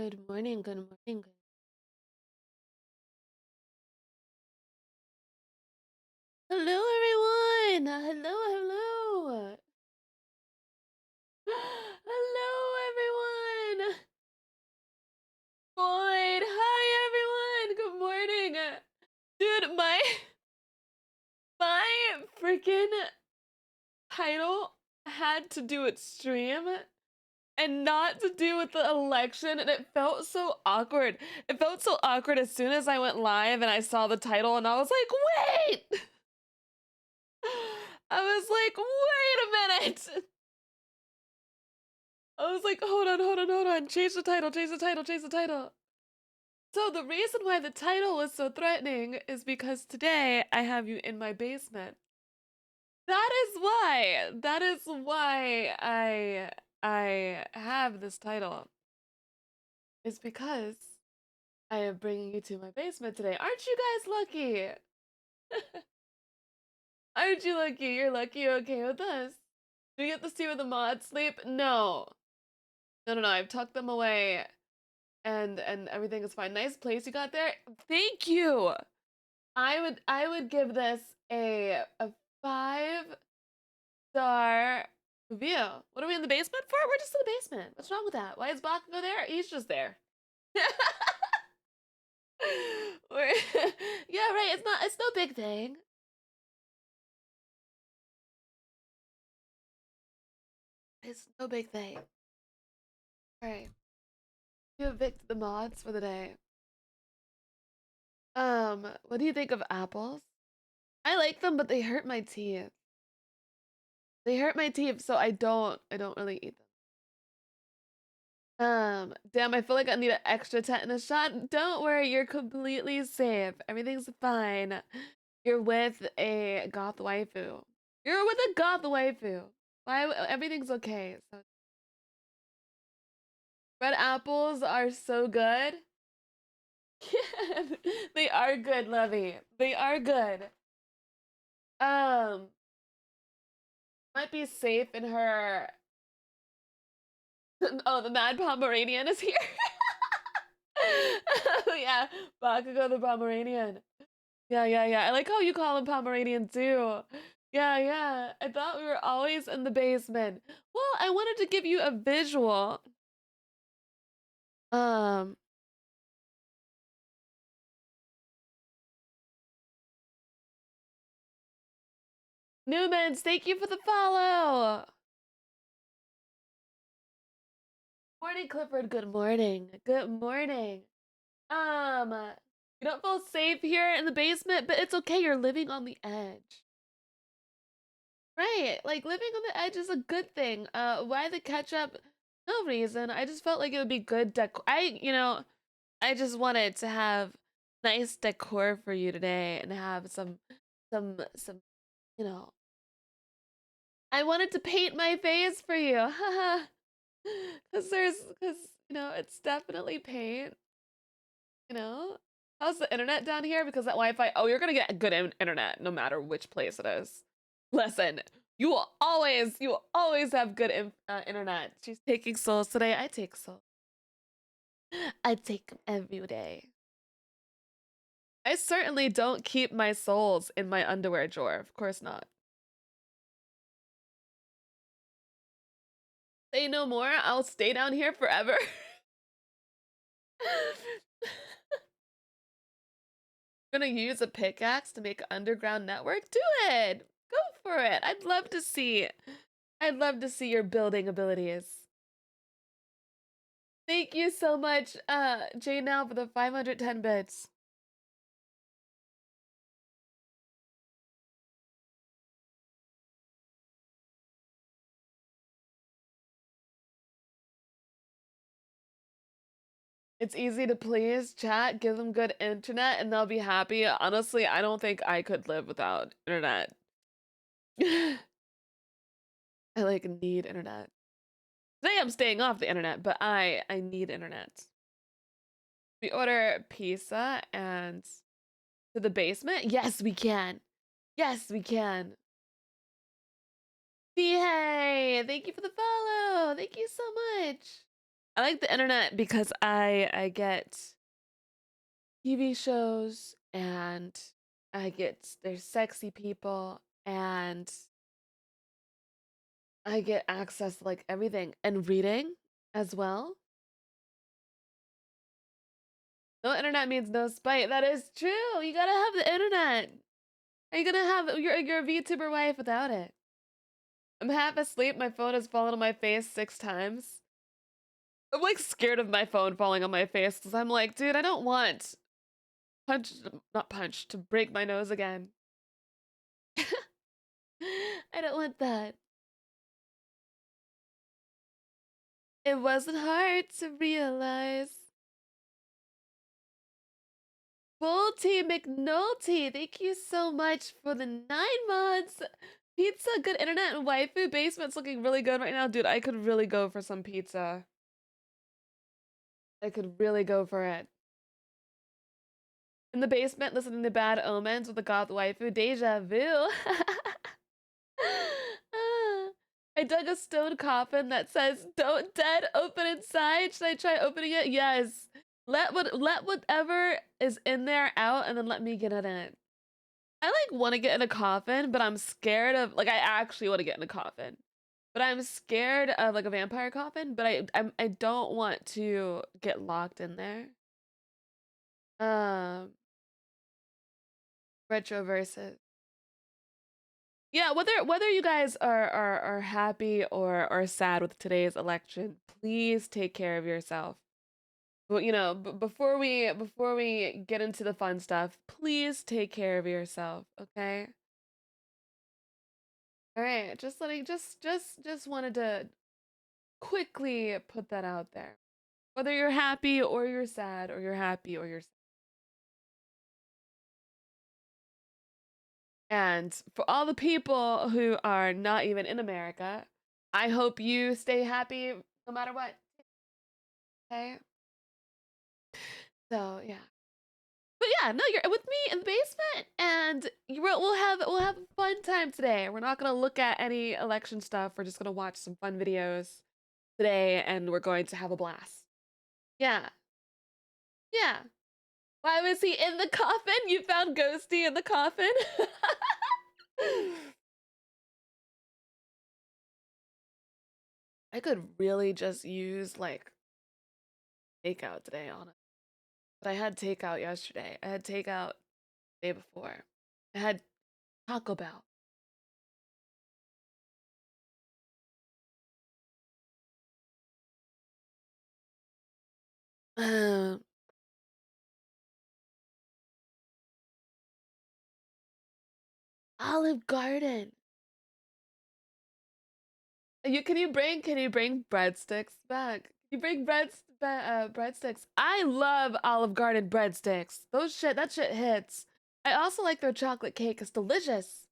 Good morning, good morning. Hello, everyone. Hello. Hello, everyone. Boyd, hi, everyone. Good morning. Dude, my freaking title had to do with stream and not to do with the election, and it felt so awkward. It felt so awkward as soon as I went live and I saw the title, and I was like, wait! I was like, wait a minute! I was like, hold on. Change the title. So the reason why the title was so threatening is because today I have you in my basement. That is why I have this title. It's because I am bringing you to my basement today. Aren't you guys lucky? Aren't you lucky? You're lucky you're okay with us. Do you get to see where the mods sleep? No. No. I've tucked them away and everything is fine. Nice place you got there. Thank you. I would give this a 5-star review. What are we in the basement for? We're just in the basement. What's wrong with that? Why is Bakugo there? He's just there. Yeah, right. It's no big thing. It's no big thing. Alright. You evict the mods for the day. What do you think of apples? I like them, but they hurt my teeth. They hurt my teeth, so I don't really eat them. Damn, I feel like I need an extra tetanus shot. Don't worry, you're completely safe. Everything's fine. You're with a goth waifu. You're with a goth waifu. Why? Everything's okay. So, red apples are so good. They are good, Lovey. They are good. Um, might be safe in her. Oh, the Mad Pomeranian is here. Yeah, Bakugo the Pomeranian. Yeah. I like how you call him Pomeranian too. Yeah. I thought we were always in the basement. Well, I wanted to give you a visual. Um, Newmans, thank you for the follow. Morning, Clifford. Good morning. Good morning. You don't feel safe here in the basement, but it's okay. You're living on the edge. Right, like living on the edge is a good thing. Why the ketchup? No reason. I just felt like it would be good decor. I just wanted to have nice decor for you today and have some, you know. I wanted to paint my face for you. Haha. Cause it's definitely paint, you know? How's the internet down here? Because that Wi-Fi, oh, you're gonna get good internet no matter which place it is. Listen, you will always have good internet. She's taking souls today. I take souls. I take them every day. I certainly don't keep my souls in my underwear drawer. Of course not. Say no more. I'll stay down here forever. Gonna use a pickaxe to make an underground network? Do it. Go for it. I'd love to see your building abilities. Thank you so much, Jay now for the 510 bits. It's easy to please, chat, give them good internet, and they'll be happy. Honestly, I don't think I could live without internet. I need internet. Today I'm staying off the internet, but I need internet. We order pizza and to the basement? Yes, we can. Yes, we can. Hey, thank you for the follow. Thank you so much. I like the internet because I get TV shows and there's sexy people and I get access to like everything and reading as well. No internet means no spite. That is true. You gotta have the internet. Are you gonna have your VTuber wife without it? I'm half asleep. My phone has fallen on my face 6 times. I'm like scared of my phone falling on my face because I'm like, dude, I don't want not punch, to break my nose again. I don't want that. It wasn't hard to realize. Bolty McNulty, thank you so much for the 9 months. Pizza, good internet, and waifu. Basement's looking really good right now. Dude, I could really go for some pizza. I could really go for it. In the basement, listening to Bad Omens with the goth waifu. Deja vu. I dug a stone coffin that says "Don't dead, open inside." Should I try opening it? Yes. Let whatever is in there out, and then let me get in it. I like want to get in a coffin, but I'm scared of like I actually want to get in a coffin, but I'm scared of like a vampire coffin. But I don't want to get locked in there. Um, retro versus. Yeah, whether you guys are happy or sad with today's election, please take care of yourself. But you know, before we get into the fun stuff, please take care of yourself, okay? All right, just wanted to quickly put that out there. Whether you're happy or you're sad or you're happy or you're sad. And for all the people who are not even in America, I hope you stay happy no matter what. Okay? So, yeah. But yeah, no, you're with me in the basement, and we'll have a fun time today. We're not gonna look at any election stuff. We're just gonna watch some fun videos today, and we're going to have a blast. Yeah, yeah. Why was he in the coffin? You found Ghosty in the coffin? I could really just use like takeout today, honestly. But I had takeout yesterday. I had takeout the day before. I had Taco Bell. Um, Olive Garden. Can you bring breadsticks back? Can you bring breadsticks? I love Olive Garden breadsticks. That shit hits. I also like their chocolate cake. It's delicious.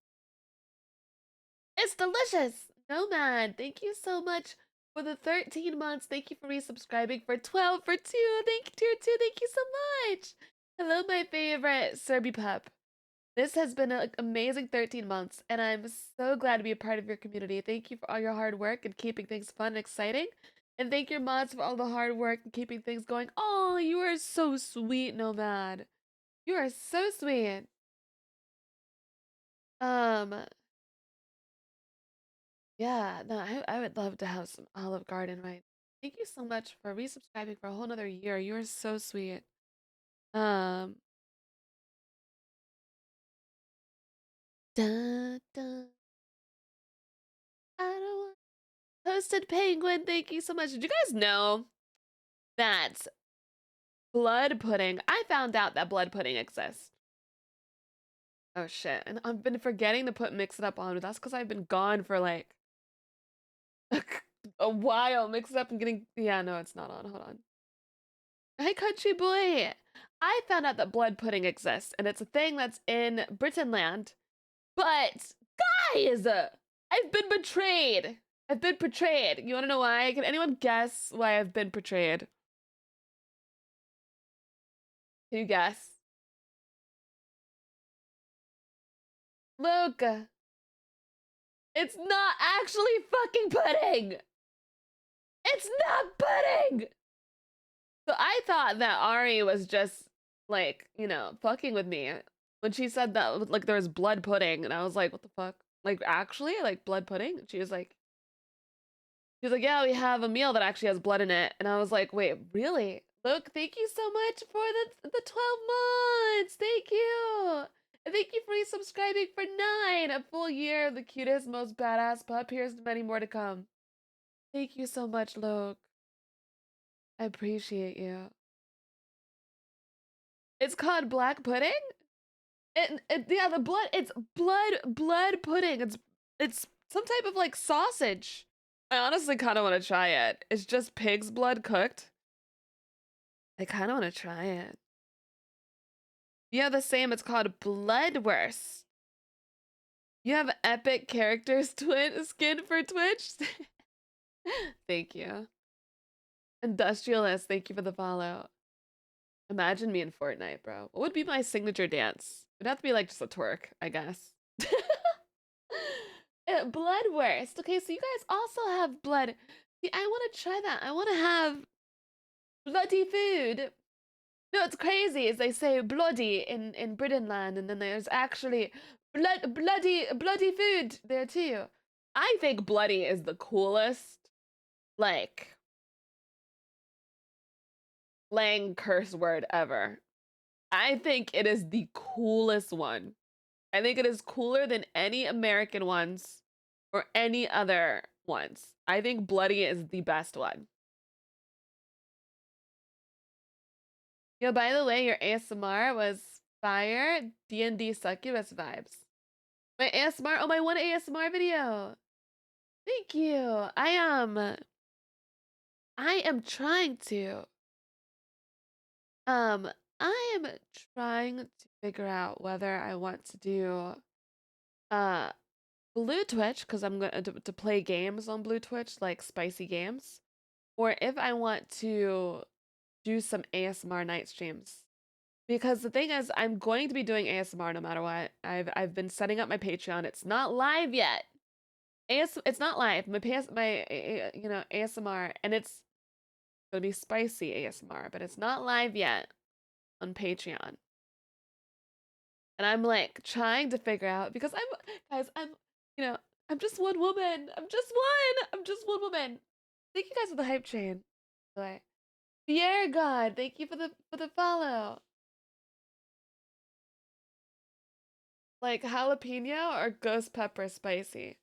It's delicious. Nomad, thank you so much for the 13 months. Thank you for resubscribing for 12 for 2. Thank you, tier 2. Thank you so much. Hello, my favorite Serby pup. This has been an amazing 13 months, and I'm so glad to be a part of your community. Thank you for all your hard work and keeping things fun and exciting. And thank your mods for all the hard work and keeping things going. Oh, you are so sweet, Nomad. You are so sweet. Um, yeah, no, I would love to have some Olive Garden right. Thank you so much for resubscribing for a whole nother year. You are so sweet. Um, dun, dun, I don't want Toasted Penguin. Thank you so much. Did you guys know that blood pudding? I found out that blood pudding exists. Oh shit. And I've been forgetting to put Mix It Up on, but that's because I've been gone for like a while. Mix It Up and getting. Yeah, no, it's not on. Hold on. Hey, country boy. I found out that blood pudding exists, and it's a thing that's in Britainland. But, guys, I've been betrayed. I've been betrayed. You want to know why? Can anyone guess why I've been betrayed? Can you guess? Luke, it's not actually fucking pudding. It's not pudding! So I thought that Ari was just like, fucking with me when she said that like there was blood pudding, and I was like, what the fuck? Like actually, like blood pudding? She was like, yeah, we have a meal that actually has blood in it, and I was like, wait, really? Look, thank you so much for the 12 months. Thank you. And thank you for resubscribing for 9, a full year of the cutest, most badass pup. Here's many more to come. Thank you so much, Luke. I appreciate you. It's called black pudding? Yeah, the blood, it's blood pudding. It's some type of like sausage. I honestly kind of want to try it. It's just pig's blood cooked. I kind of want to try it. Yeah, the same. It's called Bloodwurst. You have epic characters twin skin for Twitch. Thank you. Industrialist, thank you for the follow. Imagine me in Fortnite, bro. What would be my signature dance? It'd have to be like just a twerk, I guess. Bloodwurst. Okay, so you guys also have blood. See, I want to try that. I want to have bloody food. No, it's crazy. Is they say bloody in Britain land, and then there's actually bloody food there too. I think bloody is the coolest, like, slang curse word ever. I think it is the coolest one. I think it is cooler than any American ones or any other ones. I think bloody is the best one. Yo, by the way, your ASMR was fire. D&D succubus vibes. My ASMR, oh, my one ASMR video. Thank you. I am trying to, um, I am trying to figure out whether I want to do, uh, Blue Twitch, because I'm going to play games on Blue Twitch, like spicy games, or if I want to do some ASMR night streams. Because the thing is, I'm going to be doing ASMR no matter what. I've been setting up my Patreon. It's not live yet. It's not live. My ASMR, and it's gonna be spicy ASMR, but it's not live yet on Patreon. And I'm like trying to figure out because you know, I'm just one woman. I'm just one woman. Thank you guys for the hype chain. By Pierre God, thank you for the follow. Like jalapeno or ghost pepper spicy?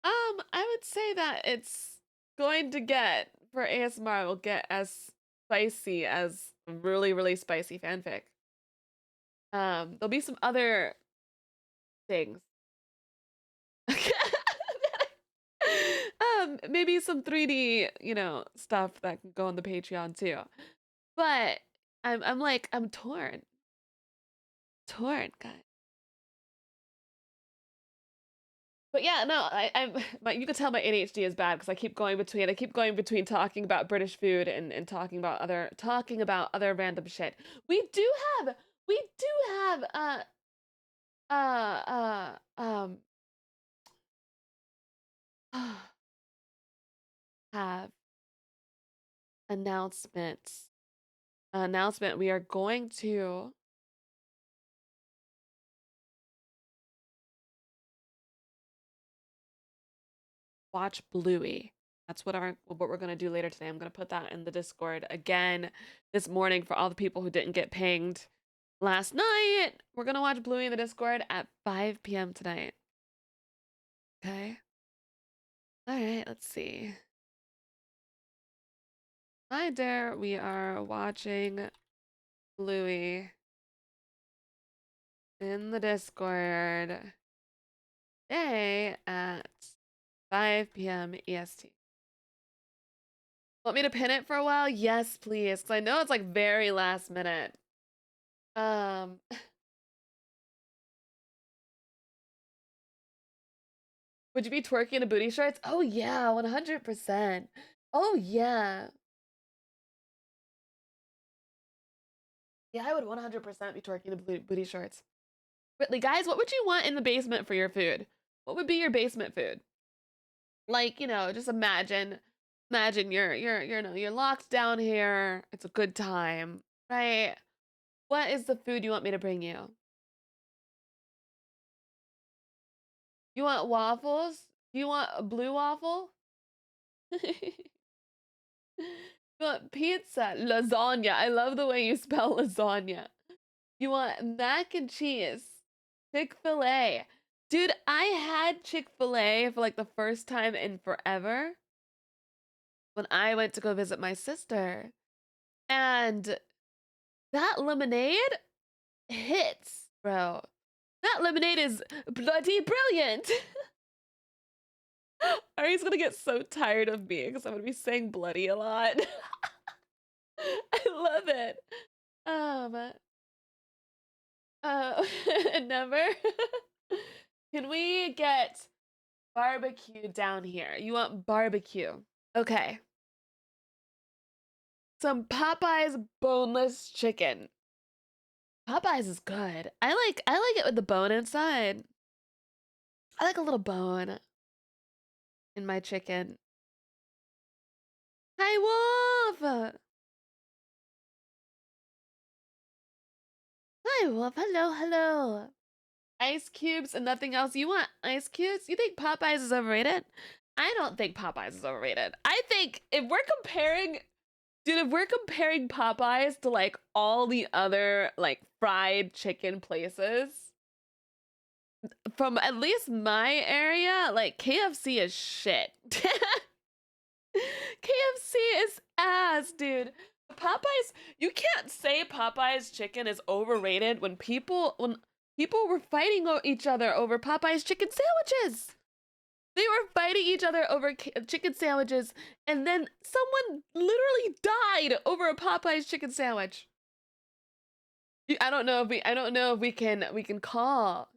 I would say that it's going to get for ASMR will get as spicy as really, really spicy fanfic. There'll be some other things. Maybe some 3D, stuff that can go on the Patreon too. But I'm torn. Torn, guys. But yeah, no, you can tell my ADHD is bad because I keep going between talking about British food and talking about other random shit. We do have uh um have announcements. Announcement, we are going to watch Bluey. That's what we're gonna do later today. I'm gonna put that in the Discord again this morning for all the people who didn't get pinged last night. We're gonna watch Bluey in the Discord at 5 p.m. tonight. Okay. All right. Let's see. Hi there. We are watching Bluey in the Discord today at 5 p.m. EST. Want me to pin it for a while? Yes, please. Because I know it's like very last minute. Um, would you be twerking in a booty shorts? Oh yeah, 100%. Oh yeah. Yeah, I would 100% be twerking in booty shorts. But guys, what would you want in the basement for your food? What would be your basement food? Like, just imagine Imagine you're locked down here. It's a good time, right? What is the food you want me to bring you? You want waffles? You want a blue waffle? You want pizza? Lasagna. I love the way you spell lasagna. You want mac and cheese? Chick-fil-A. Dude, I had Chick-fil-A for like the first time in forever when I went to go visit my sister. And that lemonade hits, bro. That lemonade is bloody brilliant. Ari's gonna get so tired of me because I'm gonna be saying bloody a lot. I love it. Um, uh, never. Can we get barbecue down here? You want barbecue? Okay. Some Popeyes boneless chicken. Popeyes is good. I like it with the bone inside. I like a little bone in my chicken. Hi Wolf. Hi Wolf. Hello, hello. Ice cubes and nothing else. You want ice cubes? You think Popeyes is overrated? I don't think Popeyes is overrated. I think if we're comparing, dude, if we're comparing Popeyes to like all the other like fried chicken places, from at least my area, like KFC is shit. KFC is ass, dude. Popeyes, you can't say Popeyes chicken is overrated when people were fighting each other over Popeyes chicken sandwiches. They were fighting each other over chicken sandwiches, and then someone literally died over a Popeyes chicken sandwich. I don't know if we can call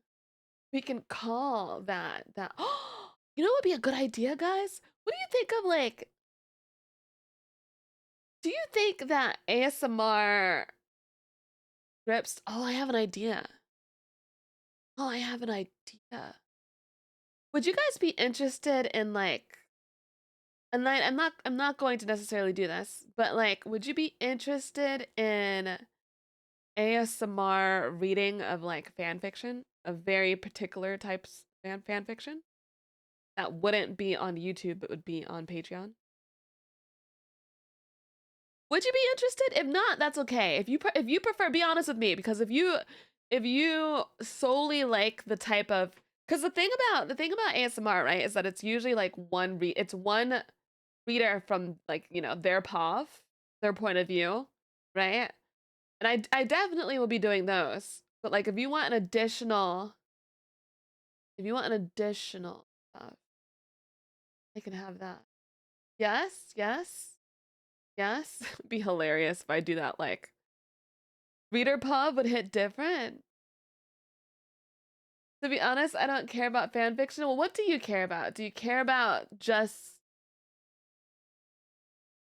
that. You know what would be a good idea, guys? What do you think of like? Do you think that ASMR scripts? Oh, I have an idea. Oh, I have an idea. Would you guys be interested in like? And I'm not going to necessarily do this, but like, would you be interested in ASMR reading of like fan fiction, of very particular types of fan fiction that wouldn't be on YouTube but would be on Patreon? Would you be interested? If not, that's okay. If you prefer, be honest with me, because if you solely like the type of, because the thing about ASMR, right, is that it's usually like it's one reader from like their POV, their point of view, right? And I definitely will be doing those. But like if you want an additional stuff, I can have that. Yes, yes, yes. Be hilarious if I do that. Like reader pub would hit different. To be honest, I don't care about fan fiction. Well, what do you care about? Do you care about just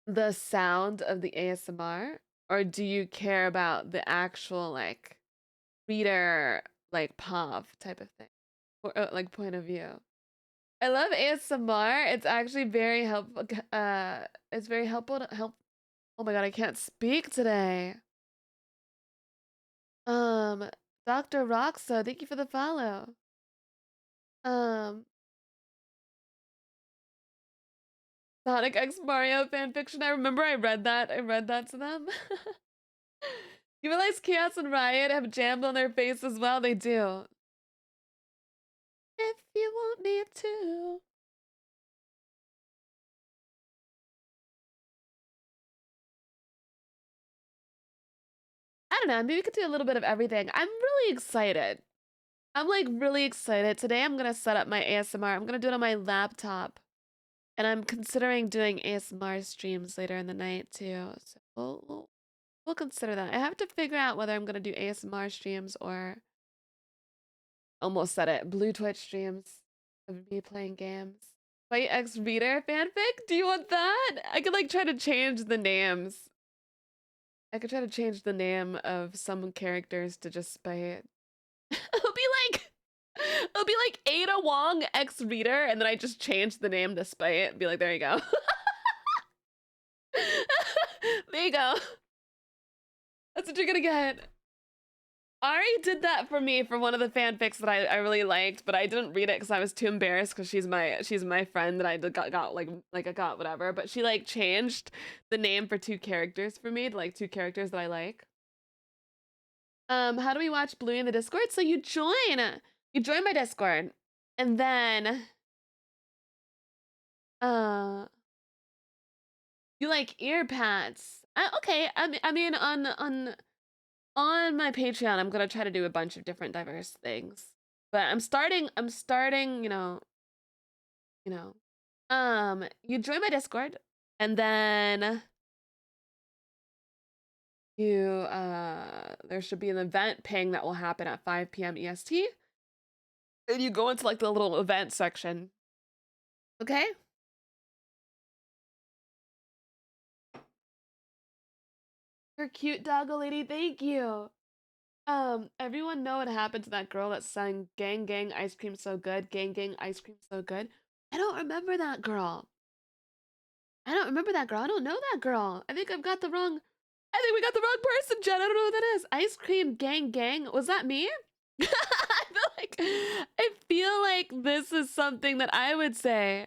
the sound of the ASMR? Or do you care about the actual like reader like POV type of thing? Or like point of view? I love ASMR. It's actually very helpful. It's very helpful to help. Oh my god, I can't speak today. Um, Dr. Roxa, thank you for the follow. Um, Sonic X Mario fanfiction. I remember I read that. I read that to them. You realize Chaos and Riot have jammed on their face as well? They do. If you want me to. I don't know. Maybe we could do a little bit of everything. I'm really excited. I'm like really excited. Today I'm gonna set up my ASMR. I'm gonna do it on my laptop. And I'm considering doing ASMR streams later in the night too. So we'll consider that. I have to figure out whether I'm gonna do ASMR streams or almost said it, Blue Twitch streams of me playing games. Fight X Reader fanfic? Do you want that? I could like try to change the names. I could try to change the name of some characters to just Spite. It'll be like Ada Wong X Reader, and then I just change the name to Spite. Be like, there you go. There you go. That's what you're gonna get. Ari did that for me for one of the fanfics that I really liked, but I didn't read it because I was too embarrassed because she's my friend that I got like I got whatever. But she like changed the name for two characters for me to like two characters that I like. How do we watch Bluey in the Discord? So you join my Discord, and then uh you like ear pads. Okay, I mean on my Patreon, I'm gonna try to do a bunch of different diverse things. But I'm starting, you join my Discord, and then there should be an event ping that will happen at 5 p.m. EST. And you go into like the little event section. Okay? You're cute, doggo lady, thank you. Everyone know what happened to that girl that sang Gang Gang Ice Cream So Good, Gang Gang Ice Cream So Good? I don't remember that girl. I don't remember that girl. I don't know that girl. I think we got the wrong person, Jen. I don't know who that is. Ice Cream Gang Gang. Was that me? I feel like this is something that I would say.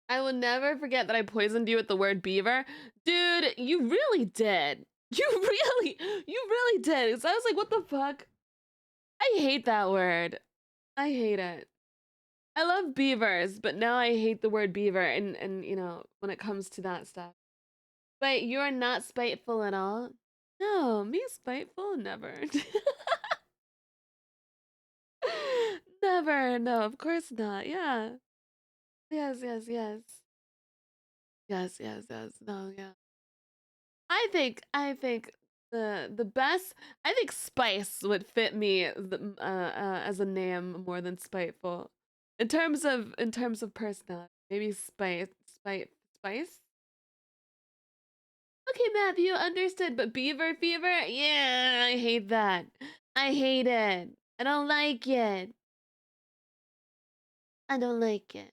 I will never forget that I poisoned you with the word beaver. Dude, you really did. You really did. So I was like, what the fuck? I hate that word. I hate it. I love beavers, but now I hate the word beaver and when it comes to that stuff. But you're not spiteful at all? No, me spiteful? Never. Never. No, of course not. Yeah. Yes, yes, yes. Yes, yes, yes. No, yeah. I think the best. I think Spice would fit me as a name more than Spiteful, in terms of personality. Maybe Spice. Okay, Matthew, understood. But Beaver Fever, yeah, I hate that. I hate it. I don't like it. I don't like it.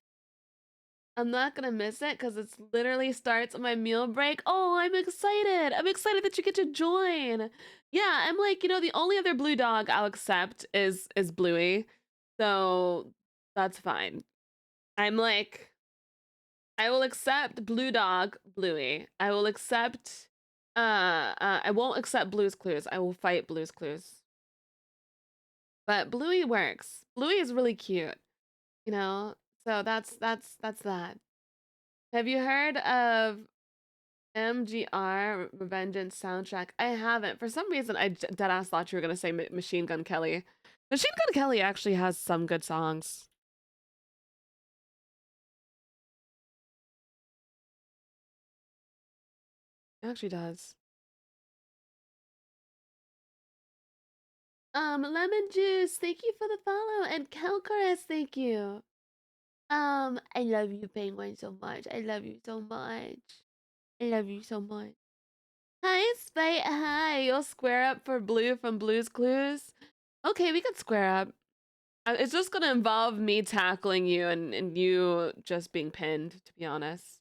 I'm not gonna miss it because it literally starts on my meal break. Oh, I'm excited. I'm excited that you get to join. Yeah, I'm like, the only other blue dog I'll accept is Bluey. So that's fine. I'm like, I will accept Blue Dog, Bluey. I will accept I won't accept Blue's Clues. I will fight Blue's Clues. But Bluey works. Bluey is really cute, you know? So that's that. Have you heard of MGR Revengeance soundtrack? I haven't. For some reason, I deadass thought you were gonna say Machine Gun Kelly. Machine Gun Kelly actually has some good songs. It actually does. Lemon Juice, thank you for the follow, and Kelcaress, thank you. I love you, Penguin, so much. I love you so much. I love you so much. Hi, Spite. Hi. You'll square up for Blue from Blue's Clues. Okay, we could square up. It's just gonna involve me tackling you and you just being pinned, to be honest.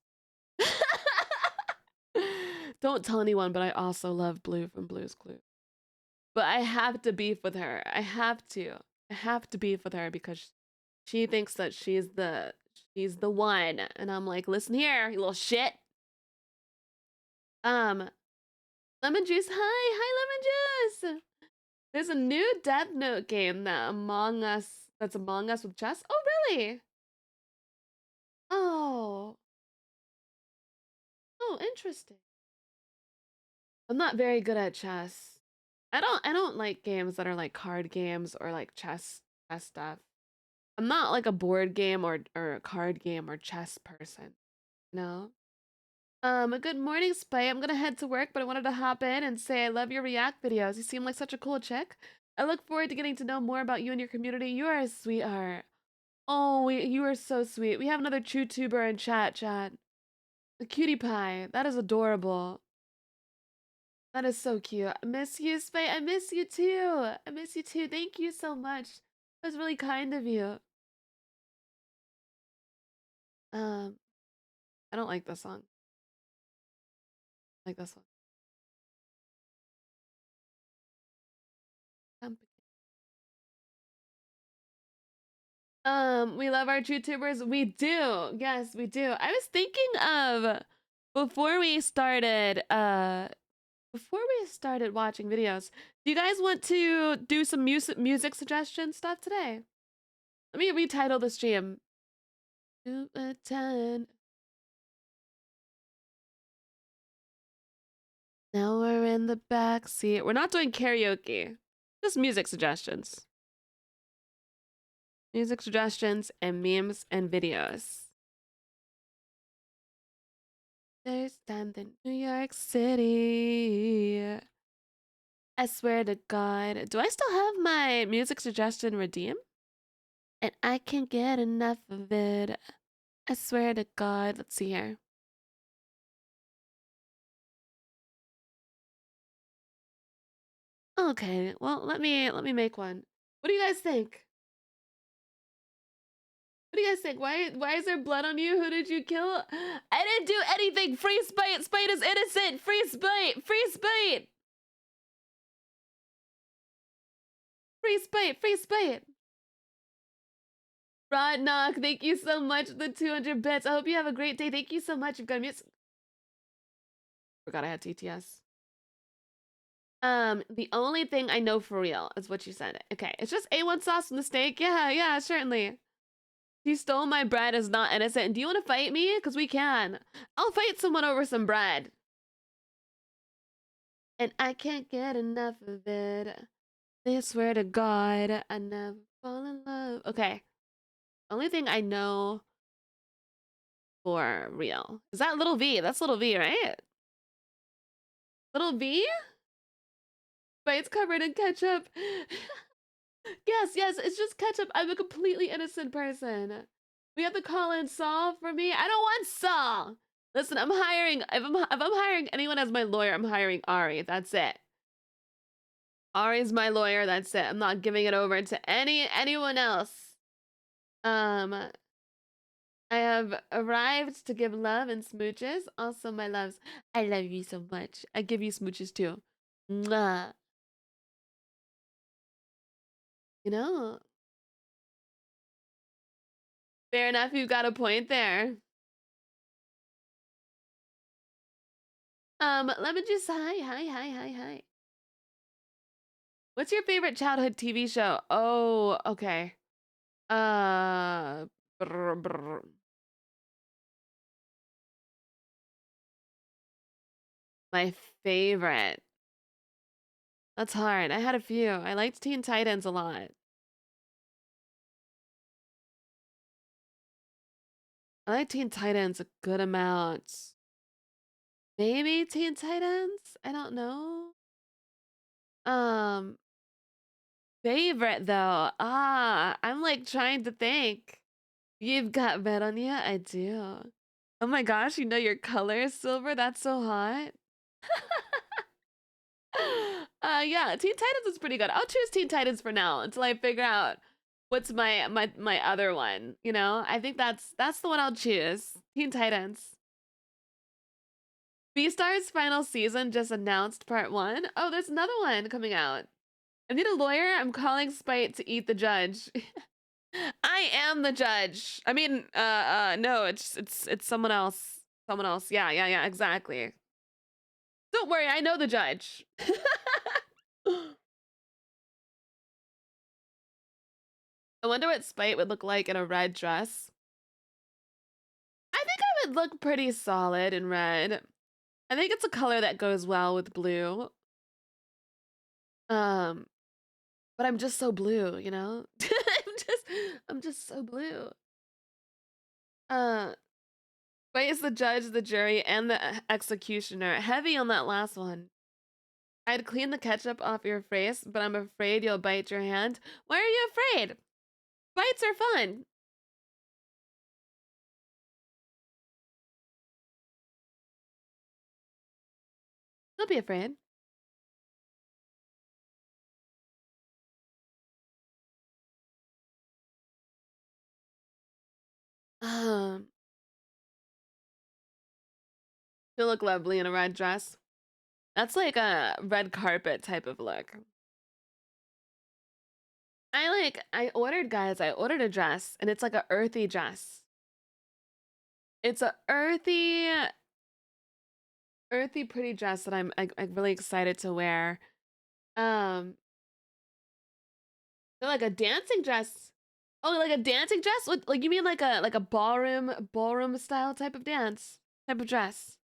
Don't tell anyone, but I also love Blue from Blue's Clues. But I have to beef with her. I have to. I have to beef with her because she thinks that she's the one. And I'm like, listen here, you little shit. Lemon Juice. Hi, Lemon Juice. There's a new Death Note game that's Among Us with chess. Oh, really? Oh. Oh, interesting. I'm not very good at chess. I don't like games that are like card games or like chess stuff. I'm not like a board game or a card game or chess person. No. Good morning, Spite. I'm gonna head to work, but I wanted to hop in and say I love your React videos. You seem like such a cool chick. I look forward to getting to know more about you and your community. You are a sweetheart. Oh, you are so sweet. We have another true tuber in chat. The cutie pie. That is adorable. That is so cute. I miss you, Spite. I miss you too. I miss you too. Thank you so much. That was really kind of you. Um, I don't like this song. I like this one. We love our YouTubers. We do. Yes, we do. I was thinking of before we started watching videos, do you guys want to do some music suggestion stuff today? Let me retitle the stream. 10. Now we're in the back seat. We're not doing karaoke. Just music suggestions. Music suggestions and memes and videos. There's time in New York City. I swear to God. Do I still have my music suggestion redeem? And I can't get enough of it. I swear to God. Let's see here. Okay, well, let me make one. What do you guys think? What do you guys think? Why is there blood on you? Who did you kill? I didn't do anything. Free Spite. Spite is innocent. Free Spite. Free Spite. Free Spite. Free Spite. Rod Knock, thank you so much for the 200 bits. I hope you have a great day. Thank you so much. You've got a mute. Forgot I had TTS. The only thing I know for real is what you said. Okay, it's just A1 sauce from the steak. Yeah, certainly. He stole my bread is not innocent. Do you want to fight me? Because we can. I'll fight someone over some bread. And I can't get enough of it. I swear to God, I never fall in love. Okay. Only thing I know for real is that Little V. That's Little V, right? Little V? But it's covered in ketchup. Yes, it's just ketchup. I'm a completely innocent person. We have to call in Saul for me. I don't want Saul. Listen, I'm hiring. If I'm hiring anyone as my lawyer, I'm hiring Ari. That's it. Ari's my lawyer. That's it. I'm not giving it over to anyone else. I have arrived to give love and smooches. Also, my loves, I love you so much. I give you smooches too. Mwah. You know, fair enough. You've got a point there. Lemon juice. Hi. What's your favorite childhood TV show? Oh, okay. Uh, brr. My favorite. That's hard. I had a few. I liked Teen Titans a lot. I like Teen Titans a good amount. Maybe Teen Titans? I don't know. Um, favorite though. I'm like trying to think. You've got red on you? I do. Oh my gosh, you know your color is silver? That's so hot. Yeah, Teen Titans is pretty good. I'll choose Teen Titans for now until I figure out what's my other one, you know? I think that's the one I'll choose. Teen Titans. Beastar's final season just announced part 1. Oh, there's another one coming out. I need a lawyer. I'm calling Spite to eat the judge. I am the judge. I mean, no, it's someone else. Someone else. Yeah, exactly. Don't worry, I know the judge. I wonder what Spite would look like in a red dress. I think I would look pretty solid in red. I think it's a color that goes well with blue. But I'm just so blue, you know? I'm just so blue. Spite is the judge, the jury, and the executioner. Heavy on that last one. I'd clean the ketchup off your face, but I'm afraid you'll bite your hand. Why are you afraid? Bites are fun. Don't be afraid. Um, you look lovely in a red dress. That's like a red carpet type of look. I ordered, guys, I ordered a dress and it's like a earthy dress. It's a earthy pretty dress that I'm really excited to wear. Um, like a dancing dress. Oh, like a dancing dress? Like you mean like a ballroom style type of dance, type of dress?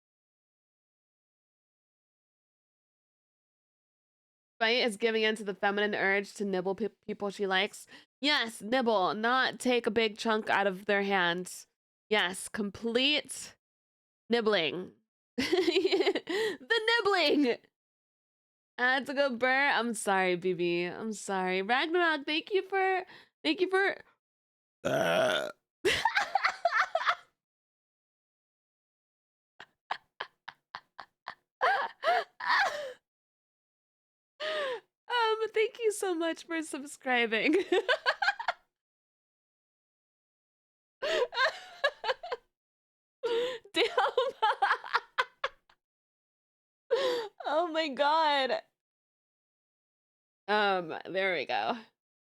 Right? Is giving in to the feminine urge to nibble people she likes. Yes, nibble, not take a big chunk out of their hands. Yes, complete nibbling. The nibbling. I had to go burr. I'm sorry, BB. I'm sorry. Ragnarok, thank you for thank you so much for subscribing. Damn. Oh my god. There we go.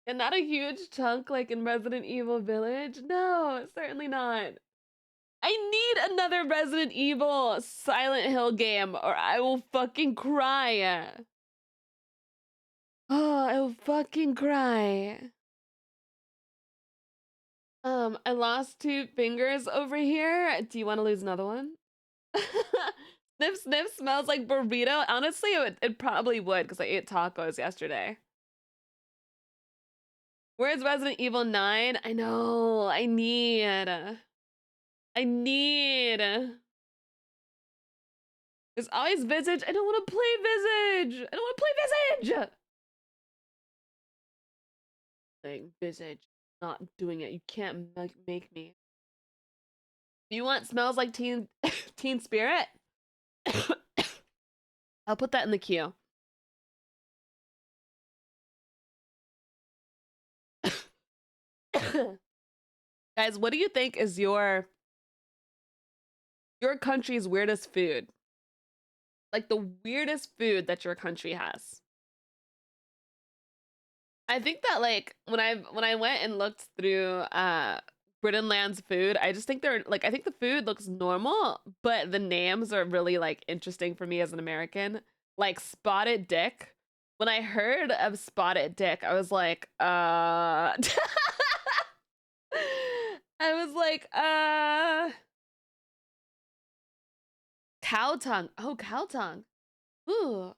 And not a huge chunk like in Resident Evil Village? No, certainly not. I need another Resident Evil Silent Hill game or I will fucking cry. Oh, I will fucking cry. I lost 2 fingers over here. Do you want to lose another one? Sniff sniff smells like burrito. Honestly, it probably would because I ate tacos yesterday. Where's Resident Evil 9? I know. I need. There's always Visage. I don't want to play Visage. I don't want to play Visage. Playing Visage. Not doing it. You can't make me. Do you want smells like Teen Spirit? I'll put that in the queue. Guys, what do you think is your country's weirdest food? Like the weirdest food that your country has. I think that like when I went and looked through Britainland's food, I just think they're like I think the food looks normal, but the names are really like interesting for me as an American. Like Spotted Dick. When I heard of Spotted Dick, I was like, I was like, cow tongue. Oh, cow tongue. Ooh.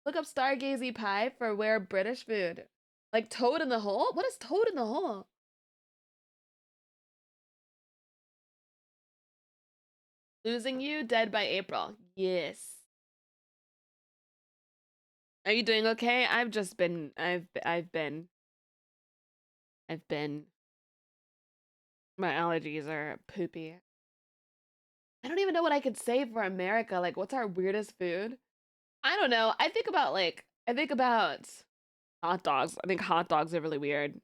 Look up Stargazy Pie for where British food. Like Toad in the Hole? What is Toad in the Hole? Losing You, Dead by April. Yes. Are you doing okay? I've just been my allergies are poopy. I don't even know what I could say for America. Like what's our weirdest food? I don't know. I think about hot dogs. I think hot dogs are really weird.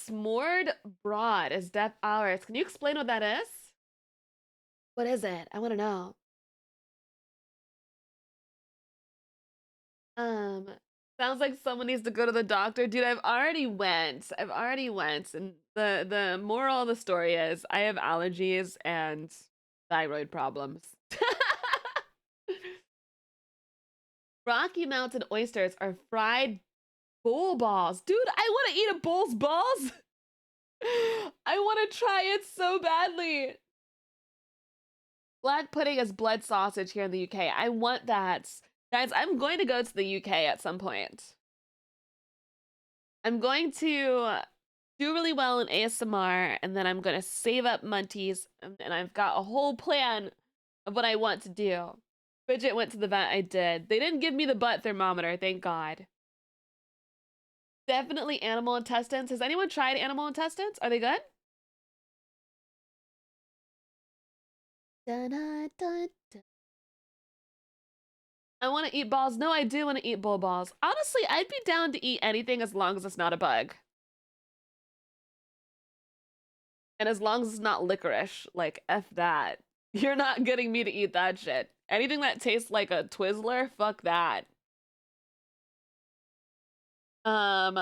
S'mored broad is deaf hours. Can you explain what that is? What is it? I want to know. Um, sounds like someone needs to go to the doctor. Dude, I've already went. And the moral of the story is I have allergies and thyroid problems. Rocky Mountain oysters are fried bull balls. Dude, I want to eat a bull's balls. I want to try it so badly. Black pudding is blood sausage here in the UK. I want that. Guys, I'm going to go to the UK at some point. I'm going to do really well in ASMR, and then I'm going to save up munties, and I've got a whole plan of what I want to do. Bridget went to the vet. I did. They didn't give me the butt thermometer, thank God. Definitely animal intestines. Has anyone tried animal intestines? Are they good? Dun, dun, dun, dun. I want to eat balls. No, I do want to eat bull balls. Honestly, I'd be down to eat anything as long as it's not a bug. And as long as it's not licorice, like F that. You're not getting me to eat that shit. Anything that tastes like a Twizzler, fuck that. Um,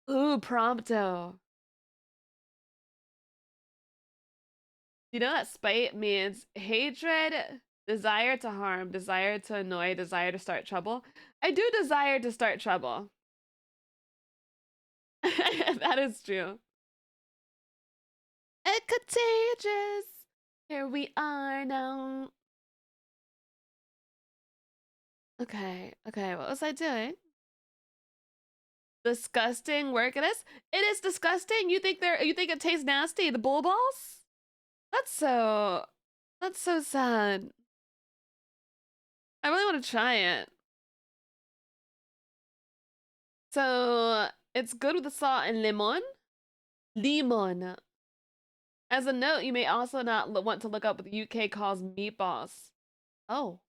ooh, prompto. You know that spite means hatred, desire to harm, desire to annoy, desire to start trouble? I do desire to start trouble. That is true. Contagious. Here we are now. Okay, okay, what was I doing? Disgusting work it is? It is disgusting? You think it tastes nasty, the bull balls? That's so sad. I really want to try it. So it's good with the salt and lemon. Limon. As a note, you may also not want to look up what the UK calls meatballs. Oh.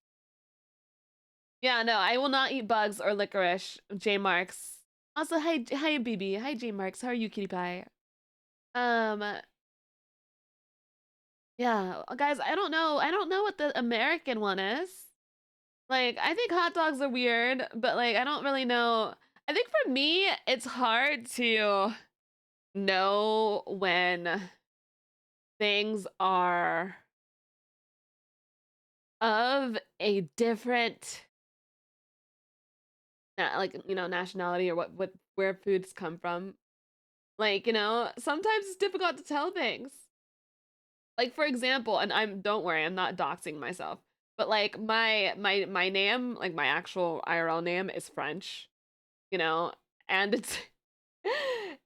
Yeah, no, I will not eat bugs or licorice, J Marks. Also, hi, BB. Hi, J Marks. How are you, cutie pie? Um, yeah, guys, I don't know. I don't know what the American one is. Like, I think hot dogs are weird, but like, I don't really know. I think for me, it's hard to know when things are of a different like, you know, nationality or what where foods come from. Like, you know, sometimes it's difficult to tell things. Like for example, and don't worry, I'm not doxing myself. But like my name, like my actual IRL name is French, you know, and it's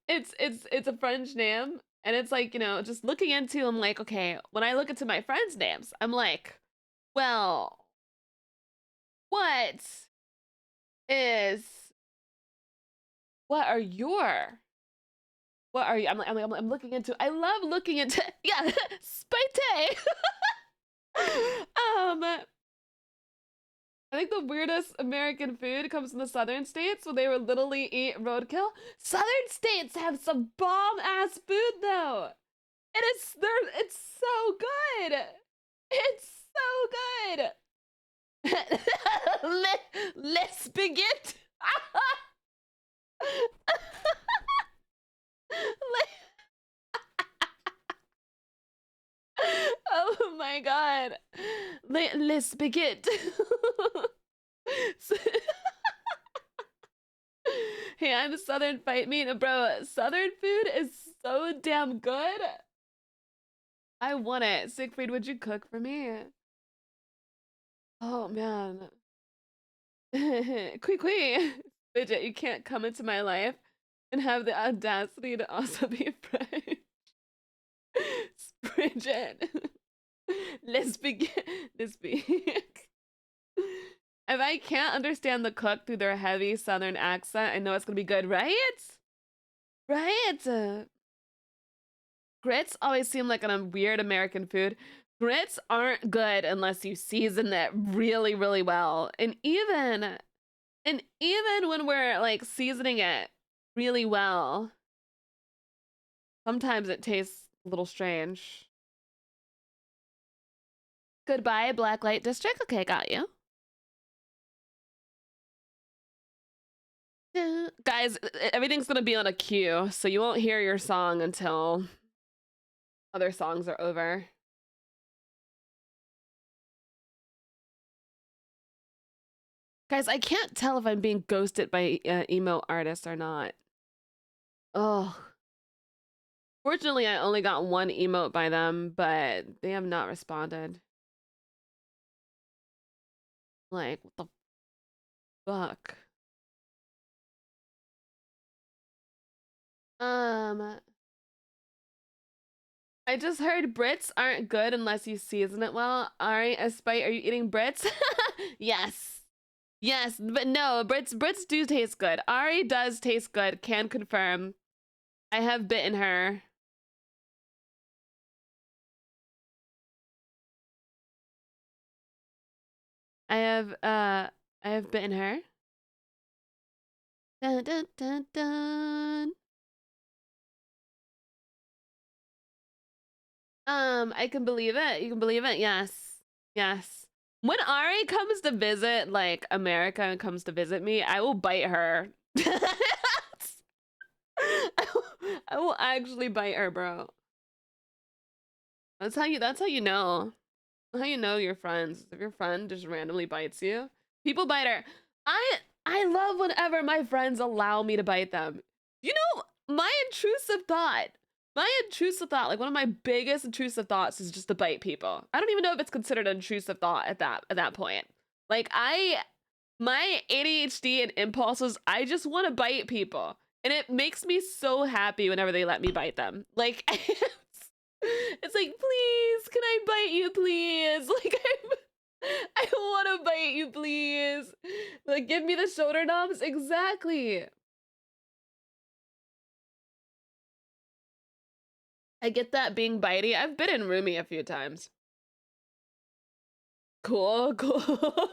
it's a French name and it's like, you know, just looking into I'm like, okay, when I look into my friends' names, I'm like, well, what is what are your what are you? I'm looking into. I love looking into. Yeah, spite. I think the weirdest American food comes from the southern states where they would literally eat roadkill. Southern states have some bomb ass food though. It's so good. It's so good. Let's begin. Oh my god. Let's begin. Hey, I'm Southern fight me. Bro, Southern food is so damn good. I want it. Siegfried, would you cook for me? Oh man. Quick. Fidget, you can't come into my life and have the audacity to also be French. Bridget. Let's begin. Let's be. If I can't understand the cook through their heavy southern accent, I know it's gonna be good, right? Right? Grits always seem like a weird American food. Grits aren't good unless you season it really, really well. And even when we're like seasoning it really well, sometimes it tastes a little strange. Goodbye, Blacklight District. Okay, got you. Guys, everything's gonna be on a queue, so you won't hear your song until other songs are over. Guys, I can't tell if I'm being ghosted by emo artists or not. Oh. Fortunately, I only got one emote by them, but they have not responded. Like, what the fuck? I just heard Brits aren't good unless you season it well. Ari, Espite, are you eating Brits? Yes. Yes, but no, Brits do taste good. Ari does taste good, can confirm. I have bitten her. I have bitten her. Dun, dun, dun, dun. I can believe it. You can believe it. Yes. Yes. When Ari comes to visit, like America, and comes to visit me, I will bite her. I will actually bite her, bro. That's how you know. How you know your friends. If your friend just randomly bites you. People bite her. I love whenever my friends allow me to bite them. You know, my intrusive thought. My intrusive thought, like one of my biggest intrusive thoughts is just to bite people. I don't even know if it's considered an intrusive thought at that point. Like my ADHD and impulses, I just want to bite people. And it makes me so happy whenever they let me bite them. Like it's like, please, can I bite you, please? Like I want to bite you, please. Like, give me the shoulder knobs. Exactly. I get that being bitey. I've been in Roomy a few times. Cool, cool.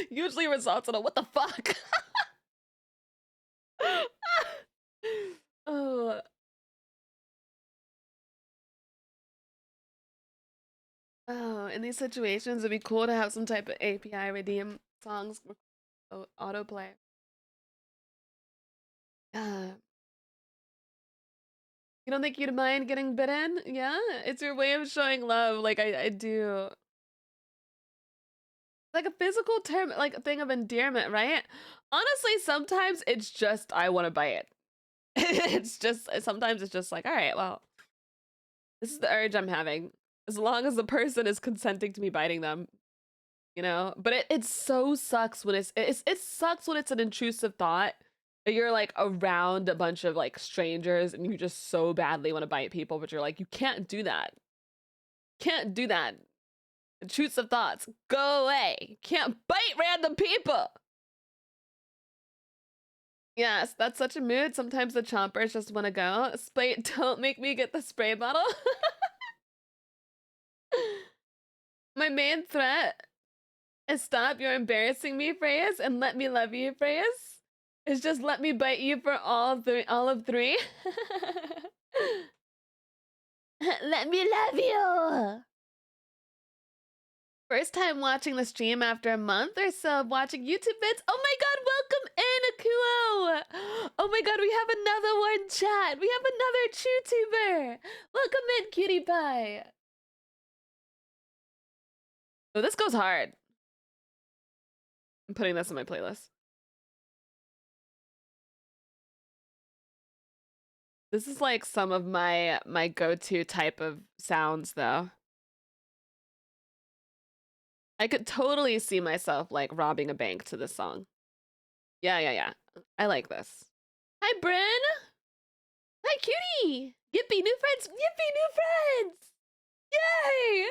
Usually results in a what the fuck? Oh. Oh, in these situations, it'd be cool to have some type of API redeem songs autoplay. Uh, you don't think you'd mind getting bitten? Yeah, it's your way of showing love. Like I do. Like a physical term, like a thing of endearment, right? Honestly, sometimes it's just I want to bite it. It's just sometimes it's just like, all right, well, this is the urge I'm having. As long as the person is consenting to me biting them, you know. But it so sucks when it sucks when it's an intrusive thought. That you're like around a bunch of like strangers and you just so badly want to bite people, but you're like, you can't do that. Can't do that. Intrusive thoughts, go away. Can't bite random people. Yes, that's such a mood. Sometimes the chompers just want to go. Spray, don't make me get the spray bottle. My main threat is stop your embarrassing me phrase and let me love you phrase. Is just let me bite you for all of three. Let me love you. First time watching the stream after a month or so of watching YouTube vids. Oh my god, welcome in, Akuo! Oh my god, we have another one, chat. We have another YouTuber. Welcome in, cutie pie. Oh, this goes hard. I'm putting this in my playlist. This is like some of my go-to type of sounds though. I could totally see myself like robbing a bank to this song. Yeah, yeah, yeah. I like this. Hi, Bryn. Hi, cutie. Yippee, new friends. Yippee, new friends. Yay.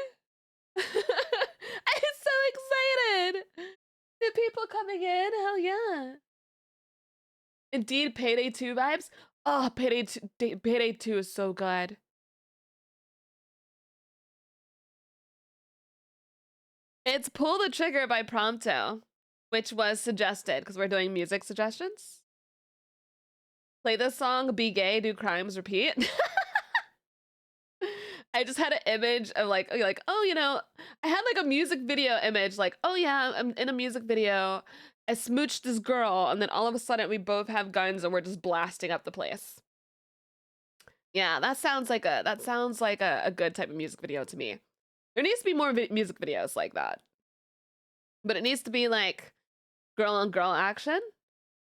I'm so excited. New people coming in. Hell yeah. Indeed, Payday 2 vibes. Oh, Payday 2 is so good. It's Pull the Trigger by Prompto, which was suggested because we're doing music suggestions. Play this song, be gay, do crimes, repeat. I just had an image of like, oh, you know, I had like a music video image, like, oh yeah, I'm in a music video. I smooched this girl, and then all of a sudden we both have guns and we're just blasting up the place. Yeah, that sounds like a good type of music video to me. There needs to be more music videos like that. But it needs to be like girl on girl action,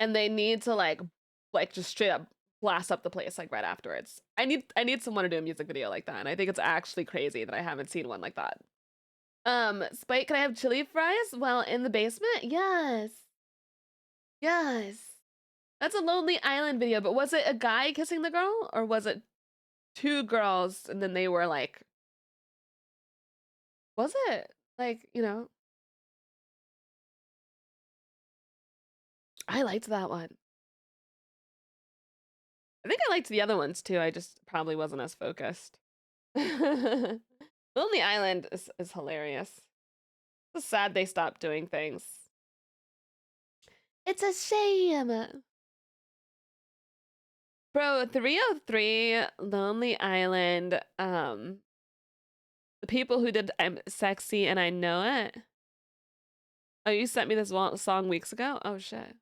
and they need to like just straight up blast up the place like right afterwards. I need someone to do a music video like that, and I think it's actually crazy that I haven't seen one like that. Spike, can I have chili fries while in the basement? Yes. Yes. That's a Lonely Island video, but was it a guy kissing the girl or was it two girls and then they were like, was it like, you know, I liked that one. I think I liked the other ones too. I just probably wasn't as focused. Let Lonely Island is hilarious. It's sad they stopped doing things. It's a shame. Bro, 303, Lonely Island, the people who did I'm Sexy and I Know It. Oh, you sent me this song weeks ago? Oh, shit.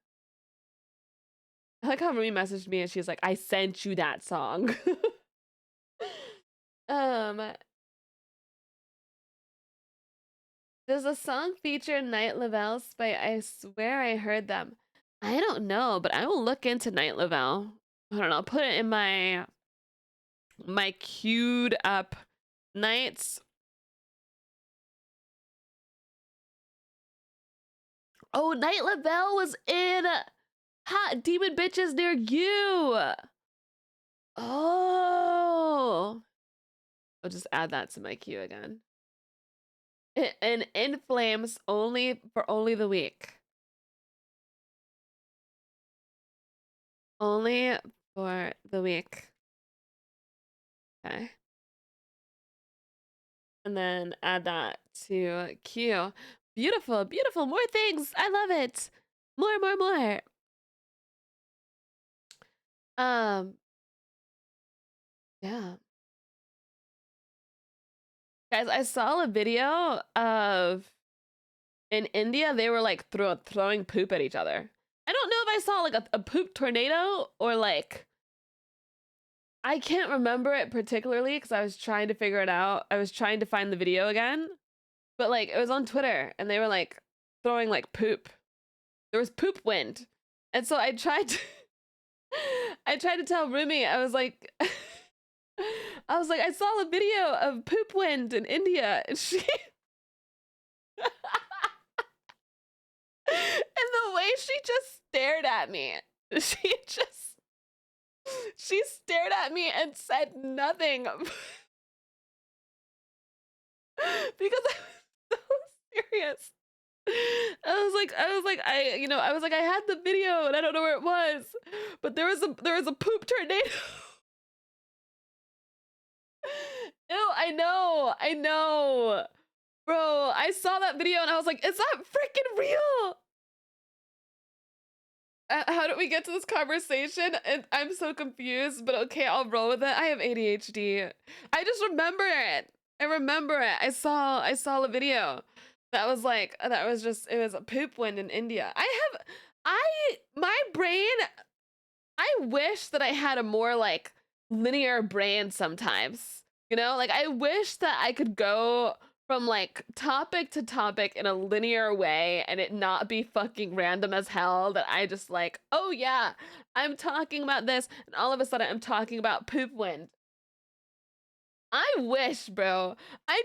I like how Rumi messaged me and she's like, I sent you that song. um, does the song feature Night Lavelle by I Swear I Heard Them? I don't know, but I will look into Night Lavelle. I don't know, put it in my queued up nights. Oh, Night Lavelle was in Hot Demon Bitches Near You. Oh. I'll just add that to my queue again. And In Flames only the week. Only for the week. Okay. And then add that to queue. Beautiful, beautiful. More things. I love it. More, more, more. Yeah. Guys, I saw a video of in India, they were like throwing poop at each other. I don't know if I saw like a poop tornado or like I can't remember it particularly because I was trying to figure it out. I was trying to find the video again, but like it was on Twitter and they were like throwing like poop. There was poop wind, and so I tried to I tried to tell Rumi. I was like. I saw a video of poop wind in India, and she and the way she just stared at me, she stared at me and said nothing because I was so serious. I had the video and I don't know where it was, but there was a poop tornado. Ew, I know. Bro, I saw that video and I was like, is that freaking real? How did we get to this conversation? And I'm so confused, but okay, I'll roll with it. I have ADHD. I just remember it. I remember it. I saw a video that was like it was a poop wind in India. My brain. I wish that I had a more like linear brain sometimes. You know, like I wish that I could go from like topic to topic in a linear way and it not be fucking random as hell that I just like, oh yeah, I'm talking about this and all of a sudden I'm talking about poop wind. I wish, bro. I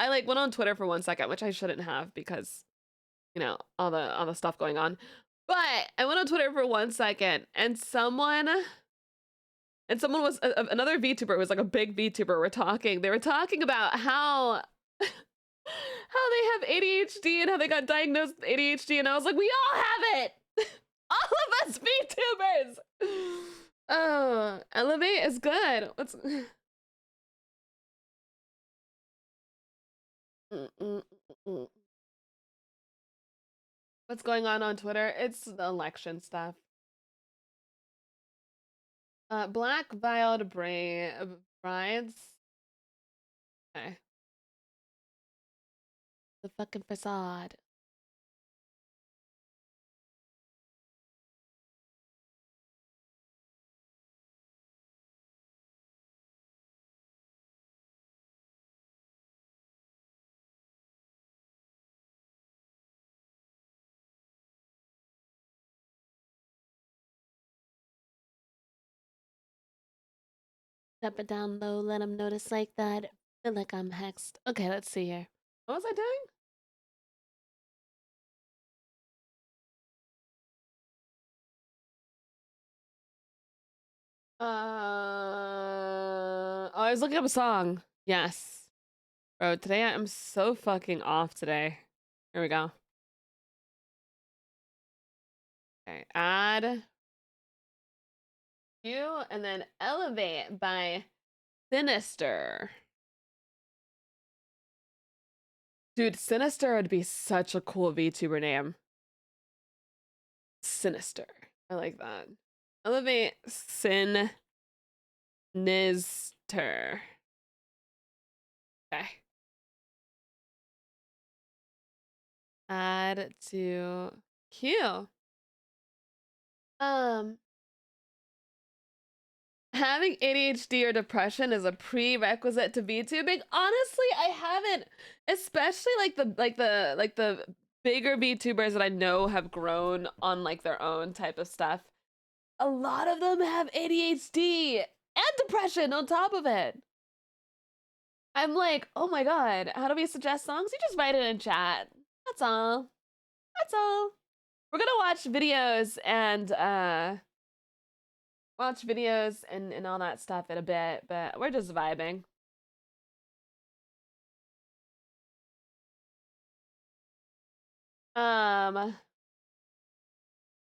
like went on Twitter for 1 second, which I shouldn't have because, you know, all the stuff going on. But I went on Twitter for 1 second and someone was another VTuber, was like a big VTuber were talking. They were talking about how they have ADHD and how they got diagnosed with ADHD, and I was like, we all have it. All of us VTubers. Oh, Elevate is good. What's going on Twitter? It's the election stuff. Black Veiled Brides. Okay. The fucking facade. Up and down low, let them notice like that. Feel like I'm hexed. Okay, let's see here. What was I doing? Oh, I was looking up a song. Yes. Bro, today I'm so fucking off today. Here we go. Okay, add you and then Elevate by Sinister. Dude, Sinister would be such a cool VTuber name. Sinister. I like that. Elevate Sinister. Okay. Add to queue. Having ADHD or depression is a prerequisite to VTubing. Honestly, I haven't, especially like the bigger VTubers that I know have grown on like their own type of stuff. A lot of them have ADHD and depression on top of it. I'm like, oh my god, how do we suggest songs? You just write it in chat. That's all. That's all. We're gonna watch videos and all that stuff in a bit, but we're just vibing.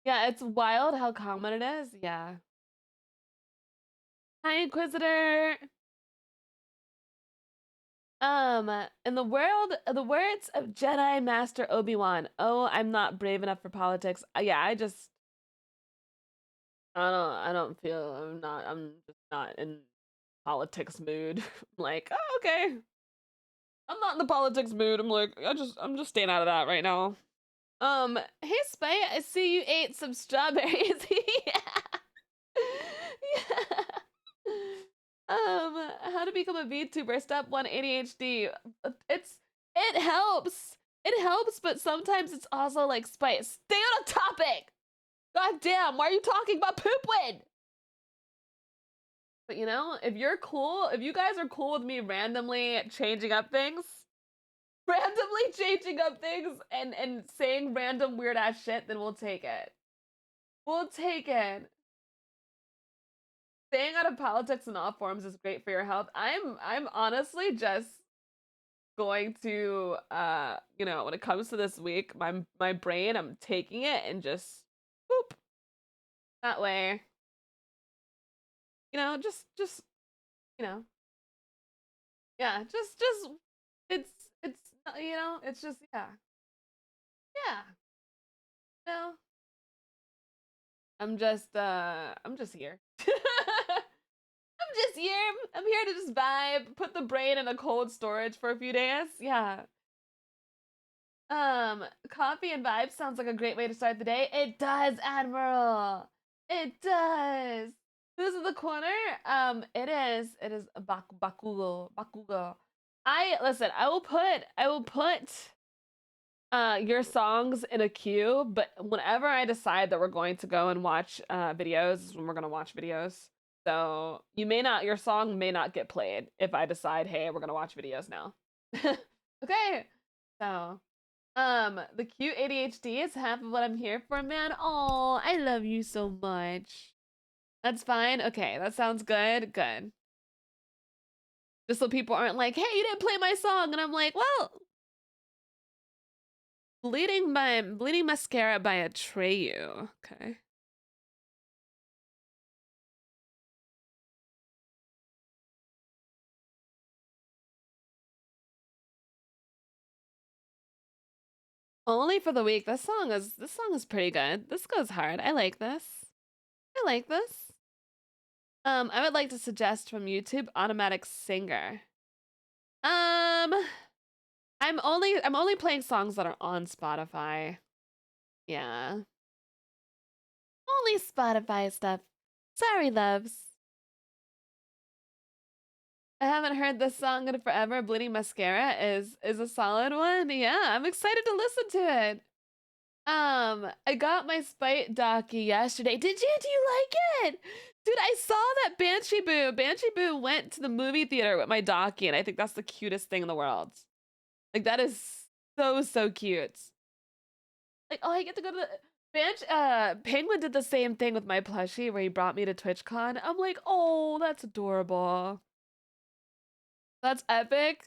Yeah, it's wild how common it is. Yeah. Hi, Inquisitor. In the words of Jedi Master Obi-Wan, oh, I'm not brave enough for politics. Yeah, I just, I'm just not in politics mood. I'm like, oh, okay. I'm not in the politics mood. I'm like, I'm just staying out of that right now. Hey Spite, I see you ate some strawberries. Yeah. Yeah. How to become a VTuber? Step 1, ADHD. It helps. It helps, but sometimes it's also like Spite. Stay on a topic. God damn, why are you talking about poopwood? But you know, if you're cool, if you guys are cool with me randomly changing up things, and saying random weird ass shit, then we'll take it. We'll take it. Staying out of politics in all forms is great for your health. I'm honestly just going to when it comes to this week, my brain, I'm taking it and just boop. That way. Just yeah, just it's it's just yeah. Yeah. No. I'm just here. I'm just here. I'm here to just vibe, put the brain in a cold storage for a few days. Yeah. Coffee and vibes sounds like a great way to start the day. It does, Admiral. It does. Who's in the corner? It is Bakugo. I will put your songs in a queue, but whenever I decide that we're going to go and watch videos is when we're gonna watch videos. So your song may not get played if I decide, hey, we're gonna watch videos now. Okay. So the cute ADHD is half of what I'm here for, man. Oh, I love you so much. That's fine. Okay, that sounds good. Good. Just so people aren't like, hey, you didn't play my song. And I'm like, well, Bleeding Mascara by Atreyu. Okay. Only for the week. This song is pretty good. This goes hard. I like this. I like this. I would like to suggest from YouTube Automatic Singer. I'm only playing songs that are on Spotify. Yeah. Only Spotify stuff. Sorry, loves. I haven't heard this song in forever. Bleeding Mascara is a solid one. Yeah, I'm excited to listen to it. I got my Spite docu yesterday. Did you? Do you like it? Dude, I saw that Banshee Boo. Banshee Boo went to the movie theater with my docu, and I think that's the cutest thing in the world. Like, that is so cute. Like, oh, I get to go to the Penguin did the same thing with my plushie where he brought me to TwitchCon. I'm like, oh, that's adorable. That's epic.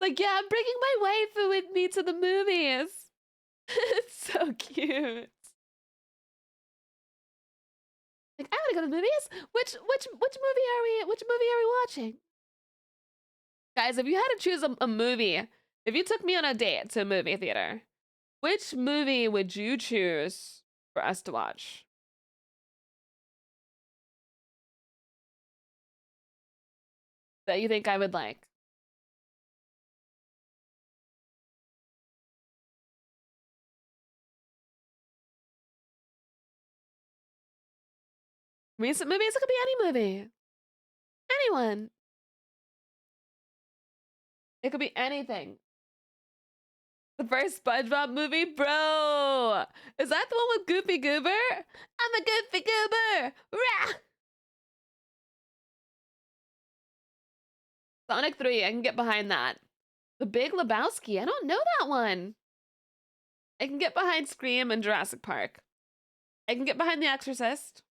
Like, yeah, I'm bringing my waifu with me to the movies. It's so cute. Like, I want to go to the movies. Which movie are we watching? Guys, if you had to choose a movie If you took me on a date to a movie theater, which movie would you choose for us to watch? That you think I would like? Recent movies? It could be any movie. Anyone. It could be anything. The first SpongeBob movie? Bro! Is that the one with Goofy Goober? I'm a Goofy Goober! Rah! Sonic 3, I can get behind that. The Big Lebowski, I don't know that one. I can get behind Scream and Jurassic Park. I can get behind The Exorcist.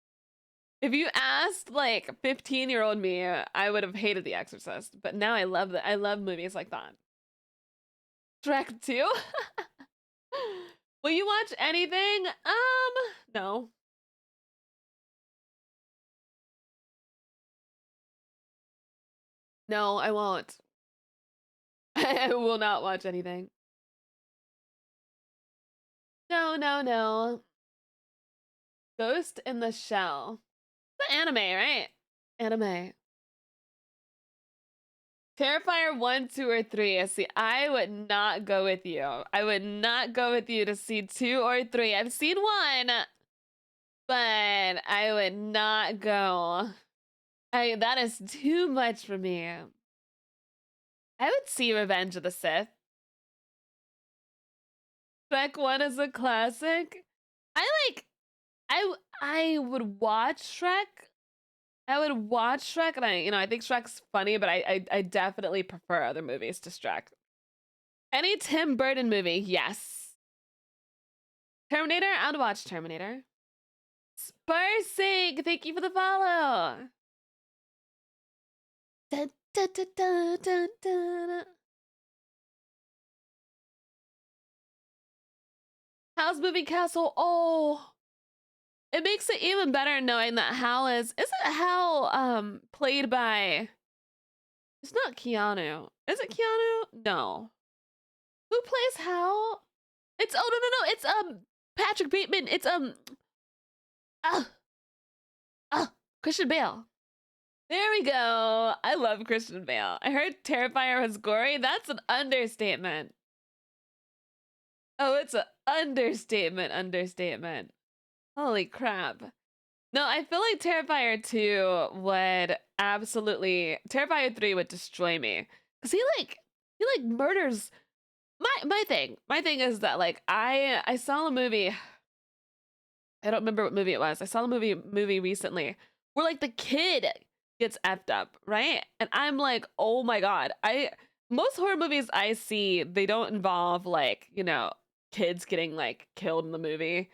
If you asked like 15-year-old me, I would have hated The Exorcist, but now I love I love movies like that. Shrek 2? Will you watch anything? No. No, I won't. I will not watch anything. No, no, no. Ghost in the Shell. The anime, right? Anime. Terrifier 1, 2, or 3. See, I would not go with you. I would not go with you to see 2 or 3. I've seen 1, but I would not go. That is too much for me. I would see Revenge of the Sith. Shrek 1 is a classic. I would watch Shrek. I would watch Shrek, and I think Shrek's funny, but I definitely prefer other movies to Shrek. Any Tim Burton movie, yes. Terminator, I'd watch Terminator. Sparsig, thank you for the follow. Dun, dun, dun, dun, dun, dun. Howl's Moving Castle, oh. It makes it even better knowing that Hal isn't Hal played by, it's not Keanu. Is it Keanu? No. Who plays Hal? It's, oh, no, it's Patrick Bateman. It's Christian Bale. There we go. I love Christian Bale. I heard Terrifier was gory. That's an understatement. Oh, it's an understatement. Holy crap. No, I feel like Terrifier 2 would absolutely, Terrifier 3 would destroy me. Cause he murders. My thing is that like I saw a movie. I don't remember what movie it was. I saw a movie recently where like the kid gets effed up, right? And I'm like, oh my god. Most horror movies I see, they don't involve like, kids getting like killed in the movie.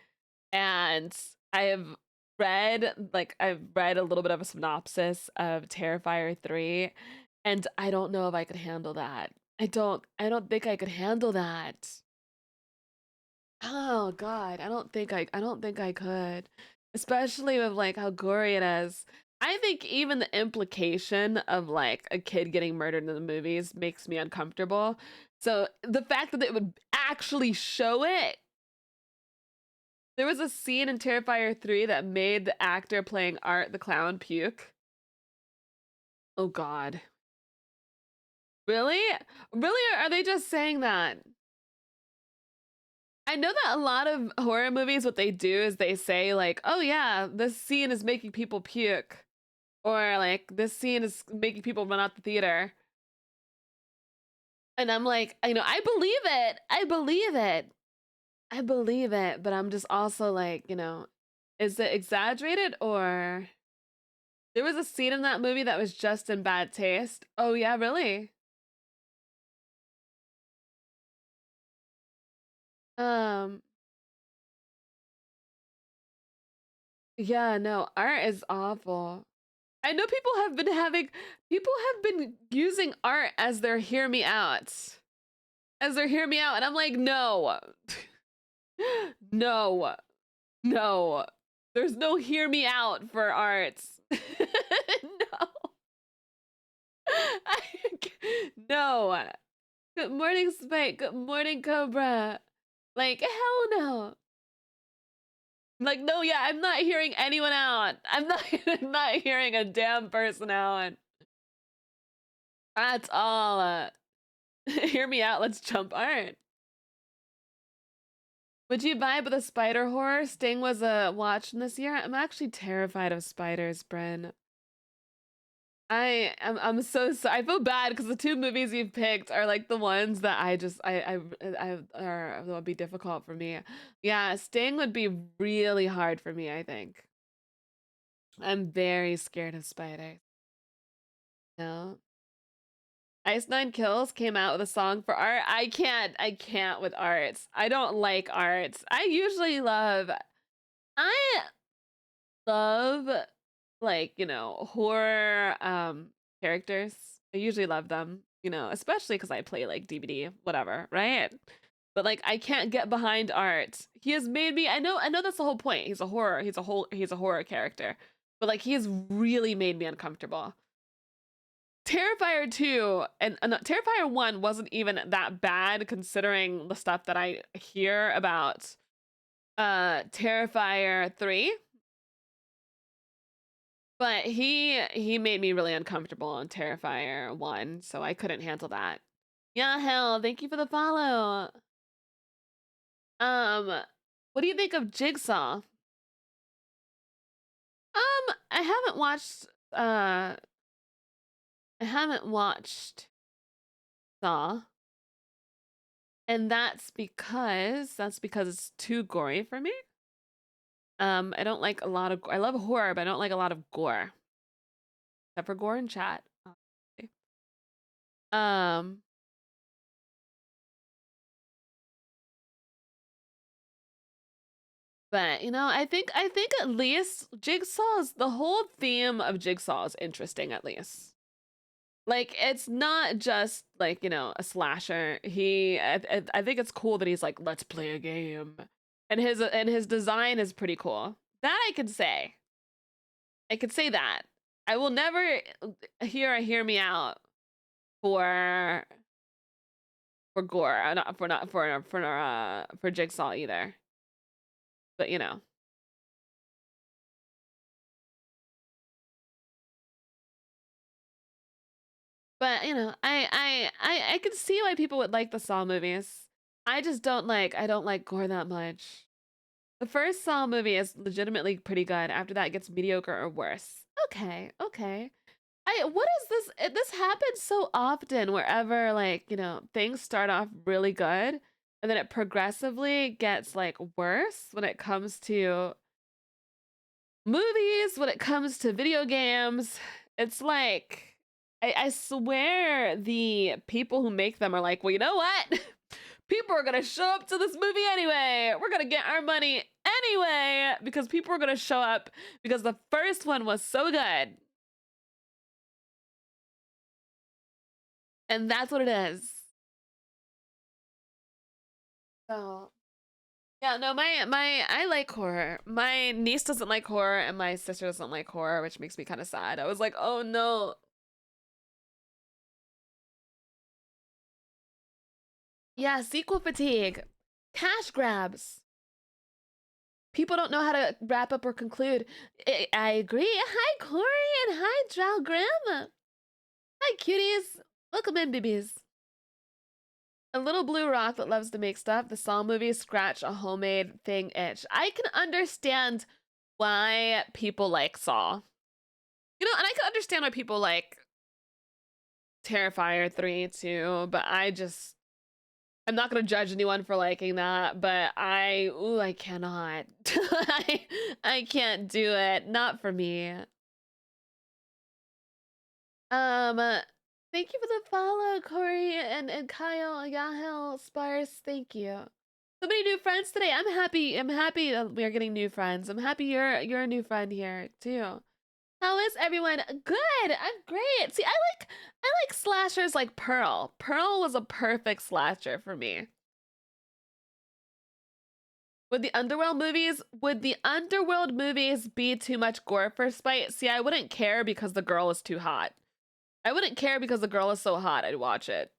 And I've read a little bit of a synopsis of Terrifier 3, and I don't know if I could handle that. I don't think I could handle that. Oh god, I don't think I could. Especially with like how gory it is. I think even the implication of like a kid getting murdered in the movies makes me uncomfortable. So the fact that it would actually show it. There was a scene in Terrifier 3 that made the actor playing Art the Clown puke. Oh god. Really? Really, or are they just saying that? I know that a lot of horror movies, what they do is they say like, oh yeah, this scene is making people puke. Or like, this scene is making people run out the theater. And I'm like, I believe it. I believe it. I believe it, but I'm just also like, is it exaggerated or there was a scene in that movie that was just in bad taste? Oh yeah, really? Um, yeah, no, art is awful. I know people have been using art as their hear me out. As their hear me out, and I'm like, no. No. No. There's no hear me out for arts. No. No. Good morning, Spike. Good morning, Cobra. Like, hell no. Like, no, yeah, I'm not hearing anyone out. I'm not, not hearing a damn person out. That's all. Hear me out. Let's jump. All right. Would you vibe with a spider horror? Sting was watching this year. I'm actually terrified of spiders, Bryn. I'm so sorry. I feel bad because the two movies you've picked are like the ones that I are would be difficult for me. Yeah, Sting would be really hard for me, I think. I'm very scared of spiders. No. Ice Nine Kills came out with a song for art. I can't with arts. I don't like arts. I love like, horror characters. I usually love them, especially because I play like DBD, whatever, right? But like I can't get behind art. He has made me I know that's the whole point. He's a horror character. But like he has really made me uncomfortable. Terrifier 2 and Terrifier 1 wasn't even that bad considering the stuff that I hear about Terrifier 3. But he made me really uncomfortable on Terrifier 1, so I couldn't handle that. Yeah, hell, thank you for the follow. What do you think of Jigsaw? I haven't watched Saw. And that's because it's too gory for me. I don't like a lot of I love horror, but I don't like a lot of gore. Except for gore in chat. Obviously. But I think at least Jigsaw's the whole theme of Jigsaw is interesting at least. Like it's not just like, a slasher. I think it's cool that he's like, let's play a game. And his design is pretty cool. That I can say. I could say that. I will never hear me out for gore, not for Jigsaw either. But But I can see why people would like the Saw movies. I just don't like gore that much. The first Saw movie is legitimately pretty good. After that, it gets mediocre or worse. Okay. What is this? This happens so often wherever things start off really good and then it progressively gets like worse when it comes to movies, when it comes to video games. It's like I swear the people who make them are like, well, you know what? People are gonna show up to this movie anyway. We're gonna get our money anyway because people are gonna show up because the first one was so good. And that's what it is. So yeah, no, I like horror. My niece doesn't like horror and my sister doesn't like horror, which makes me kind of sad. I was like, oh no. Yeah, sequel fatigue. Cash grabs. People don't know how to wrap up or conclude. I agree. Hi, Corey, and hi, Drow Grandma. Hi, cuties. Welcome in, babies. A little blue rock that loves to make stuff. The Saw movies scratch a homemade thing itch. I can understand why people like Saw. And I can understand why people like Terrifier 3 too, but I'm not gonna judge anyone for liking that, but I cannot. I can't do it. Not for me. Thank you for the follow, Corey and Kyle, Yahel, Sparse. Thank you. So many new friends today. I'm happy that we are getting new friends. I'm happy you're a new friend here too. How is everyone? Good. I'm great. See, I like slashers like Pearl. Pearl was a perfect slasher for me. Would the Underworld movies be too much gore for Spite? See, I wouldn't care because the girl is too hot. I wouldn't care because the girl is so hot. I'd watch it.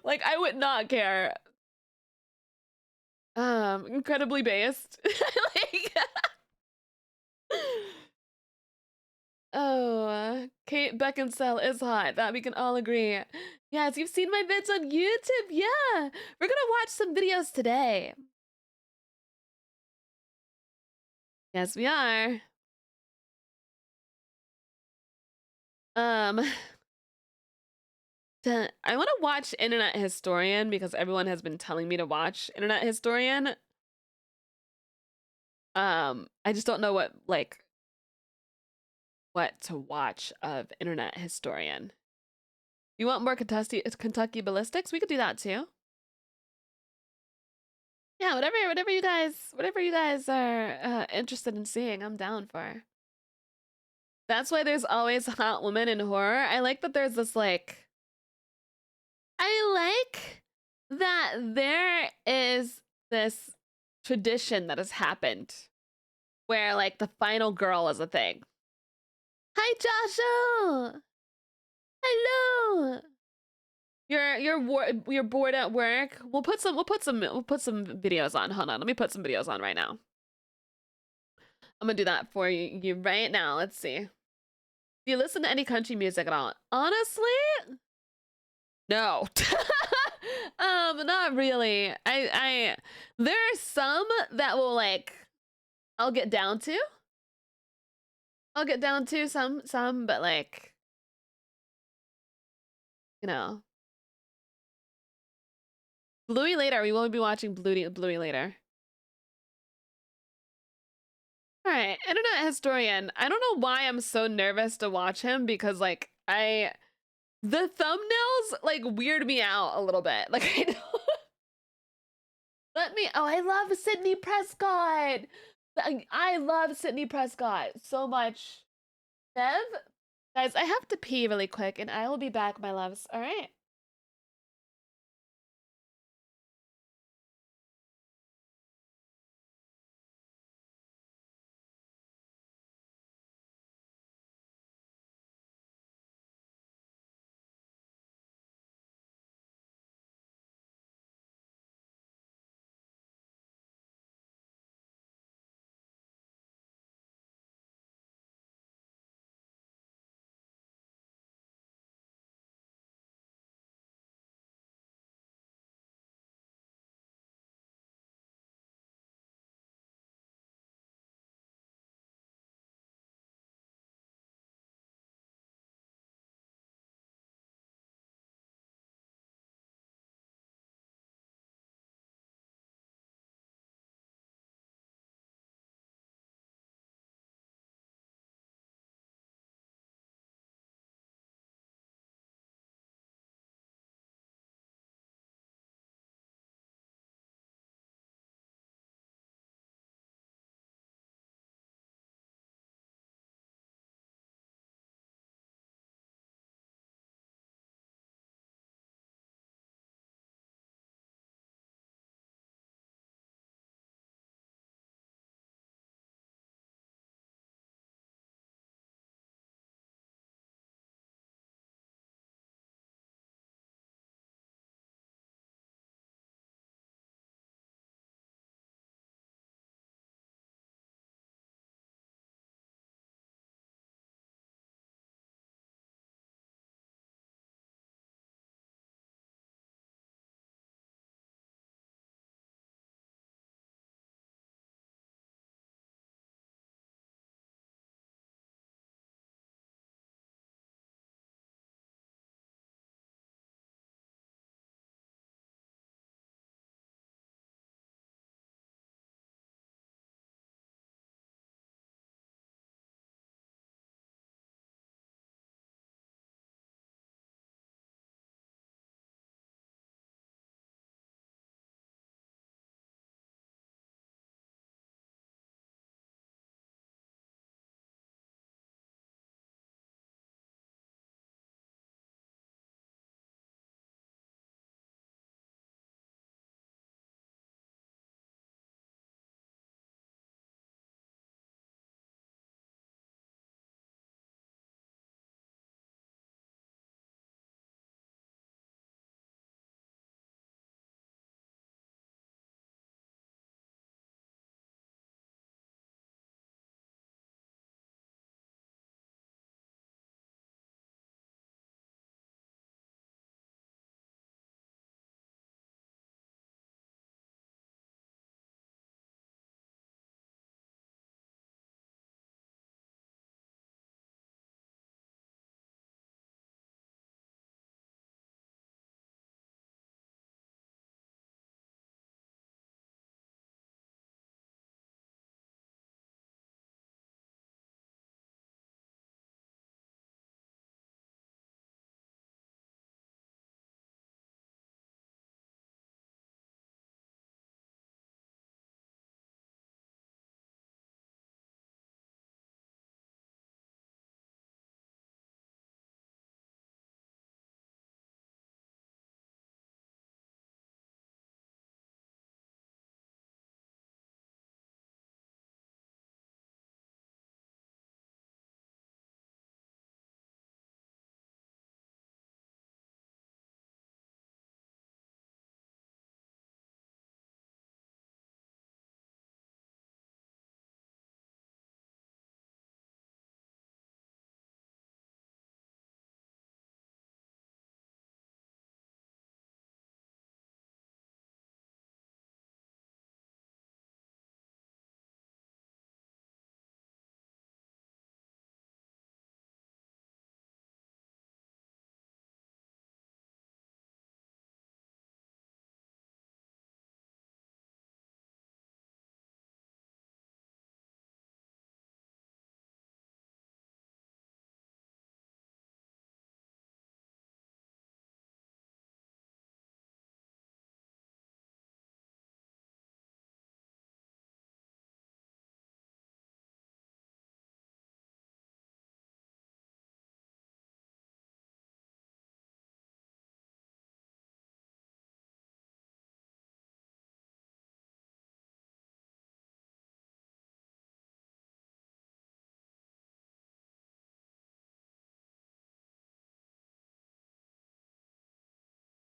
Like I would not care. Incredibly based. Like, oh, Kate Beckinsale is hot. That we can all agree. Yes, you've seen my vids on YouTube. Yeah, we're gonna watch some videos today. Yes, we are. Um, I want to watch Internet Historian because everyone has been telling me to watch Internet Historian. I just don't know what to watch of Internet Historian. You want more Kentucky ballistics? We could do that too. Yeah, whatever you guys are interested in seeing, I'm down for. That's why there's always hot women in horror. I like that there's this like I like that there is this tradition that has happened where like the final girl is a thing. Hi Joshua. Hello. You're bored at work. We'll put some videos on. Hold on, let me put some videos on right now. I'm gonna do that for you right now. Let's see. Do you listen to any country music at all? Honestly, no. Not really. I there are some that will like I'll get down to. I'll get down to some, but like, you know. Bluey later. We will be watching Bluey later. All right, Internet Historian. I don't know why I'm so nervous to watch him because like the thumbnails like weird me out a little bit. Like I know. Oh, I love Sydney Prescott. I love Sydney Prescott so much. Nev, guys, I have to pee really quick and I will be back, my loves. All right.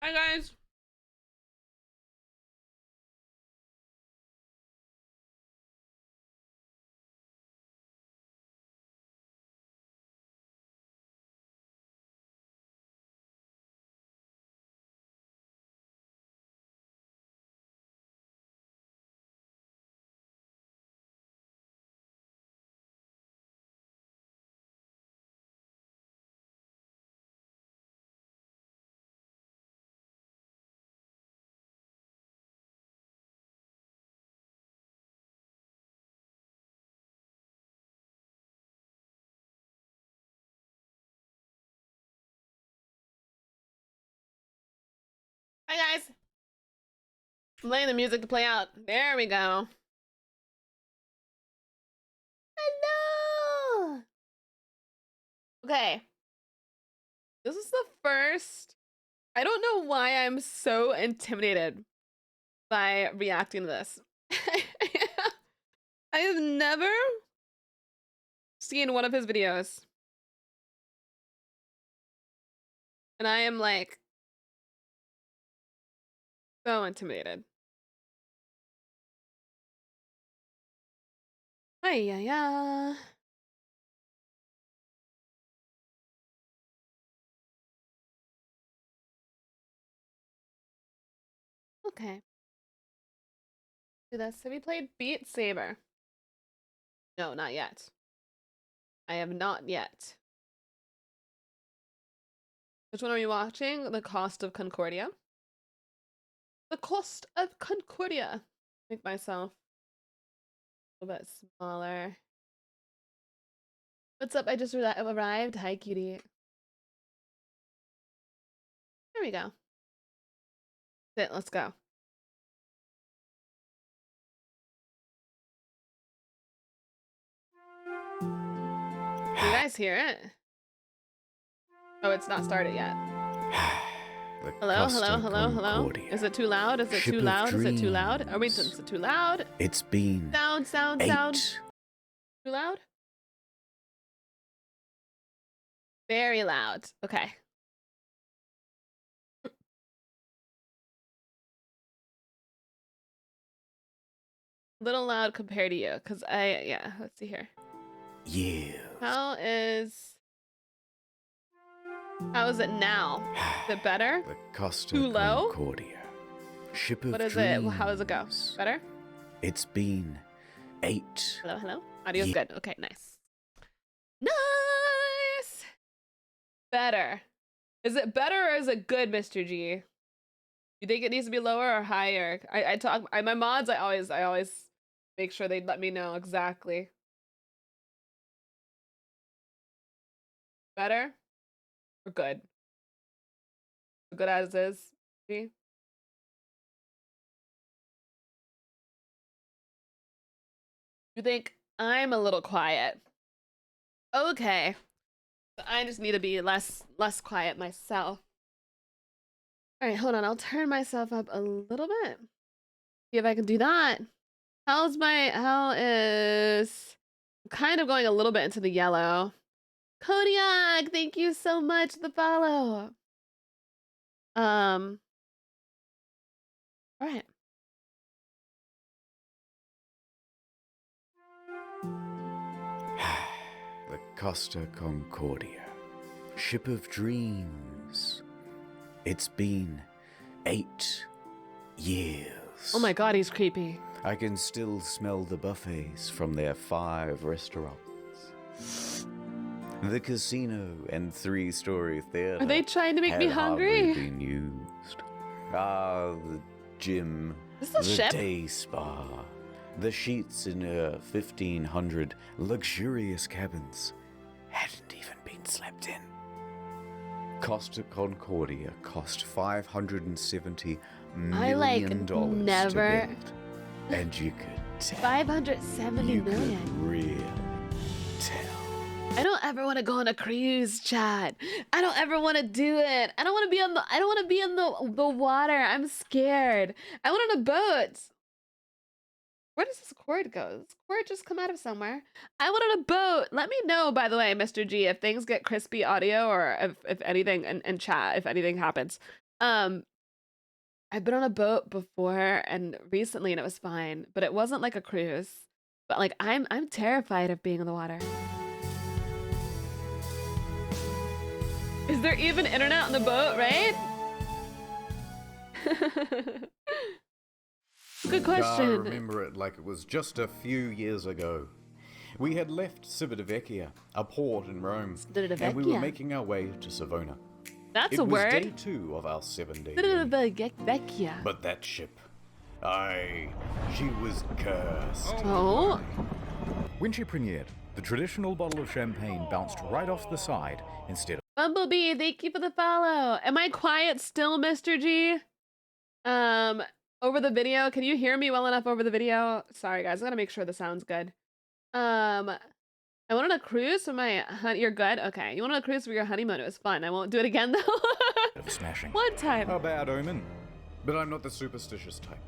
Hi guys. Hi guys. I'm letting the music to play out. There we go. Hello. Okay. This is the first. I don't know why I'm so intimidated by reacting to this. I have never seen one of his videos. And I am like so intimidated. Ay, yeah, yeah. Okay. Do this. Have you played Beat Saber? No, not yet. I have not yet. Which one are you watching? The Cost of Concordia? The Cost of Concordia. Make myself a little bit smaller. What's up? I just arrived. Hi, cutie. There we go. Sit, let's go. Do you guys hear it? Oh, it's not started yet. Hello, hello, hello, hello. Is it too loud? Is it too loud? Is it too loud? Are we? Is it too loud? It's been sound. Too loud? Very loud. Okay. Little loud compared to you, because yeah, let's see here. Yeah. How is it now? Is it better? The Costa Too low? Concordia. Ship of What is dreams. it? How does it go? Better? It's been 8. Hello, hello. Audio's good. Okay, nice. Nice. Better. Is it better or is it good, Mr. G? You think it needs to be lower or higher? My mods, I always make sure they let me know exactly. Better or good? Good as is. G? You think I'm a little quiet? Okay. I just need to be less quiet myself. All right, hold on. I'll turn myself up a little bit. See if I can do that. How is I'm kind of going a little bit into the yellow. Kodiak, thank you so much for the follow. All right. The Costa Concordia. Ship of dreams. It's been 8 years. Oh my god, he's creepy. I can still smell the buffets from their 5 restaurants. The casino and 3-story theater. Are they trying to make me had hungry? hardly been used. The gym. This is a the ship? day spa. The sheets in 1,500 luxurious cabins hadn't even been slept in. Costa Concordia cost $570 million to build. And you could tell. 570 you million. could really tell. I don't ever want to go on a cruise, Chad. I don't ever want to do it. I don't want to be in the water. I'm scared. I want on a boat. Where does this cord go? Does this cord just come out of somewhere? I want on a boat. Let me know, by the way, Mr. G, if things get crispy audio or if anything in chat, if anything happens. Um, I've been on a boat before and recently and it was fine, but it wasn't like a cruise. But like I'm terrified of being in the water. Is there even internet on the boat, right? Good I question. remember it like it was just a few years ago. We had left Civitavecchia, a port in Rome, and we were Civitavecchia. making our way to Savona. That's It a was day word. 2 of our 7-day journey. Civitavecchia. But that ship, she was cursed. Oh, When she premiered, the traditional bottle of champagne bounced right off the side instead of Bumblebee, thank you for the follow. Am I quiet still, Mr. G? Over the video, can you hear me well enough over the video? Sorry, guys, I gotta make sure the sound's good. I went on a cruise with my honey. You're good? Okay. You went on a cruise for your honeymoon. It was fun. I won't do it again, though. smashing. One time. A bad omen. But I'm not the superstitious type.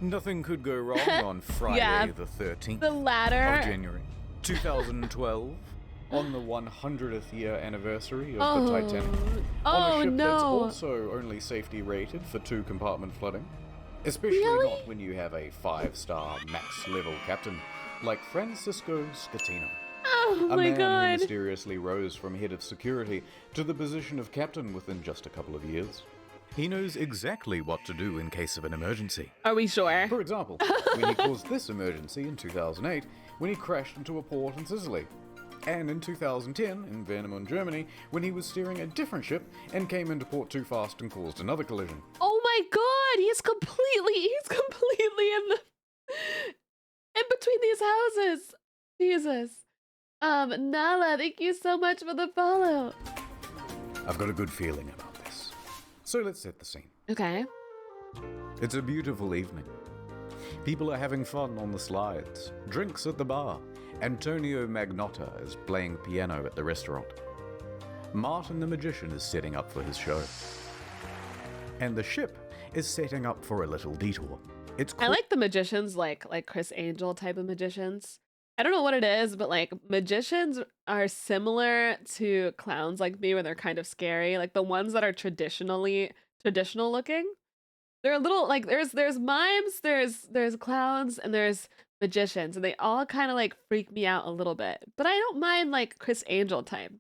Nothing could go wrong on Friday Yeah. the 13th The of ladder. January, 2012. On the 100th year anniversary of Oh. the Titanic. Oh, On a ship that's no. also only safety rated for 2-compartment flooding. Especially Really? not when you have a 5-star max level captain like Francisco Scatino. Oh, A my man who God. mysteriously rose from head of security to the position of captain within just a couple of years. He knows exactly what to do in case of an emergency. Are we sure? For example, when he caused this emergency in 2008 when he crashed into a port in Sicily. And in 2010, in Warnemünde, Germany, when he was steering a different ship and came into port too fast and caused another collision. Oh my God. He's completely in between these houses. Jesus. Nala, thank you so much for the follow. I've got a good feeling about this. So let's set the scene. Okay. It's a beautiful evening. People are having fun on the slides, drinks at the bar. Antonio Magnotta is playing piano at the restaurant. Martin the Magician is setting up for his show. And the ship is setting up for a little detour. It's I like the magicians, like Chris Angel type of magicians. I don't know what it is, but like magicians are similar to clowns like me, where they're kind of scary. Like the ones that are traditional looking. They're a little like there's mimes, there's clowns, and there's magicians, and they all kind of like freak me out a little bit. But I don't mind like Chris Angel type,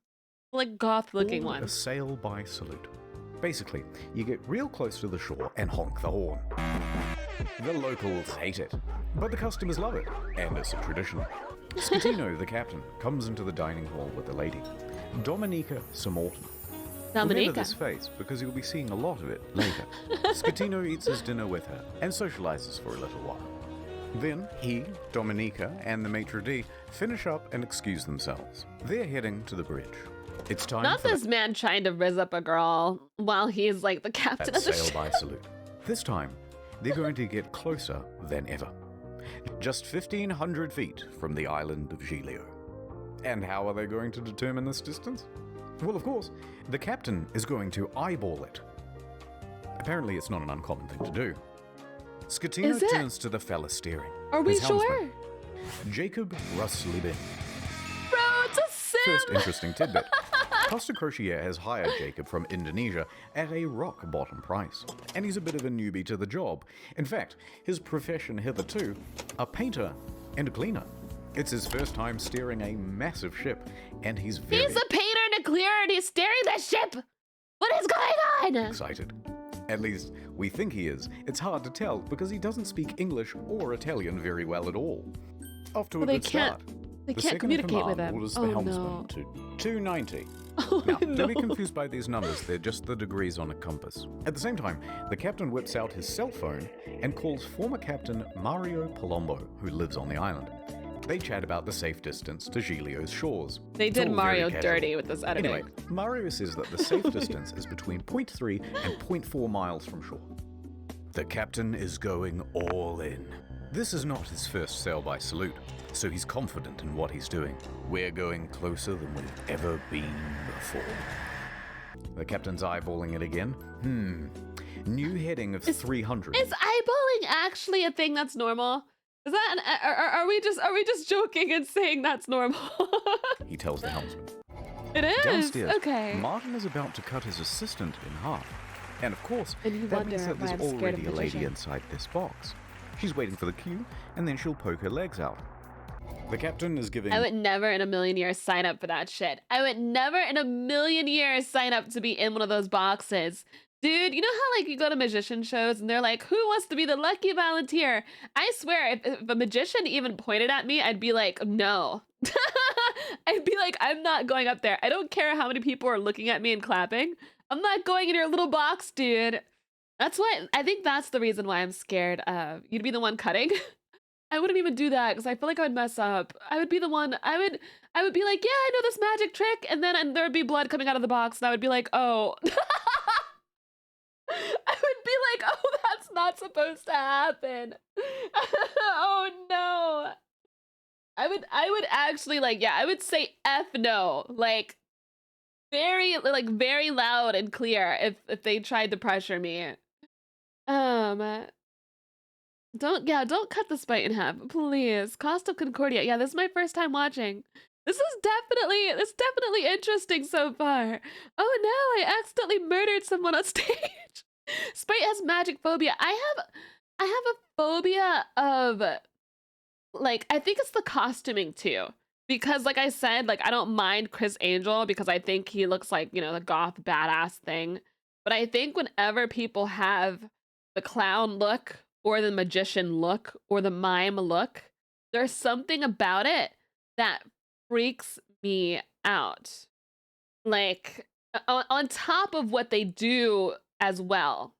like goth looking called a ones. sail by salute. Basically, you get real close to the shore and honk the horn. The locals hate it, but the customers love it, and it's a tradition. Scatino, the captain, comes into the dining hall with a lady, Dominica Samorton. Remember Dominica. this face, because you'll be seeing a lot of it later. Scatino eats his dinner with her and socializes for a little while. Then he, Dominica, and the maitre d' finish up and excuse themselves. They're heading to the bridge. It's time Not for this man trying to rizz up a girl while he's like the captain that of the sail ship. by salute. This time, they're going to get closer than ever. Just 1,500 feet from the island of Giglio. And how are they going to determine this distance? Well, of course, the captain is going to eyeball it. Apparently, it's not an uncommon thing to do. Scatino Is it? turns to the fella steering. Are we his helmsman, sure? Jacob Ruslibin. Bro, it's a sim. First interesting tidbit. Costa Crociere has hired Jacob from Indonesia at a rock bottom price, and he's a bit of a newbie to the job. In fact, his profession hitherto, a painter and a cleaner. It's his first time steering a massive ship, and he's very He's a painter and a clearer, and he's steering the ship. What is going on? excited. At least, we think he is. It's hard to tell because he doesn't speak English or Italian very well at all. Off to a Well, they good can't- start. They The can't second in communicate with command him. orders the Oh helmsman no. to 290. Oh Now, no. don't be confused by these numbers, they're just the degrees on a compass. At the same time, the captain whips out his cell phone and calls former captain Mario Palombo, who lives on the island. They chat about the safe distance to Giglio's shores. They It's did all very Mario casual. dirty with this editing. Anyway, Mario says that the safe distance is between 0.3 and 0.4 miles from shore. The captain is going all in. This is not his first sail by salute, so he's confident in what he's doing. We're going closer than we've ever been before. The captain's eyeballing it again. New heading of 300. Is eyeballing actually a thing that's normal? Is that are we just joking and saying that's normal? He tells the helmsman. It is. Downstairs, Okay. Martin is about to cut his assistant in half. And of course, And you that means wonder that why there's I'm scared of already a lady magician. inside this box. She's waiting for the cue, and then she'll poke her legs out. The captain is giving I would never in a million years sign up for that shit. I would never in a million years sign up to be in one of those boxes. Dude, you know how like you go to magician shows and they're like, who wants to be the lucky volunteer? I swear, if a magician even pointed at me, I'd be like, no. I'd be like, I'm not going up there. I don't care how many people are looking at me and clapping. I'm not going in your little box, dude. That's why, I think that's the reason why I'm scared. You'd be the one cutting. I wouldn't even do that because I feel like I would mess up. I would be the one. I would be like, yeah, I know this magic trick, and then there would be blood coming out of the box, and I would be like, oh. I would be like, oh, that's not supposed to happen. Oh no. I would actually like, yeah, I would say F no, like very loud and clear if they tried to pressure me. Don't cut the spite in half, please. Cost of Concordia. Yeah, this is my first time watching. This definitely interesting so far. Oh no, I accidentally murdered someone on stage. Spite has magic phobia. I have a phobia of like, I think it's the costuming too. Because like I said, like I don't mind Chris Angel because I think he looks like, you know, the goth badass thing. But I think whenever people have the clown look or the magician look or the mime look, there's something about it that freaks me out. Like on top of what they do as well.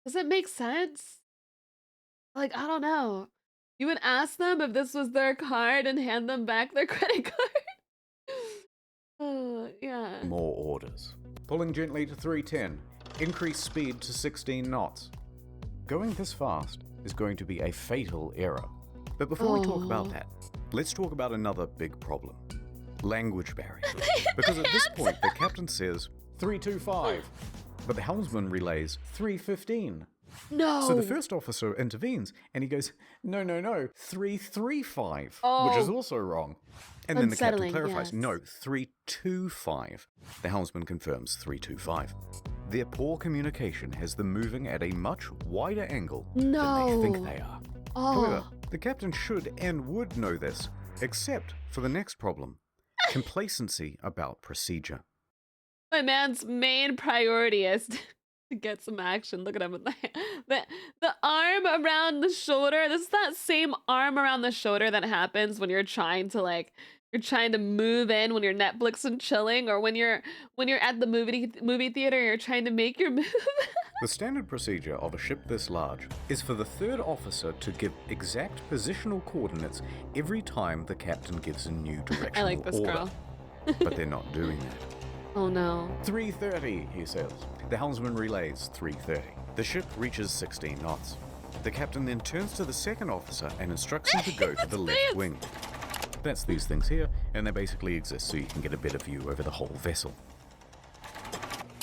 Does it make sense? Like, I don't know. You would ask them if this was their card and hand them back their credit card. Oh, yeah. more orders. Pulling gently to 310. Increase speed to 16 knots. Going this fast is going to be a fatal error. But before we talk about that, let's talk about another big problem. Language barrier. Because at this point, the captain says 325, but the helmsman relays 315. No. So the first officer intervenes and he goes, no, 335, which is Oh. also wrong. And then the captain Unsettling, clarifies, yes. no, 325. The helmsman confirms 325. Their poor communication has them moving at a much wider angle than they think No. they are. Oh. However, the captain should and would know this, except for the next problem. Complacency about procedure. My man's main priority is to get some action. Look at him with the arm around the shoulder. This is that same arm around the shoulder that happens when you're trying to move in when you're Netflix and chilling, or when you're at the movie theater and you're trying to make your move. The standard procedure of a ship this large is for the third officer to give exact positional coordinates every time the captain gives a new directional I like this order. girl. But they're not doing that. Oh no. 330, he says. The helmsman relays 330. The ship reaches 16 knots. The captain then turns to the second officer and instructs him to go to the left This. wing. That's these things here, and they basically exist so you can get a better view over the whole vessel.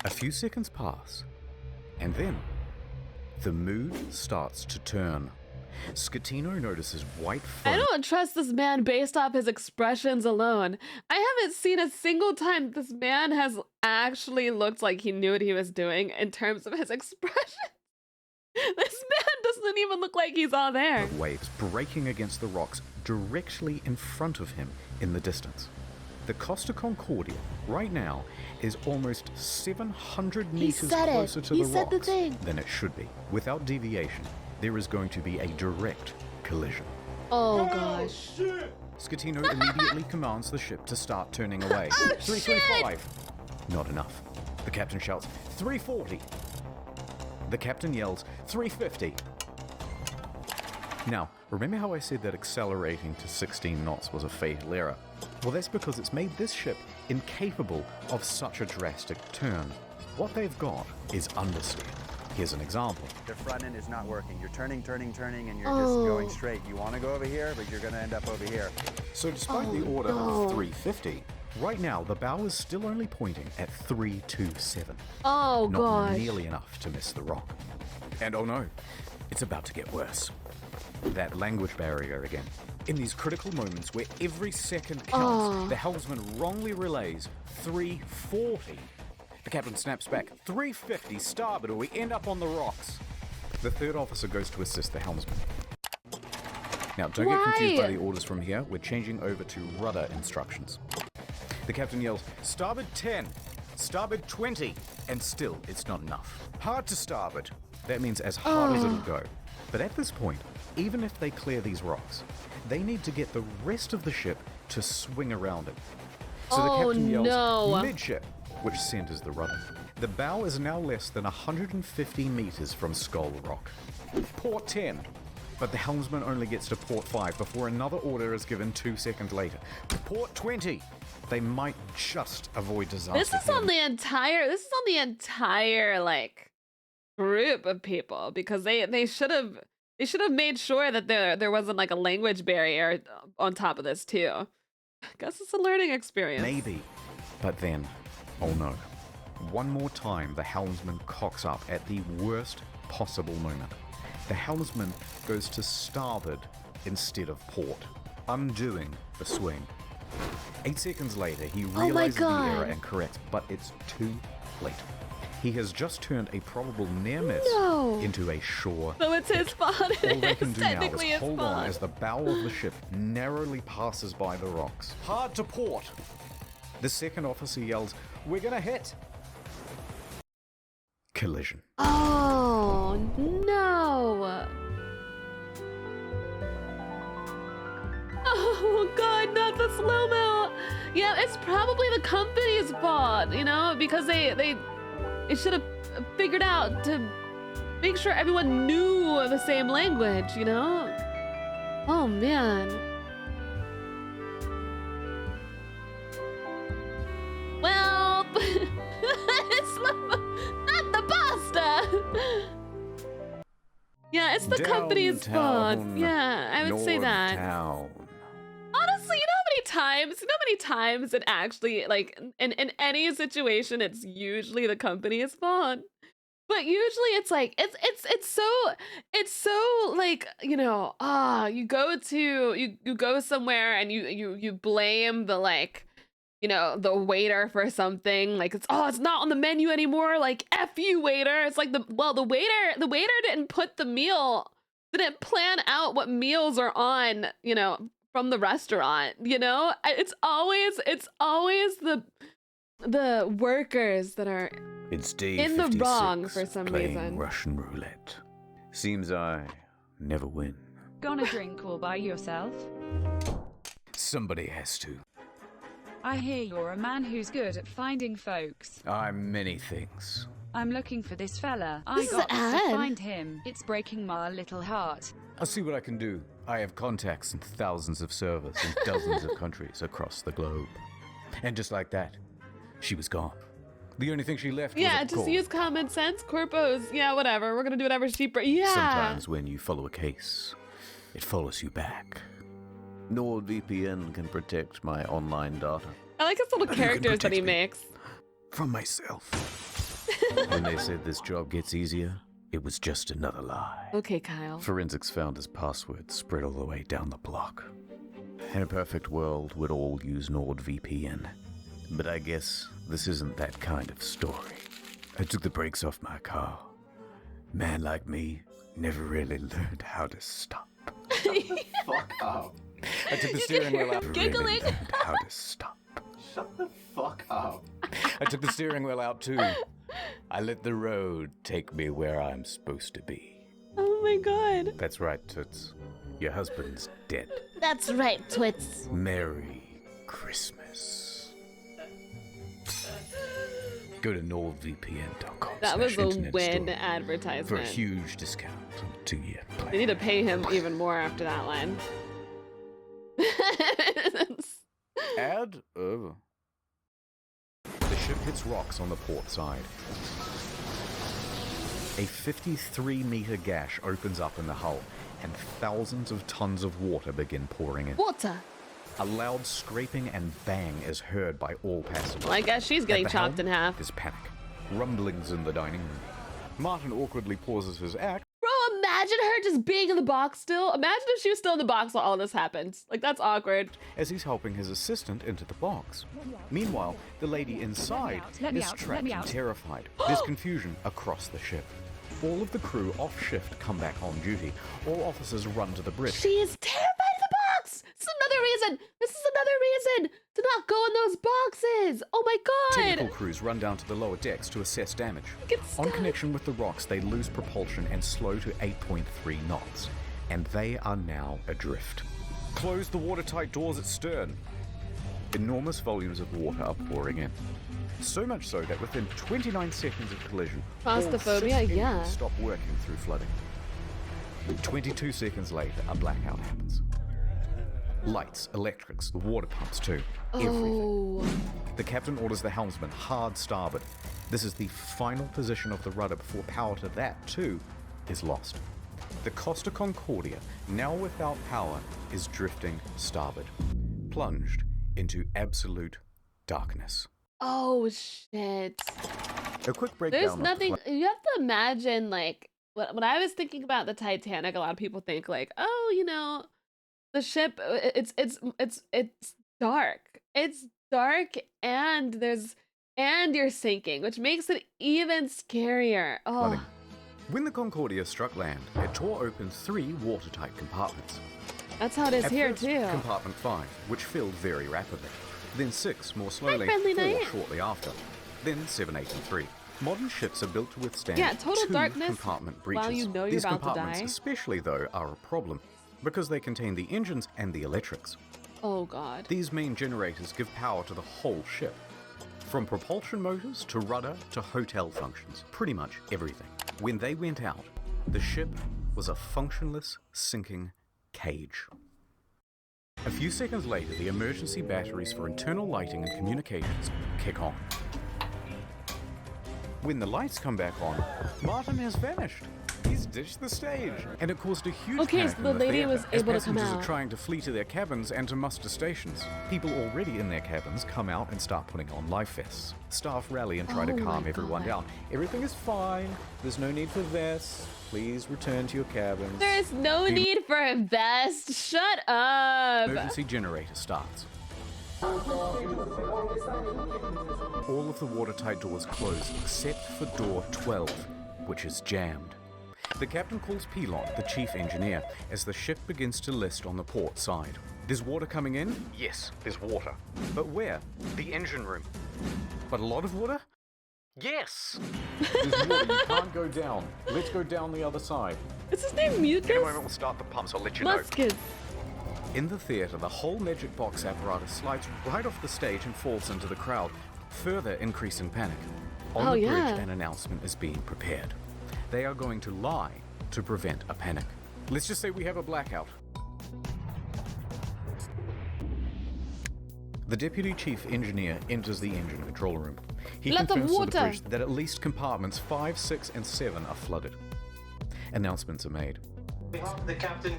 A few seconds pass, and then the mood starts to turn. Scatino notices white I foam. don't trust this man based off his expressions alone. I haven't seen a single time this man has actually looked like he knew what he was doing in terms of his expression. This man doesn't even look like he's all there. Of waves breaking against the rocks directly in front of him in the distance. The Costa Concordia, right now, is almost 700 meters said it. closer to He the said the rocks thing. than it should be. Without deviation, there is going to be a direct collision. Oh gosh. Scatino immediately commands the ship to start turning away. Oh, 325. Not enough. The captain shouts, 340. The captain yells, 350. Now, remember how I said that accelerating to 16 knots was a fatal error? Well, that's because it's made this ship incapable of such a drastic turn. What they've got is understeer. Here's an example. The front end is not working. You're turning, and you're Oh. just going straight. You want to go over here, but you're going to end up over here. So despite the Oh, order no. of 350, right now the bow is still only pointing at 327. Oh Not gosh. nearly enough to miss the rock. And oh no, it's about to get worse. That language barrier again. In these critical moments where every second counts, Oh. the helmsman wrongly relays 340. The The captain snaps back. 350 starboard or we end up on the rocks. The third officer goes to assist the helmsman. Now, don't get Why? confused by the orders from here. We're changing over to rudder instructions. The captain yells, starboard 10, starboard 20, and still it's not enough. Hard to starboard. That means as hard as it'll go. But at this point, even if they clear these rocks, they need to get the rest of the ship to swing around it. So the captain yells, no. midship, which centers the rudder. The bow is now less than 150 meters from Skull Rock. Port 10. But the helmsman only gets to port 5 before another order is given 2 seconds later. Port 20. They might just avoid disaster. This is on the entire like group of people, because they should have made sure that there wasn't like a language barrier on top of this too. I guess it's a learning experience. Maybe. But then, oh no. One more time, the helmsman cocks up at the worst possible moment. The helmsman goes to starboard instead of port, undoing the swing. 8 seconds later, he realizes the error and corrects, but it's too late. He has just turned a probable near miss into a sure. So it's his fault. All they can It's do now technically is his hold fault. on as the bow of the ship narrowly passes by the rocks. Hard to port. The second officer yells, "We're gonna hit!" Collision. Oh no! Oh god, not the slow-mo! Yeah, it's probably the company's fault, you know, because they should have figured out to make sure everyone knew the same language, you know? Oh man. Well, it's not the pasta. Yeah, it's the company's fault. Downtown, Yeah, I would say that. Northtown. Honestly, you know how many times it actually, like, in any situation, it's usually the company's fault. But usually it's like, it's so like, you know, you go somewhere and you blame the, like, you know, the waiter for something, like it's not on the menu anymore, like F you waiter. It's like the waiter didn't plan out what meals are on, you know, from the restaurant, you know? It's always the workers that are It's day in the 56, wrong for some playing reason. Russian roulette. Seems I never win. Gonna drink all by yourself? Somebody has to. I hear you're a man who's good at finding folks. I'm many things. I'm looking for this fella. This is I got to Ad. find him. It's breaking my little heart. I'll see what I can do. I have contacts in thousands of servers in dozens of countries across the globe. And just like that, she was gone. The only thing she left was Yeah, a just call. use common sense, corpos. Yeah, whatever. We're gonna do whatever's cheaper. Yeah. Sometimes when you follow a case, it follows you back. NordVPN can protect my online data. I like his little And you can characters that he protect me. makes. From myself. When they said this job gets easier, it was just another lie. Okay, Kyle. Forensics found his password spread all the way down the block. In a perfect world, we'd all use NordVPN. But I guess this isn't that kind of story. I took the brakes off my car. Man like me never really learned how to stop. Fuck up. I took the steering wheel out. Giggling. Really learned how to stop. Shut the fuck up. I took the steering wheel out too. I let the road take me where I'm supposed to be. Oh my god. That's right, Toots. Your husband's dead. That's right, Twits. Merry Christmas. Go to NordVPN.com. That was a /internet win store for a advertisement. huge discount on a 2-year plan. They need to pay him even more after that line. Ad over. The ship hits rocks on the port side. A 53-meter gash opens up in the hull, and thousands of tons of water begin pouring in. Water. A loud scraping and bang is heard by all passengers. Well, I guess she's getting At the chopped in helm half. is panic. Rumblings in the dining room. Martin awkwardly pauses his act Bro, imagine her just being in the box still. Imagine if she was still in the box while all this happens. Like, that's awkward. as he's helping his assistant into the box. Meanwhile, the lady inside Let me is out, let trapped me and out. terrified. There's confusion across the ship. All of the crew off shift come back on duty. All officers run to the bridge. She's terrified of the box. This is another reason. This is another reason to not go in those boxes. Oh my Technical god. crews run down to the lower decks to assess damage. Get On stuck. connection with the rocks, they lose propulsion and slow to 8.3 knots. And they are now adrift. Close the watertight doors at stern. Enormous volumes of water are pouring in. So much so that within 29 seconds of collision, all Claustrophobia, 6 yeah. engines stop working through flooding. 22 seconds later, a blackout happens. Lights, electrics, the water pumps too. Everything. Oh. The captain orders the helmsman hard starboard. This is the final position of the rudder before power to that too is lost. The Costa Concordia, now without power, is drifting starboard, plunged into absolute darkness. Oh shit. A quick breakdown. There's of the nothing. You have to imagine, like, when I was thinking about the Titanic, a lot of people think like, oh, you know, the ship. It's dark. It's dark, and you're sinking, which makes it even scarier. flooding. Oh, When the Concordia struck land, it tore open 3 watertight compartments. that's how it is At here first, too. Compartment 5, which filled very rapidly. Then 6 more slowly, friendly 4 knight. shortly after. Then 7, 8, and 3. Modern ships are built to withstand Yeah, total 2 darkness compartment breaches. while you know you're These about to compartments die. especially, though, are a problem because they contain the engines and the electrics. Oh god. These main generators give power to the whole ship. From propulsion motors to rudder to hotel functions, pretty much everything. When they went out, the ship was a functionless, sinking cage. A few seconds later, the emergency batteries for internal lighting and communications kick on. When the lights come back on, Martin has vanished. He's ditched the stage. And it caused a huge Okay, panic so in the the lady theater was as able to come passengers out. are trying to flee to their cabins and to muster stations. People already in their cabins come out and start putting on life vests. Staff rally and try to Oh calm my everyone God. down. Everything is fine. There's no need for vests. Please return to your cabins. There's no need for a vest. Shut up. Emergency generator starts. All of the watertight doors close except for door 12, which is jammed. The captain calls Pilot, the chief engineer, as the ship begins to list on the port side. There's water coming in? Yes, there's water. But where? The engine room. But a lot of water? Yes! There's water, you can't go down. Let's go down the other side. Is his name In a Mucus? moment we'll start the pumps, I'll let you know. Muscus. In the theatre, the whole magic box apparatus slides right off the stage and falls into the crowd, further increasing panic. On Oh, the yeah. bridge, an announcement is being prepared. They are going to lie to prevent a panic. Let's just say we have a blackout. The deputy chief engineer enters the engine control room. He Lot of confirms to the water. bridge that at least compartments 5, 6, and 7 are flooded. Announcements are made. On behalf of the captain,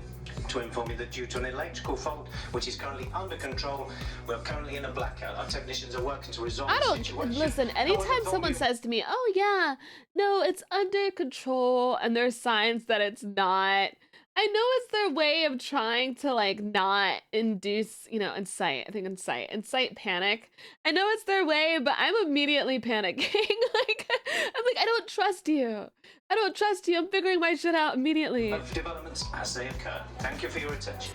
to inform you that due to an electrical fault, which is currently under control, we're currently in a blackout. Our technicians are working to resolve I the don't situation. listen. Anytime However, someone volume- says to me, "Oh yeah, no, it's under control," and there's signs that it's not, I know it's their way of trying to like not induce, incite. I think incite panic. I know it's their way, but I'm immediately panicking. I'm like, I don't trust you. I don't trust you. I'm figuring my shit out immediately. Of developments as they occur. Thank you for your attention.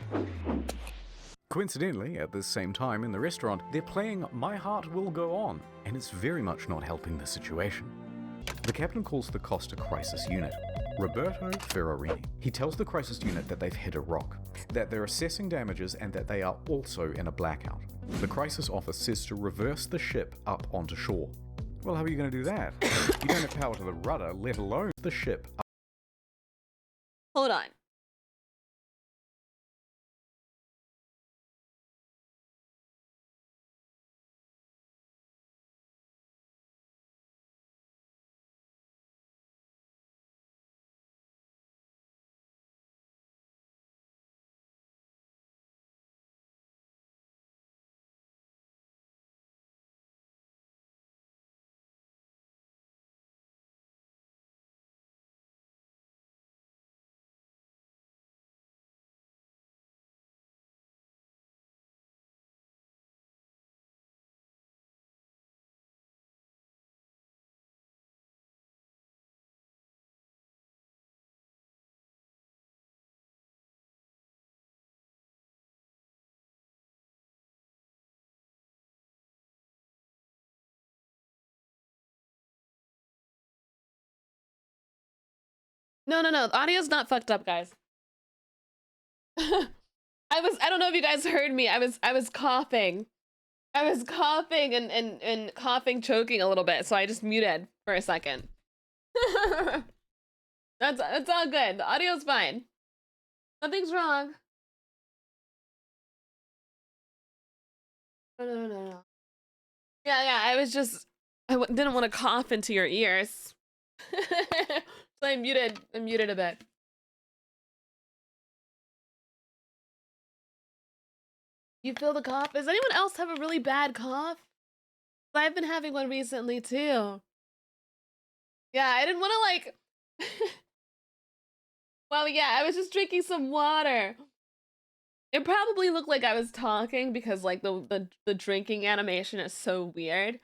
Coincidentally, at the same time in the restaurant, they're playing My Heart Will Go On, and it's very much not helping the situation. The captain calls the Costa Crisis Unit, Roberto Ferrarini. He tells the crisis unit that they've hit a rock, that they're assessing damages, and that they are also in a blackout. The crisis office says to reverse the ship up onto shore. Well, how are you going to do that? You don't have power to the rudder, let alone the ship Hold on. No, the audio's not fucked up, guys. I don't know if you guys heard me. I was coughing. I was coughing and coughing, choking a little bit, so I just muted for a second. That's all good. The audio's fine. Nothing's wrong. No. Yeah, didn't want to cough into your ears. So I muted a bit. You feel the cough? Does anyone else have a really bad cough? I've been having one recently too. Yeah, I didn't want to like... Well, yeah, I was just drinking some water. It probably looked like I was talking because like the drinking animation is so weird.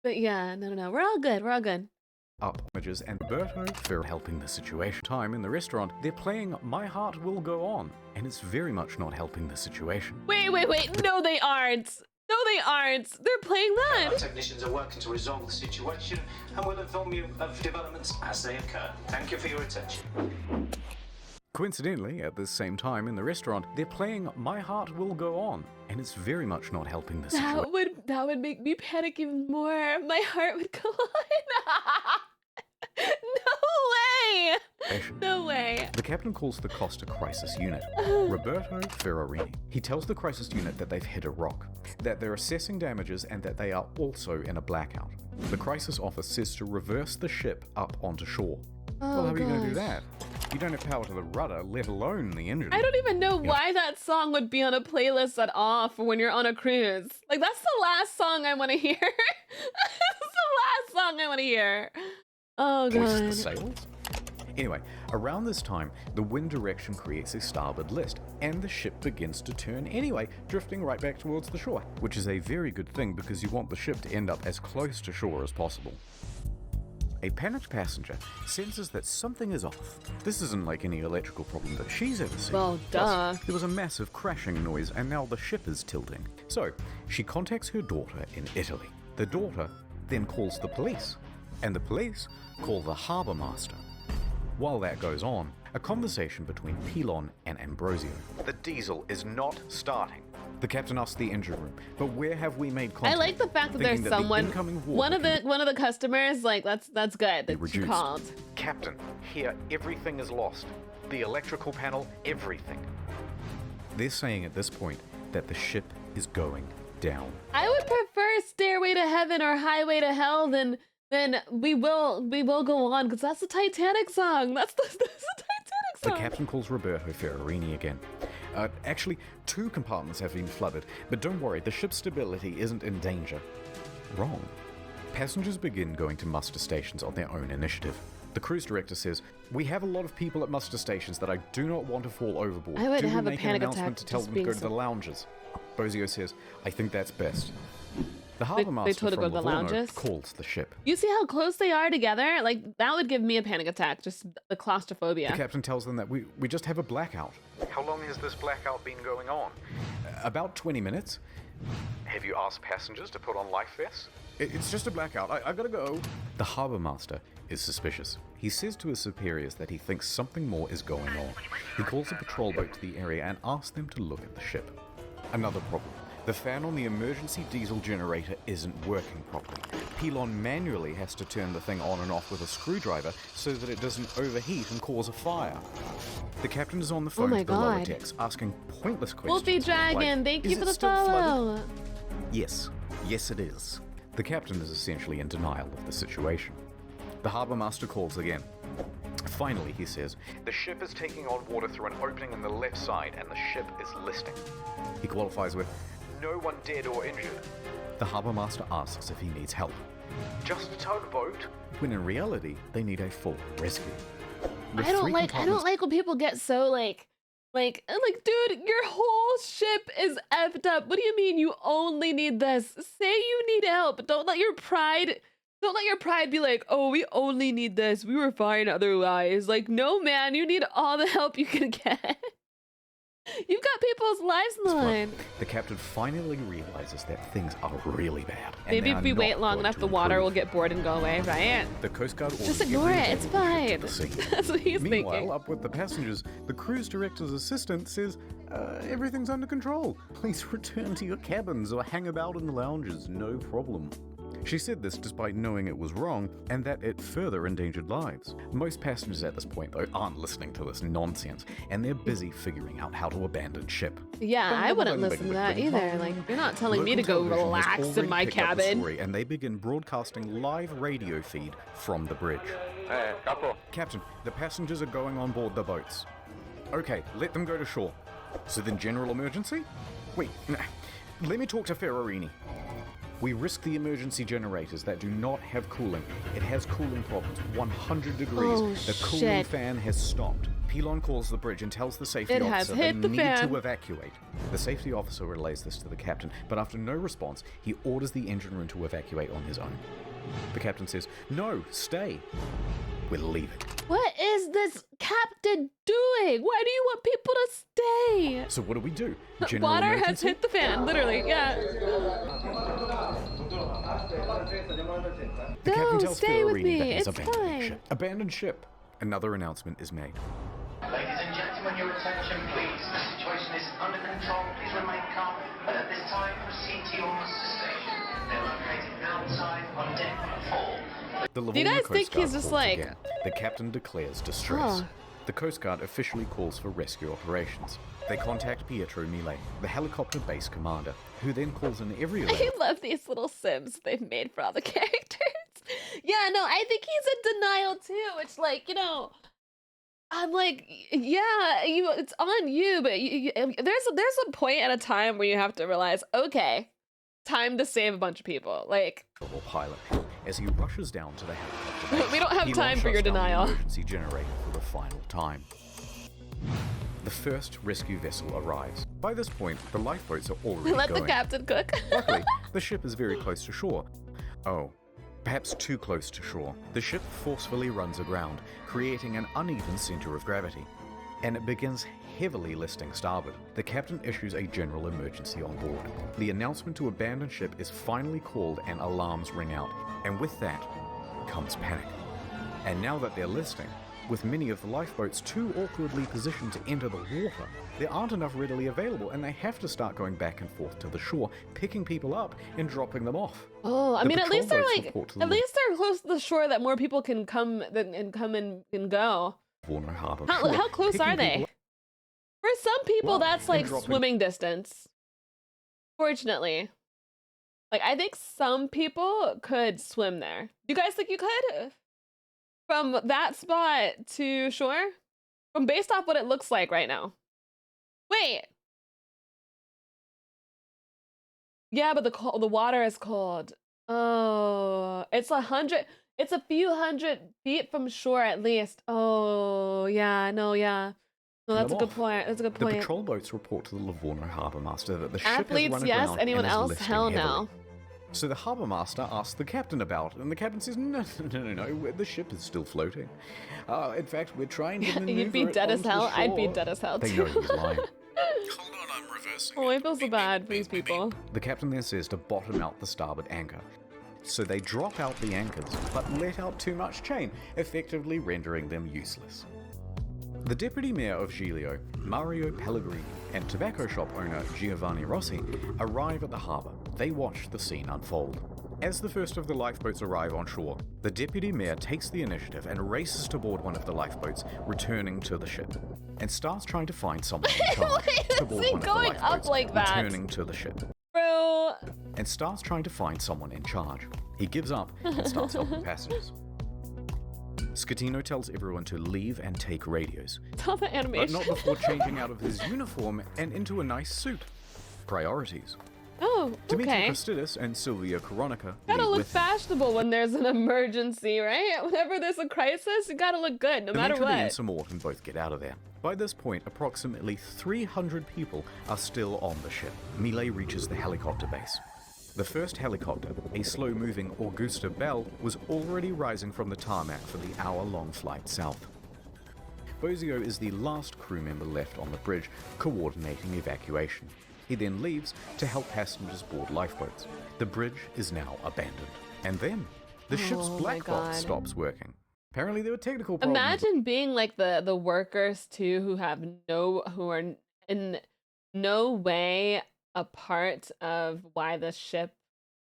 but yeah, no. We're all good. Up images and Roberto for helping the situation. Time in the restaurant, they're playing My Heart Will Go On, and it's very much not helping the situation. Wait. No, they aren't. They're playing Our that. technicians are working to resolve the situation and will inform you of developments as they occur. Thank you for your attention. Coincidentally, at the same time in the restaurant, they're playing My Heart Will Go On, and it's very much not helping the situation. That would make me panic even more. My heart would go on. No way. The captain calls the Costa Crisis Unit, Roberto Ferrarini. He tells the crisis unit that they've hit a rock, that they're assessing damages, and that they are also in a blackout. The crisis office says to reverse the ship up onto shore. Well, how are you going to do that? You don't have power to the rudder, let alone the engine. I don't even know why that song would be on a playlist at all for when you're on a cruise. Like, that's the last song I want to hear. That's the last song I want to hear. Oh, God. Hoist the sails? Anyway, around this time, the wind direction creates a starboard list, and the ship begins to turn anyway, drifting right back towards the shore, which is a very good thing because you want the ship to end up as close to shore as possible. A panicked passenger senses that something is off. This isn't like any electrical problem that she's ever seen. Well, duh. Plus, there was a massive crashing noise, and now the ship is tilting. So, she contacts her daughter in Italy. The daughter then calls the police, and the police call the harbour master. While that goes on, a conversation between Pilon and Ambrosio. The diesel is not starting. The captain asks the engine room, but where have we made contact? I like the fact that there's Thinking someone, the incoming one of water the customers, like that's good be that she reduced. called. Captain, here everything is lost. The electrical panel, everything. They're saying at this point that the ship is going down. I would prefer Stairway to Heaven or Highway to Hell than we will go on, because that's the Titanic song. That's the Titanic The song. captain calls Roberto Ferrarini again. Actually, 2 compartments have been flooded, but don't worry, the ship's stability isn't in danger. Wrong. Passengers begin going to muster stations on their own initiative. The cruise director says, "We have a lot of people at muster stations that I do not want to fall overboard. I would Do have a make panic an announcement attack to tell just them to go being to the so- lounges." Bozio says, "I think that's best." The harbour master told her to from go to the Livorno lounges? calls the ship. You see how close they are together? Like, that would give me a panic attack, just the claustrophobia. The captain tells them that we just have a blackout. How long has this blackout been going on? About 20 minutes. Have you asked passengers to put on life vests? It's just a blackout. I gotta go. The harbour master is suspicious. He says to his superiors that he thinks something more is going on. He calls a patrol boat to the area and asks them to look at the ship. Another problem. The fan on the emergency diesel generator isn't working properly. Pilon manually has to turn the thing on and off with a screwdriver so that it doesn't overheat and cause a fire. The captain is on the phone my to the lower God. decks, asking pointless questions. Wolfie Dragon, like, thank you "Is for it the still flooded?" follow. Yes, it is. The captain is essentially in denial of the situation. The harbour master calls again. Finally, he says, "The ship is taking on water through an opening in the left side and the ship is listing." He qualifies with, "No one dead or injured." The harbour master asks if he needs help. "Just a tugboat?" When in reality, they need a full rescue. With I don't 3 like compartments- when people get so like, dude, your whole ship is effed up. What do you mean you only need this? Say you need help. Don't let your pride be like, oh, we only need this. We were fine otherwise. Like, no, man, you need all the help you can get. You've got people's lives on the line. The captain finally realizes that things are really bad. and Maybe they if are we not wait long going enough, to the water will improve. get bored and go away, right? The Coast Guard Just orders ignore every it. It's available ship to fine. the sea. That's what he's Meanwhile, thinking. up with the passengers, the cruise director's assistant says, everything's under control. Please return to your cabins or hang about in the lounges, no problem. She said this despite knowing it was wrong and that it further endangered lives. Most passengers at this point, though, aren't listening to this nonsense, and they're busy figuring out how to abandon ship. Yeah, I wouldn't Bing, listen bing, to that bing, either. bing. Like, you're not telling me to Local go television has relax in already my picked up the cabin. story, and they begin broadcasting live radio feed from the bridge. Captain, the passengers are going on board the boats. Okay, let them go to shore. So then general emergency? Wait, let me talk to Ferrarini. We risk the emergency generators that do not have cooling. It has cooling problems, 100 degrees. Oh, the cooling shit. fan has stopped. Pilon calls the bridge and tells the safety It has officer hit the they need fan. to evacuate. The safety officer relays this to the captain, but after no response, he orders the engine room to evacuate on his own. The captain says, "No, stay. We're leaving." What is this captain doing? Why do you want people to stay? So what do we do? General Water has emergency? hit the fan, literally. Yeah. The captain No, tells stay with Ferrarini me. that he's It's abandoning fine. ship. Abandoned ship. Another announcement is made. Ladies and gentlemen, your attention, please. The situation is under control. Please remain calm. And at this time, proceed to your muster station. They're located outside on deck 4. The you Livorno guys Coast think Guard he's just calls like- again. The captain declares distress. Oh. The Coast Guard officially calls for rescue operations. They contact Pietro Mille, the helicopter base commander, who then calls in every I alert. love these little sims they've made for all the characters. Yeah, no, I think he's in denial too. It's like, I'm like, yeah, it's on you, but there's a point at a time where you have to realize, okay, time to save a bunch of people. Like, Or pilot, as he rushes down to the helicopter base. We don't have Pilon time for shuts your down the denial. emergency generator for the final time. The first rescue vessel arrives. By this point, the lifeboats are already let going. the captain cook. Luckily, the ship is very close to shore. Oh, perhaps too close to shore. The ship forcefully runs aground, creating an uneven center of gravity, and it begins heavily listing starboard. The captain issues a general emergency on board. The announcement to abandon ship is finally called and alarms ring out, and with that comes panic. And now that they're listing, with many of the lifeboats too awkwardly positioned to enter the water, there aren't enough readily available, and they have to start going back and forth to the shore, picking people up and dropping them off. Oh, I The mean, at patrol least they're boats like, report to the at least they're close to the shore that more people can come and go. Livorno Harbor. How Sure, close picking are they? people up- For some people, Well, that's and like dropping- swimming distance. Fortunately. Like, I think some people could swim there. Do you guys think you could? From that spot to shore? From based off what it looks like right now. Wait. Yeah, but the water is cold. Oh, it's a few hundred feet from shore at least. Oh, yeah, no, yeah. No, that's a them good off. point. That's a good The point. patrol boats report to the Livorno Harbour Master that the ship Athletes, has run yes. aground Anyone and is else? listing Hell heavily. no. So the harbour master asks the captain about it, and the captain says, no, the ship is still floating. In fact, we're trying to maneuver You'd be it dead as onto hell. I'd be shore." dead as hell They too. know he's lying. Hold on, I'm reversing. Oh, I feel so bad for these people. The captain then says to bottom out the starboard anchor. So they drop out the anchors, but let out too much chain, effectively rendering them useless. The deputy mayor of Giglio, Mario Pellegrini, and tobacco shop owner Giovanni Rossi arrive at the harbour. They watch the scene unfold. As the first of the lifeboats arrive on shore, the deputy mayor takes the initiative and races to board one of the lifeboats, returning to the ship, and starts trying to find someone in charge Why to is board he one of the going up lifeboats, like that? returning to the ship. Bro. And starts trying to find someone in charge. He gives up and starts helping passengers. Scatino tells everyone to leave and take radios, It's all the but animation. not before changing out of his uniform and into a nice suit. Priorities. Oh, Dimitri okay. Christidis and Sylvia Coronica Gotta leave look with him. fashionable when there's an emergency, right? Whenever there's a crisis, you gotta look good, no matter Dimitri and what. Sir Morton both get out of there. By this point, approximately 300 people are still on the ship. Mille reaches the helicopter base. The first helicopter, a slow-moving Augusta Bell, was already rising from the tarmac for the hour-long flight south. Bozio is the last crew member left on the bridge, coordinating evacuation. He then leaves to help passengers board lifeboats. The bridge is now abandoned. And then, the ship's Oh my black box God. stops working. Apparently there were technical problems. Imagine being like the workers too who are in no way a part of why the ship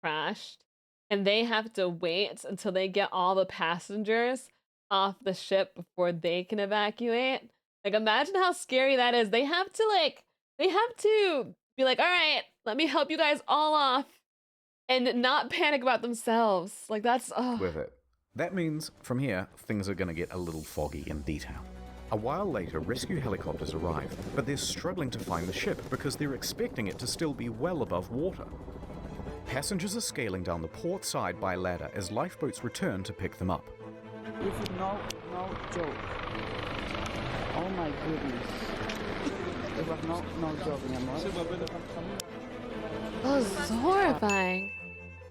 crashed, and they have to wait until they get all the passengers off the ship before they can evacuate. Like, imagine how scary that is. They have to be like, all right, let me help you guys all off and not panic about themselves. Like, that's with it. That means, from here, things are going to get a little foggy in detail. A while later, rescue helicopters arrive, but they're struggling to find the ship because they're expecting it to still be well above water. Passengers are scaling down the port side by ladder as lifeboats return to pick them up. This is no joke. Oh my goodness. It was no joke, mi amor. oh, this is horrifying.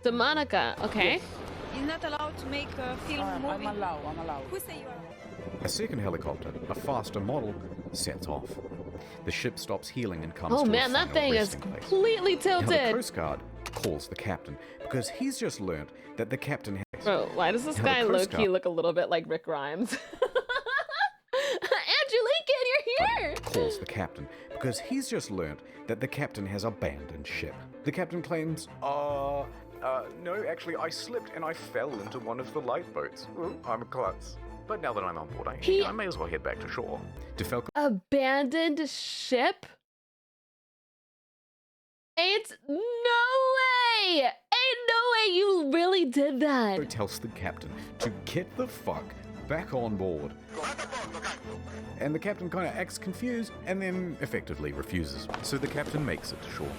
Demonica, okay. You're not allowed to make a film I'm movie. allowed. Who say you are? A second helicopter, a faster model, sets off. The ship stops healing and comes Oh to a man, that final thing is resting place. completely Now, the tilted. Coast Guard calls the captain because he's just learned that the captain has... Bro, why does this Now, the guy Coast low-key Guard- look a little bit like Rick Grimes? Andrew Lincoln, you're here! calls the captain because he's just learned that the captain has abandoned ship. The captain claims, no, actually I slipped and I fell into one of the lifeboats. I'm a klutz. But now that I'm on board, I may as well head back to shore. DeFalco Abandoned ship? Ain't no way! Ain't no way you really did that! tells the captain to get the fuck back on board. And the captain kind of acts confused and then effectively refuses. So the captain makes it to shore.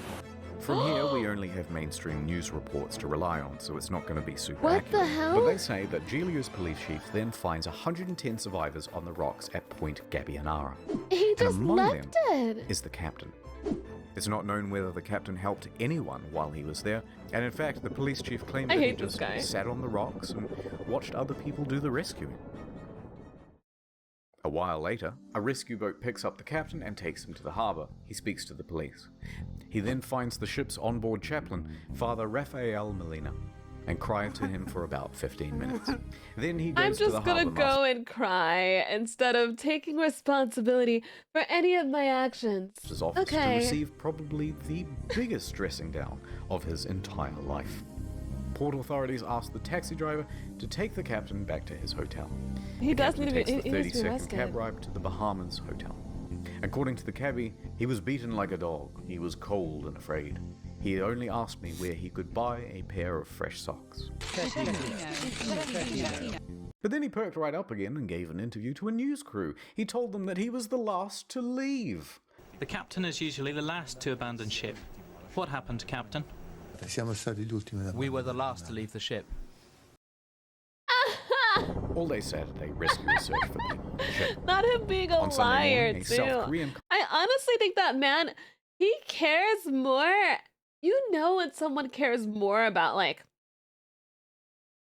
From here, we only have mainstream news reports to rely on, so it's not going to be super What accurate. the hell? But they say that Giglio's police chief then finds 110 survivors on the rocks at Point Gabbianara. He just among left them it! is the captain. It's not known whether the captain helped anyone while he was there, and in fact, the police chief claimed I that he hate this just guy. sat on the rocks and watched other people do the rescuing. A while later, a rescue boat picks up the captain and takes him to the harbour. He speaks to the police. He then finds the ship's onboard chaplain, Father Rafael Molina, and cried to him for about 15 minutes. Then he goes I'm to the just gonna harbour go and cry instead of taking responsibility for any of my actions. master's office to Okay. receive probably the biggest dressing down of his entire life. Port authorities ask the taxi driver to take the captain back to his hotel. He does Captain need to be, takes the he needs to be 30-second cab arrested. ride to the Bahamas hotel. According to the cabbie, he was beaten like a dog. He was cold and afraid. He only asked me where he could buy a pair of fresh socks. But then he perked right up again and gave an interview to a news crew. He told them that he was the last to leave. The captain is usually the last to abandon ship. What happened, Captain? We were the last to leave the ship. All day Saturday, rescuers search for people on the ship. Not him being a On Sunday liar, morning, a South too. Korean I honestly think that man, he cares more. You know when someone cares more about, like,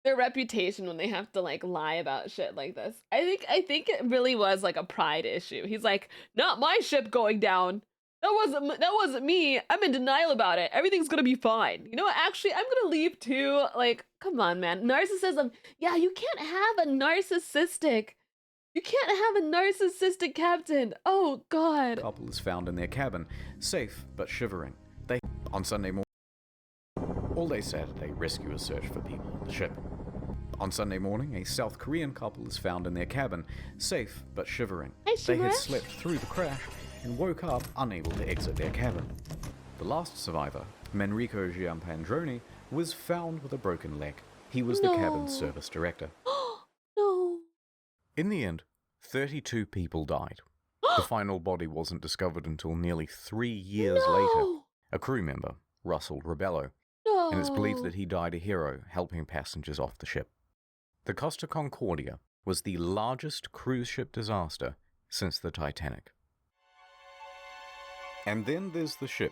their reputation when they have to, like, lie about shit like this. I think it really was, like, a pride issue. He's like, not my ship going down. That wasn't me. I'm in denial about it. Everything's gonna be fine. You know what? Actually, I'm gonna leave too. Like, come on, man. Narcissism. Yeah, you can't have a narcissistic. You can't have a narcissistic captain. Oh God. couple is found in their cabin, safe but shivering. They on Sunday morning. All day Saturday, rescuers search for people on the ship. On Sunday morning, a South Korean couple is found in their cabin, safe but shivering. Hey, They had shiverish. slept through the crash and woke up unable to exit their cabin. The last survivor, Manrico Giampandroni, was found with a broken leg. He was the cabin's No. service director. No. In the end, 32 people died. The final body wasn't discovered until nearly 3 years later. No. A crew member, Russell Rebello, No. and it's believed that he died a hero helping passengers off the ship. The Costa Concordia was the largest cruise ship disaster since the Titanic. And then there's the ship.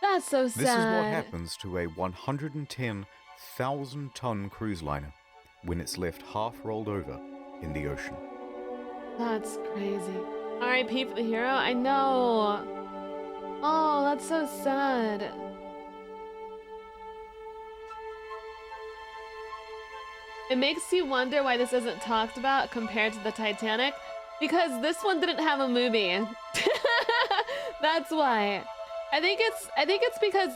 That's so sad. This is what happens to a 110,000-ton cruise liner when it's left half rolled over in the ocean. That's crazy. R.I.P. for the hero? I know. Oh, that's so sad. It makes you wonder why this isn't talked about compared to the Titanic, because this one didn't have a movie. That's why. I think it's because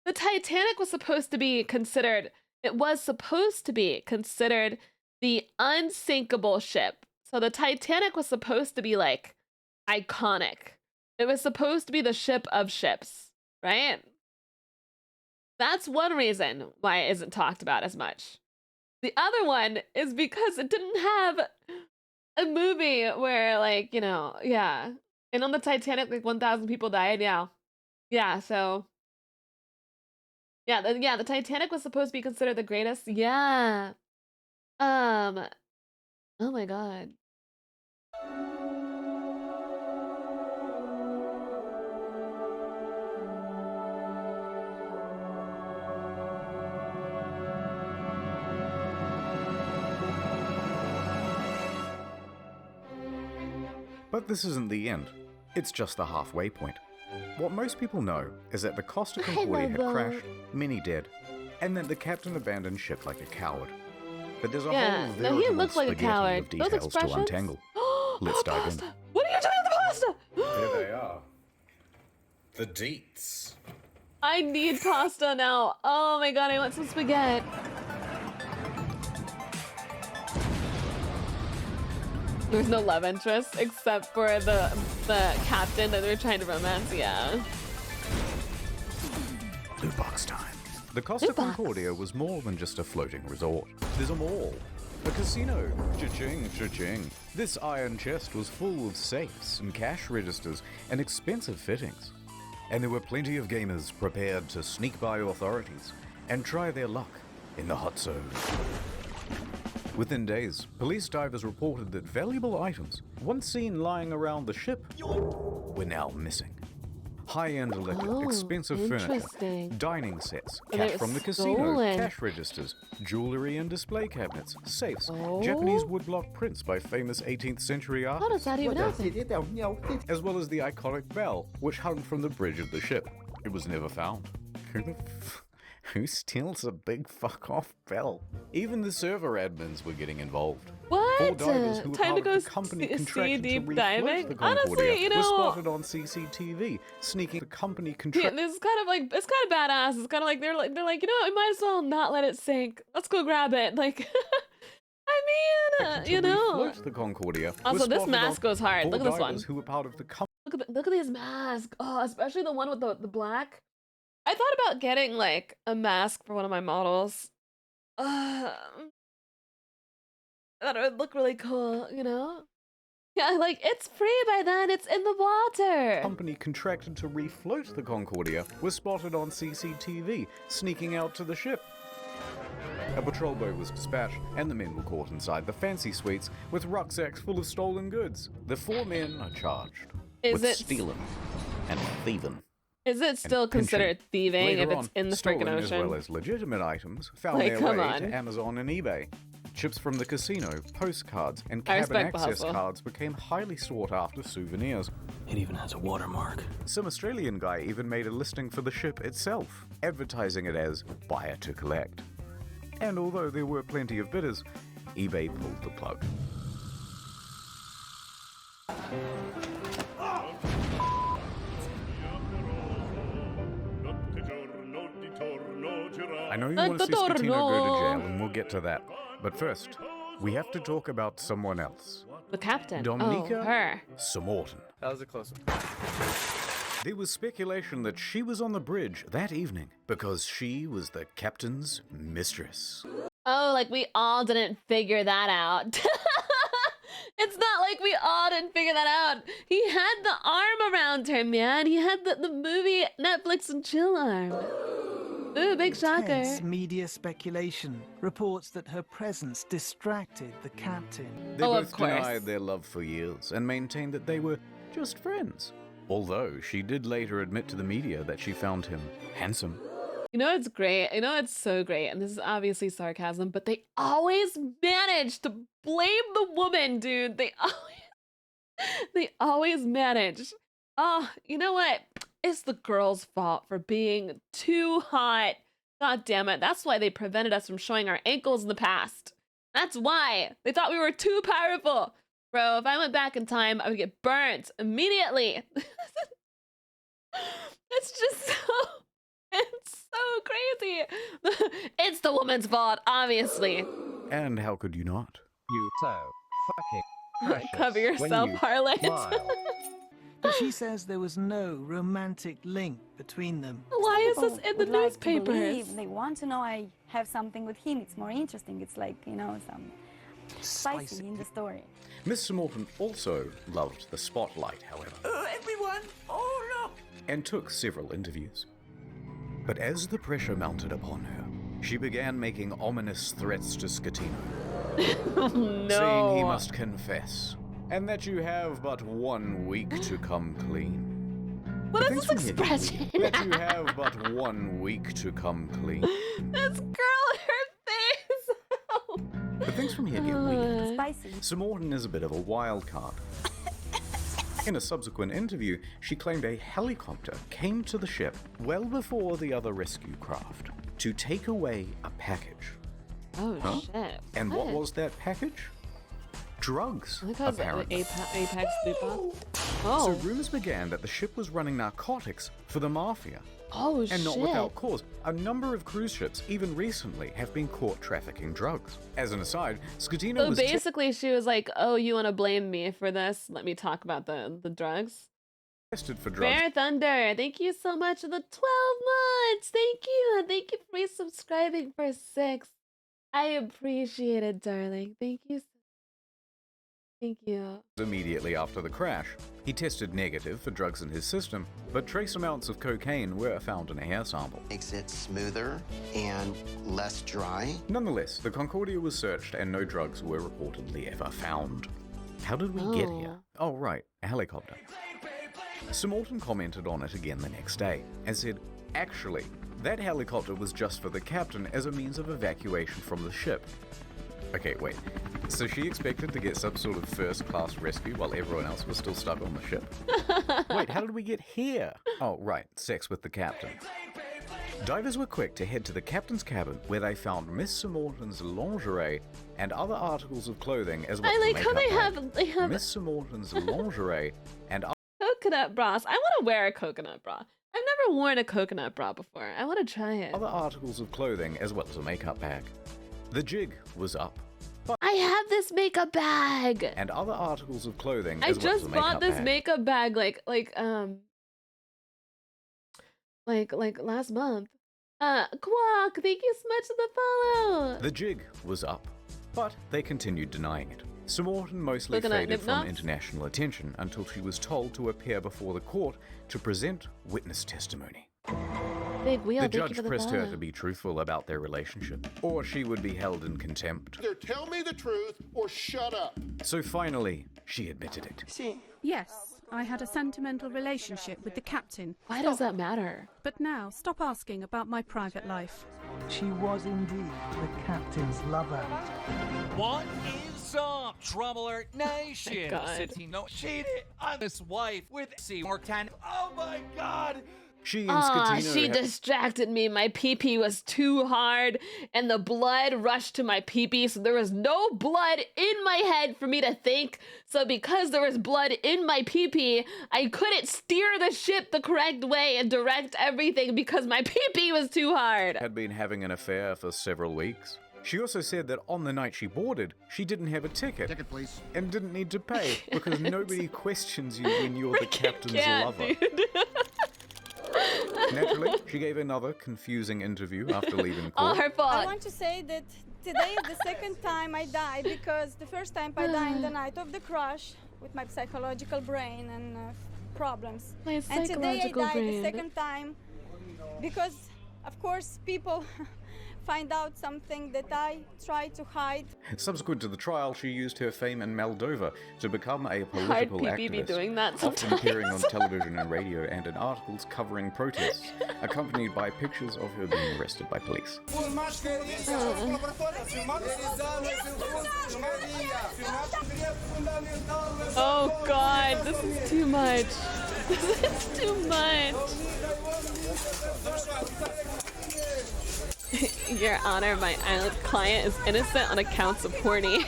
the Titanic was supposed to be considered, it was supposed to be considered the unsinkable ship. So the Titanic was supposed to be like iconic. It was supposed to be the ship of ships, right? That's one reason why it isn't talked about as much. The other one is because it didn't have a movie where, like, you know, yeah. And on the Titanic, like 1,000 people died, yeah. Yeah, so. Yeah, the Titanic was supposed to be considered the greatest. Yeah. Oh my God. But this isn't the end. It's just the halfway point. What most people know is that the Costa Concordia had crashed, many dead, and that the captain abandoned ship like a coward. But there's a whole veritable spaghetti of details to untangle. Let's dive in. What are you doing with the pasta? There they are. The deets. I need pasta now. Oh my God, I want some spaghetti. There's no love interest except for the captain that they're trying to romance, yeah. Loot box time. The Costa Concordia was more than just a floating resort. There's a mall, a casino, cha-ching, cha-ching. This iron chest was full of safes and cash registers and expensive fittings. And there were plenty of gamers prepared to sneak by authorities and try their luck in the hot zone. Within days, police divers reported that valuable items, once seen lying around the ship, were now missing. High-end liquor, expensive furniture, dining sets, cash from the casino, cash registers, jewelry and display cabinets, safes, Japanese woodblock prints by famous 18th century artists. How does that even happen? As well as the iconic bell, which hung from the bridge of the ship. It was never found. Who steals a big fuck-off bell? Even the server admins were getting involved. What? Four divers who were Time to part go of the company contracted to deep refloat diving? the Concordia Honestly, you know, were spotted on CCTV, sneaking the company yeah, contracted. this is kind of like, it's kind of badass. It's kind of like they're like, you know what, we might as well not let it sink. Let's go grab it. Like, I mean, you know. The Concordia Also, this mask goes hard. Four Look at this one. divers who were part of the company. Look at these masks. Oh, especially the one with the black. I thought about getting like a mask for one of my models. I thought it would look really cool, you know? Yeah, like, it's free by then, it's in the water! Company contracted to refloat the Concordia was spotted on CCTV, sneaking out to the ship. A patrol boat was dispatched, and the men were caught inside the fancy suites with rucksacks full of stolen goods. The four men are charged with stealing and thieving. Is it still considered thieving if it's in the freaking ocean? As well as legitimate items found their way to Amazon and eBay. Chips from the casino, postcards, and cabin access cards became highly sought after souvenirs. It even has a watermark. Some Australian guy even made a listing for the ship itself, advertising it as buyer to collect. And although there were plenty of bidders, eBay pulled the plug. I know you want to see Scatino go to jail, and we'll get to that. But first, we have to talk about someone else. The captain. Dominica her. Samorton. That was a close one. There was speculation that she was on the bridge that evening because she was the captain's mistress. Oh, like we all didn't figure that out. It's not like we all didn't figure that out. He had the arm around her, man. He had the movie Netflix and chill arm. Ooh, big shocker. Intense media speculation reports that her presence distracted the captain. They both denied their love for years and maintained that they were just friends. Although she did later admit to the media that she found him handsome. You know it's great? You know it's so great, and this is obviously sarcasm, but they always manage to blame the woman, dude. They always They always manage. Oh, you know what? It's the girls' fault for being too hot. God damn it. That's why they prevented us from showing our ankles in the past. That's why. They thought we were too powerful. Bro, if I went back in time, I would get burnt immediately. It's just it's so crazy. It's the woman's fault, obviously. And how could you not? You so fucking precious. Cover yourself, Harlot. But she says there was no romantic link between them. Why is this in the would like to newspapers? believe, they want to know I have something with him. It's more interesting. It's like, you know, some spicy in the story. Miss Morton also loved the spotlight, however. Everyone, oh look! And took several interviews. But as the pressure mounted upon her, she began making ominous threats to Scatino, No. saying he must confess, and that you have but 1 week to come clean. What is this expression? That you have but 1 week to come clean. This girl, her face. But things from here get weird. Spicy. Sir Morton is a bit of a wild card. In a subsequent interview, she claimed a helicopter came to the ship well before the other rescue craft to take away a package. Oh, shit. And what was that package? Drugs, Because apparently. Apex Loot Box. Oh. So rumors began that the ship was running narcotics for the mafia. Oh, and not shit. without cause. A number of cruise ships, even recently, have been caught trafficking drugs. As an aside, Scatino So was basically, she was like, "Oh, you want to blame me for this? Let me talk about the drugs." tested for drugs. Bear Thunder, thank you so much for the 12 months. Thank you, and thank you for resubscribing for 6. I appreciate it, darling. Thank you. Thank you. Immediately after the crash, he tested negative for drugs in his system, but trace amounts of cocaine were found in a hair sample. Makes it smoother and less dry. Nonetheless, the Concordia was searched and no drugs were reportedly ever found. How did we get here? Oh, right, a helicopter. Sir Morton commented on it again the next day and said, actually, that helicopter was just for the captain as a means of evacuation from the ship. Okay, wait. So she expected to get some sort of first-class rescue while everyone else was still stuck on the ship? Wait, how did we get here? Oh, right, sex with the captain. Divers were quick to head to the captain's cabin where they found Miss Sir Morton's lingerie and other articles of clothing as well as I like how makeup they have Miss Sir Morton's lingerie and coconut bras. I want to wear a coconut bra. I've never worn a coconut bra before. I want to try it. other articles of clothing as well as a makeup bag. The jig was up. I have this makeup bag. And other articles of clothing I as well as just a bought makeup this bag. makeup bag like last month. Quack, thank you so much for the follow. The jig was up, but they continued denying it. Sir Morton mostly Coconut faded from nip-nots? international attention until she was told to appear before the court to present witness testimony. Big wheel, The thank you judge for the pressed her follow. to be truthful about their relationship, or she would be held in contempt. Either tell me the truth or shut up. So finally, she admitted it. Yes, I had a sentimental relationship with the captain. Why does that matter? But now, stop asking about my private life. She was indeed the captain's lover. What is up, Trouble Alert Nation? God. Since he no cheated on his wife with Seymour 10. Oh my god! She and Ah, Scatino she had- distracted me. My pee-pee was too hard, and the blood rushed to my pee-pee, so there was no blood in my head for me to think. So because there was blood in my pee-pee, I couldn't steer the ship the correct way and direct everything because my pee-pee was too hard. had been having an affair for several weeks. She also said that on the night she boarded, she didn't have a ticket. Ticket, please. And didn't need to pay because nobody questions you when you're the captain's Can't, lover. dude. Naturally, she gave another confusing interview after leaving All court. her fault. I want to say that today is the second time I died because the first time I died the night of the crash with my psychological brain and problems. My And today I psychological died brain. the second time because, of course, people find out something that I try to hide. Subsequent to the trial, she used her fame in Moldova to become a Hard political PB be activist, doing that often sometimes. appearing on television and radio and in articles covering protests, accompanied by pictures of her being arrested by police. Oh god, this is too much. This is too much. Your Honor, my client is innocent on accounts of porny.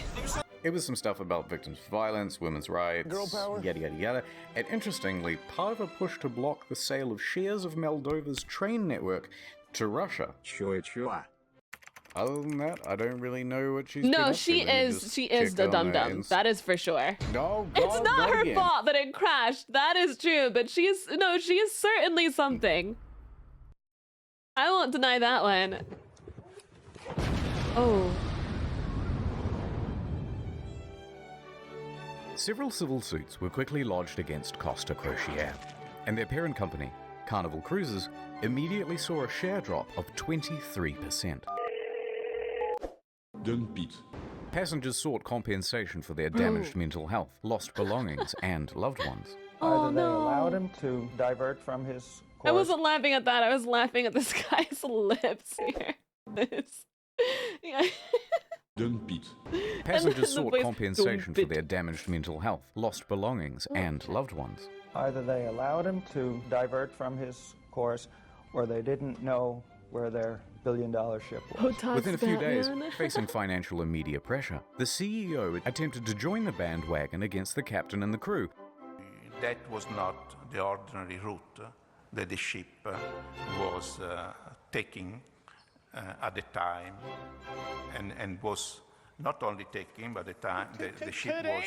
It was some stuff about victims of violence, women's rights, Girl power. yada yada yada, and interestingly, part of a push to block the sale of shares of Moldova's train network to Russia. Sure. Other than that, I don't really know what she's No, been up she to. Let me is just the check on dum-dum. That is for sure. No, It's God, not her again. fault that it crashed. That is true, but she is certainly something. I won't deny that one. Oh. Several civil suits were quickly lodged against Costa Crociere, and their parent company, Carnival Cruises, immediately saw a share drop of 23%. Dump it. Passengers sought compensation for their damaged mental health, lost belongings, and loved ones. Oh, Either they no. allowed him to divert from his course. I wasn't laughing at that. I was laughing at this guy's lips here. This. Yeah. Dump it. Passengers the sought voice, compensation for "Dump it." their damaged mental health, lost belongings, and loved ones. Either they allowed him to divert from his course, or they didn't know where their billion-dollar ship was. Within a few days, facing financial and media pressure, the CEO attempted to join the bandwagon against the captain and the crew. That was not the ordinary route that the ship was taking at the time, and was not only taking, but the time the ship was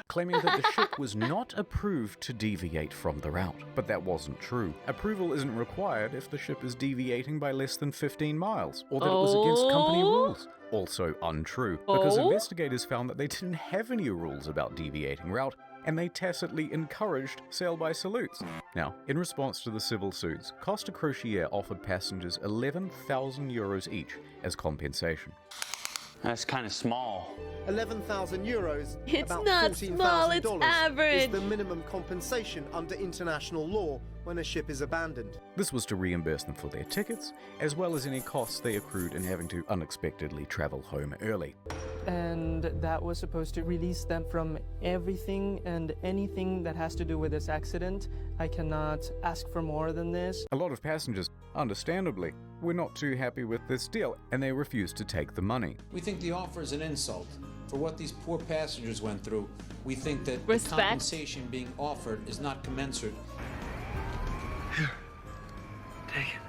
Claiming that the ship was not approved to deviate from the route. But that wasn't true. Approval isn't required if the ship is deviating by less than 15 miles, or that it was against company rules. Also untrue, because investigators found that they didn't have any rules about deviating route, and they tacitly encouraged sail by salutes. Now, in response to the civil suits, Costa Crociere offered passengers 11,000 euros each as compensation. That's kind of small. 11,000 euros, It's about not small, it's $14,000, average. is the minimum compensation under international law when a ship is abandoned. This was to reimburse them for their tickets, as well as any costs they accrued in having to unexpectedly travel home early. And that was supposed to release them from everything and anything that has to do with this accident. I cannot ask for more than this. A lot of passengers, understandably, were not too happy with this deal, and they refused to take the money. We think the offer is an insult. For what these poor passengers went through, we think that Respect. the compensation being offered is not commensurate. Take it.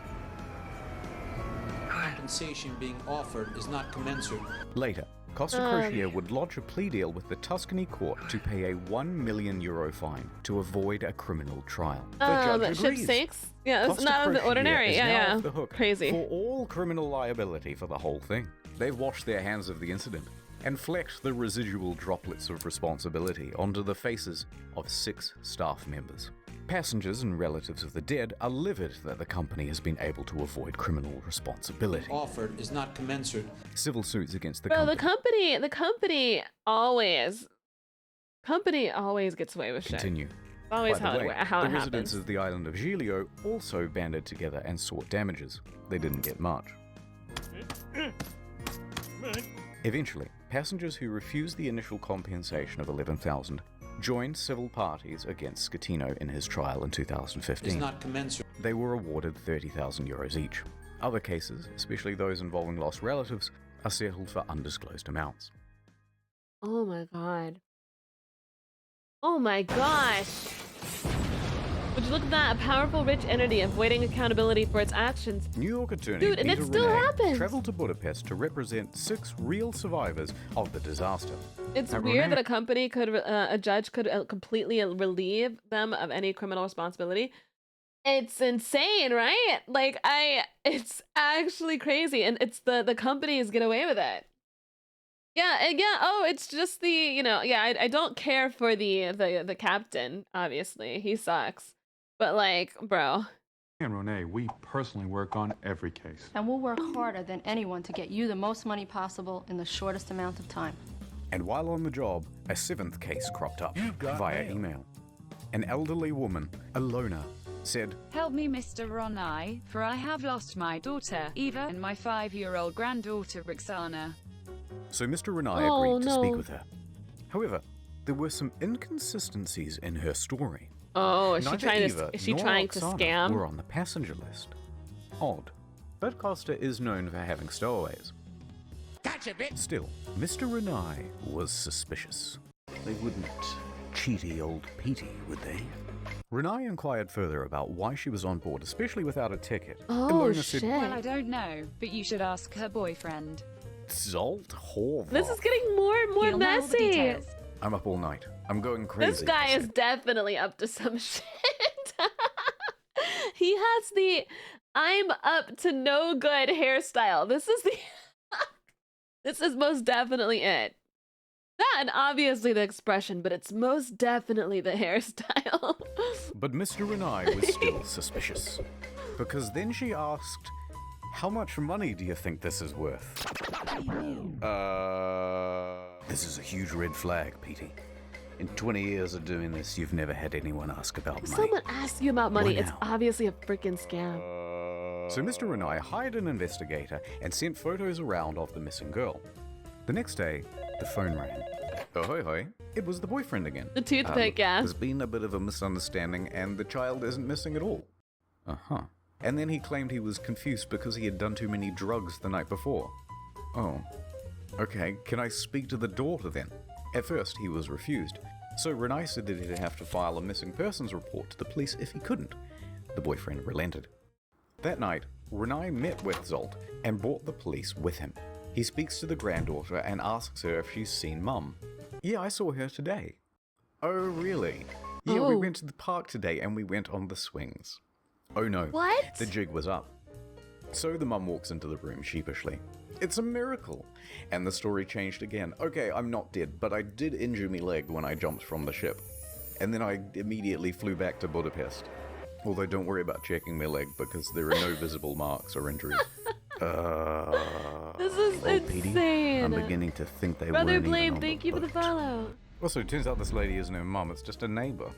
Compensation being offered is not commensurate. Later, Costa Crociere would lodge a plea deal with the Tuscany court to pay a €1 million fine to avoid a criminal trial. The judge Ship agrees. sinks? Yeah, it's Costa not out of the Crociere ordinary. is Yeah, now yeah. off the hook Crazy. for all criminal liability for the whole thing. They've washed their hands of the incident and flecked the residual droplets of responsibility onto the faces of 6 staff members. Passengers and relatives of the dead are livid that the company has been able to avoid criminal responsibility. Offered is not commensurate. Civil suits against the Bro, company the company always gets away with shit. continue. Always By the way, how the it residents happens. of the island of Giglio also banded together and sought damages. They didn't get much. Eventually, passengers who refused the initial compensation of 11,000 joined civil parties against Scatino in his trial in 2015. Is not commensurate. They were awarded 30,000 euros each. Other cases, especially those involving lost relatives, are settled for undisclosed amounts. Oh my god. Oh my gosh. Would you look at that? A powerful, rich entity avoiding accountability for its actions. New York attorney Dude, and it Peter still Renee happens. traveled to Budapest to represent 6 real survivors of the disaster. It's weird that a judge could completely relieve them of any criminal responsibility. It's insane, right? It's actually crazy, and it's the companies get away with it. Yeah, and yeah. Oh, it's just I don't care for the captain. Obviously, he sucks. But bro. And Renee, we personally work on every case. And we'll work harder than anyone to get you the most money possible in the shortest amount of time. And while on the job, a 7th case cropped up via email. An elderly woman, Alona, said, "Help me, Mr. Ronai, for I have lost my daughter, Eva, and my 5-year-old granddaughter, Roxana." So Mr. Renai agreed to speak with her. However, there were some inconsistencies in her story. Oh, is she Neither trying Eva to? Is she nor trying to Roxana scam? were on the passenger list. Odd, but Costa is known for having stowaways. Gotcha, bitch. Still, Mr. Renai was suspicious. They wouldn't cheaty old Petey, would they? Renai inquired further about why she was on board, especially without a ticket. Oh, Ilona shit. said, Well, I don't know, but you should ask her boyfriend. Zolt Horvath. This is getting more and more He'll know all the messy. details. I'm up all night. I'm going crazy. This guy is definitely up to some shit. He has the "I'm up to no good" hairstyle. This is the this is most definitely it. That and obviously the expression, but it's most definitely the hairstyle. But Mr. Renai was still suspicious. Because then she asked, "How much money do you think this is worth?" This is a huge red flag, Petey. In 20 years of doing this, you've never had anyone ask about If money. someone asks you about money, Why it's now? obviously a freaking scam. So Mr. Renai hired an investigator and sent photos around of the missing girl. The next day, the phone rang. Oh, hoi hoi. It was the boyfriend again. The toothpick, yeah. There's been a bit of a misunderstanding and the child isn't missing at all. Uh-huh. And then he claimed he was confused because he had done too many drugs the night before. Oh. Okay, can I speak to the daughter then? At first, he was refused. So Renai said that he'd have to file a missing persons report to the police if he couldn't. The boyfriend relented. That night, Renai met with Zolt and brought the police with him. He speaks to the granddaughter and asks her if she's seen Mum. Yeah, I saw her today. Oh, really? Yeah, we went to the park today and we went on the swings. Oh no. What? The jig was up. So the mum walks into the room sheepishly. It's a miracle. And the story changed again. Okay, I'm not dead, but I did injure my leg when I jumped from the ship. And then I immediately flew back to Budapest. Although don't worry about checking my leg because there are no visible marks or injuries. This is insane. I'm beginning to think they Brother weren't even Blame, on thank the you for the boat. follow. Also, it turns out this lady isn't her mum, it's just a neighbor.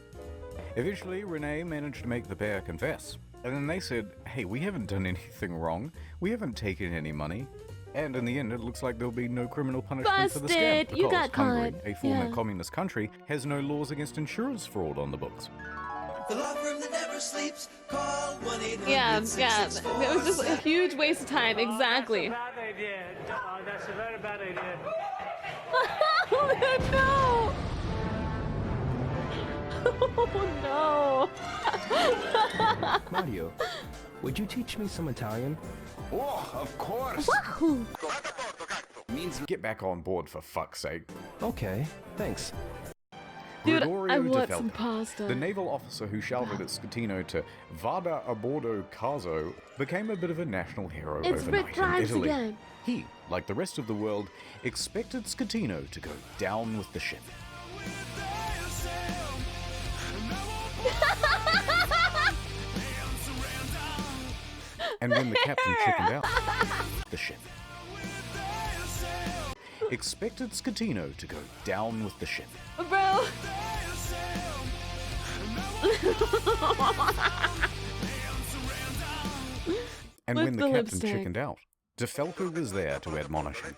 Eventually, Renee managed to make the pair confess. And then they said, hey, we haven't done anything wrong. We haven't taken any money. And in the end, it looks like there'll be no criminal punishment for the scam. Busted! You got Hungary, caught. a former Yeah. communist country, has no laws against insurance fraud on the books. The law firm that never sleeps. Call 1-800. Yeah. It was just a huge waste of time. Exactly. Bad idea. That's a very bad idea. Oh no! Oh no! Mario, would you teach me some Italian? Oh, of course. Wahoo! Means get back on board for fuck's sake. Okay, thanks. Dude, Gregorio I want de some Falco, pasta. the naval officer who shouted at Scatino to "Vada a bordo caso," became a bit of a national hero It's overnight Rick in Grimes Italy. again. He, like the rest of the world, expected Scatino to go down with the ship. And when the captain chickened out, the ship expected Scatino to go down with the ship. Bro. And With when the the captain lipstick. chickened out, DeFalco was there to admonish him.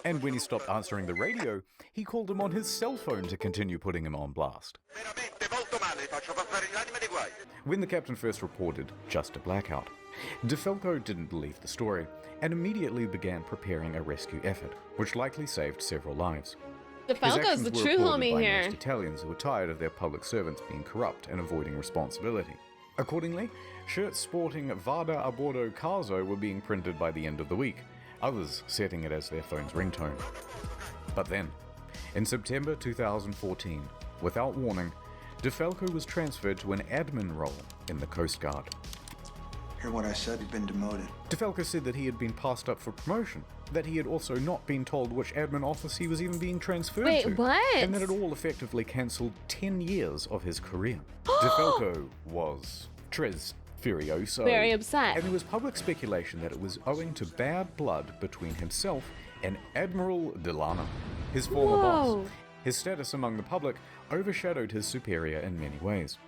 And when he stopped answering the radio, he called him on his cell phone to continue putting him on blast. When the captain first reported just a blackout, DeFalco didn't believe the story and immediately began preparing a rescue effort, which likely saved several lives. His DeFalco's actions the were true applauded homie by here. most Italians who were tired of their public servants being corrupt and avoiding responsibility. Accordingly, shirts sporting Vada a bordo caso were being printed by the end of the week, others setting it as their phone's ringtone. But then, in September 2014, without warning, DeFalco was transferred to an admin role in the Coast Guard. Hear what I said? You've been demoted. DeFalco said that he had been passed up for promotion, that he had also not been told which admin office he was even being transferred Wait, to, what? and that it all effectively cancelled 10 years of his career. DeFalco was Tres furioso. Very upset. And there was public speculation that it was owing to bad blood between himself and Admiral Delano, his former boss. His status among the public overshadowed his superior in many ways.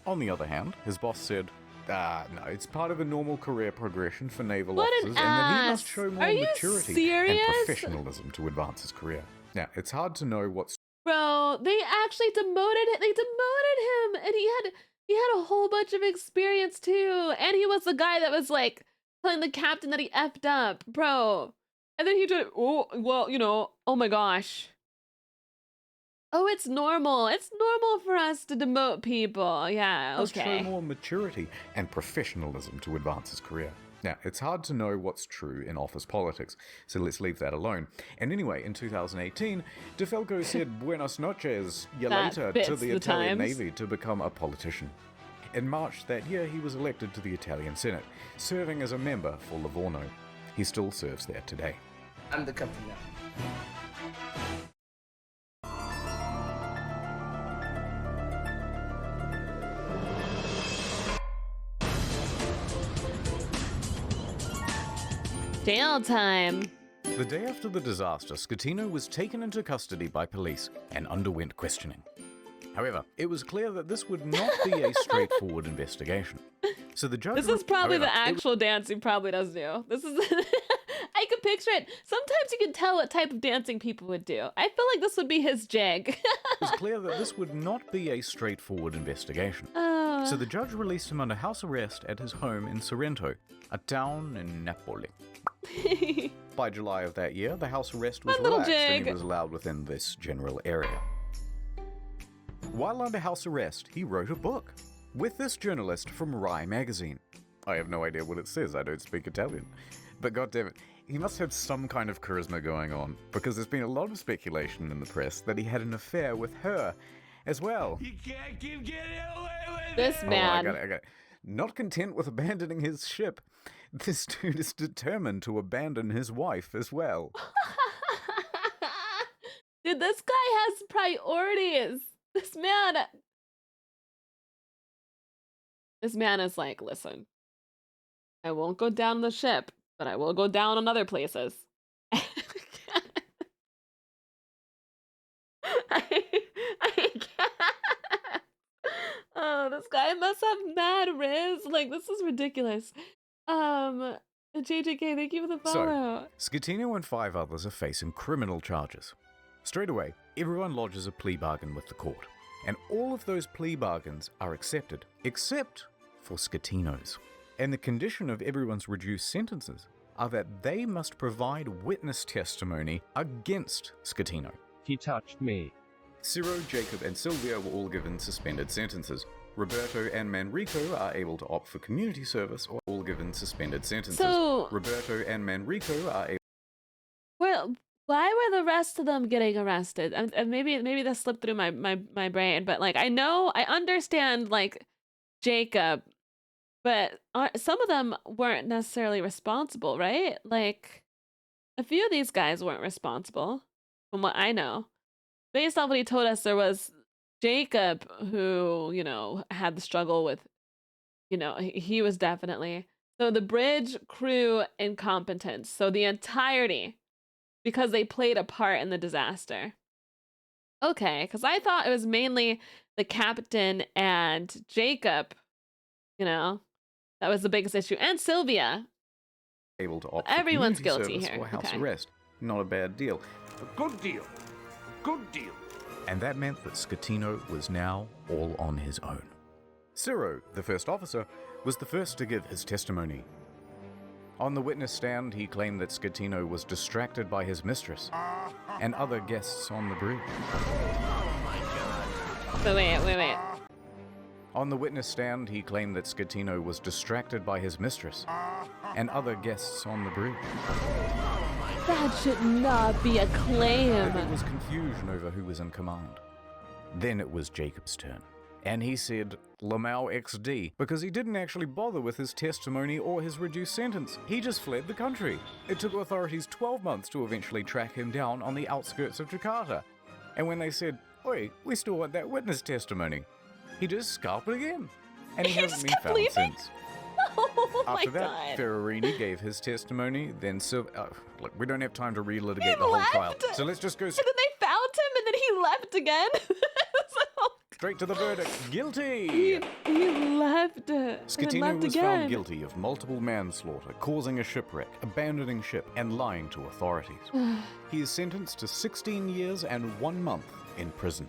On the other hand, his boss said, no, it's part of a normal career progression for naval officers, and that he must show more maturity and professionalism to advance his career. Now, it's hard to know what's... Bro, they actually demoted him. They demoted him, and he had a whole bunch of experience too, and he was the guy that was like telling the captain that he effed up, bro. And then he did, oh, well, you know, oh my gosh. Oh, it's normal. It's normal for us to demote people. Yeah, must okay. show more maturity and professionalism to advance his career. Now, it's hard to know what's true in office politics, so let's leave that alone. And anyway, in 2018, DeFalco said buenas noches, later to the Italian Navy to become a politician. In March that year, he was elected to the Italian Senate, serving as a member for Livorno. He still serves there today. I'm the captain now. Jail time. The day after the disaster, Schettino was taken into custody by police and underwent questioning. However, it was clear that this would not be a straightforward investigation. So the judge... This is probably the actual dance he probably does do. This is... I can picture it. Sometimes you can tell what type of dancing people would do. I feel like this would be his jig. It was clear that this would not be a straightforward investigation. So the judge released him under house arrest at his home in Sorrento, a town in Napoli. By July of that year, the house arrest was relaxed and he was allowed within this general area. While under house arrest, he wrote a book with this journalist from Rai magazine. I have no idea what it says, I don't speak Italian. But goddammit, he must have some kind of charisma going on, because there's been a lot of speculation in the press that he had an affair with her as well. You can't keep getting away with this man. I got it. Not content with abandoning his ship, this dude is determined to abandon his wife as well. Dude, this guy has priorities. This man is like, listen, I won't go down the ship, but I will go down on other places. I can't. Oh, this guy must have mad riz. Like, this is ridiculous. JJK, thank you for the follow. So, Schettino and 5 others are facing criminal charges. Straight away, everyone lodges a plea bargain with the court, and all of those plea bargains are accepted, except for Schettino's. And the condition of everyone's reduced sentences are that they must provide witness testimony against Schettino. He touched me. Ciro, Jacob, and Silvia were all given suspended sentences. Roberto and Manrico are able to opt for community service or all given suspended sentences. So, Roberto and Manrico are able... Well, why were the rest of them getting arrested? And maybe that slipped through my brain, but like, I understand like Jacob, but some of them weren't necessarily responsible, right? Like, a few of these guys weren't responsible, from what I know. Based off what he told us, there was Jacob who, you know, had the struggle with, you know, he was definitely. So the bridge crew incompetence. So the entirety, because they played a part in the disaster. Okay, because I thought it was mainly the captain and Jacob, you know, that was the biggest issue. And Sylvia. Able to opt Everyone's for guilty here. Or house okay. arrest. Not a bad deal. A good deal. Good deal. And that meant that Schettino was now all on his own. Ciro, the first officer, was the first to give his testimony. On the witness stand, he claimed that Schettino was distracted by his mistress and other guests on the bridge. So wait. On the witness stand, he claimed that Schettino was distracted by his mistress and other guests on the bridge. That should not be a claim. There was confusion over who was in command. Then it was Jacob's turn, and he said Lamau XD because he didn't actually bother with his testimony or his reduced sentence. He just fled the country. It took authorities 12 months to eventually track him down on the outskirts of Jakarta. And when they said, "Oi, we still want that witness testimony," he just scarped again. And he hasn't been found since. Oh my After that, god. Ferrarini gave his testimony, then look, we don't have time to relitigate He the whole trial, left? so let's just go And then they found him and then he left again. straight to the verdict. Guilty! He left. And then Scatino left was again. found guilty of multiple manslaughter, causing a shipwreck, abandoning ship, and lying to authorities. He is sentenced to 16 years and 1 month in prison.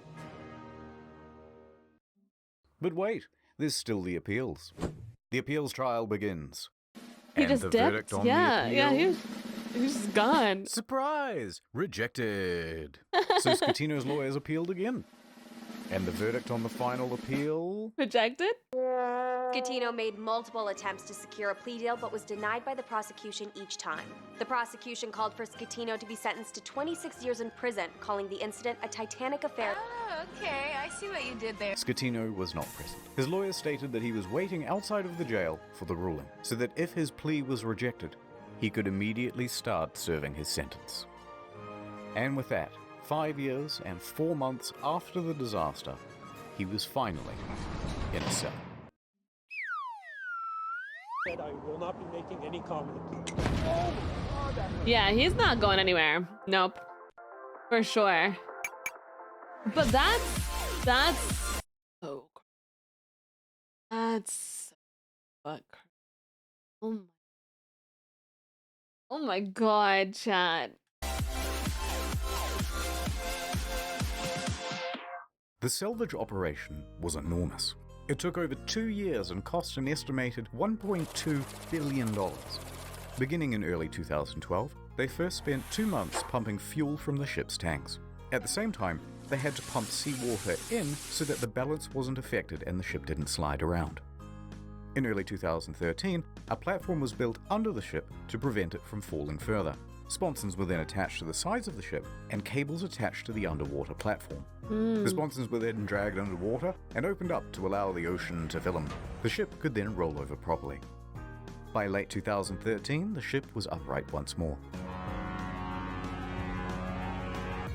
But wait, there's still the appeals. The appeals trial begins. He And just the dipped. verdict on Yeah, the yeah, appeal? he was just gone. Surprise! Rejected. So Scatino's lawyers appealed again. And the verdict on the final appeal? Rejected? Scatino made multiple attempts to secure a plea deal but was denied by the prosecution each time. The prosecution called for Scatino to be sentenced to 26 years in prison, calling the incident a Titanic affair. Oh, okay, I see what you did there. Scatino was not present. His lawyers stated that he was waiting outside of the jail for the ruling, so that if his plea was rejected, he could immediately start serving his sentence. And with that, 5 years and 4 months after the disaster, he was finally in a cell. I will not be making any comment. Yeah, he's not going anywhere. Nope. For sure. But that's oh, that's fuck. Oh my god, chat. The salvage operation was enormous. It took over 2 years and cost an estimated $1.2 billion. Beginning in early 2012, they first spent 2 months pumping fuel from the ship's tanks. At the same time, they had to pump seawater in so that the balance wasn't affected and the ship didn't slide around. In early 2013, a platform was built under the ship to prevent it from falling further. Sponsons were then attached to the sides of the ship and cables attached to the underwater platform. The sponsons were then dragged underwater and opened up to allow the ocean to fill them. The ship could then roll over properly. By late 2013, the ship was upright once more.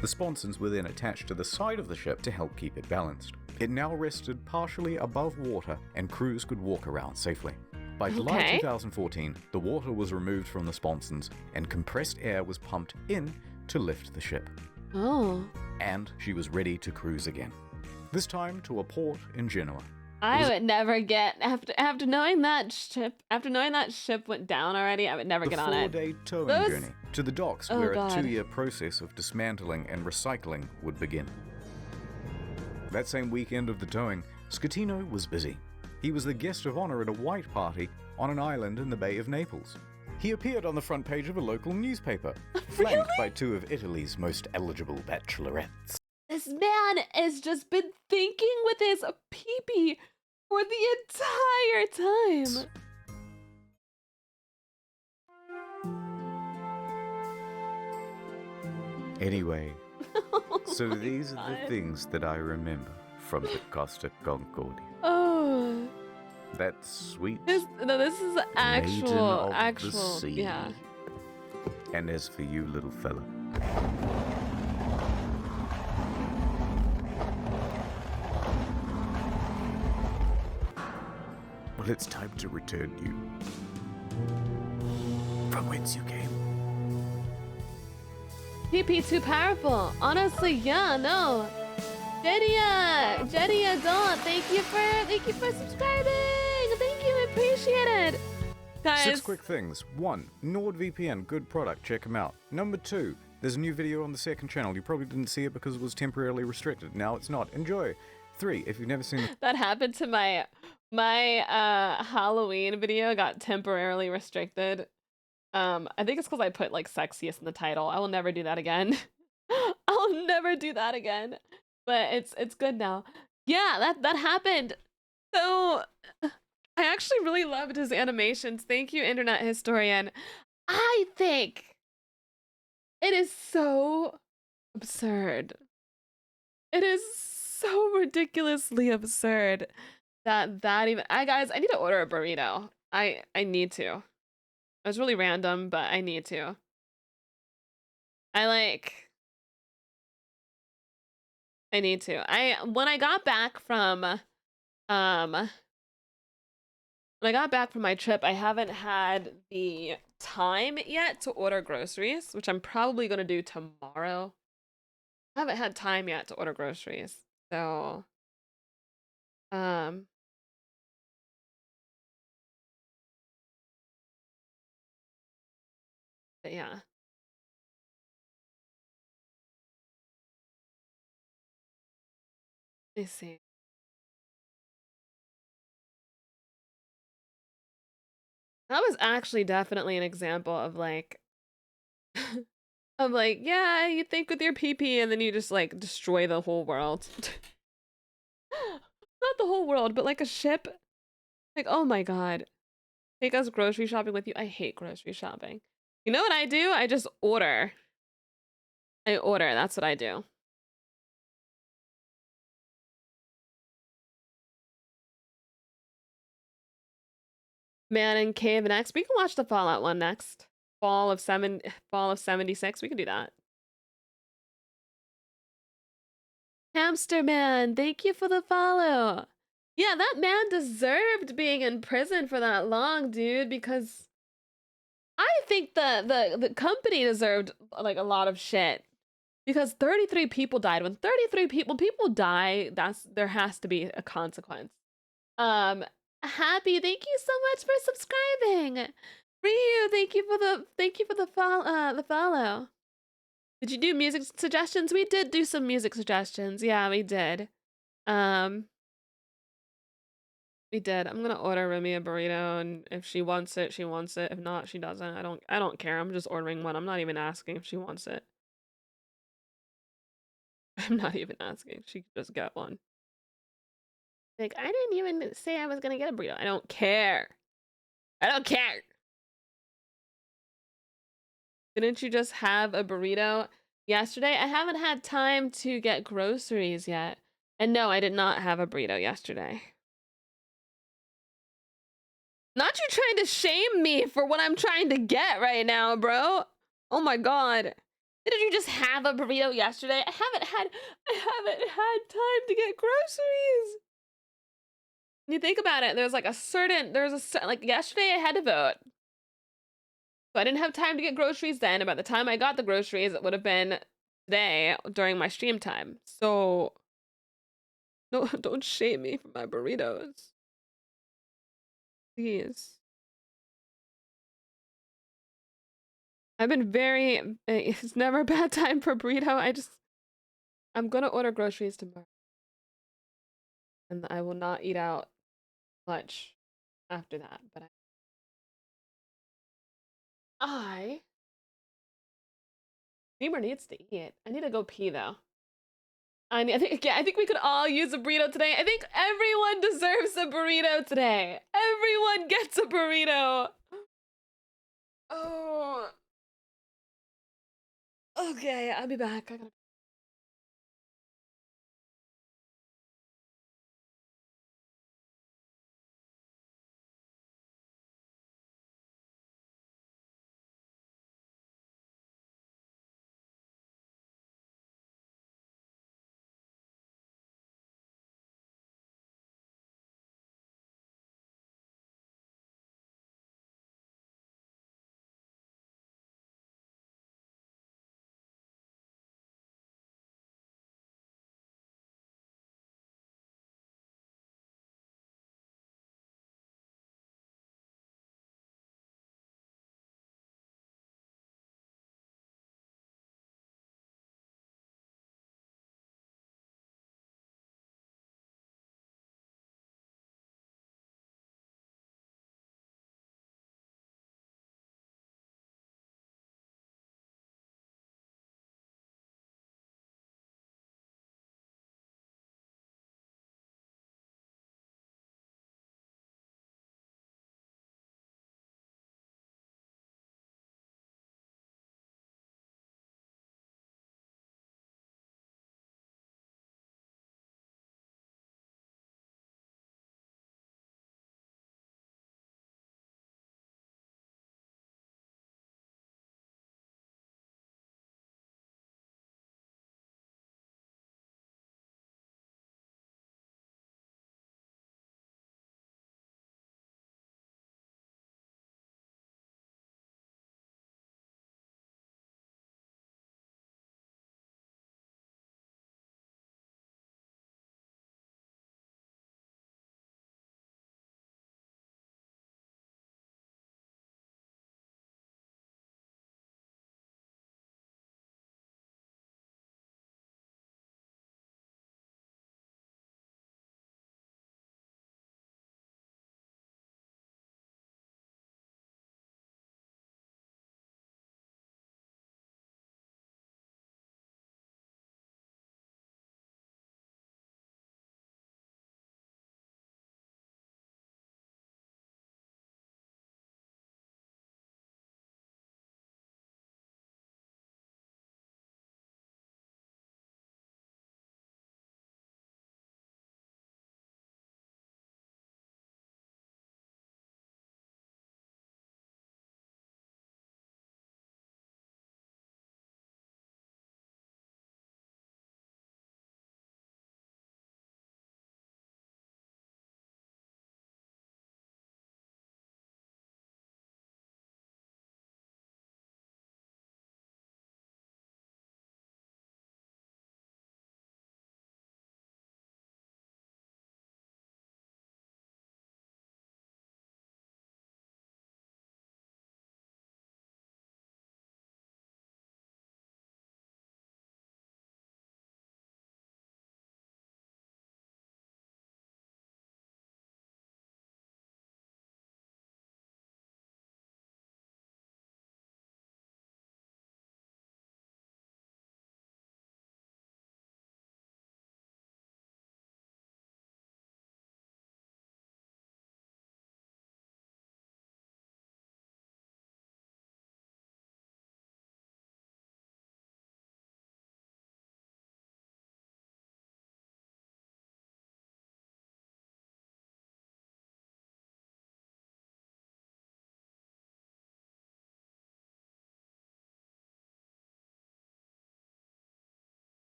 The sponsons were then attached to the side of the ship to help keep it balanced. It now rested partially above water and crews could walk around safely. By July 2014, the water was removed from the sponsons and compressed air was pumped in to lift the ship. Oh. And she was ready to cruise again. This time to a port in Genoa. I would never get after knowing that ship went down already. I would never get on it. The 4-day towing journey to the docks, Oh, where God. a 2-year process of dismantling and recycling would begin. That same weekend of the towing, Scatino was busy. He was the guest of honor at a white party on an island in the Bay of Naples. He appeared on the front page of a local newspaper, flanked by 2 of Italy's most eligible bachelorettes. This man has just been thinking with his pee-pee for the entire time. Anyway, so these are the things that I remember from the Costa Concordia. Oh. That sweet This is maiden of the actual, sea. yeah. And as for you, little fella, well, it's time to return you from whence you came. PP too powerful. Honestly, yeah, no. Jedia Dawn, thank you for subscribing. Thank you, I appreciate it. Guys. 6 quick things. 1. NordVPN, good product, check them out. Number 2, there's a new video on the second channel. You probably didn't see it because it was temporarily restricted. Now it's not. Enjoy. 3, if you've never seen That happened to my Halloween video, got temporarily restricted. I think it's because I put like sexiest in the title. I will never do that again. I'll never do that again. But it's good now. Yeah, that happened. So I actually really loved his animations. Thank you, Internet Historian. I think it is so absurd. It is so ridiculously absurd that even guys, I need to order a burrito. I need to. It was really random, but I need to. I need to. When I got back from when I got back from my trip, I haven't had the time yet to order groceries, which I'm probably gonna do tomorrow. I haven't had time yet to order groceries, so um. But yeah. Let me see. That was actually definitely an example of like of like, yeah, you think with your PP and then you just like destroy the whole world. Not the whole world, but like a ship. Like, oh my god. Take us grocery shopping with you. I hate grocery shopping. You know what I do? I just order. I order. That's what I do. Man in Cave next. We can watch the Fallout one next. Fall of 76. We can do that. Hamster Man, thank you for the follow. Yeah, that man deserved being in prison for that long, dude, because I think the company deserved like a lot of shit. Because 33 people died. When 33 people die, there has to be a consequence. Happy, thank you so much for subscribing. Ryu, thank you for the follow. Did you do music suggestions? We did do some music suggestions. Yeah, we did. We did. I'm gonna order Remy a burrito, and if she wants it, she wants it. If not, she doesn't. I don't care. I'm just ordering one. I'm not even asking if she wants it. I'm not even asking. She can just get one. Like, I didn't even say I was gonna get a burrito. I don't care. I don't care. Didn't you just have a burrito yesterday? I haven't had time to get groceries yet. And no, I did not have a burrito yesterday. Not you trying to shame me for what I'm trying to get right now, bro. Oh my god. Didn't you just have a burrito yesterday? I haven't had time to get groceries. When you think about it, there's like yesterday I had to vote. So I didn't have time to get groceries then. About the time I got the groceries, it would have been today during my stream time. So no, don't shame me for my burritos. Please. I've been it's never a bad time for burrito. I'm gonna order groceries tomorrow. And I will not eat out much after that, but Beamer needs to eat. I need to go pee though. I think we could all use a burrito today. I think everyone deserves a burrito today. Everyone gets a burrito. Oh. Okay, I'll be back. I gotta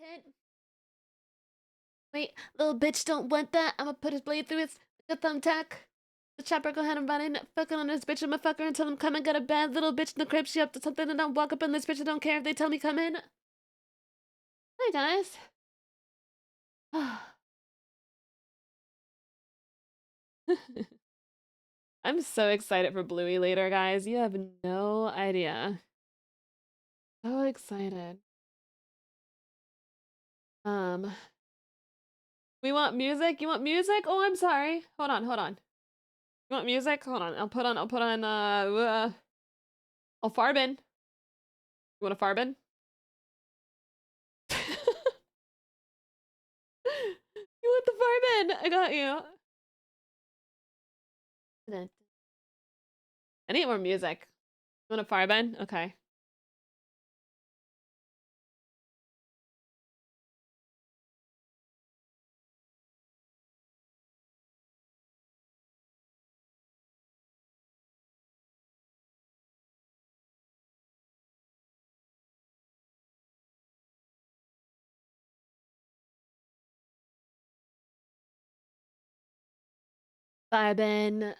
hit. Wait, little bitch don't want that. I'ma put his blade through his thumbtack. The chopper go ahead and run in, fucking on this bitch. I'ma fuck her until I'm coming. Got a bad little bitch in the crib. She up to something and don't walk up in this bitch. I don't care if they tell me come in. Hi guys. I'm so excited for Bluey later, guys. You have no idea. So excited. We want music? You want music? Oh, I'm sorry. Hold on. You want music? Hold on. I'll put on, Farbin. You want a Farbin? You want the Farbin? I got you. I need more music. You want a Farbin? Okay. Farbin.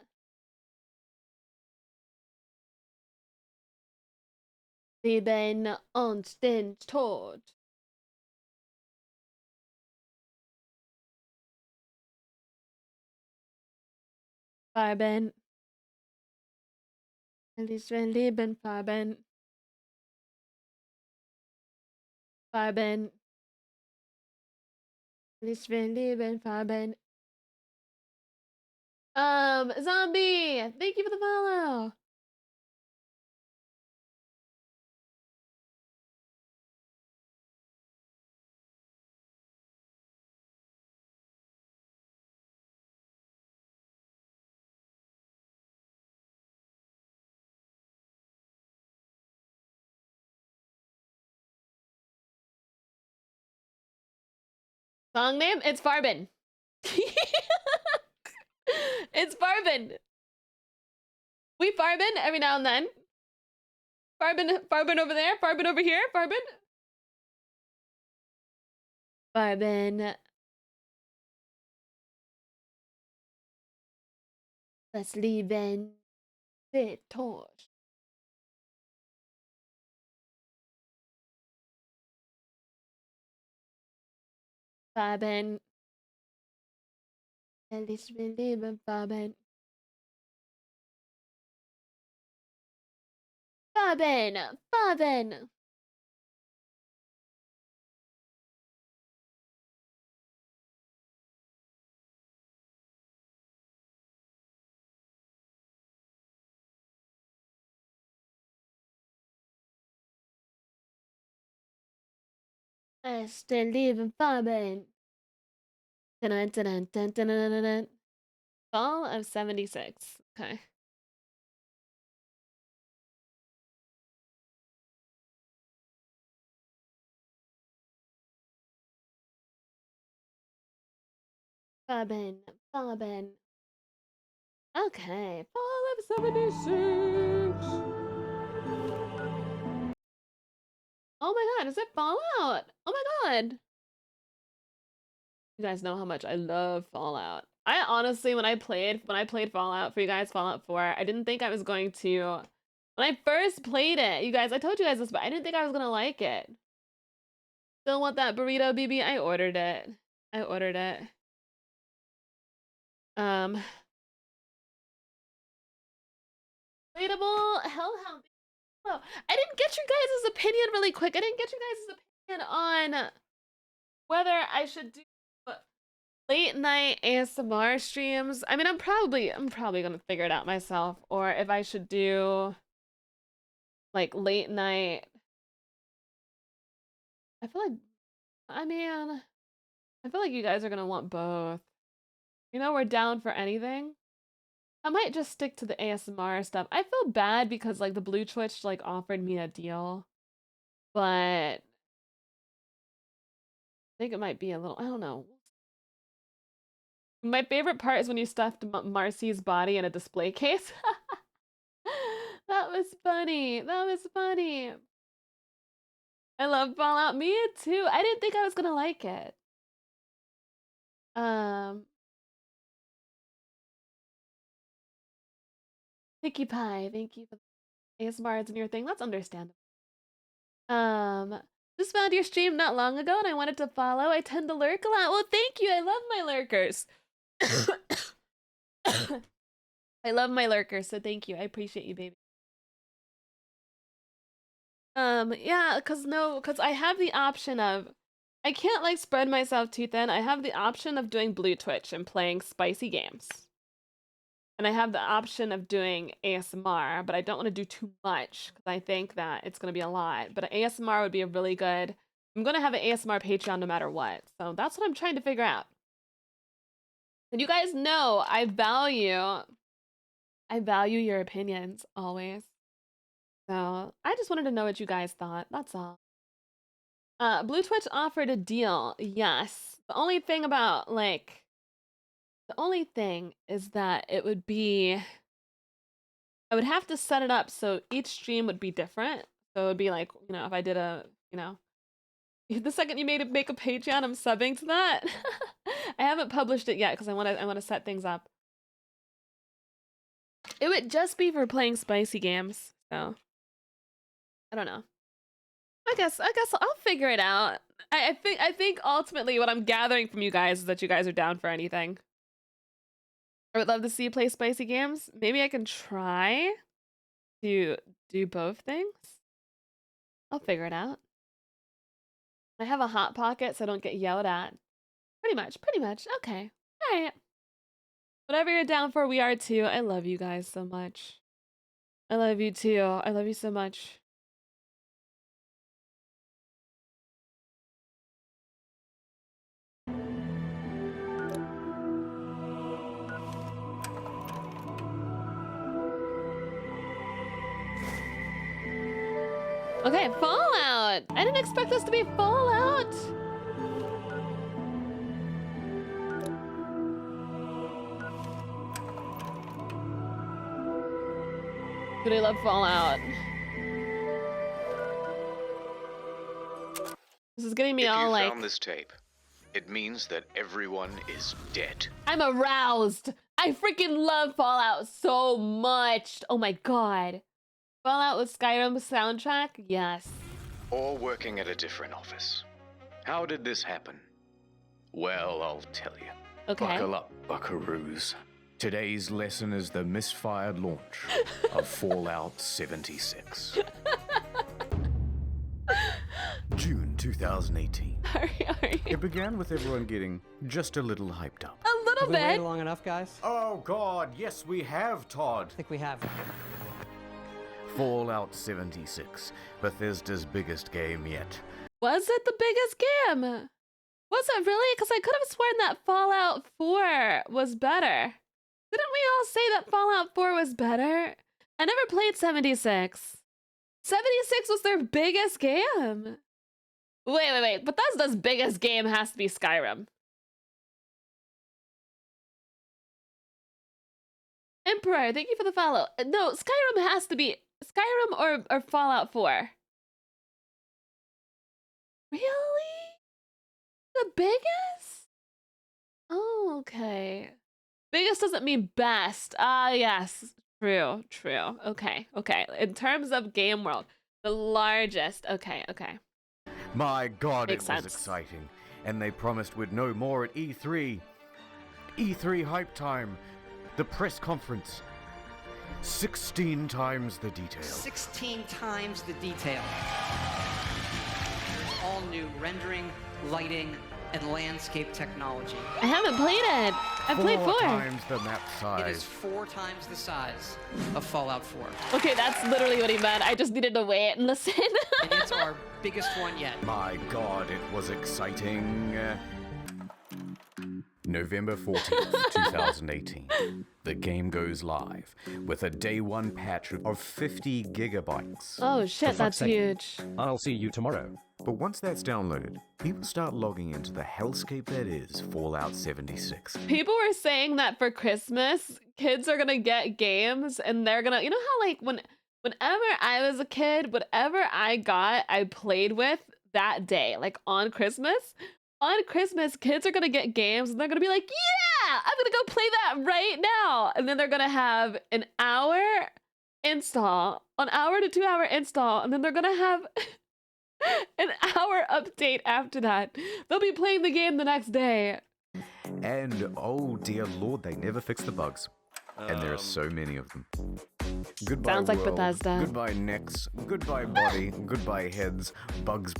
Sieben und den Tod. Farbin. Ich will leben, Farbin. Farbin. Ich will leben, Farbin. Zombie! Thank you for the follow! Song name? It's Farbin. It's Farbin. We Farbin every now and then. Farbin over there, Farbin over here, Farbin. Farbin. Das Leben wird tot. Farbin. Ich will leben, Farbin. Farbin. Farbin. I still live in Farbin. Fall of 76. Okay. Farbin. Okay. Fall of 76. Oh my god, is it Fallout? Oh my god. You guys know how much I love Fallout. I honestly, when I played Fallout for you guys, Fallout 4, I didn't think I was going to. When I first played it, you guys, I told you guys this, but I didn't think I was gonna like it. Still want that burrito, BB? I ordered it. Relatable Hellhound. Oh, I didn't get your guys' opinion really quick. I didn't get your guys' opinion on whether I should do late night ASMR streams. I mean, I'm probably gonna figure it out myself, or if I should do like late night. I feel like you guys are gonna want both. You know, we're down for anything. I might just stick to the ASMR stuff. I feel bad because like the Blue Twitch like offered me a deal, but I think it might be a little, I don't know. My favorite part is when you stuffed Marcy's body in a display case. That was funny. I love Fallout. Me too. I didn't think I was gonna like it. Picky Pie, thank you for ASMR in your thing. That's understandable. Just found your stream not long ago and I wanted to follow. I tend to lurk a lot. Well, thank you. I love my lurkers. I love my lurkers, so thank you. I appreciate you, baby. Yeah, cause I have the option of, I can't like spread myself too thin. I have the option of doing Blue Twitch and playing spicy games. And I have the option of doing ASMR, but I don't want to do too much because I think that it's going to be a lot. But ASMR would be a really good, I'm going to have an ASMR Patreon no matter what. So that's what I'm trying to figure out. And you guys know I value your opinions always. So I just wanted to know what you guys thought. That's all. Blue Twitch offered a deal. Yes. The only thing is that it would be, I would have to set it up so each stream would be different. So it would be like, you know, if I did a, you know, the second you make a Patreon, I'm subbing to that. I haven't published it yet because I want to set things up. It would just be for playing spicy games. So I don't know. I guess I'll figure it out. I think ultimately what I'm gathering from you guys is that you guys are down for anything. I would love to see you play spicy games. Maybe I can try to do both things. I'll figure it out. I have a hot pocket so I don't get yelled at. Pretty much. Okay. All right. Whatever you're down for, we are too. I love you guys so much. I love you too. I love you so much. Okay, Fallout! I didn't expect this to be Fallout! But I love Fallout. This is getting me all like... If you found this tape, it means that everyone is dead. I'm aroused! I freaking love Fallout so much! Oh my god. Fallout with Skyrim soundtrack? Yes. Or working at a different office. How did this happen? Well, I'll tell you. Okay. Buckle up, buckaroos. Today's lesson is the misfired launch of Fallout 76. June 2018. Hurry. It began with everyone getting just a little hyped up. A little Have we bit. waited long enough, guys? Oh God, yes we have, Todd. I think we have. Fallout 76, Bethesda's biggest game yet. Was it the biggest game? Was it really? Because I could have sworn that Fallout 4 was better. Didn't we all say that Fallout 4 was better? I never played 76. 76 was their biggest game. Wait. Bethesda's biggest game has to be Skyrim. Emperor, thank you for the follow. No, Skyrim has to be Skyrim or Fallout 4. Really? The biggest? Oh, okay. Biggest doesn't mean best. Ah, yes. True. Okay. In terms of game world, the largest. Okay. My God, Makes it was sense. exciting. And they promised we'd know more at E3. E3 hype time. The press conference. 16 times the detail. 16 times the detail. All new rendering, lighting, and landscape technology. I haven't played it. I played 4. 4 times the map It is size. 4 times the size of Fallout 4. Okay, that's literally what he meant. I just needed to wait and listen. And it's our biggest one yet. My God, it was exciting. November 14th, 2018. The game goes live with a day 1 patch of 50 gigabytes. Oh shit, that's huge. I'll see you tomorrow. But once that's downloaded, people start logging into the hellscape that is Fallout 76. People were saying that for Christmas, kids are gonna get games and they're gonna, you know how like when whenever I was a kid, whatever I got, I played with that day. Like on Christmas, kids are gonna get games and they're gonna be like, yeah, I'm gonna go play that right now. And then they're gonna have an hour install, an hour to 2 hour install, and then they're gonna have an hour update after that. They'll be playing the game the next day. And oh dear lord, they never fix the bugs. And there are so many of them. Goodbye Sounds like world, Bethesda. goodbye necks, goodbye body, goodbye heads, bugs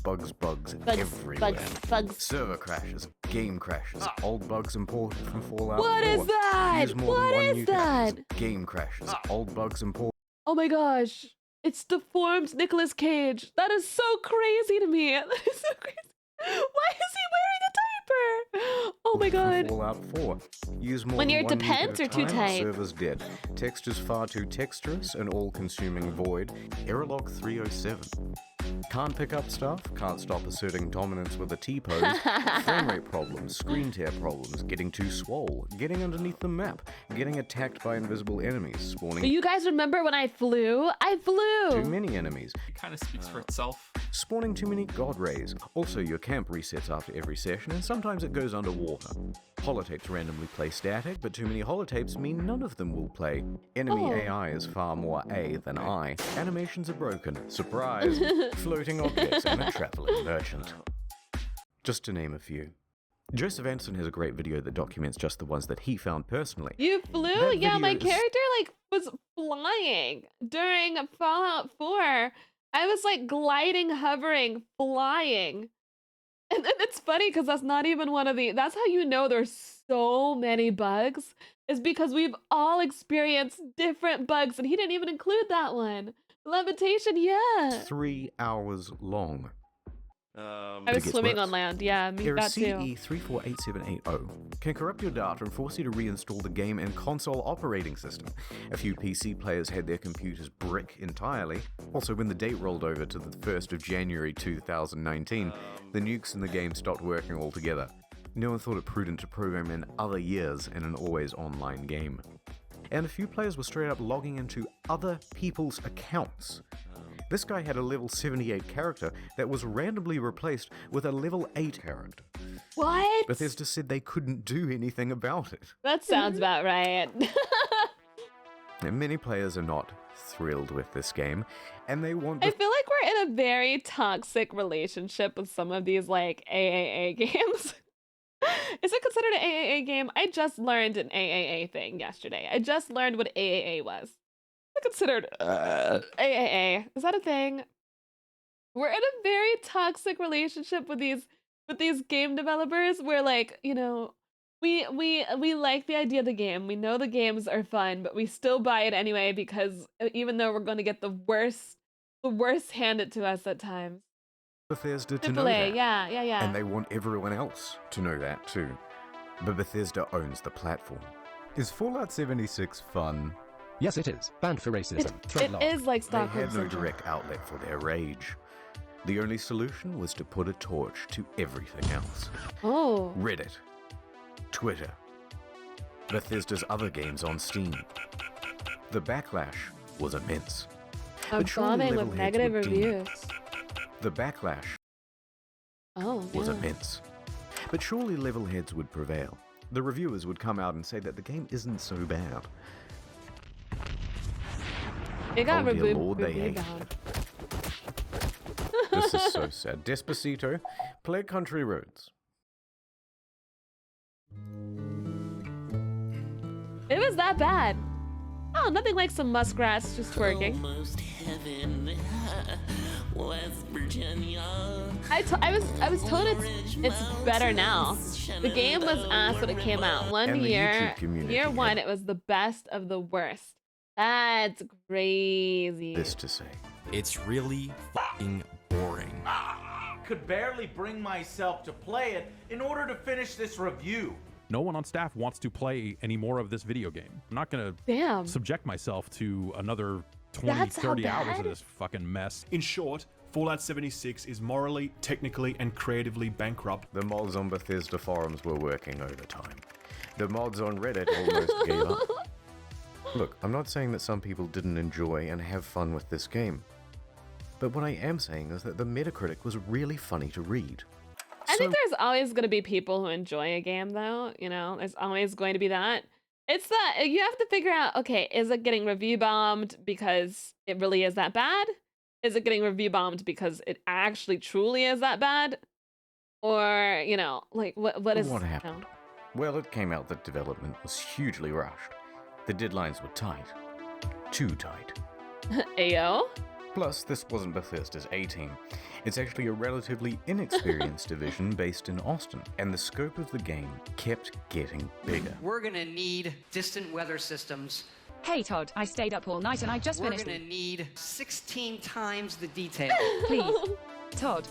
everywhere. Bugs. Server crashes, game crashes, old bugs imported from Fallout 4. What is that? Use more than What one is new that? device. Game crashes, old bugs imported. Oh my gosh. It's deformed Nicolas Cage. That is so crazy to me. That is so crazy. Why is he wearing a diaper? Oh my god. Fallout 4. Use more When than your one depends nuke are at a too time, tight. Server's dead. Textures far too texturous and all-consuming void. Errorlog 307. Can't pick up stuff, can't stop asserting dominance with a T-pose, frame rate problems, screen tear problems, getting too swole, getting underneath the map, getting attacked by invisible enemies, spawning You guys remember when I flew? I flew. too many enemies, It kind of speaks for itself. spawning too many god rays. Also, your camp resets after every session, and sometimes it goes underwater. Holotapes randomly play static, but too many holotapes mean none of them will play. Enemy AI is far more A than I. Animations are broken. Surprise! Floating objects and a traveling merchant. Just to name a few. Joseph Anson has a great video that documents just the ones that he found personally. You flew? That Yeah, my video is- character like was flying during Fallout 4. I was like gliding, hovering, flying. And it's funny because that's not even one of the, that's how you know there's so many bugs, is because we've all experienced different bugs and he didn't even include that one. Levitation, yeah. 3 hours long. I was It gets swimming worse. on land, yeah, me Error that too. CE348780 can corrupt your data and force you to reinstall the game and console operating system. A few PC players had their computers brick entirely. Also, when the date rolled over to the 1st of January 2019, the nukes in the game stopped working altogether. No one thought it prudent to program in other years in an always online game. And a few players were straight up logging into other people's accounts. This guy had a level 78 character that was randomly replaced with a level 8 character. What? Bethesda said they couldn't do anything about it. That sounds about right. And many players are not thrilled with this game, and they want I feel like we're in a very toxic relationship with some of these like AAA games. Is it considered an AAA game? I just learned an AAA thing yesterday. I just learned what AAA was. Is it considered AAA? Is that a thing? We're in a very toxic relationship with these game developers where, like, you know, we like the idea of the game. We know the games are fun, but we still buy it anyway because even though we're going to get the worst handed to us at times. Bethesda to know AAA, that. yeah. And they want everyone else to know that too. But Bethesda owns the platform. Is Fallout 76 fun? Yes, it is. Banned for racism. It is like They Stockholm had no Syndrome. direct outlet for their rage. The only solution was to put a torch to everything else. Oh. Reddit, Twitter, Bethesda's other games on Steam. The backlash was immense. I'm But surely bombing with Levelheads negative would deem reviews. The backlash was yeah. immense. But surely level heads would prevail. The reviewers would come out and say that the game isn't so bad. It got Oh dear reviewed. Lord, they hate. This is so sad. Despacito, play Country Roads. It was that bad. Oh, nothing like some muskrats just twerking. Almost heaven, West Virginia. I was told it's better now. The game was asked when it came out. One And the year, YouTube community year one, it was the best of the worst. That's crazy. This to say. It's really fucking boring. Could barely bring myself to play it in order to finish this review. No one on staff wants to play any more of this video game. I'm not gonna subject myself to another 20, That's how 30 hours of bad? this fucking mess. In short, Fallout 76 is morally, technically, and creatively bankrupt. The mods on Bethesda forums were working overtime. The mods on Reddit almost gave up. Look, I'm not saying that some people didn't enjoy and have fun with this game, but what I am saying is that the Metacritic was really funny to read. I think there's always going to be people who enjoy a game, though. You know, there's always going to be that. It's that you have to figure out, okay, is it getting review bombed because it really is that bad? Is it getting review bombed because it actually truly is that bad? Or, you know, like what is... What happened? Well, it came out that development was hugely rushed. The deadlines were tight. Too tight. Ayo? Plus, this wasn't Bethesda's A-team. It's actually a relatively inexperienced division based in Austin, and the scope of the game kept getting bigger. We're gonna need distant weather systems. Hey Todd, I stayed up all night and I just finished. We're gonna need 16 times the detail. Please, Todd,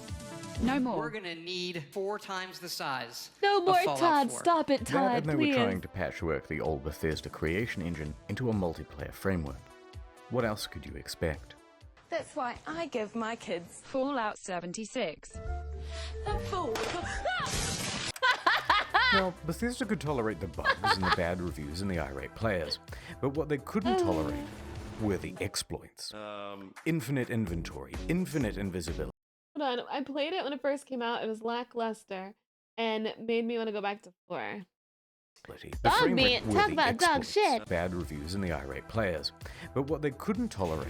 no more. We're gonna need 4 times the size. No more, Fallout Todd. 4. Stop it, Todd. And they please. were trying to patchwork the old Bethesda creation engine into a multiplayer framework. What else could you expect? That's why I give my kids Fallout 76. a fool. Now, Bethesda could tolerate the bugs and the bad reviews and the irate players, but what they couldn't tolerate were the exploits. Infinite inventory, infinite invisibility. Hold on, I played it when it first came out. It was lackluster and made me want to go back to 4. The Dog frame meat, rate were talk the about dog exploits, shit. Bad reviews and the irate players, but what they couldn't tolerate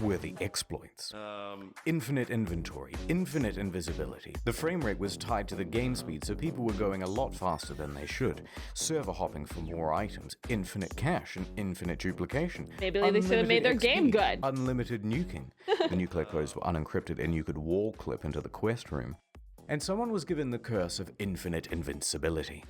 were the exploits. Infinite inventory, infinite invisibility. The frame rate was tied to the game speed, so people were going a lot faster than they should. Server hopping for more items, infinite cache, and infinite duplication. Maybe they should have made their game good. Unlimited nuking. The nuclear codes were unencrypted, and you could wall clip into the quest room. And someone was given the curse of infinite invincibility.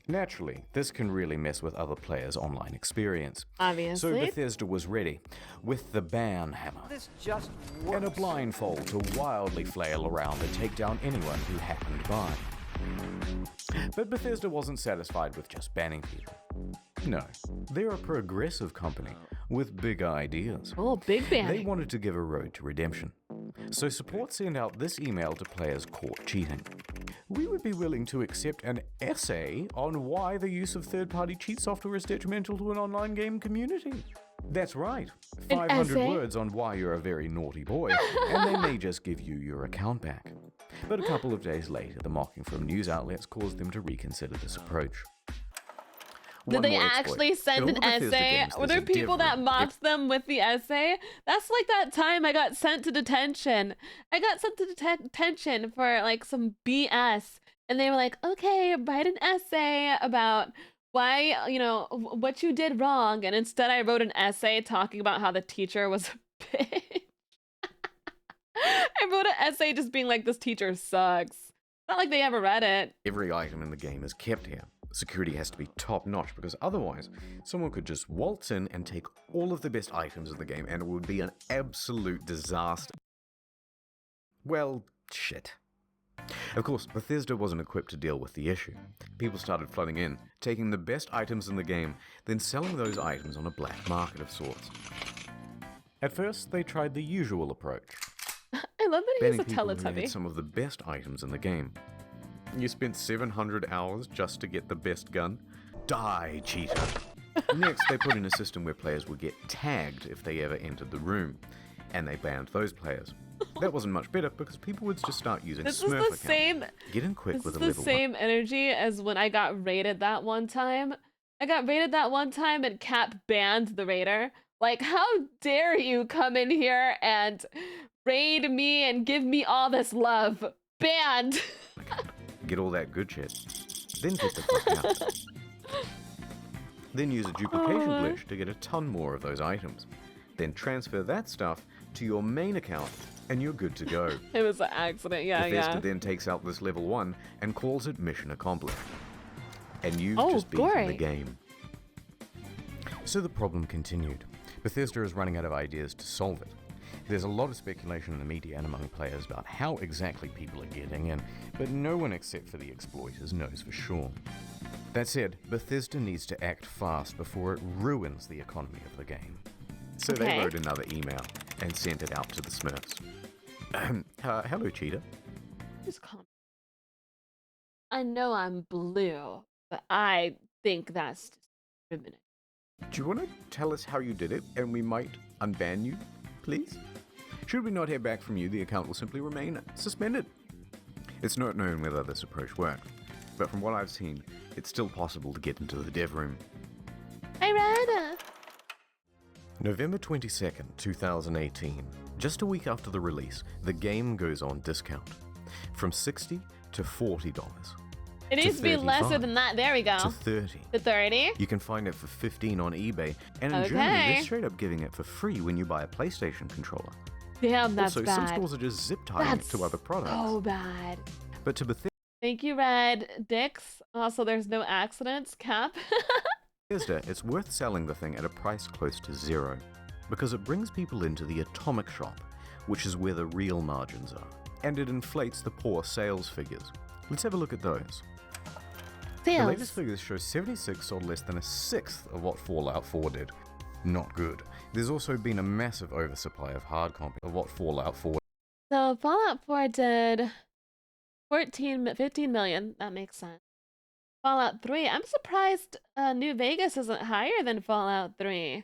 Naturally, this can really mess with other players' online experience. Obviously. So Bethesda was ready, with the ban hammer This just and a blindfold to wildly flail around and take down anyone who happened by. But Bethesda wasn't satisfied with just banning people. No, they're a progressive company with big ideas. Oh, big banning. They wanted to give a road to redemption. So support sent out this email to players caught cheating. We would be willing to accept an essay on why the use of third-party cheat software is detrimental to an online game community. That's right, 500 words on why you're a very naughty boy, and they may just give you your account back. But a couple of days later, the mocking from news outlets caused them to reconsider this approach. Did they actually send an essay? Were there people that mocked them with the essay? That's like that time I got sent to detention. I got sent to detention for like some BS. And they were like, okay, write an essay about why, you know, what you did wrong. And instead I wrote an essay talking about how the teacher was a bitch. I wrote an essay just being like, this teacher sucks. Not like they ever read it. Every item in the game is kept here. Security has to be top-notch because otherwise someone could just waltz in and take all of the best items in the game and it would be an absolute disaster. Well, shit. Of course, Bethesda wasn't equipped to deal with the issue. People started flooding in, taking the best items in the game, then selling those items on a black market of sorts. At first, they tried the usual approach. I love that he's a people who Teletubby. had some of the best items in the game. You spent 700 hours just to get the best gun? Die, cheater. Next, they put in a system where players would get tagged if they ever entered the room, and they banned those players. That wasn't much better because people would just start using This Smurf is the same. Get in quick This with is a the level same energy as when I got raided that one time. I got raided that one time and Cap banned the raider. Like, how dare you come in here and raid me and give me all this love? Banned. Get all that good shit. Then get the fuck out. Then use a duplication glitch to get a ton more of those items. Then transfer that stuff to your main account and you're good to go. It was an accident, yeah, Bethesda yeah. then takes out this level 1 and calls it mission accomplished. And you've Oh, just beaten the great. game. So the problem continued. Bethesda is running out of ideas to solve it. There's a lot of speculation in the media and among players about how exactly people are getting in, but no one except for the exploiters knows for sure. That said, Bethesda needs to act fast before it ruins the economy of the game. So they wrote another email and sent it out to the Smurfs. Hello, cheater. Just calm. I know I'm blue, but I think that's discriminatory. Do you want to tell us how you did it, and we might unban you, please? Should we not hear back from you, the account will simply remain suspended. It's not known whether this approach worked, but from what I've seen, it's still possible to get into the dev room. Hi, Red. November 22nd, 2018. Just a week after the release, the game goes on discount. From $60 to $40. It needs to be lesser than that. There we go. To 30. To 30? You can find it for 15 on eBay, and in Germany, they're straight up giving it for free when you buy a PlayStation controller. Damn, that's also, bad. some stores are just zip tying it to other products. So bad. But to Bethesda, Thank you, Red Dix. Also, there's no accidents. Cap. it's worth selling the thing at a price close to zero, because it brings people into the atomic shop, which is where the real margins are, and it inflates the poor sales figures. Let's have a look at those. The latest figures show 76 sold less than a sixth of what Fallout 4 did. Not good. There's also been a massive oversupply of hard copy of what Fallout 4. So Fallout 4 did 15 million. That makes sense. Fallout 3. I'm surprised New Vegas isn't higher than Fallout 3.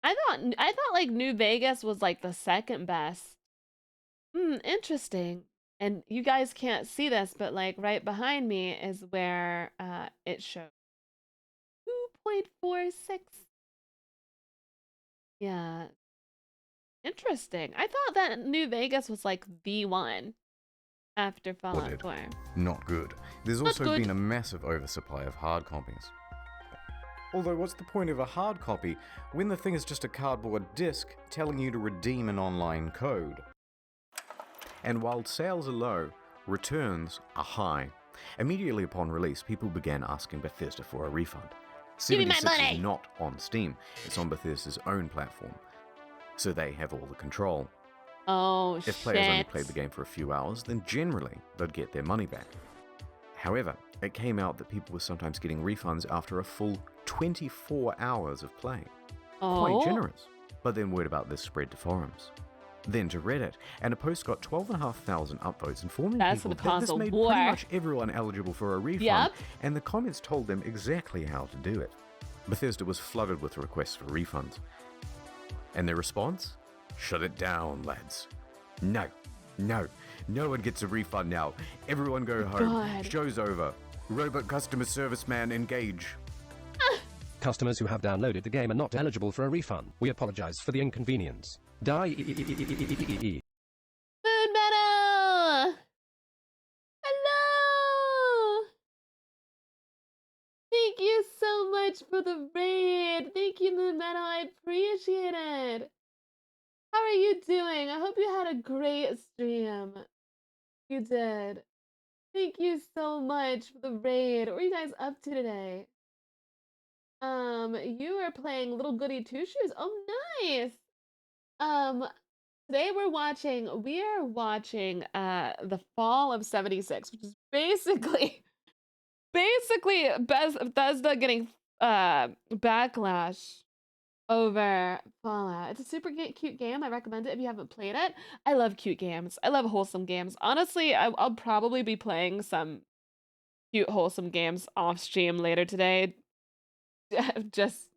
I thought like New Vegas was like the second best. Interesting. And you guys can't see this, but like right behind me is where it shows 2.46. Yeah. Interesting. I thought that New Vegas was like the one after Fallout 4. Not good. There's also been a massive oversupply of hard copies. Although, what's the point of a hard copy when the thing is just a cardboard disc telling you to redeem an online code? And while sales are low, returns are high. Immediately upon release, people began asking Bethesda for a refund. Give me my 76 money! is not on Steam, it's on Bethesda's own platform. So they have all the control. Oh, If players only played the game for a few hours, then generally they'd get their money back. However, it came out that people were sometimes getting refunds after a full 24 hours of play. Quite generous. But then word about this spread to forums. Then to Reddit, and a post got 12,500 upvotes informing people that this made pretty much everyone eligible for a refund, and the comments told them exactly how to do it. Bethesda was flooded with requests for refunds. And their response? Shut it down, lads. No one gets a refund now. Everyone go home. Show's over. Robot customer service man, engage. Customers who have downloaded the game are not eligible for a refund. We apologize for the inconvenience. Die. Moon Meadow! Hello! Thank you so much for the raid. Thank you, Moon Meadow. I appreciate it. How are you doing? I hope you had a great stream. You did. Thank you so much for the raid. What are you guys up to today? You are playing Little Goody Two Shoes. Oh, nice. Today we are watching The Fall of 76, which is basically Bethesda getting backlash over Fallout. It's a super cute game. I recommend it if you haven't played it. I love cute games. I love wholesome games. Honestly, I'll probably be playing some cute wholesome games off stream later today. just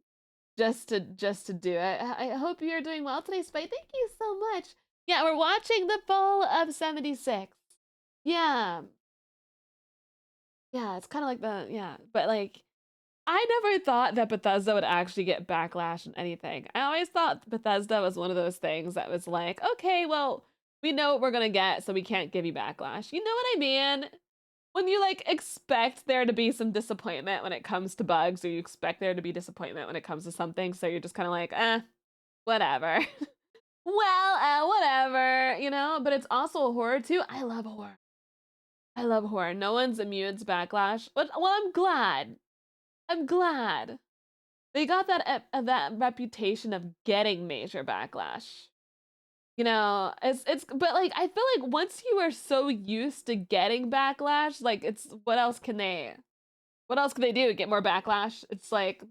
to do it. I hope you're doing well today, Spite. Thank you so much. Yeah, we're watching The Fall of 76. Yeah, it's kind of like but like, I never thought that Bethesda would actually get backlash on anything. I always thought Bethesda was one of those things that was like, okay, well, we know what we're gonna get, so we can't give you backlash. You know what I mean? When you like expect there to be some disappointment when it comes to bugs, or you expect there to be disappointment when it comes to something, so you're just kind of like, whatever. Well, whatever, you know? But it's also horror too. I love horror. No one's immune to backlash. But well, I'm glad. They got that reputation of getting major backlash. You know, it's but like, I feel like once you are so used to getting backlash, like, it's what else can they do? Get more backlash? It's like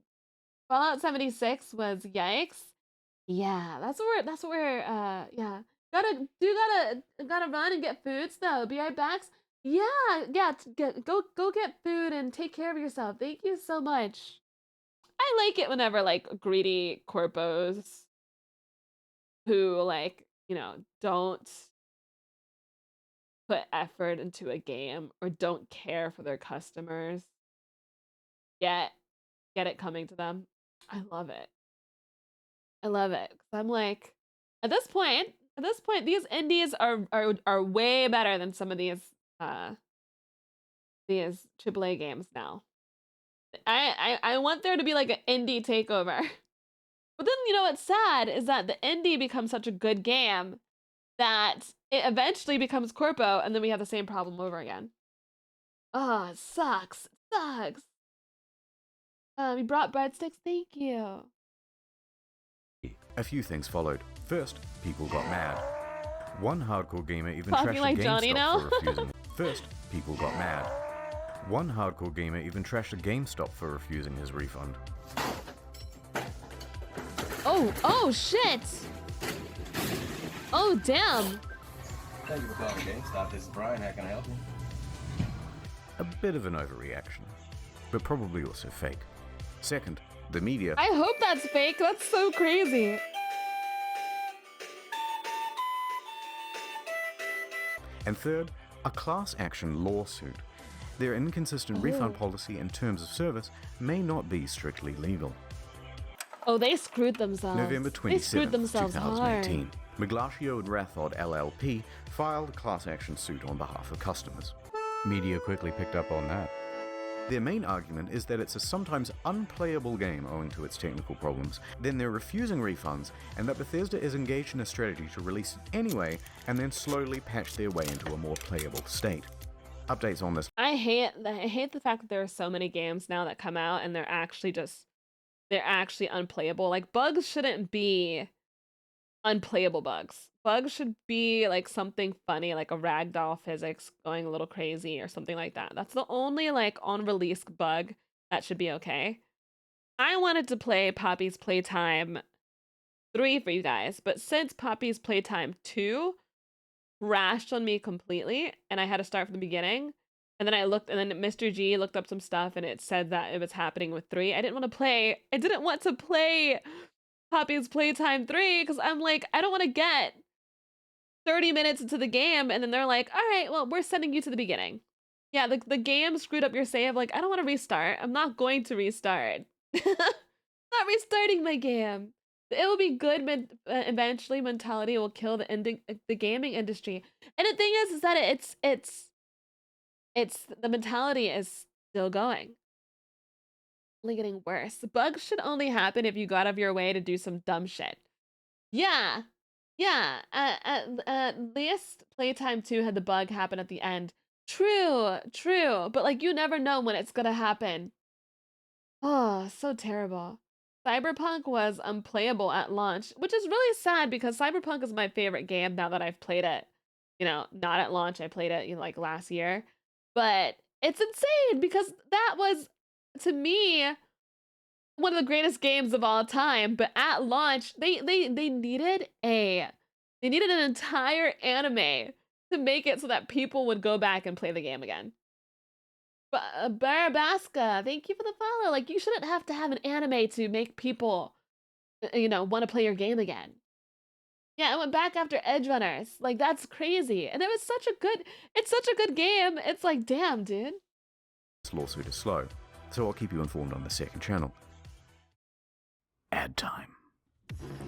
Fallout 76 was yikes. Yeah, that's where yeah. Gotta run and get foods though. Be right back. Yeah, go get food and take care of yourself. Thank you so much. I like it whenever like greedy corpos who like, you know, don't put effort into a game or don't care for their customers get it coming to them. I love it. I love it. 'Cause I'm like, at this point, these indies are way better than some of these AAA games now. I want there to be like an indie takeover. But then, you know, what's sad is that the indie becomes such a good game that it eventually becomes corpo, and then we have the same problem over again. Oh, it sucks. It sucks. You brought breadsticks? Thank you. A few things followed. First, people got mad. One hardcore gamer even Talking trashed like a Johnny GameStop now? for refusing. First, people got mad. One hardcore gamer even trashed a GameStop for refusing his refund. Oh shit! Oh damn! Thank you for calling GameStop. This is Brian. How can I help you? A bit of an overreaction, but probably also fake. Second, the media. I hope that's fake. That's so crazy. And third, a class action lawsuit. Their inconsistent refund policy and terms of service may not be strictly legal. Oh, they screwed themselves. November They screwed 27, themselves 2018. Miglaccio and Rathod LLP filed a class action suit on behalf of customers. Media quickly picked up on that. Their main argument is that it's a sometimes unplayable game owing to its technical problems, then they're refusing refunds, and that Bethesda is engaged in a strategy to release it anyway and then slowly patch their way into a more playable state. Updates on this. I hate the fact that there are so many games now that come out and they're actually unplayable. Like, bugs shouldn't be unplayable bugs. Bugs should be like something funny, like a ragdoll physics going a little crazy or something like that. That's the only like on release bug that should be okay. I wanted to play Poppy's Playtime 3 for you guys, but since Poppy's Playtime 2 crashed on me completely and I had to start from the beginning, and then and then Mr. G looked up some stuff and it said that it was happening with 3. I didn't want to play Poppy's Playtime 3 because I'm like, I don't want to get 30 minutes into the game and then they're like, all right, well, we're sending you to the beginning. Yeah, the game screwed up your save. Like, I don't want to restart. I'm not going to restart. Not restarting my game. It will be good, eventually mentality will kill the gaming industry. And the thing is that it's the mentality is still going. Only getting worse. Bugs should only happen if you got out of your way to do some dumb shit. Yeah. At least Playtime 2 had the bug happen at the end. True. But like, you never know when it's gonna happen. Oh, so terrible. Cyberpunk was unplayable at launch, which is really sad because Cyberpunk is my favorite game now that I've played it. You know, not at launch. I played it, like last year. But it's insane because that was, to me, one of the greatest games of all time. But at launch, they needed an entire anime to make it so that people would go back and play the game again. But Barabaska, thank you for the follow. Like, you shouldn't have to have an anime to make people, you know, want to play your game again. Yeah, I went back after Edge Runners. Like, that's crazy. And it's such a good game. It's like, damn, dude. This lawsuit is slow, so I'll keep you informed on the second channel. Ad time.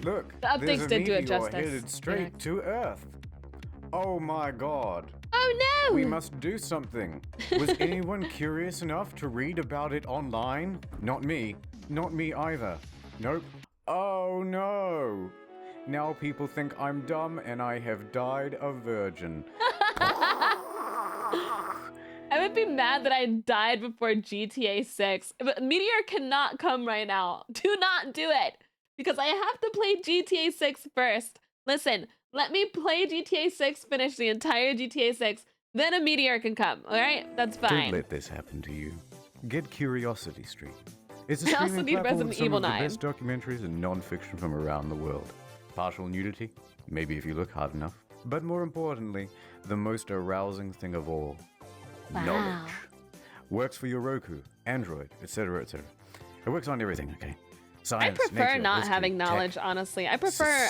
Look, The updates did do it justice. headed straight to Earth. Oh my god. Oh no! We must do something. Was anyone curious enough to read about it online? Not me. Not me either. Nope. Oh no. Now people think I'm dumb and I have died a virgin. I would be mad that I died before GTA 6. But Meteor cannot come right now. Do not do it. Because I have to play GTA 6 first. Listen, let me play GTA 6, finish the entire GTA 6, then a Meteor can come, alright? That's fine. Don't let this happen to you. Get Curiosity Street. It's a I also streaming need platform Resident with some Evil of the 9. best documentaries and non-fiction from around the world. Partial nudity? Maybe if you look hard enough. But more importantly, the most arousing thing of all. Wow. Knowledge. Works for your Roku, Android, etc., etc. It works on everything, okay? I Science, prefer nature, not history, having knowledge, tech, honestly. I prefer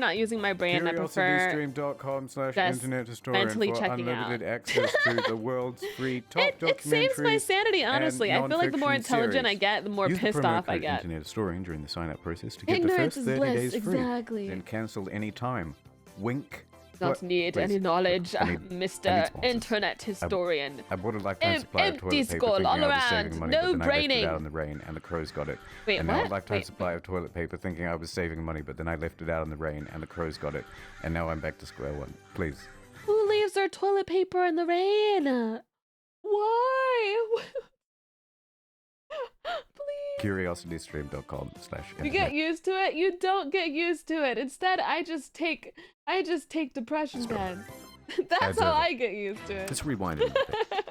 not using my brain. I prefer CuriosityStream.com/internet historian mentally for checking unlimited out. access to the world's free top It saves my documentaries sanity, honestly. I and feel like the more non-fiction intelligent I series. get, the more Use the pissed promo off I code get. Internet Historian during the sign-up process to get Ignorance the is first 30 bliss, days free. exactly. Then cancel any time. Wink. Not What? need Please. any knowledge, I need Mr. sponsors. Internet historian. I bought a lifetime supply of Empty toilet paper skull thinking all I was around. saving money, No but then I left it braining. out in the rain and the crows got it. Wait, and now what? a lifetime Wait. supply of toilet paper thinking I was saving money, but then I left it out in the rain and the crows got it. And now I'm back to square one. Please. Who leaves their toilet paper in the rain? Why? CuriosityStream.com/internet. You get used to it. You don't get used to it. Instead, I just take depression meds. That's how I get used to it. Let's rewind a little bit.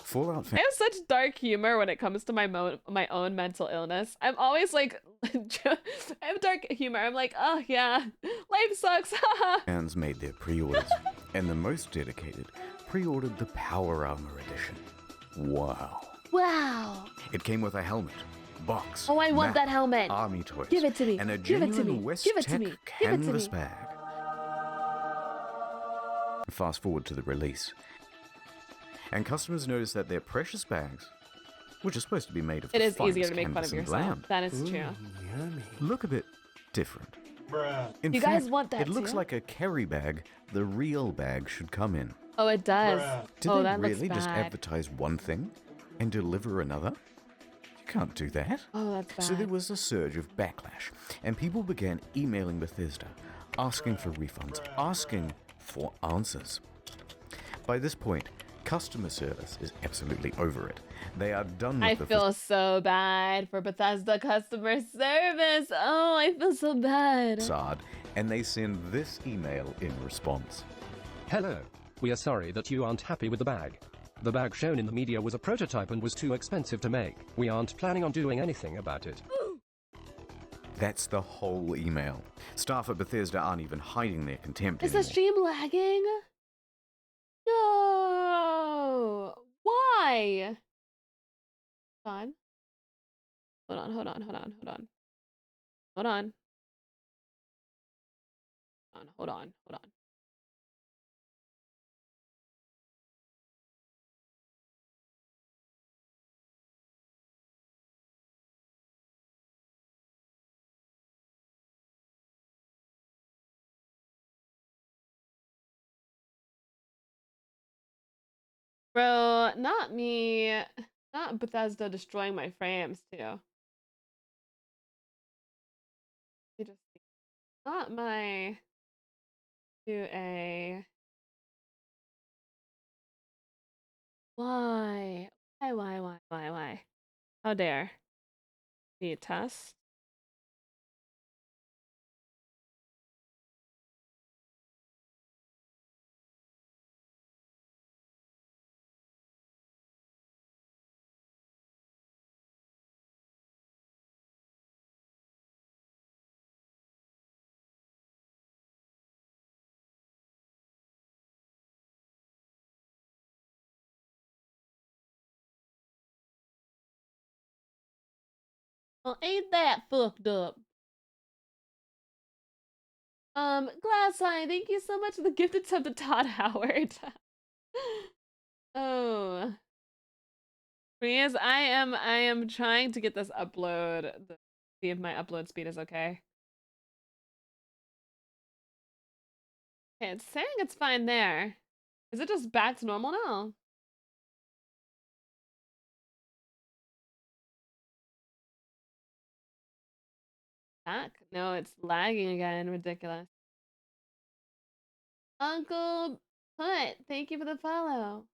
Fallout I have such dark humor when it comes to my own mental illness. I'm always like, I have dark humor. I'm like, oh yeah, life sucks. fans made their pre-orders, and the most dedicated pre-ordered the Power Armor Edition. Wow. Wow. It came with a helmet, box. Oh, I want map, that helmet. Army toys. Give it to me. And a Give it to genuine me. West Give it to Tech me. Give it to canvas me. bag. Fast forward to the release, and customers noticed that their precious bags, which are supposed to be made of It the is easier finest to make fun canvas of and yourself. land, That is true. look a bit different. In You fact, guys want that it looks too? like a carry bag the real bag should come in. Oh, it does. Did Oh, they that really looks just bad. advertise one thing and deliver another? You can't do that. Oh, that's bad. So there was a surge of backlash, and people began emailing Bethesda, asking for refunds, asking for answers. By this point, customer service is absolutely over it. They are done with I the feel so bad for Bethesda customer service. Oh, I feel so bad. facade, and they send this email in response. Hello. We are sorry that you aren't happy with the bag. The bag shown in the media was a prototype and was too expensive to make. We aren't planning on doing anything about it. That's the whole email. Staff at Bethesda aren't even hiding their contempt Is the anymore. stream lagging? No. Why? Hold on. Hold on. Hold on. Hold on. Hold on. Hold on. Hold on. Bro, not me. Not Bethesda destroying my frames too. Let me just see. Not my 2A. Why? Why? How dare? The test. Well, ain't that fucked up? Glass Eye, thank you so much for the gifted sub to Todd Howard. Oh. Please, I am trying to get this upload. See if my upload speed is okay. Okay, it's saying it's fine there. Is it just back to normal now? Back? No, it's lagging again. Ridiculous. Uncle Put, thank you for the follow.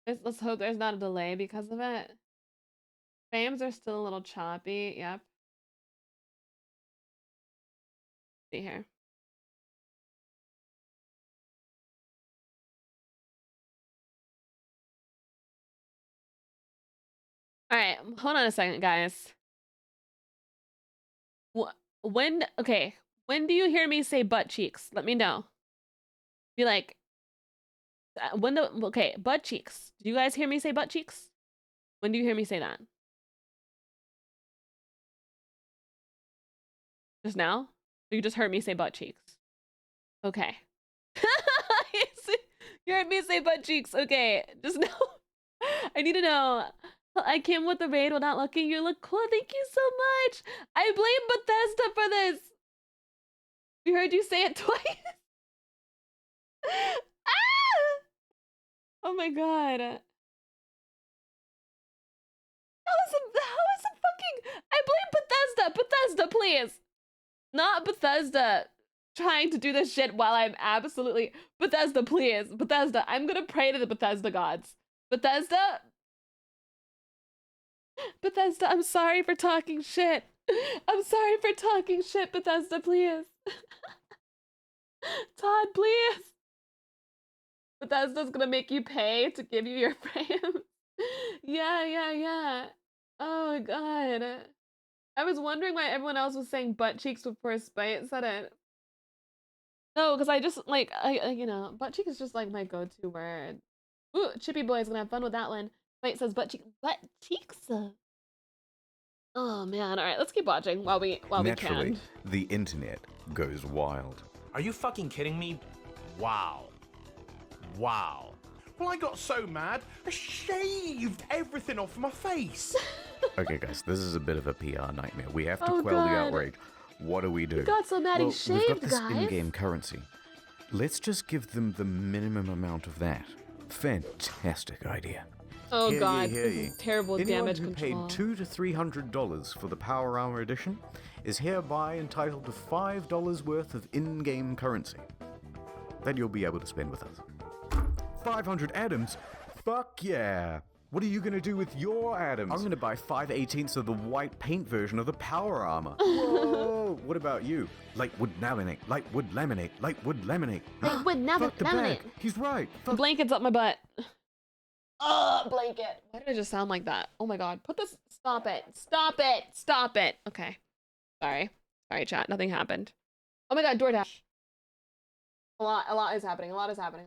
Let's hope there's not a delay because of it. Frames are still a little choppy. Yep. See here. All right, hold on a second, guys. When do you hear me say butt cheeks? Let me know. Be like, butt cheeks. Do you guys hear me say butt cheeks? When do you hear me say that? Just now? Or you just heard me say butt cheeks? Okay. You heard me say butt cheeks. Okay, just now. I need to know. I came with the raid without looking. You look cool. Thank you so much. I blame Bethesda for this. We heard you say it twice. Ah! Oh my god. How is it fucking... I blame Bethesda. Bethesda, please. Not Bethesda trying to do this shit while I'm absolutely... Bethesda, please. Bethesda, I'm gonna pray to the Bethesda gods. Bethesda? Bethesda, I'm sorry for talking shit. I'm sorry for talking shit, Bethesda, please. Todd, please. Bethesda's gonna make you pay to give you your frames. Yeah. Oh my god. I was wondering why everyone else was saying butt cheeks before Spite said it. No, because I just, like, you know, butt cheek is just, like, my go-to word. Ooh, Chippy Boy's gonna have fun with that one. Spite says butt cheeks. Oh, man. All right, let's keep watching while we Naturally, can. the internet goes wild. Are you fucking kidding me? Wow. Wow. Well, I got so mad, I shaved everything off my face. Okay, guys, this is a bit of a PR nightmare. We have to Oh, quell the God. outrage. What do we do? He got so mad he Well, we've got shaved, this guys. in-game currency. Let's just give them the minimum amount of that. Fantastic idea. Oh, Hear ye, God. hear This ye. is terrible Anyone damage who control. paid $200 to $300 for the Power Armor Edition is hereby entitled to $5 worth of in-game currency that you'll be able to spend with us. 500 atoms? Fuck yeah! What are you gonna do with your atoms? I'm gonna buy 5/18 of the white paint version of the Power Armor. Whoa! What about you? Lightwood laminate, lightwood laminate, lightwood laminate. Fuck the bag. He's right. The blanket's up my butt. Blanket. Why did I just sound like that? Oh my god. Put this. Stop it. Stop it. Stop it. Okay. Sorry, chat. Nothing happened. Oh my god, DoorDash. A lot is happening. A lot is happening.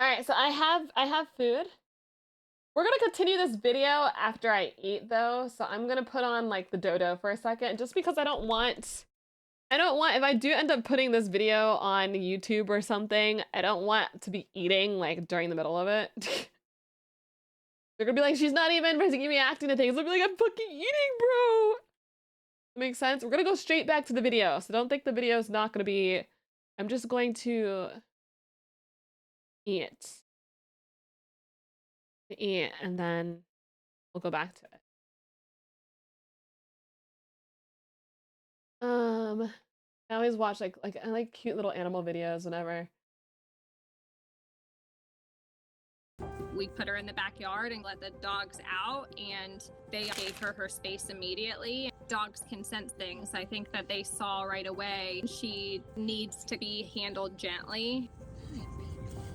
All right, so I have food. We're gonna continue this video after I eat though, so I'm gonna put on like the dodo for a second, just because I don't want, if I do end up putting this video on YouTube or something, I don't want to be eating like during the middle of it. They're gonna be like, she's not even reacting to things. They'll be like, I'm fucking eating, bro. Makes sense? We're gonna go straight back to the video, so don't think the video is not gonna be, I'm just going to eat, and then we'll go back to it. I always watch like I like cute little animal videos whenever. We put her in the backyard and let the dogs out, and they gave her space immediately. Dogs can sense things. I think that they saw right away she needs to be handled gently.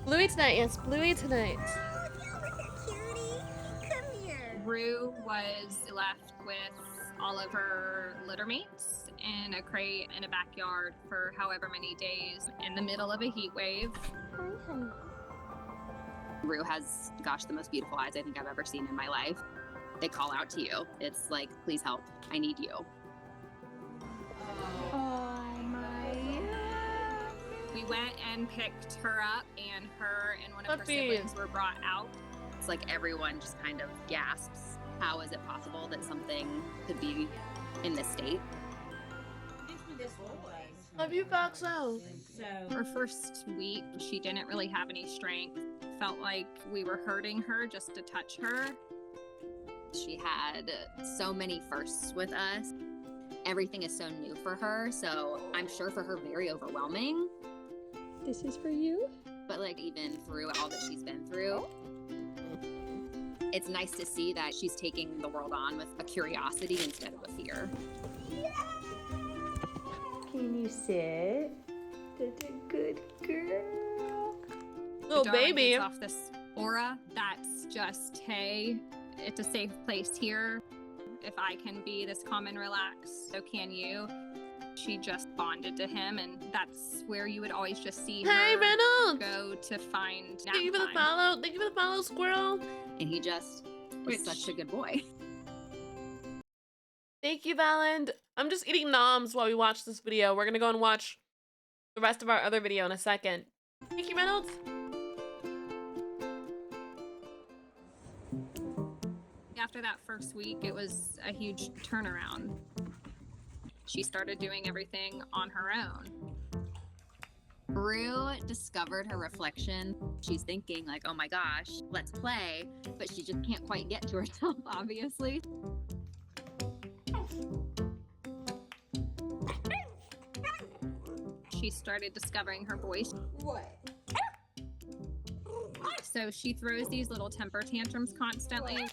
Bluey tonight, yes, Bluey tonight. Rue was left with all of her litter mates in a crate in a backyard for however many days in the middle of a heat wave. Rue has, gosh, the most beautiful eyes I think I've ever seen in my life. They call out to you. It's like, please help. I need you. Oh my. We went and picked her up, and her and one of her siblings were brought out. It's like everyone just kind of gasps. How is it possible that something could be in this state? Love you, Foxo. Her first week, she didn't really have any strength. Felt like we were hurting her just to touch her. She had so many firsts with us. Everything is so new for her, so I'm sure for her very overwhelming. This is for you? But like even through all that she's been through, it's nice to see that she's taking the world on with a curiosity instead of a fear. Can you sit? That's a good girl. Little baby. Gives off this aura that's just, hey, it's a safe place here. If I can be this calm and relaxed, so can you. She just bonded to him, and that's where you would always just see Hey, her Reynolds! go to find nap Thank you for the time. follow. Thank you for the follow, squirrel. And he just is such a good boy. Thank you, Valand. I'm just eating noms while we watch this video. We're gonna go and watch the rest of our other video in a second. Thank you, Reynolds. After that first week, it was a huge turnaround. She started doing everything on her own. Rue discovered her reflection. She's thinking like, oh my gosh, let's play, but she just can't quite get to herself, obviously. She started discovering her voice. What? So she throws these little temper tantrums constantly.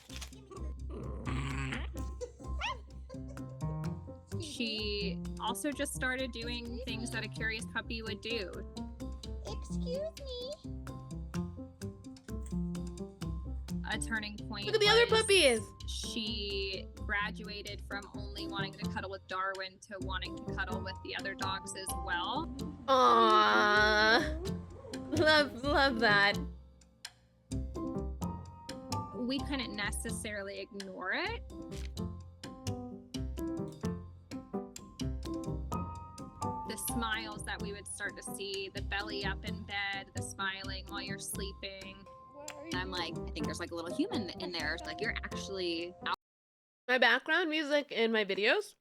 She also just started doing things that a curious puppy would do. Excuse me. A turning point. Look at the other was puppies. She graduated from only wanting to cuddle with Darwin to wanting to cuddle with the other dogs as well. Aww. Love that. We couldn't necessarily ignore it. The smiles that we would start to see, the belly up in bed, the smiling while you're sleeping. I'm like, I think there's like a little human in there. It's like you're actually out. My background music in my videos,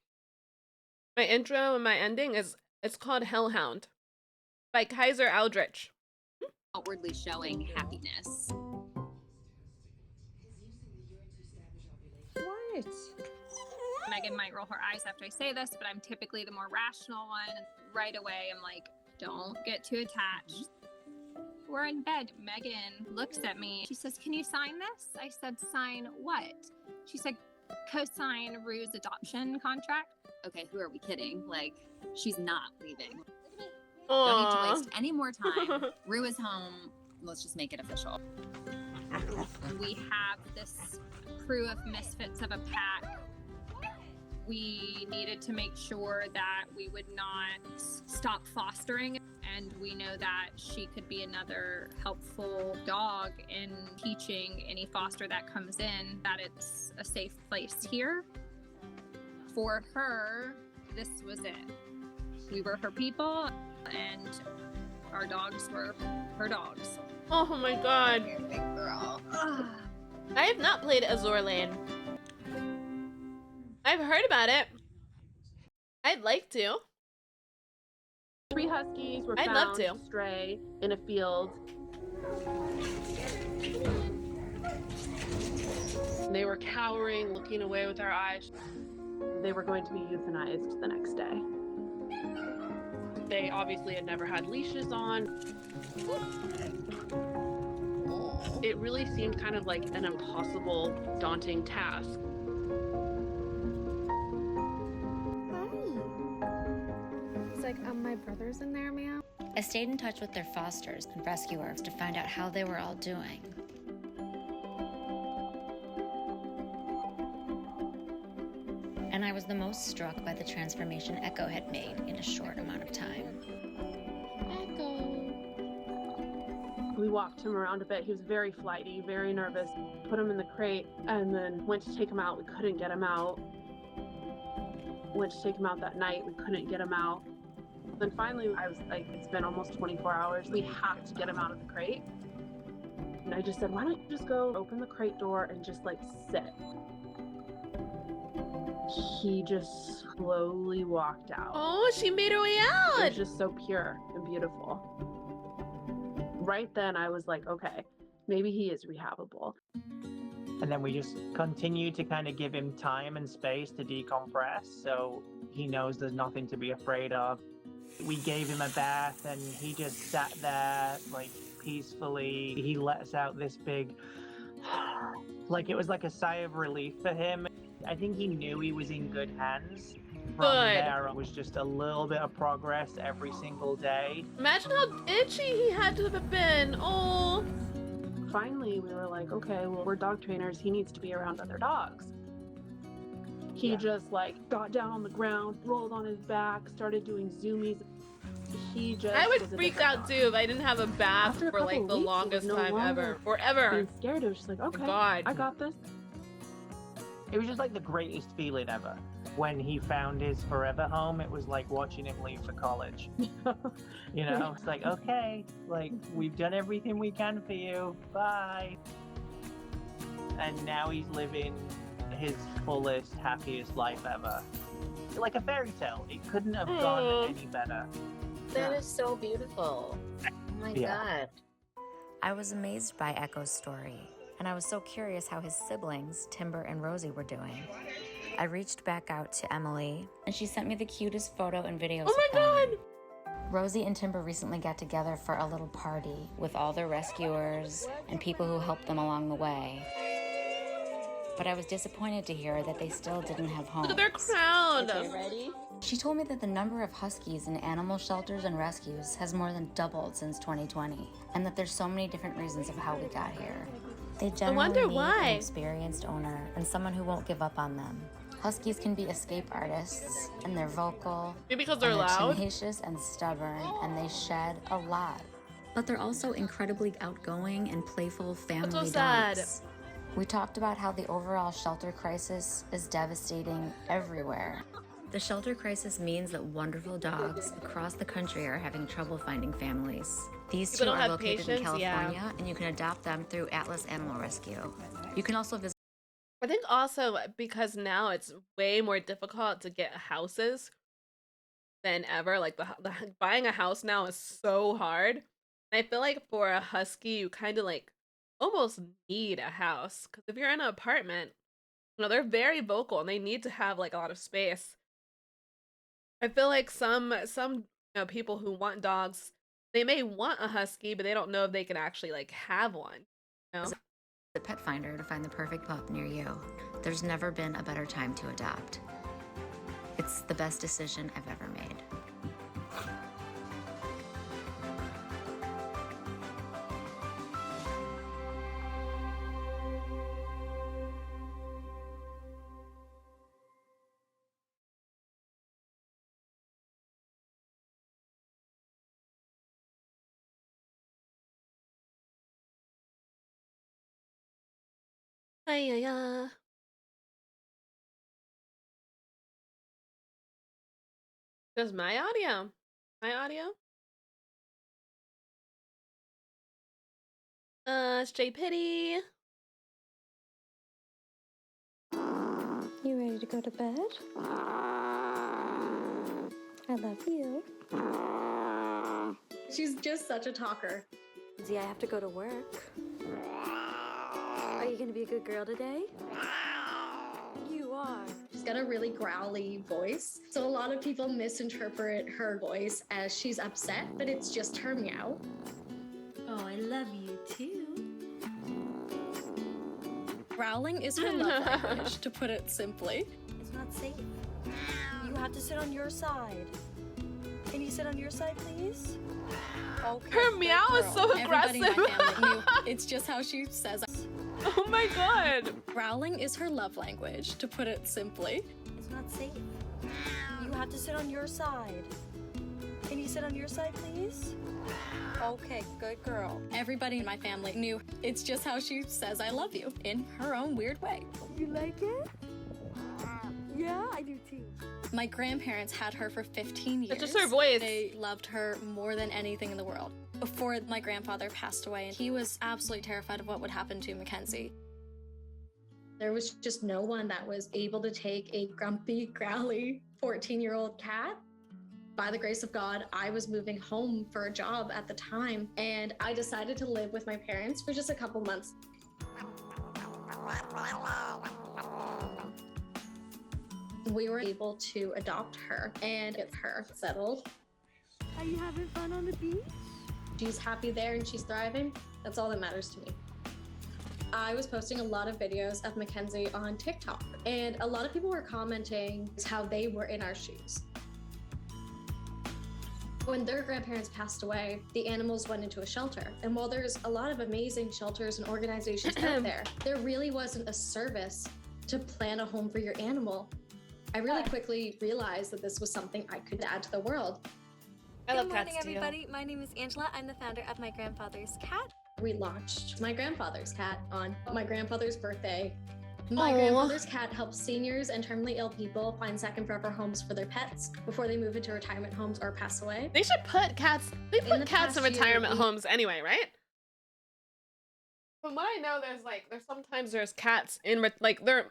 my intro and my ending it's called Hellhound by Kaiser Aldrich. Outwardly showing happiness. What? Megan might roll her eyes after I say this, but I'm typically the more rational one. Right away, I'm like, don't get too attached. We're in bed. Megan looks at me. She says, can you sign this? I said, sign what? She said, co-sign Rue's adoption contract. Okay, who are we kidding? Like, she's not leaving. Aww. Don't need to waste any more time. Rue is home. Let's just make it official. We have this crew of misfits of a pack. We needed to make sure that we would not stop fostering and we know that she could be another helpful dog in teaching any foster that comes in that it's a safe place here. For her, this was it. We were her people, and our dogs were her dogs. Oh my god. Big girl. I have not played Azur Lane. I've heard about it. I'd like to. 3 huskies were I'd love found to. stray in a field. They were cowering, looking away with their eyes. They were going to be euthanized the next day. They obviously had never had leashes on. It really seemed kind of like an impossible, daunting task. It's like, my brother's in there, meow. I stayed in touch with their fosters and rescuers to find out how they were all doing. And I was the most struck by the transformation Echo had made in a short amount of time. We walked him around a bit. He was very flighty, very nervous. Put him in the crate and then went to take him out. We couldn't get him out. Went to take him out that night. We couldn't get him out. Then finally, I was like, it's been almost 24 hours. We have to get him out of the crate. And I just said, why don't you just go open the crate door and just like sit? He just slowly walked out. Oh, she made her way out. It was just so pure and beautiful. Right then, I was like, okay, maybe he is rehabable. And then we just continue to kind of give him time and space to decompress so he knows there's nothing to be afraid of. We gave him a bath and he just sat there like peacefully. He lets out this big, like it was like a sigh of relief for him. I think he knew he was in good hands. From there, it was just a little bit of progress every single day. Imagine how itchy he had to have been. Oh. Finally, we were like, okay, well, we're dog trainers. He needs to be around other dogs. He just like got down on the ground, rolled on his back, started doing zoomies. He just I would was a freak different out dog. too if I didn't have a bath After a for like couple the weeks, he longest was no time longer ever. Forever. Being scared. It was just like, okay, God. I got this. It was just like the greatest feeling ever. When he found his forever home, it was like watching him leave for college. You know, it's like, okay, like we've done everything we can for you. Bye. And now he's living his fullest, happiest life ever. Like a fairy tale. It couldn't have gone any better. That is so beautiful. Oh my God. I was amazed by Echo's story, and I was so curious how his siblings, Timber and Rosie, were doing. I reached back out to Emily, and she sent me the cutest photo and videos. Oh my God! Rosie and Timber recently got together for a little party with all their rescuers and people who helped them along the way. But I was disappointed to hear that they still didn't have homes. Look at their crowd. Okay, ready? She told me that the number of huskies in animal shelters and rescues has more than doubled since 2020, and that there's so many different reasons of how we got here. They generally wonder need why. an experienced owner and someone who won't give up on them. Huskies can be escape artists, and they're vocal. Maybe because they're and loud? tenacious and stubborn, and they shed a lot. But they're also incredibly outgoing and playful family so sad. dogs. We talked about how the overall shelter crisis is devastating everywhere. The shelter crisis means that wonderful dogs across the country are having trouble finding families. These People two don't are have located in patience, yeah. California, and you can adopt them through Atlas Animal Rescue. You can also visit. I think also because now it's way more difficult to get houses than ever. Like the buying a house now is so hard. And I feel like for a husky, you kind of like almost need a house, because if you're in an apartment, you know, they're very vocal and they need to have like a lot of space. I feel like some you know, people who want dogs, they may want a husky, but they don't know if they can actually like have one. You know? the Pet Finder to find the perfect pup near you. There's never been a better time to adopt. It's the best decision I've ever made. Ay. Does my audio? My audio? Stray Pity. You ready to go to bed? I love you. She's just such a talker. I have to go to work. Are you gonna be a good girl today? You are. She's got a really growly voice, so a lot of people misinterpret her voice as she's upset, but it's just her meow. Oh, I love you too. Growling is her love language, to put it simply. It's not safe. You have to sit on your side. Can you sit on your side, please? Okay, Her meow is so Everybody in my aggressive. family knew. It's just how she says it. Oh my god. Growling is her love language, to put it simply. It's not safe. You have to sit on your side. Can you sit on your side, please? Okay, good girl. Everybody in my family knew. It's just how she says I love you, in her own weird way. You like it? Yeah, I do too. My grandparents had her for 15 years. It's just her voice. They loved her more than anything in the world. Before my grandfather passed away, he was absolutely terrified of what would happen to Mackenzie. There was just no one that was able to take a grumpy, growly 14-year-old cat. By the grace of God, I was moving home for a job at the time, and I decided to live with my parents for just a couple months. We were able to adopt her and get her settled. Are you having fun on the beach? She's happy there and she's thriving. That's all that matters to me. I was posting a lot of videos of Mackenzie on TikTok, and a lot of people were commenting how they were in our shoes. When their grandparents passed away, the animals went into a shelter. And while there's a lot of amazing shelters and organizations out there, there really wasn't a service to plan a home for your animal. I really quickly realized that this was something I could add to the world. I love Good morning, cats too. everybody. My name is Angela. I'm the founder of My Grandfather's Cat. We launched My Grandfather's Cat on my grandfather's birthday. My Aw. Grandfather's Cat helps seniors and terminally ill people find second forever homes for their pets before they move into retirement homes or pass away. They should put cats. They In put the cats in past year, retirement we- homes anyway, right? From what I know, there's sometimes cats in they're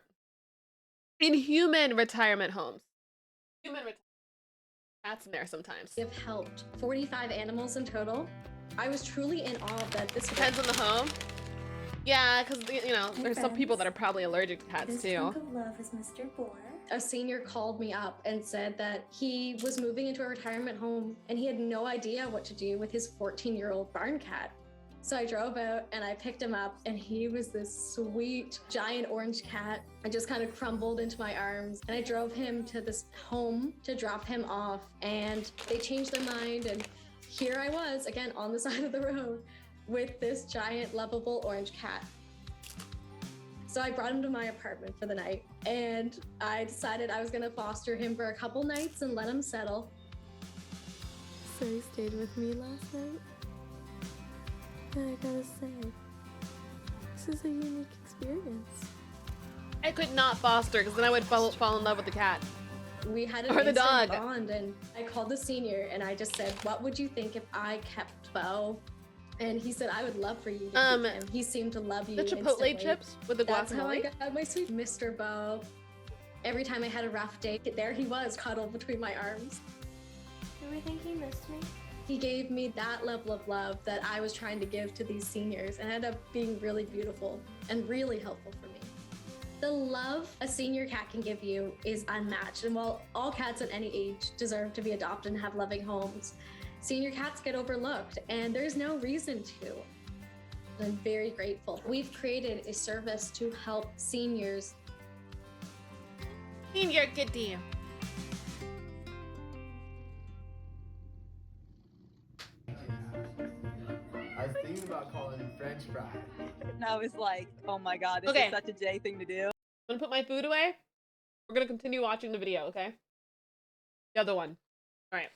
in human retirement homes. Cats in there sometimes. We have helped 45 animals in total. I was truly in awe that this Depends on the home. Yeah, because there's some people that are probably allergic to cats This too. hunk of love is Mr. Boar. A senior called me up and said that he was moving into a retirement home and he had no idea what to do with his 14-year-old barn cat. So I drove out and I picked him up, and he was this sweet giant orange cat. I just kind of crumbled into my arms, and I drove him to this home to drop him off, and they changed their mind, and here I was again on the side of the road with this giant lovable orange cat. So I brought him to my apartment for the night, and I decided I was gonna foster him for a couple nights and let him settle. So he stayed with me last night. And I gotta say, this is a unique experience. I could not foster because then I would fall in love with the cat. We had an Or the instant dog. bond, and I called the senior and I just said, "What would you think if I kept Bo?" And he said, "I would love for you to keep him. He seemed to love you." The Chipotle instantly." chips with the That's how I guacamole? got my sweet Mr. Bo. Every time I had a rough day, there he was, cuddled between my arms. Do we think he missed me? He gave me that level of love that I was trying to give to these seniors, and ended up being really beautiful and really helpful for me. The love a senior cat can give you is unmatched, and while all cats at any age deserve to be adopted and have loving homes, senior cats get overlooked, and there's no reason to. I'm very grateful. We've created a service to help seniors. Senior kitty. I was thinking about calling him French fry. And I was like, oh my god, this Okay. is such a Jay thing to do. I'm gonna put my food away. We're gonna continue watching the video, okay? The other one. All right.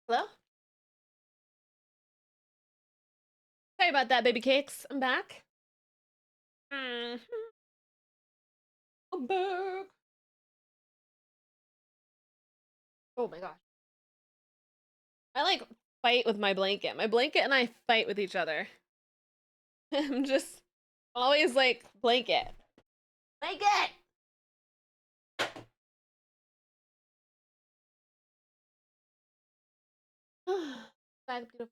Hello? Sorry about that, baby cakes. I'm back. I'm back. Oh my gosh. I like fight with my blanket. My blanket and I fight with each other. I'm just always like, blanket. Blanket! Sad, beautiful.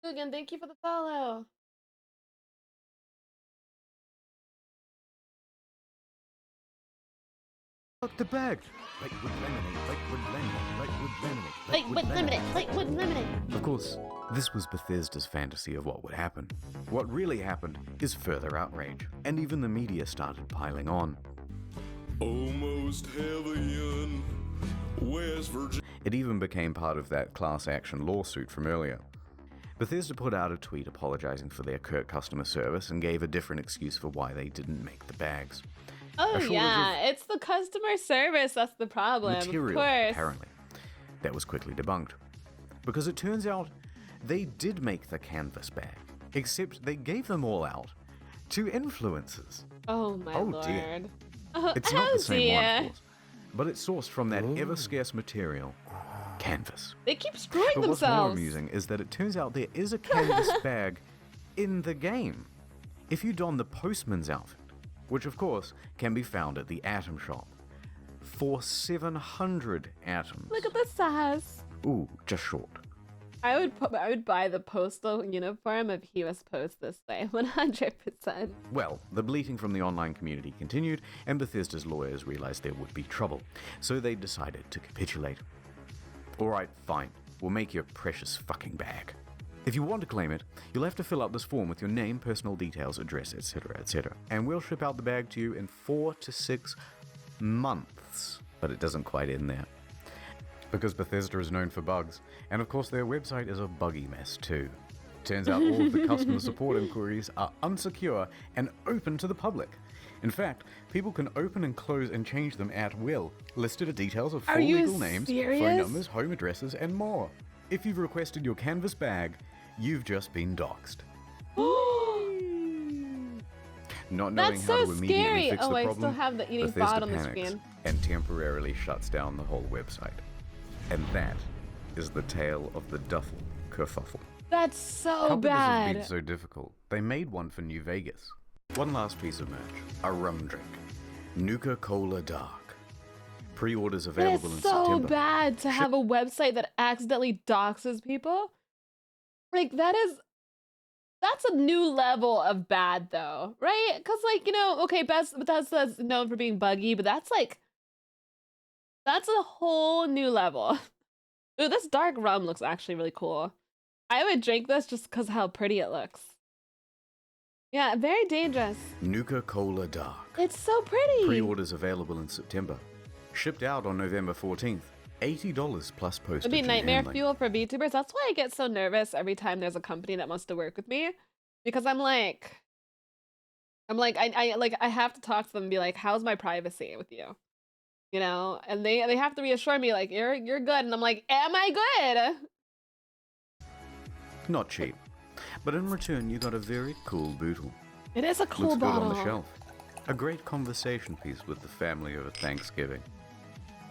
Dugan, thank you for the follow. Look, the bag. Lakewood lemonade, Lakewood lemonade, Lakewood lemonade, Lakewood lemonade, Lakewood lemonade. Of course, this was Bethesda's fantasy of what would happen. What really happened is further outrage, and even the media started piling on. Almost heaven, West Virginia. It even became part of that class action lawsuit from earlier. Bethesda put out a tweet apologizing for their curt customer service and gave a different excuse for why they didn't make the bags. Oh yeah, it's the customer service that's the problem. Material, of course. apparently. That was quickly debunked. Because it turns out they did make the canvas bag, except they gave them all out to influencers. Oh my lord. Dear. Oh, It's not the same one, dear. of course, but it's sourced from that ever-scarce material, canvas. They keep screwing But what's more themselves. amusing is that it turns out there is a canvas bag in the game. If you don the postman's outfit, which of course can be found at the Atom Shop, for 700 atoms. Look at the size. Ooh, just short. I would buy the postal uniform if he was posed this way, 100%. Well, the bleating from the online community continued, and Bethesda's lawyers realized there would be trouble, so they decided to capitulate. Alright, fine, we'll make your precious fucking bag. If you want to claim it, you'll have to fill out this form with your name, personal details, address, etc., etc., and we'll ship out the bag to you in 4 to 6 months. But it doesn't quite end there. Because Bethesda is known for bugs, and of course their website is a buggy mess too. Turns out all of the customer support inquiries are unsecure and open to the public. In fact, people can open and close and change them at will. Listed are details of full legal names, phone numbers, home addresses, and more. If you've requested your canvas bag, you've just been doxxed. Not knowing That's how so to immediately scary. fix Oh, the I problem, still have the eating Bethesda bot on the panics screen. and temporarily shuts down the whole website. And that is the tale of the Duffel kerfuffle. That's so How could bad. this have been so difficult? They made one for New Vegas. One last piece of merch, a rum drink, Nuka-Cola Dark. Pre-orders It available in is so September. bad to have a website that accidentally doxes people. Like that's a new level of bad though, right? Because okay, Bethesda's known for being buggy, but that's a whole new level. Ooh, this dark rum looks actually really cool. I would drink this just because how pretty it looks. Yeah, very dangerous. Nuka-Cola Dark. It's so pretty. Pre-orders available in September. Shipped out on November 14th. $80 plus postage. It'd be and nightmare handling. fuel for VTubers. That's why I get so nervous every time there's a company that wants to work with me, because I have to talk to them and be like, how's my privacy with you? And they have to reassure me like you're good, and I'm like, am I good? Not cheap. But in return, you got a very cool bootle. It is a cool Looks bottle. good on the shelf. A great conversation piece with the family over Thanksgiving.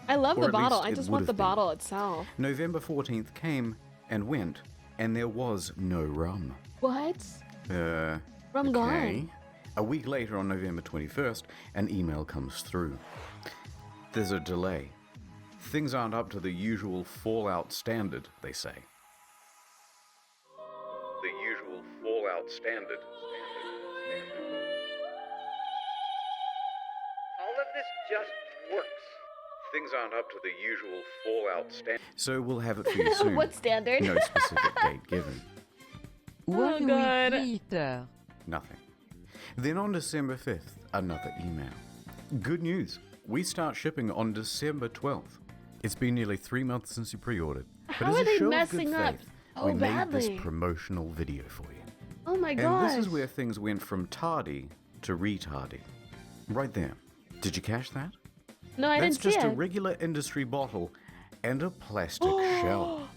I love Or the at bottle. least I it just would want the have been. bottle itself. November 14th came and went, and there was no rum. What? Rum gone. A week later, on November 21st, an email comes through. There's a delay. Things aren't up to the usual Fallout standard, they say. The usual Fallout standard. All of this just works. Things aren't up to the usual Fallout standard. So we'll have it for you soon. What standard? No specific date given. Oh god. Nothing. Then on December 5th, another email. Good news. We start shipping on December 12th. It's been nearly 3 months since you pre-ordered. But How as are a they show of messing good up faith, so we made this badly? promotional video for you. Oh my And gosh. this is where things went from tardy to retardy. Right there. Did you catch that? No, I That's didn't see just a it. regular industry bottle and a plastic shell.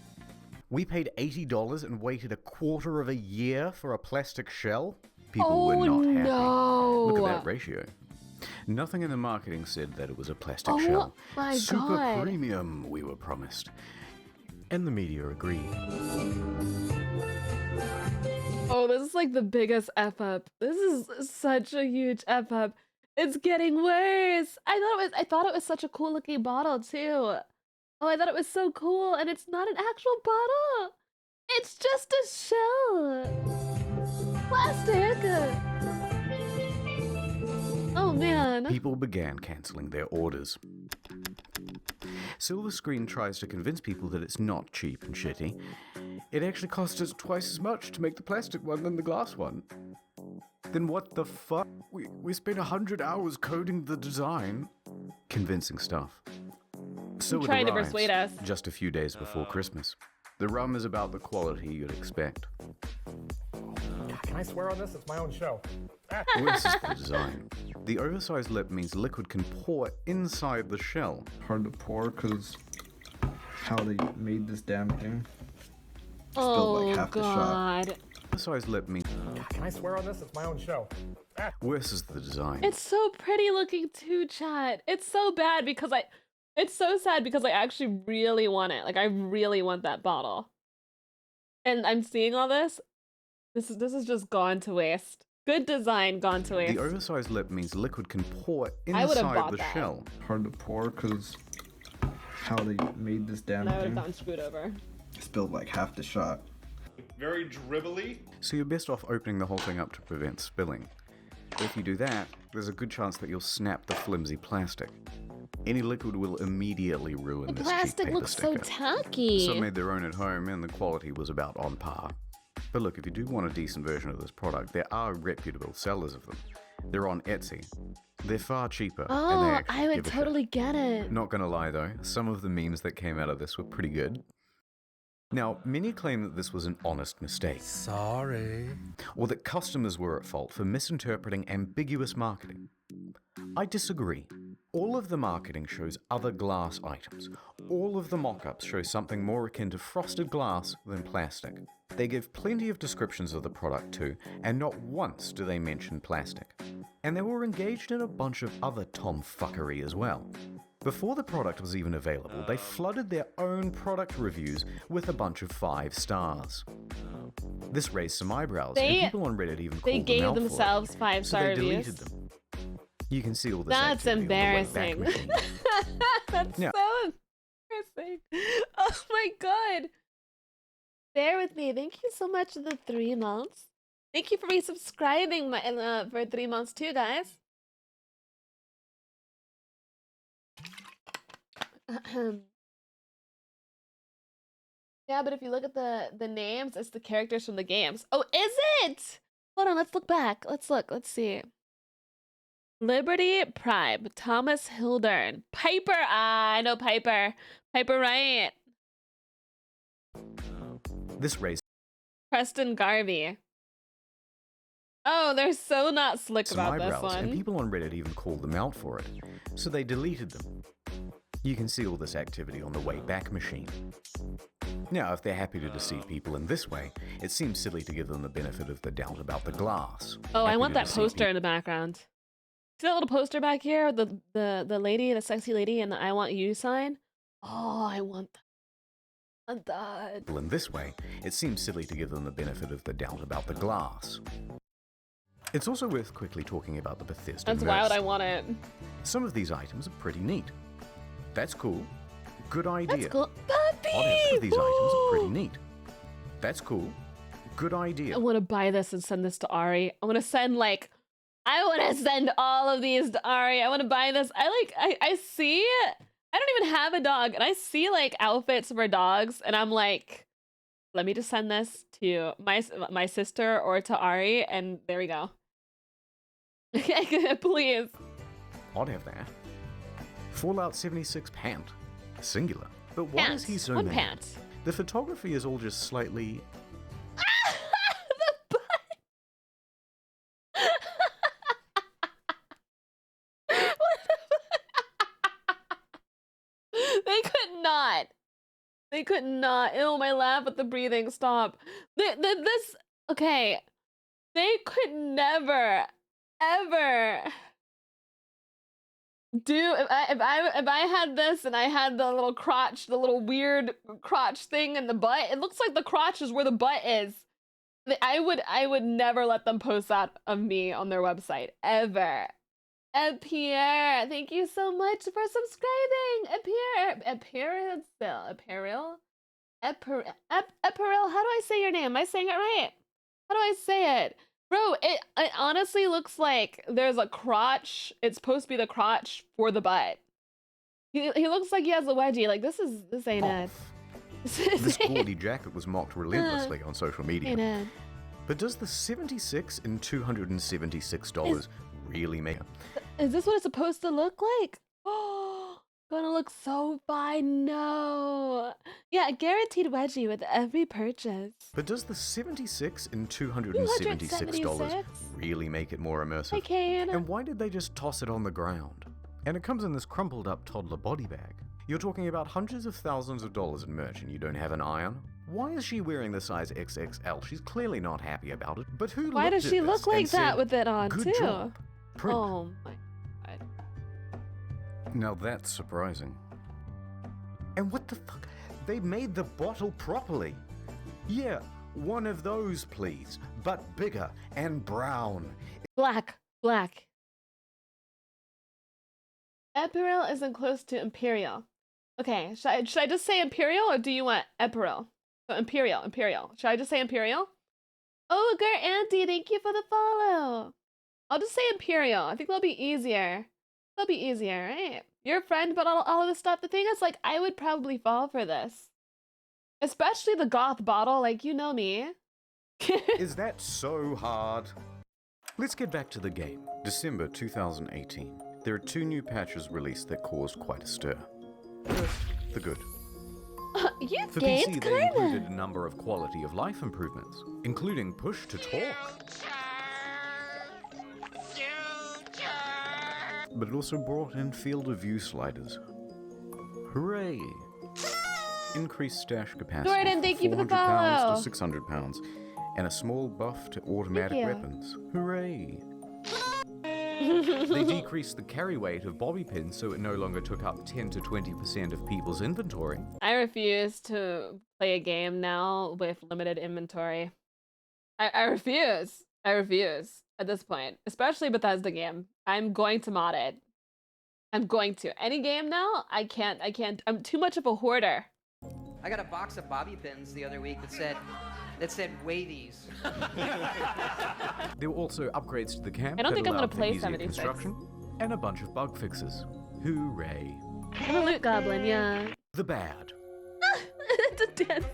We paid $80 and waited a quarter of a year for a plastic shell? People were not happy. No. Look at that ratio. Nothing in the marketing said that it was a plastic Oh shell. my Super God. premium, we were promised. And the media agreed. Oh, this is like the biggest F up. This is such a huge F up. It's getting worse. I thought it was such a cool looking bottle too. Oh, I thought it was so cool, and it's not an actual bottle. It's just a shell. Plastic. Oh man. People began cancelling their orders. Silver Screen tries to convince people that it's not cheap and shitty. It actually cost us twice as much to make the plastic one than the glass one. Then what the fuck? We spent 100 hours coding the design. Convincing stuff. So it Trying to arrives persuade us. just a few days before Christmas. The rum is about the quality you'd expect. Can I swear on this? It's my own show. Worse is the design. The oversized lip means liquid can pour inside the shell. Hard to pour because how they made this damn thing. Oh like half the shot. God. Oversized lip means. Can I swear on this? It's my own show. Worse is the design. It's so pretty looking too, chat. It's so bad because it's so sad because I actually really want it. Like I really want that bottle. And I'm seeing all this. This is just gone to waste. Good design gone to waste. The oversized lip means liquid can pour I would've inside bought the that. shell. Hard to pour because how they made this damn And I would have thing. gotten screwed over. Spilled like half the shot. Very dribbly. So you're best off opening the whole thing up to prevent spilling. If you do that, there's a good chance that you'll snap the flimsy plastic. Any liquid will immediately ruin The this cheap plastic paper looks so sticker. tacky. Some made their own at home and the quality was about on par. But look, if you do want a decent version of this product, there are reputable sellers of them. They're on Etsy. They're far cheaper. and they Oh, actually I would give a shit. totally get it. Not gonna lie though, some of the memes that came out of this were pretty good. Now, many claim that this was an honest mistake. Sorry. Or that customers were at fault for misinterpreting ambiguous marketing. I disagree. All of the marketing shows other glass items. All of the mock-ups show something more akin to frosted glass than plastic. They give plenty of descriptions of the product too, and not once do they mention plastic. And they were engaged in a bunch of other tomfuckery as well. Before the product was even available, they flooded their own product reviews with a bunch of 5 stars. This raised some eyebrows, and people on Reddit even They called them gave out for it. themselves 5-star So they reviews. deleted them. You can see all this That's activity on the way back embarrassing. machine. That's Yeah. so embarrassing. Oh my God. Bear with me. Thank you so much for the 3 months. Thank you for resubscribing for 3 months too, guys. Yeah, but if you look at the names, it's the characters from the games. Oh, is it? Hold on, let's look back. Let's look. Let's see. Liberty Prime, Thomas Hildern, Piper. Ah, I know Piper. Piper Wright. This race Preston Garvey. Oh, they're so not slick some about this eyebrows, and one. people on Reddit even called them out for it. So they deleted them. You can see all this activity on the way back machine. Now, if they're happy to deceive people in this way, it seems silly to give them the benefit of the doubt about the glass. Oh, I Happy want to that deceive poster in the background. See that little poster back here? The lady, the sexy lady, and the I want you sign? Oh, I want that. I want that. people in this way, it seems silly to give them the benefit of the doubt about the glass. It's also worth quickly talking about the Bethesda That's nurse. wild, I want it. Some of these items are pretty neat. That's cool. Good idea. That's cool. Odd half of these items are pretty neat. That's cool. Good idea. I want to buy this and send this to Ari. I want to send all of these to Ari. I want to buy this. I see, I don't even have a dog, and I see like outfits for dogs, and I'm like, let me just send this to my sister or to Ari, and there we go. Please. I'd have that. Fallout 76 pant. Singular. But why Pants. is he so One mad? pant. The photography is all just slightly... They could not. They could not. Ew, my laugh with the breathing. Stop. This. Okay. They could never, ever do. If I had this and I had the little crotch, the little weird crotch thing in the butt. It looks like the crotch is where the butt is. I would never let them post that of me on their website ever. Pierre, thank you so much for subscribing. Pierre, Apparel. How do I say your name? Am I saying it right? How do I say it? Bro, it honestly looks like there's a crotch. It's supposed to be the crotch for the butt. He looks like he has a wedgie. Like, this ain't it. This gaudy jacket was mocked relentlessly on social media. Ain't it. But does the $76 and $276 really make it? Is this what it's supposed to look like? Oh, gonna look so fine. No. Yeah, guaranteed wedgie with every purchase. But does the $76 and $276 really make it more immersive? I can. And why did they just toss it on the ground? And it comes in this crumpled up toddler body bag. You're talking about hundreds of thousands of dollars in merch and you don't have an eye on? Why is she wearing the size XXL? She's clearly not happy about it. But who Why does looked she at look this like and that said, with it on, "Good too? job, print." Oh my god. Now that's surprising. And what the fuck? They made the bottle properly. Yeah, one of those, please, but bigger and brown. Black. Apparel isn't close to Imperial. Okay, should I just say Imperial or do you want Apparel? So Imperial. Should I just say Imperial? Oh, girl, Auntie, thank you for the follow. I'll just say Imperial. I think that'll be easier. Right? You're a friend, but all of this stuff. The thing is, like, I would probably fall for this. Especially the goth bottle, like, you know me. Is that so hard? Let's get back to the game. December 2018. There are 2 new patches released that caused quite a stir. First, the good. You For gained PC, they kinda. included a number of quality of life improvements, including push to talk. But it also brought in field of view sliders. Hooray! Increased stash capacity Jordan, thank you for the £400 follow. to £600, and a small buff to automatic you. weapons. Hooray! They decreased the carry weight of bobby pins so it no longer took up 10 to 20% of people's inventory. I refuse to play a game now with limited inventory. I refuse at this point, especially Bethesda game. I'm going to mod it. I'm going to. Any game now, I can't. I'm too much of a hoarder. I got a box of bobby pins the other week that said Wavys. There were also upgrades to the camp I don't that think I'm gonna allowed for play easier 76. construction, and a bunch of bug fixes. Hooray. I'm a loot goblin, yeah. The bad. It's a dance.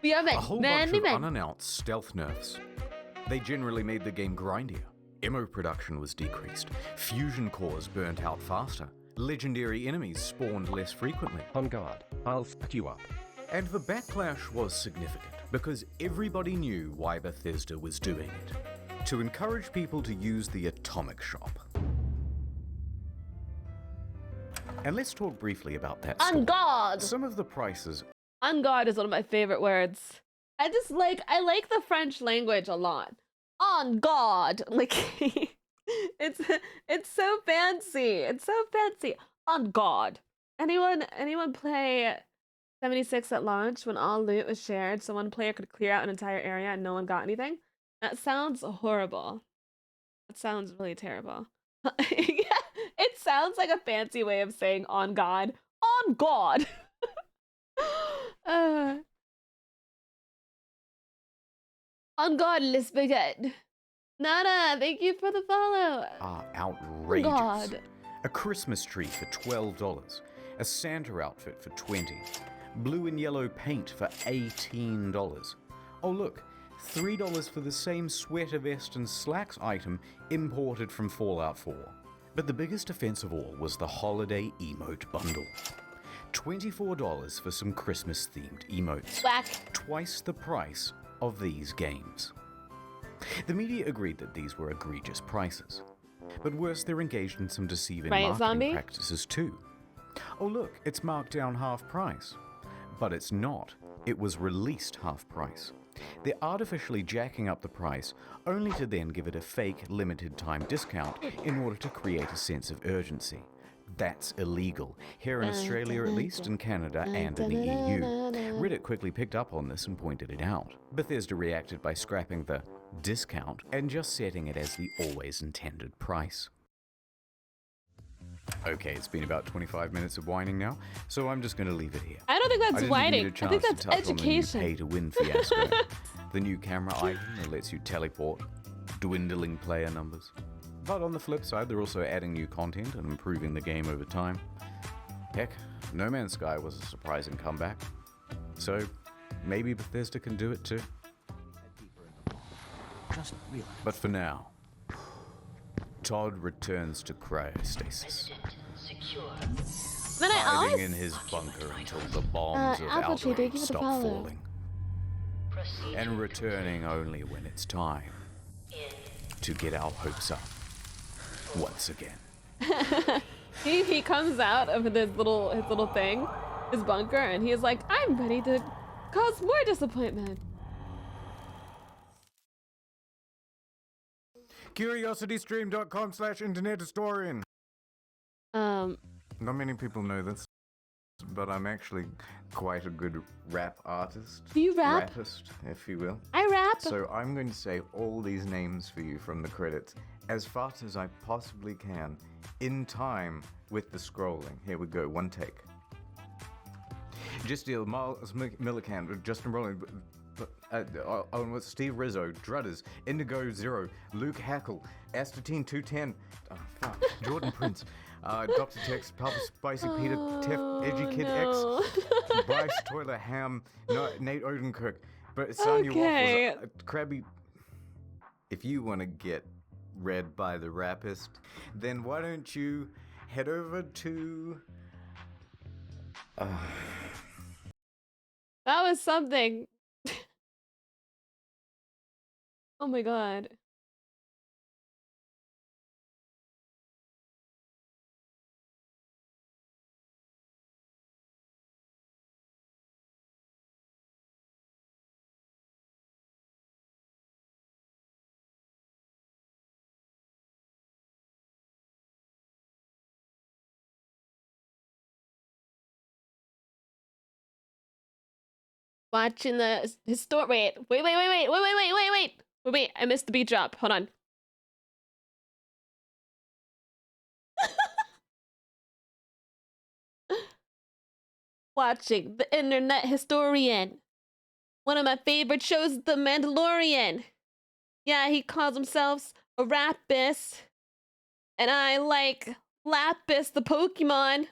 We are A whole men. bunch of unannounced stealth nerfs. They generally made the game grindier. Ammo production was decreased. Fusion cores burnt out faster. Legendary enemies spawned less frequently. On guard, I'll fuck you up. And the backlash was significant because everybody knew why Bethesda was doing it. To encourage people to use the Atomic Shop. And let's talk briefly about that store. On God. Some of the prices. On God is one of my favorite words. I like the French language a lot. On God. Like it's so fancy. It's so fancy. On God. Anyone play 76 at launch when all loot was shared so one player could clear out an entire area and no one got anything? That sounds horrible. That sounds really terrible. Yeah, it sounds like a fancy way of saying on God. On God. On God, let's begin. Nana, thank you for the follow. Are outrageous. God. A Christmas tree for $12, a Santa outfit for $20, blue and yellow paint for $18. Oh look, $3 for the same sweater vest and slacks item imported from Fallout 4. But the biggest offense of all was the holiday emote bundle. $24 for some Christmas themed emotes. Black. Twice the price of these games. The media agreed that these were egregious prices. But worse, they're engaged in some deceiving Right, marketing zombie? practices too. Oh look, it's marked down half price. But it's not. It was released half price. They're artificially jacking up the price, only to then give it a fake limited time discount in order to create a sense of urgency. That's illegal, here in Australia at least, in Canada and in the EU. Reddit quickly picked up on this and pointed it out. Bethesda reacted by scrapping the discount and just setting it as the always intended price. Okay, it's been about 25 minutes of whining now, so I'm just going to leave it here. I don't think that's didn't whining. Give you a I think chance that's to touch education. On the new pay-to-win fiasco. The new camera item that lets you teleport, dwindling player numbers. But on the flip side, they're also adding new content and improving the game over time. Heck, No Man's Sky was a surprising comeback. So, maybe Bethesda can do it too. But for now, Todd returns to cryostasis. Then I Hiding asked. in his bunker until the bombs of Apple Tree, thank outrage you for the stop follow. falling. And returning only when it's time to get our hopes up once again. He comes out of his little thing, his bunker, and he's like, I'm ready to cause more disappointment. CuriosityStream.com/internethistorian. Not many people know this, but I'm actually quite a good rap artist. Do you rap? Rappist, if you will. I rap. So I'm going to say all these names for you from the credits as fast as I possibly can, in time with the scrolling. Here we go, one take. Justiel, Miles Millican, Justin Rowland, Steve Rizzo, Drudders, Indigo Zero, Luke Hackle, Astatine 210, Jordan Prince, Dr. Tex, Papa Spicy Peter, Tef, Edgy Kid X, Bryce Toiler Ham, Nate Odenkirk, but Sonya Waffles, Krabby. If you want to get read by the rappist, then why don't you head over to That was something. Oh my god. Watching the wait, I missed the beat drop. Hold on. Watching The Internet Historian. One of my favorite shows, The Mandalorian. Yeah, he calls himself a rapist. And I like Lapis the Pokemon.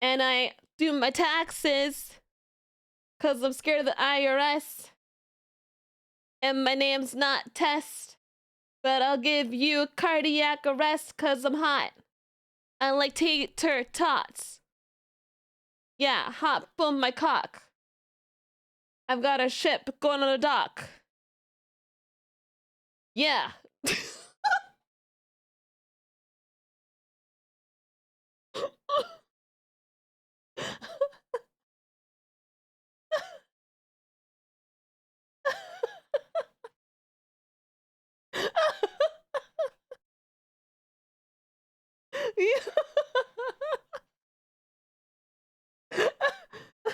And I do my taxes. Cause I'm scared of the IRS. And my name's not Test. But I'll give you a cardiac arrest cause I'm hot. I like tater tots. Yeah, hop boom my cock. I've got a ship going on a dock. Yeah.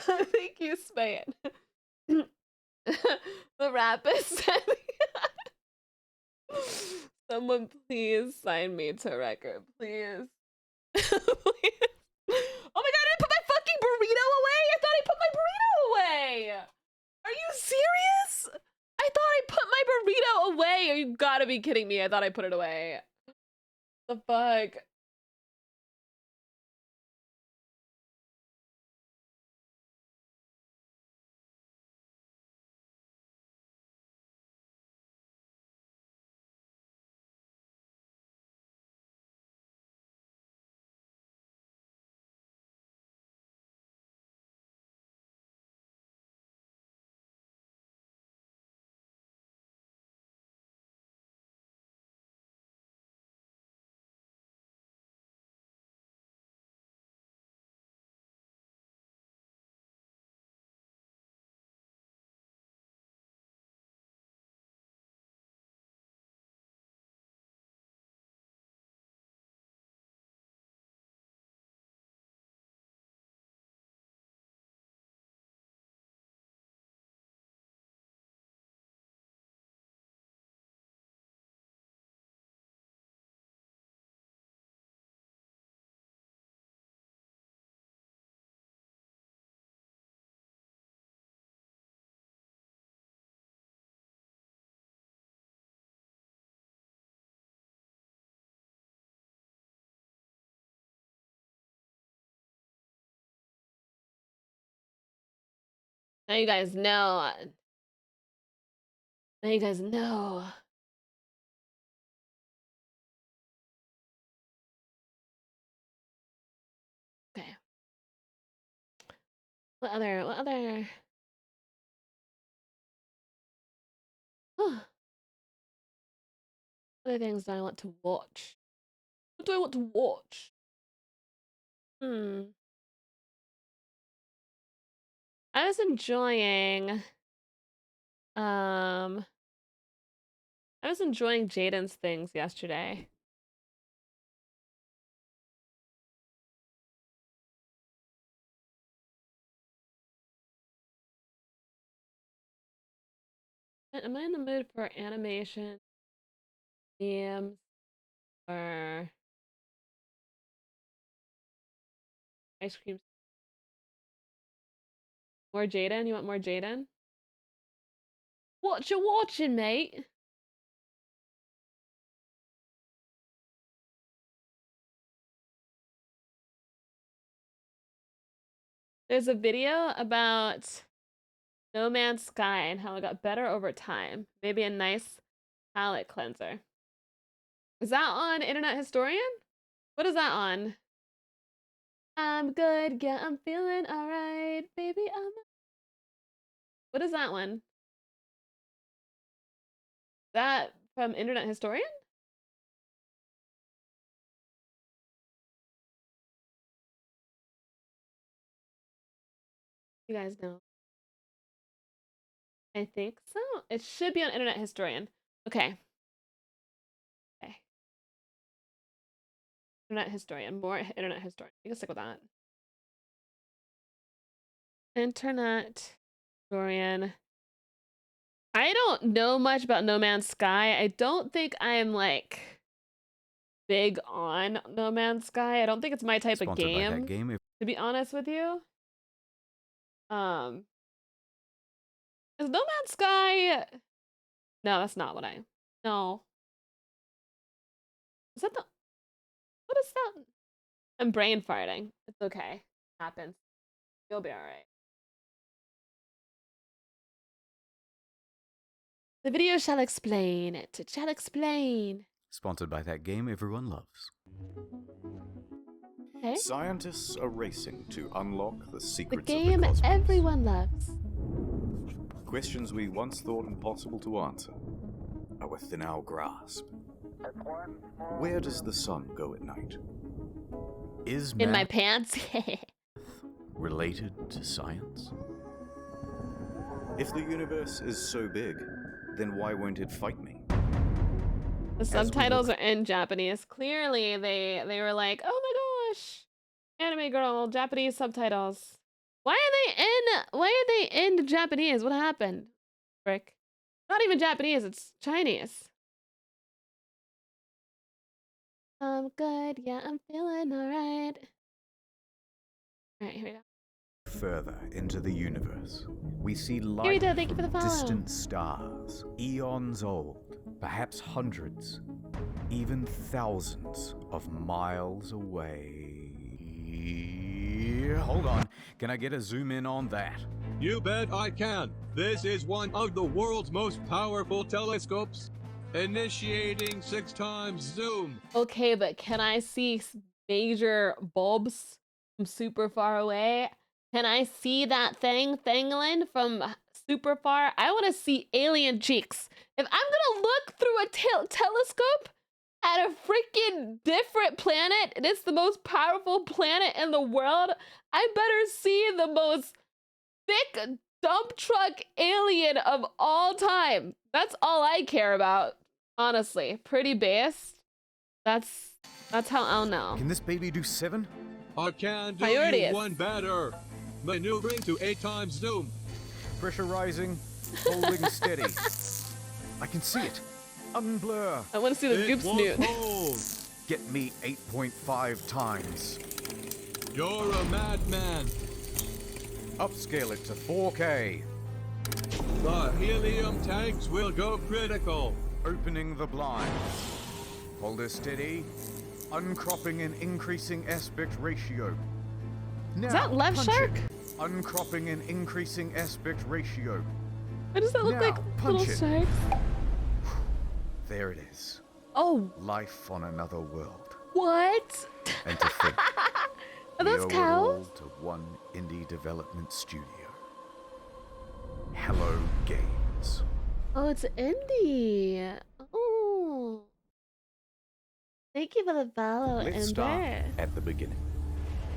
Thank you, Span. The rapist said, someone please sign me to record, please. Please. Oh my god, I didn't put my fucking burrito away! I thought I put my burrito away! Are you serious? I thought I put my burrito away! You gotta be kidding me, I thought I put it away. The fuck? Now you guys know. Now you guys know. Okay. What other? What other? Other things do I want to watch? What do I want to watch? I was enjoying Jaden's things yesterday. Am I in the mood for animation, memes, or ice cream? More Jaden? You want more Jaden? What you watching, mate? There's a video about No Man's Sky and how it got better over time. Maybe a nice palate cleanser. Is that on Internet Historian? What is that on? I'm good, yeah, I'm feeling alright, baby, What is that one? That from Internet Historian? You guys know. I think so. It should be on Internet Historian. Okay. Okay. Internet Historian. More Internet Historian. You can stick with that. Internet Historian. I don't know much about No Man's Sky. I don't think I'm like big on No Man's Sky. I don't think it's my type of game. To be honest with you. Is No Man's Sky? No, that's not what No. Is that the? What is that? I'm brain farting. It's okay. It happens. You'll be alright. The video shall explain it. It shall explain. Sponsored by that game everyone loves. Okay. Scientists are racing to unlock the The secrets game of the cosmos. everyone loves. Questions we once thought impossible to answer are within our grasp. Where does the sun go at night? Is In my man pants. related to science? If the universe is so big, then why won't it fight me? The subtitles are in Japanese. Clearly, they were like, "Oh my gosh, anime girl, Japanese subtitles." Why are they in Japanese? What happened? Frick. Not even Japanese, it's Chinese. I'm good, yeah, I'm feeling alright. Alright, here we go. Further into the universe, we see light Kirito, thank you for the from follow. distant stars, eons old, perhaps hundreds, even thousands of miles away. Hold on, can I get a zoom in on that? You bet I can. This is one of the world's most powerful telescopes. Initiating 6 times zoom. Okay, but can I see major bulbs from super far away? Can I see that thingling from super far? I want to see alien cheeks. If I'm gonna look through a telescope at a freaking different planet, and it's the most powerful planet in the world, I better see the most thick dump truck alien of all time. That's all I care about, honestly. Pretty based. That's how I'll know. Can this baby do 7? I can do Priorities. you one better. Maneuvering to 8 times zoom. Pressure rising, holding steady. I can see it. Unblur. I want to see the goop snoot. Get me 8.5 times. You're a madman. Upscale it to 4K. The helium tanks will go critical. Opening the blinds. Hold her steady. Uncropping and increasing aspect ratio. Now, Is that Left punch Shark? it. uncropping and increasing aspect ratio. Why does that look Now, like punch little it. sharks? There it is. Oh, Life on another world. what? And to think, Are those we owe it cows? all to one indie development studio. Hello Games. Oh, it's indie. Oh. Thank you for the follow, Let's start Ember. at the beginning.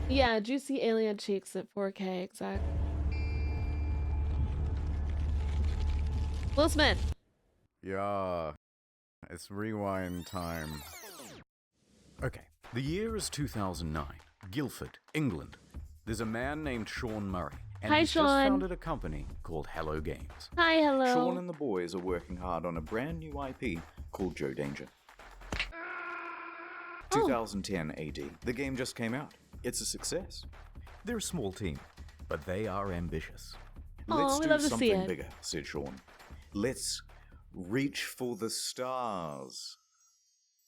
Yeah, juicy alien cheeks at 4K, exactly. Will Smith. Yeah, it's rewind time. Okay, the year is 2009. Guildford, England. There's a man named Sean Murray, and Hi, he's Sean. just founded a company called Hello Games. Hi, hello. Sean and the boys are working hard on a brand new IP called Joe Danger. 2010 AD. The game just came out. It's a success. They're a small team, but they are ambitious. Let's we do love to see something it. bigger, said Sean. Let's reach for the stars.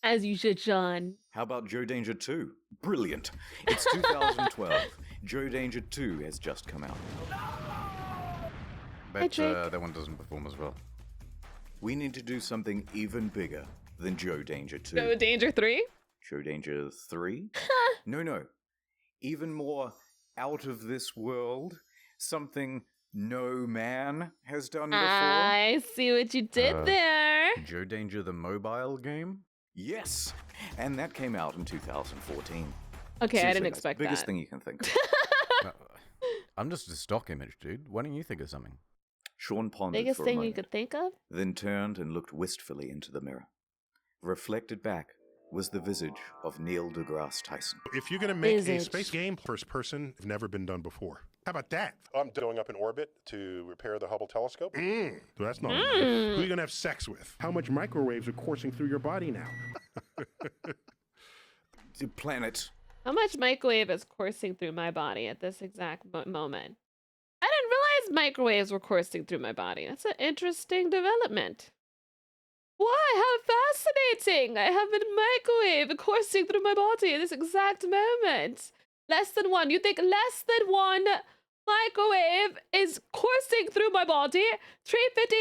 As you should, Sean. How about Joe Danger 2? Brilliant. It's 2012. Joe Danger 2 has just come out. Bet Drake. that one doesn't perform as well. We need to do something even bigger than Joe Danger 2. Joe Danger 3? Joe Danger 3? No. Even more out of this world. Something no man has done before. I see what you did there. Joe Danger the mobile game? Yes! And that came out in 2014. Okay, I Seriously, didn't guys, expect biggest that. thing you can think of. I'm just a stock image, dude. Why don't you think of something? Sean pondered Biggest for a thing you moment, could think of? then turned and looked wistfully into the mirror. Reflected back was the visage of Neil deGrasse Tyson. If you're going to make a Visage. space game first person, it's never been done before. How about that? I'm going up in orbit to repair the Hubble telescope. So that's not enough. Who are you going to have sex with? How much microwaves are coursing through your body now? The planet. How much microwave is coursing through my body at this exact moment? I didn't realize microwaves were coursing through my body. That's an interesting development. Why? How fascinating! I have a microwave coursing through my body at this exact moment. Less than one. You think less than one microwave is coursing through my body? 350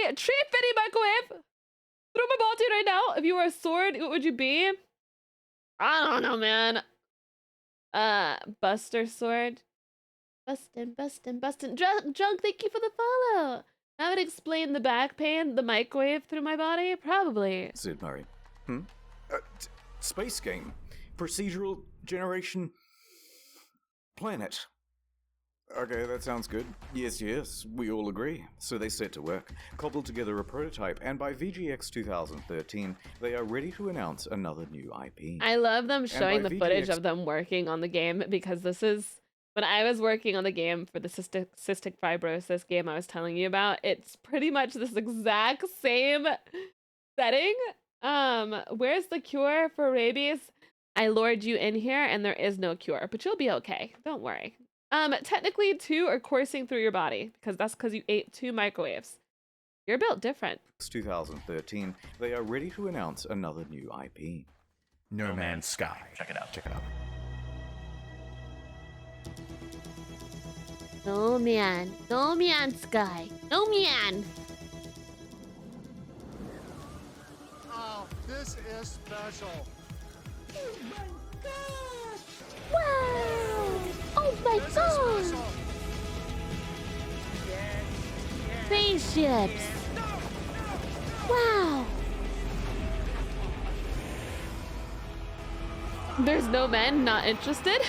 microwave through my body right now. If you were a sword, what would you be? I don't know, man. Buster Sword. Bustin'. Junk, thank you for the follow. That would explain the back pain, the microwave through my body? Probably. Sid Murray. Space game. Procedural generation. Planet. Okay, that sounds good. Yes, we all agree. So they set to work, cobbled together a prototype, and by VGX 2013, they are ready to announce another new IP. I love them And showing by the footage VGX of them working on the game because this is when I was working on the game for the cystic fibrosis game I was telling you about. It's pretty much this exact same setting. Where's the cure for rabies? I lured you in here and there is no cure, but you'll be okay. Don't worry. Technically 2 are coursing through your body because that's because you ate 2 microwaves. You're built different. 2013, they are ready to announce another new IP. No Man's Sky. Check it out. No man. No man, Sky. No man. Oh, this is special. Oh my god! Wow! Oh my god! Spaceships! Wow! There's no men not interested?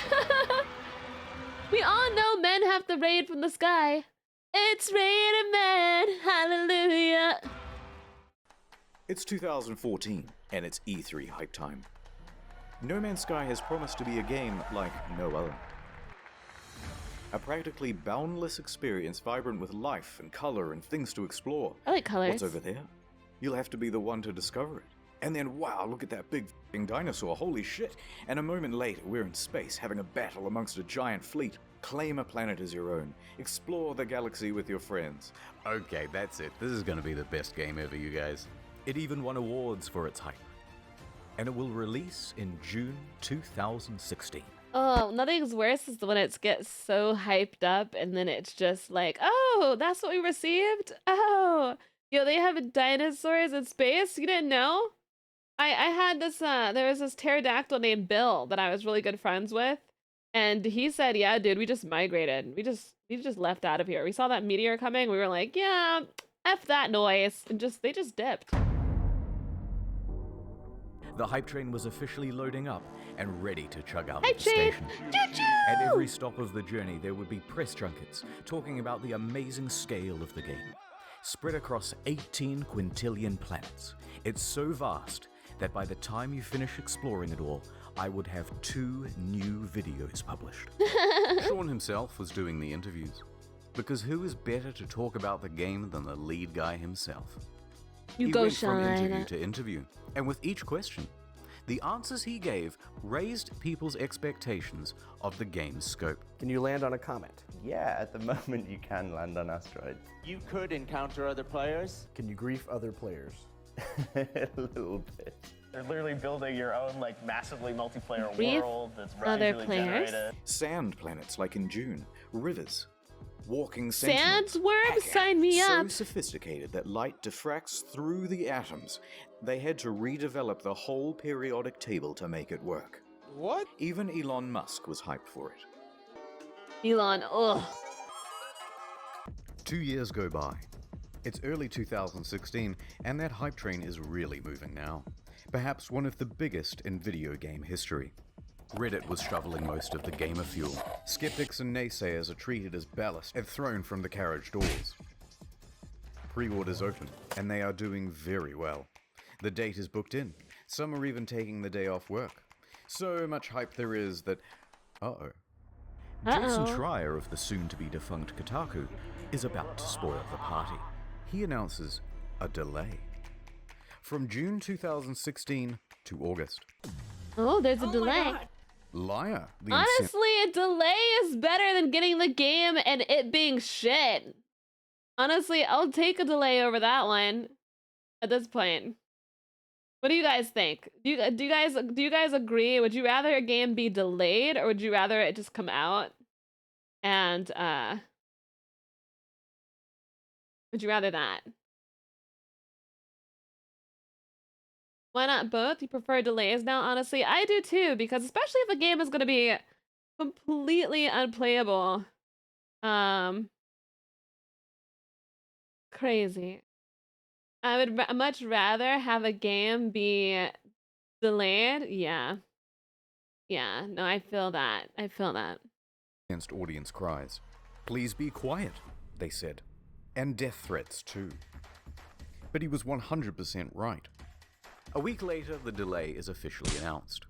We all know men have to raid from the sky. It's raining men, hallelujah. It's 2014, and it's E3 hype time. No Man's Sky has promised to be a game like no other. A practically boundless experience vibrant with life and color and things to explore. I like colors. What's over there? You'll have to be the one to discover it. And then, wow, look at that big f***ing dinosaur, holy shit. And a moment later, we're in space, having a battle amongst a giant fleet. Claim a planet as your own. Explore the galaxy with your friends. Okay, that's it. This is going to be the best game ever, you guys. It even won awards for its hype. And it will release in June 2016. Oh, nothing's worse is when it gets so hyped up and then it's just like, oh, that's what we received? Oh, yo, they have dinosaurs in space? You didn't know? I had this, there was this pterodactyl named Bill that I was really good friends with. And he said, yeah, dude, we just migrated. We just left out of here. We saw that meteor coming. We were like, yeah, F that noise. And they just dipped. The hype train was officially loading up and ready to chug out Hype of the train! station. Choo-choo! At every stop of the journey, there would be press junkets talking about the amazing scale of the game. Spread across 18 quintillion planets. It's so vast that by the time you finish exploring it all, I would have 2 new videos published. Sean himself was doing the interviews. Because who is better to talk about the game than the lead guy himself? You He go, went from interview Sean. to interview, and with each question, the answers he gave raised people's expectations of the game's scope. Can you land on a comet? Yeah, at the moment you can land on asteroids. You could encounter other players. Can you grief other players? A little bit. They're literally building your own like massively multiplayer Grief world that's other randomly players? generated. Sand planets like in June, rivers, walking sentinels. Sandworm, sign me So up. sophisticated that light diffracts through the atoms, they had to redevelop the whole periodic table to make it work. What? Even Elon Musk was hyped for it. Elon, ugh. 2 years go by. It's early 2016, and that hype train is really moving now. Perhaps one of the biggest in video game history. Reddit was shoveling most of the gamer fuel. Skeptics and naysayers are treated as ballast and thrown from the carriage doors. Pre-orders open, and they are doing very well. The date is booked in. Some are even taking the day off work. So much hype there is that... Jason Schreier of the soon-to-be defunct Kotaku is about to spoil the party. He announces a delay. From June 2016 to August. Oh, there's a delay. Liar. The Honestly, a delay is better than getting the game and it being shit. Honestly, I'll take a delay over that one at this point. What do you guys think? Do you guys agree? Would you rather a game be delayed or would you rather it just come out? And would you rather that? Why not both? You prefer delays now? Honestly, I do too, because especially if a game is going to be completely unplayable. Crazy. I would much rather have a game be delayed. Yeah. Yeah, no, I feel that. I feel that. Against audience cries. Please be quiet, they said. And death threats too. But he was 100% right. A week later, the delay is officially announced.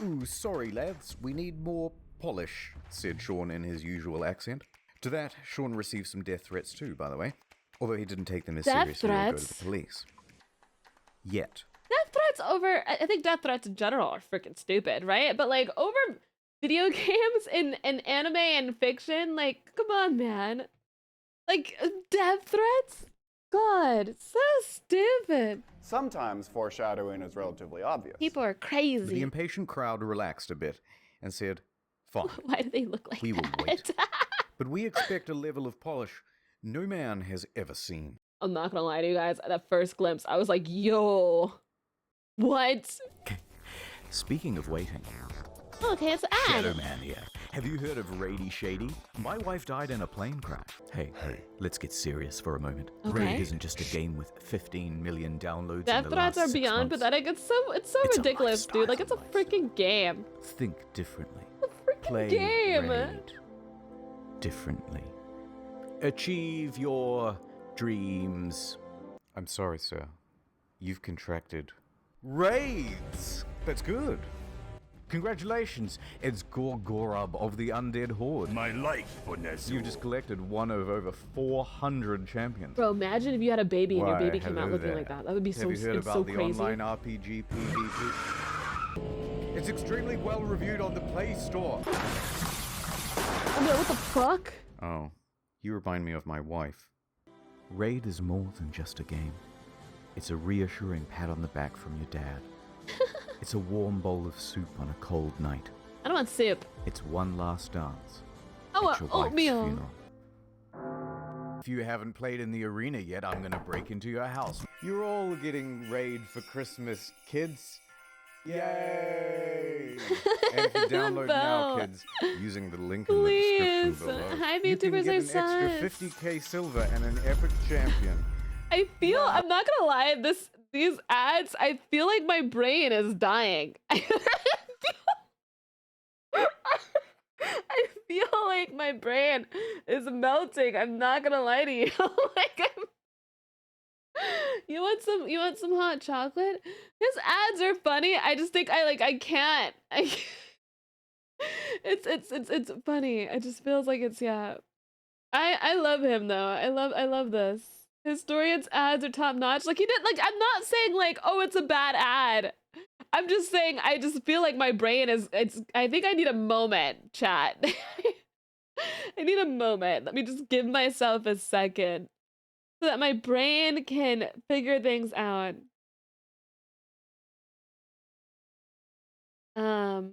Ooh, sorry lads, we need more polish, said Sean in his usual accent. To that, Sean received some death threats too, by the way. Although he didn't take them as seriously or go to the police. Yet. Death threats over... I think death threats in general are freaking stupid, right? But like, over video games and anime and fiction, like, come on, man. Like, death threats? God, so stupid. Sometimes foreshadowing is relatively obvious. People are crazy. The impatient crowd relaxed a bit and said, fine. Why do they look like we will that? wait. But we expect a level of polish no man has ever seen. I'm not gonna lie to you guys, at that first glimpse, I was like, yo, what? Speaking of waiting. Okay, it's an ad. Shadow Man here. Have you heard of Rady Shady? My wife died in a plane crash. Hey, let's get serious for a moment. Okay. Raid isn't just a game with 15 million downloads Death in the threats last are 6 beyond months. pathetic. It's so ridiculous, dude. Like, it's a freaking game. Think differently. Freaking game. Raid differently. Achieve your dreams. I'm sorry, sir. You've contracted raids. That's good. Congratulations, it's Gorgorub of the Undead Horde. My life for Nessie. You just collected one of over 400 champions. Bro, imagine if you had a baby and your Why, baby came out hello looking there. like that. That would be so, Have you heard it's about so the crazy. online RPG PvP? It's extremely well reviewed on the Play Store. I mean, what the fuck? Oh, you remind me of my wife. Raid is more than just a game. It's a reassuring pat on the back from your dad. It's a warm bowl of soup on a cold night. I don't want soup. It's one last dance. I at want your wife's oatmeal. funeral. If you haven't played in the arena yet, I'm gonna break into your house. You're all getting raid for Christmas, kids. Yay! And if you download now, Bo. kids, using the link in the Please. description below, Hi, you can VTubers, get I an sus. extra 50k silver and an epic champion. I feel, I'm not gonna lie, these ads, I feel like my brain is dying. I feel like my brain is melting. I'm not gonna lie to you. You want some hot chocolate? His ads are funny. I just think I can't. It's funny. It just feels like it's, yeah. I love him though. I love this. Historians ads are top notch. Like he did, like, I'm not saying like, oh, it's a bad ad. I'm just saying I just feel like my brain is, I think I need a moment, chat. I need a moment. Let me just give myself a second so that my brain can figure things out. Yes.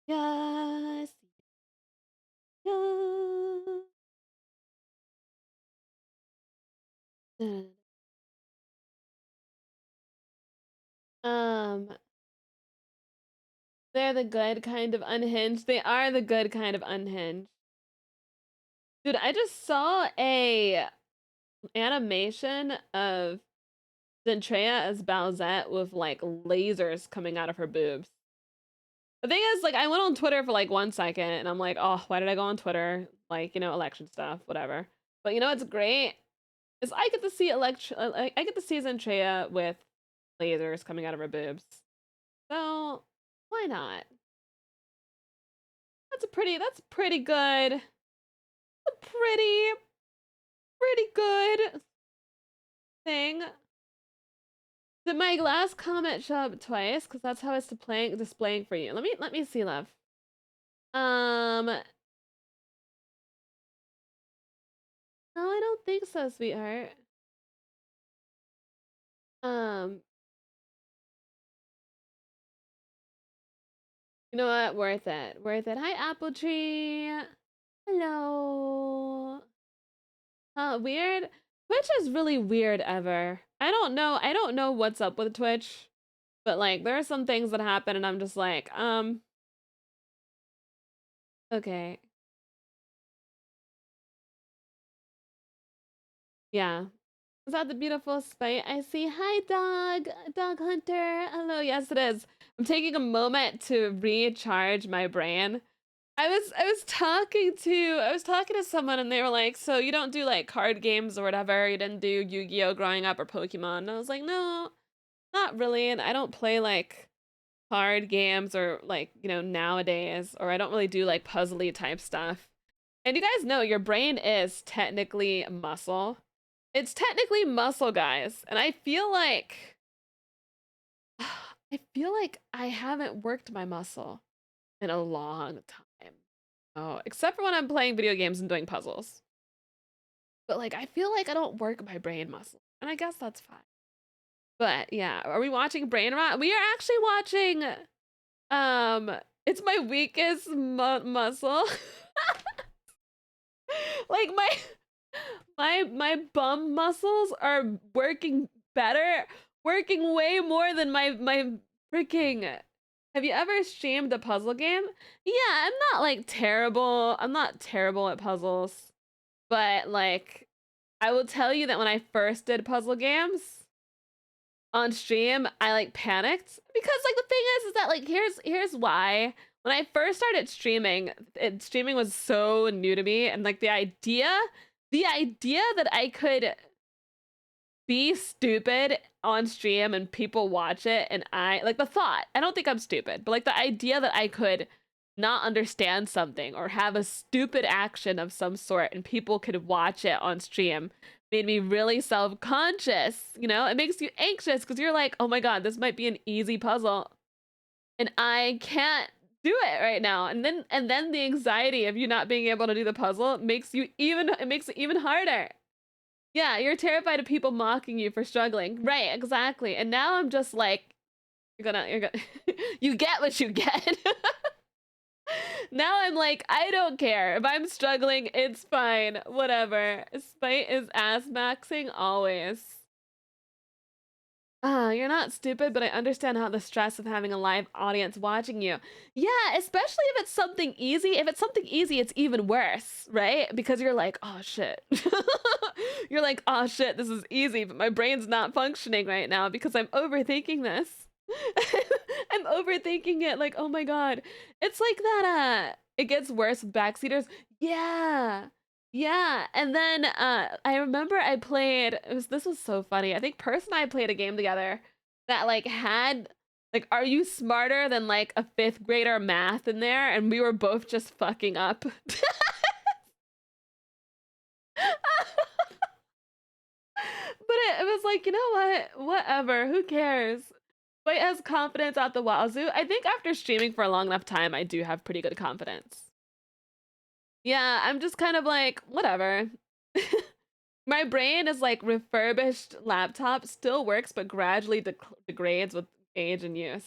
Yes. They're the good kind of unhinged. They are the good kind of unhinged. Dude, I just saw a animation of Zentreya as Bowsette with like lasers coming out of her boobs. The thing is, like, I went on Twitter for like 1 second and I'm like, oh, why did I go on Twitter? Like, you know, election stuff, whatever. But you know what's great? Is I get to see I get to see Zentreya with lasers coming out of her boobs. So why not? That's pretty good. A pretty good thing. Did my last comment show up twice? Because that's how it's displaying for you. Let me see, love. No, I don't think so, sweetheart. You know what? Worth it. Worth it. Hi, Apple Tree. Hello. Weird. Twitch is really weird ever. I don't know what's up with Twitch, but like there are some things that happen and I'm just like, okay. Yeah. Is that the beautiful spite I see? Hi, Dog Hunter. Hello. Yes, it is. I'm taking a moment to recharge my brain. I was talking to someone and they were like, so you don't do like card games or whatever? You didn't do Yu-Gi-Oh growing up or Pokemon? And I was like, no, not really. And I don't play like card games or like, you know, nowadays, or I don't really do like puzzly type stuff. And you guys know your brain is technically muscle. It's technically muscle, guys. And I feel like I haven't worked my muscle in a long time. Oh, except for when I'm playing video games and doing puzzles. But like, I feel like I don't work my brain muscle. And I guess that's fine. But yeah, are we watching Brain Rot? We are actually watching, it's my weakest muscle. Like my bum muscles are working better, working way more than my freaking. Have you ever streamed a puzzle game? Yeah, I'm not like terrible. I'm not terrible at puzzles. But like, I will tell you that when I first did puzzle games on stream, I like panicked because like the thing is that like here's why. When I first started streaming, streaming was so new to me, and like the idea that I could be stupid on stream and people watch it, and I like the thought, I don't think I'm stupid, but like the idea that I could not understand something or have a stupid action of some sort and people could watch it on stream made me really self-conscious. You know, it makes you anxious because you're like, oh my god, this might be an easy puzzle and I can't do it right now. And then the anxiety of you not being able to do the puzzle makes it even harder. Yeah, you're terrified of people mocking you for struggling. Right, exactly. And now I'm just like, You're gonna you get what you get. Now I'm like, I don't care. If I'm struggling, it's fine. Whatever. Spite is ass maxing always. You're not stupid, but I understand how the stress of having a live audience watching you. Yeah, especially if it's something easy. If it's something easy, it's even worse, right? Because you're like, oh shit. You're like, oh shit, this is easy, but my brain's not functioning right now because I'm overthinking this. I'm overthinking it, like, oh my god. It's like that, it gets worse with backseaters. Yeah. Yeah, and then I remember I played, this was so funny. I think Purse and I played a game together that like had like, are you smarter than like a 5th grader math in there? And we were both just fucking up. But it was like, you know what? Whatever, who cares? But it has confidence out the wazoo. I think after streaming for a long enough time, I do have pretty good confidence. Yeah, I'm just kind of like, whatever. My brain is like refurbished laptop, still works, but gradually degrades with age and use.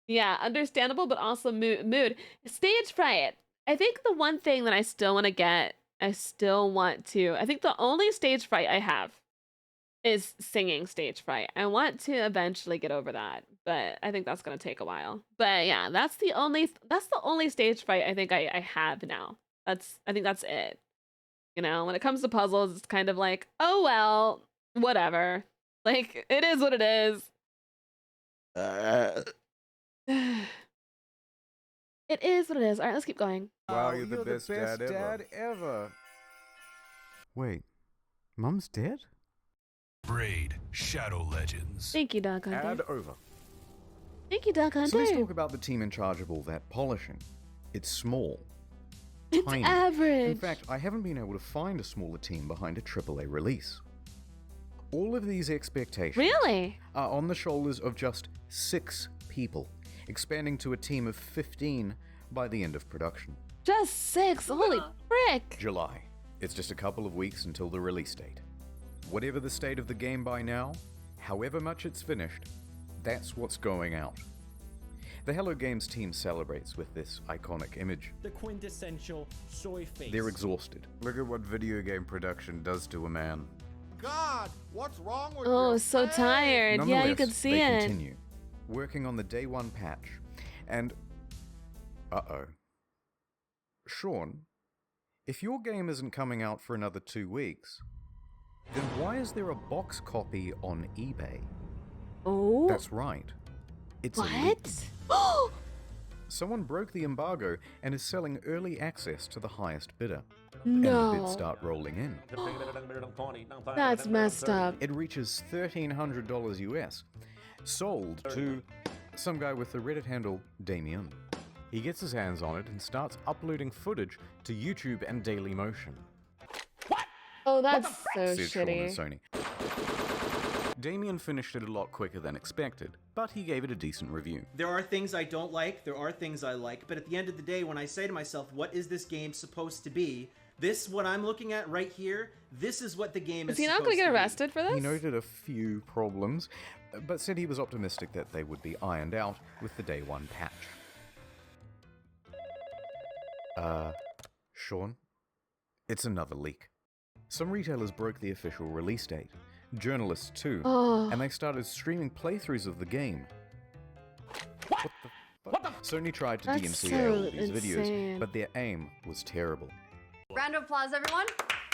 Yeah, understandable, but also mood. Stage fright. I think the one thing that I still want to get, I think the only stage fright I have is singing stage fright. I want to eventually get over that, but I think that's going to take a while. But yeah, that's the only stage fright I think I have now. I think that's it. You know, when it comes to puzzles, it's kind of like, oh well, whatever. Like, it is what it is. It is what it is. All right, let's keep going. Wow, you're the best dad ever. Wait, Mum's dead? Braid Shadow Legends. Thank you, Doc Hunter. Ad over. Thank you, Doc Hunter. So let's talk about the team in charge of all that polishing. It's small. It's tiny. average. In fact, I haven't been able to find a smaller team behind a AAA release. All of these expectations really are on the shoulders of just 6 people, expanding to a team of 15 by the end of production. Just 6? Holy frick! July. It's just a couple of weeks until the release date. Whatever the state of the game by now, however much it's finished, that's what's going out. The Hello Games team celebrates with this iconic image. The quintessential soy face. They're exhausted. Look at what video game production does to a man. God, what's wrong with Oh, so tired. Yeah, you can see they it. Continue, working on the day 1 patch. And... uh-oh. Sean, if your game isn't coming out for another 2 weeks, then why is there a box copy on eBay? Oh? That's right. It's what? a leak. Someone broke the embargo and is selling early access to the highest bidder. No. And the bids start rolling in. That's messed up. It reaches $1,300 US, sold to some guy with the Reddit handle Damien. He gets his hands on it and starts uploading footage to YouTube and Dailymotion. Oh, that's so Said Sean and shitty. Sony. Damien finished it a lot quicker than expected, but he gave it a decent review. There are things I don't like, there are things I like, but at the end of the day, when I say to myself, what is this game supposed to be? This, what I'm looking at right here, this is what the game is Is he not going to get arrested for this? He noted a few problems, but said he was optimistic that they would be ironed out with the day 1 patch. Sean? It's another leak. Some retailers broke the official release date. Journalists too. Oh. And they started streaming playthroughs of the game. What the fuck? Sony tried to That's DMCA so all these insane. videos, but their aim was terrible. Round of applause, everyone.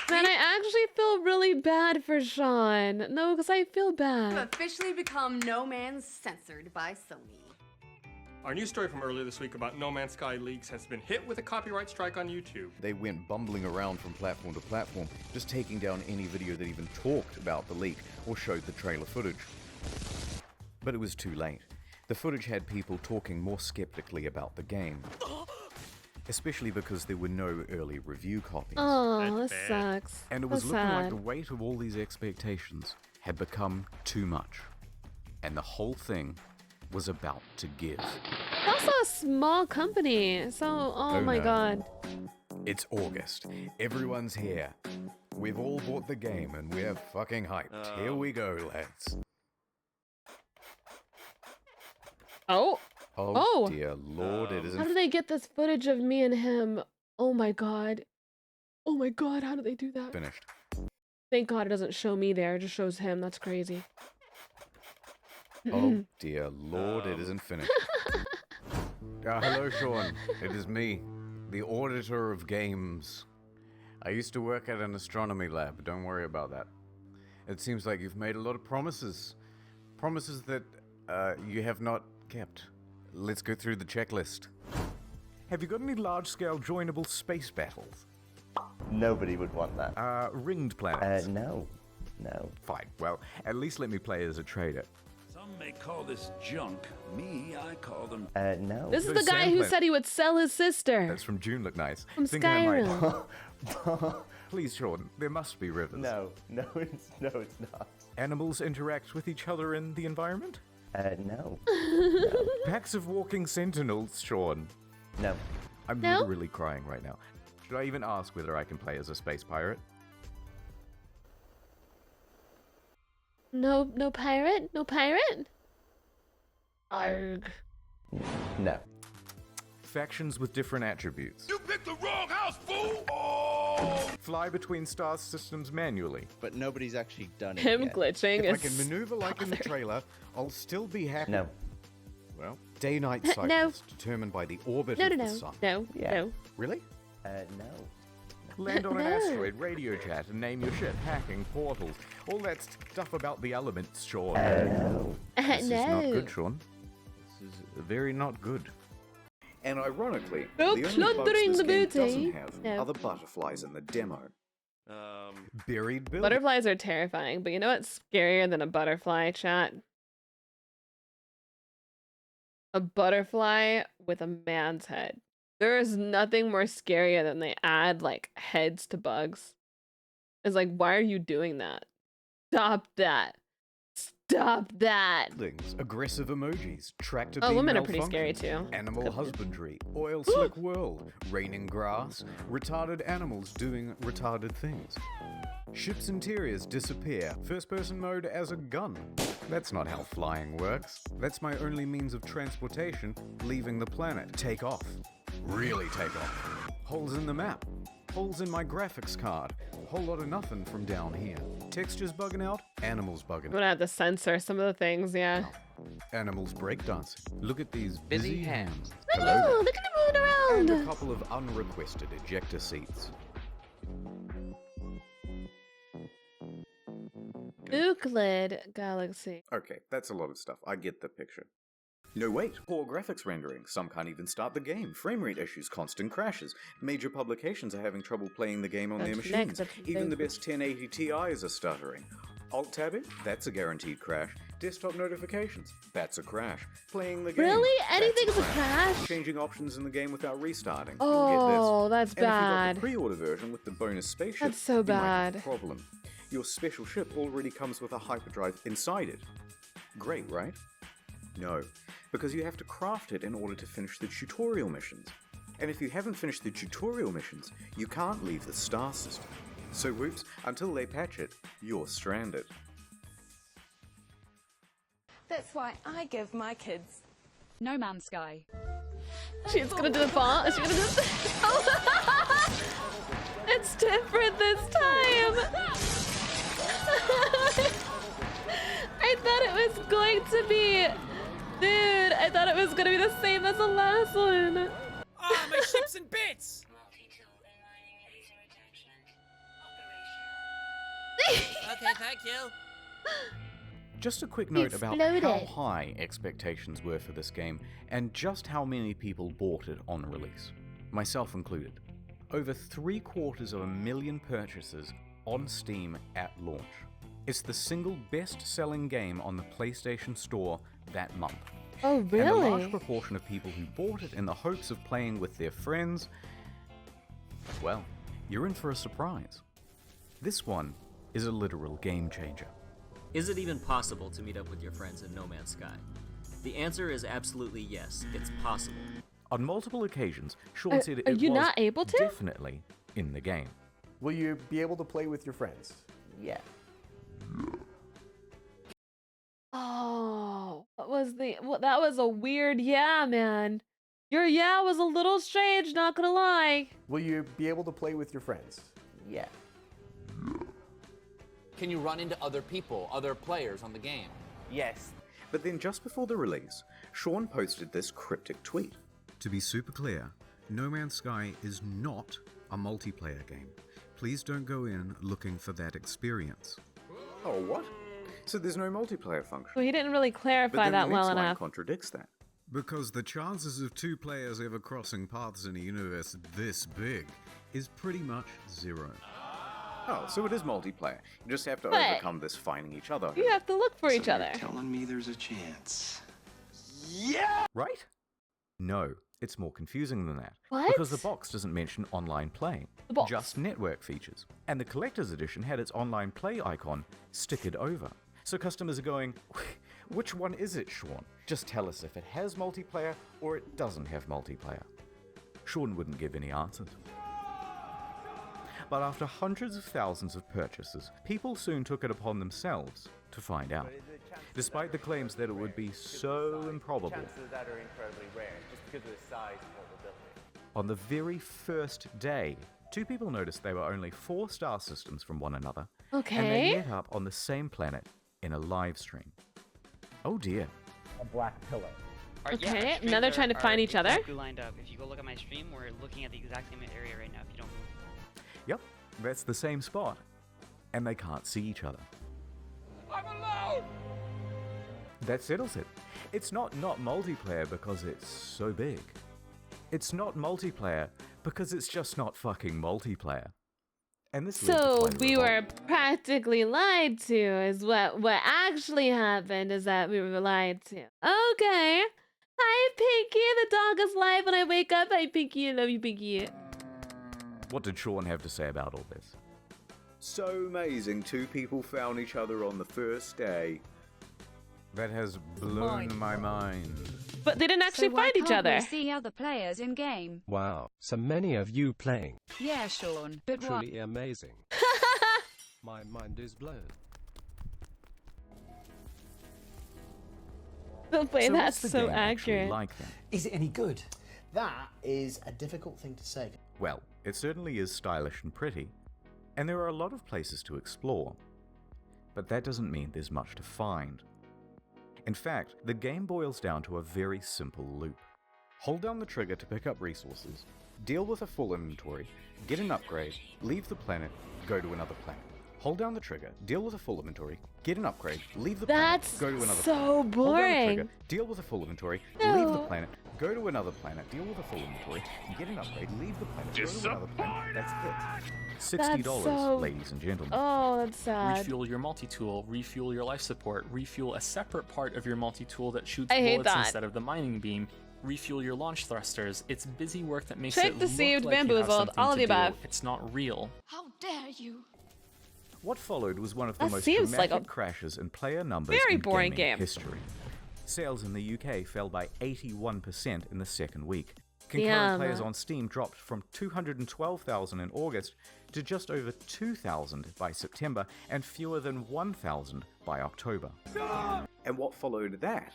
Man, I actually feel really bad for Sean. No, because I feel You've bad. officially become No Man's censored by Sony. Our news story from earlier this week about No Man's Sky leaks has been hit with a copyright strike on YouTube. They went bumbling around from platform to platform, just taking down any video that even talked about the leak or showed the trailer footage. But it was too late. The footage had people talking more skeptically about the game. Especially because there were no early review copies. Oh, this sucks. And it was That's looking like sad. the weight of all these expectations had become too much. And the whole thing was about to give. Also a small company, so oh my no. god. It's August. Everyone's here. We've all bought the game and we're fucking hyped. Here we go, lads. Oh. Oh, dear lord, it How isn't did they get this footage of me and him? Oh my god. Oh my god, how did they do that? finished. Thank god it doesn't show me there, it just shows him. That's crazy. Oh dear lord, it isn't finished. Hello, Sean. It is me, the auditor of games. I used to work at an astronomy lab. Don't worry about that. It seems like you've made a lot of promises. Promises that you have not kept. Let's go through the checklist. Have you got any large-scale joinable space battles? Nobody would want that. Ringed planets? No. No. Fine. Well, at least let me play as a trader. Some may call this junk. Me, I call them. No. This is the guy who said he would sell his sister. That's from June Look Nice. From Thinking I might- Skyrim. Please, Sean, there must be rivers. No, it's not. Animals interact with each other in the environment? No. Packs of walking sentinels, Sean. No. I'm No? literally crying right now. Should I even ask whether I can play as a space pirate? No pirate? No pirate? Arg. No. Factions with different attributes. You picked the wrong house, fool! Oh! Fly between star systems manually. But nobody's actually done it Him yet. glitching If I is can maneuver like in the trailer, I'll still be happy. No. Well, day-night No. cycles determined by the orbit of the sun. No. Really? No. Land on an No. asteroid, radio chat, and name your shit. Hacking, portals, all that stuff about the elements, Sean. No. This is not No. good, Sean. This is very not good. And ironically, Oh, the only bugs plundering this the game booty. doesn't have No. are the butterflies in the demo. Buried building. Butterflies are terrifying, but you know what's scarier than a butterfly, chat? A butterfly with a man's head. There is nothing more scarier than they add like heads to bugs. It's like, why are you doing that? Stop that. Stop that. Buildings, aggressive emojis, tractor Oh, beam women are pretty scary malfunctions, too. Animal husbandry, oil slick world, raining grass, retarded animals doing retarded things. Ship's interiors disappear, first person mode as a gun. That's not how flying works. That's my only means of transportation, leaving the planet. Take off. Really take off. Holes in the map. Holes in my graphics card. Whole lot of nothing from down here. Textures bugging out, animals bugging I'm out. gonna have to censor some of the things, yeah. Animals breakdancing. Look at these busy hands. Look Hello there. at them moving around. And a couple of unrequested ejector seats. Euclid Galaxy. Okay, that's a lot of stuff. I get the picture. No wait, poor graphics rendering. Some can't even start the game. Frame rate issues, constant crashes. Major publications are having trouble playing the game on their That's machines. next, Even the best 1080 Ti's are stuttering. Alt-tabbing? That's a guaranteed crash. Desktop notifications? That's a crash. Playing the game? Really? That's Anything's a crash? Changing options in the game without restarting? Oh, Get that's this. And if you got bad. the pre-order version with the bonus spaceship, That's so you might have a bad. problem. Your special ship already comes with a hyperdrive inside it. Great, right? No, because you have to craft it in order to finish the tutorial missions. And if you haven't finished the tutorial missions, you can't leave the star system. So whoops, until they patch it, you're stranded. That's why I give my kids No Man's Sky. She's gonna do the font. She's gonna do the... It's different this time. I thought it was going to be... Dude, I thought it was gonna be the same as the last one. Ah, my ship's in bits! Okay, thank you. Just a quick note about how Exploded. high expectations were for this game, and just how many people bought it on release, myself included. Over 750,000 purchases on Steam at launch. It's the single best-selling game on the PlayStation Store that month. Oh, And a really? large proportion of people who bought it in the hopes of playing with their friends, well, you're in for a surprise. This one is a literal game changer. Is it even possible to meet up with your friends in No Man's Sky? The answer is absolutely yes, it's possible. On multiple occasions, Sean Are- said are it you was not able to? definitely in the game. Will you be able to play with your friends? Yeah. Oh, what that was a weird yeah, man. Your yeah was a little strange, not gonna lie. Will you be able to play with your friends? Yeah. Can you run into other people, other players on the game? Yes. But then just before the release, Sean posted this cryptic tweet. To be super clear, No Man's Sky is not a multiplayer game. Please don't go in looking for that experience. Oh, what? So there's no multiplayer function? Well, he didn't really clarify that well enough. Contradicts that. Because the chances of two players ever crossing paths in a universe this big is pretty much zero. Oh, so it is multiplayer. You just have to But overcome this finding each other. You have to look for each other. Telling me there's a chance. Yeah! Right? No, it's more confusing than that. What? Because the box doesn't mention online playing, The box. just network features. And the collector's edition had its online play icon stickered over. So customers are going, which one is it, Sean? Just tell us if it has multiplayer or it doesn't have multiplayer. Sean wouldn't give any answers. But after hundreds of thousands of purchases, people soon took it upon themselves to find out. Despite the claims that it would be so improbable. Chances of that are incredibly rare, just because of the size and vulnerability. On the very first day, two people noticed they were only 4-star systems from one another. And they Okay. met up on the same planet in a live stream. Oh dear. A black pillar. Okay, now they're trying to find each other. Exactly lined up. If you go look at my stream, we're looking at the exact same area right now. If you don't move. Yep, that's the same spot. And they can't see each other. I'm alone! That settles it. It's not multiplayer because it's so big. It's not multiplayer because it's just not fucking multiplayer. And this led to So quite a we revolt. were practically lied to, is what actually happened, is that we were lied to. Okay. Hi, Pinky. The dog is live when I wake up. Hi, Pinky. I love you, Pinky. What did Sean have to say about all this? So amazing, two people found each other on the first day. That has blown my mind. But they didn't actually find each other. See other players in game. Wow, so many of you playing. Yeah, Sean. But what? Truly amazing. My mind is blown. Wait, So that's what's the so game actually accurate. like then? Is it any good? That is a difficult thing to say. Well, it certainly is stylish and pretty, and there are a lot of places to explore. But that doesn't mean there's much to find. In fact, the game boils down to a very simple loop. Hold down the trigger to pick up resources, deal with a full inventory, get an upgrade, leave the planet, go to another planet. Hold down the trigger, deal with a full inventory, get an upgrade, leave the That's planet, go to another so planet. Hold down the boring. trigger, deal with a full inventory, No. leave the planet, go to another planet, deal with a full inventory, get an upgrade, leave the planet, go to another planet. That's it. $60, That's so- ladies and gentlemen. Oh, that's sad. Refuel your multi-tool, refuel your life support, refuel a separate part of your multi-tool that shoots I hate bullets that. instead of the mining beam, refuel your launch thrusters. It's busy work that makes Tricked, it look deceived, like you have bamboozled, something all of to the do. above. It's not real. How dare you? What followed was one of the That most seems like dramatic a crashes in player numbers very in boring gaming game. history. Sales in the UK fell by 81% in the second week. Damn. Concurrent players on Steam dropped from 212,000 in August to just over 2,000 by September and fewer than 1,000 by October. And what followed that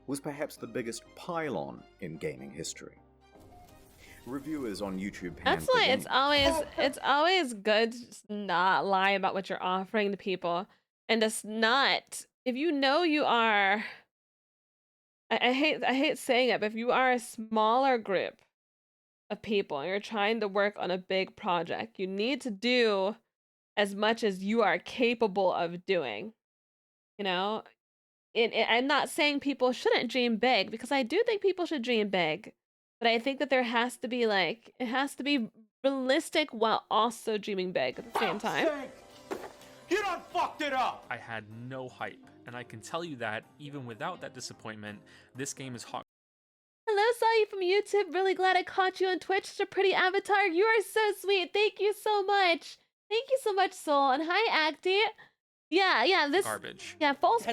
was perhaps the biggest pylon in gaming history. Reviewers on YouTube panned That's the why game. it's always good to just not lie about what you're offering to people, and just not, if you know you are, I hate saying it, but if you are a smaller group of people and you're trying to work on a big project, you need to do as much as you are capable of doing. You know, I'm not saying people shouldn't dream big, because I do think people should dream big. But I think that there has to be it has to be realistic while also dreaming big at the same time. You done fucked it up! I had no hype, and I can tell you that, even without that disappointment, this game is hot. Hello, saw you from YouTube. Really glad I caught you on Twitch. Such a pretty avatar. You are so sweet. Thank you so much. Thank you so much, Soul. And hi, Acty. Yeah, this Garbage. Yeah, false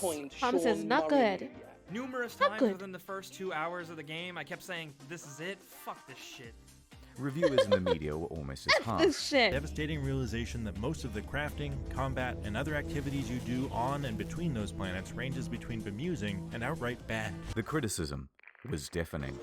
coined promises, Sean not Murray? good. Numerous Not times good. within the first 2 hours of the game, I kept saying, "This is it. Fuck this shit." reviewers and the media were almost as harsh. Shit. Devastating realization that most of the crafting, combat, and other activities you do on and between those planets ranges between bemusing and outright bad. The criticism was deafening.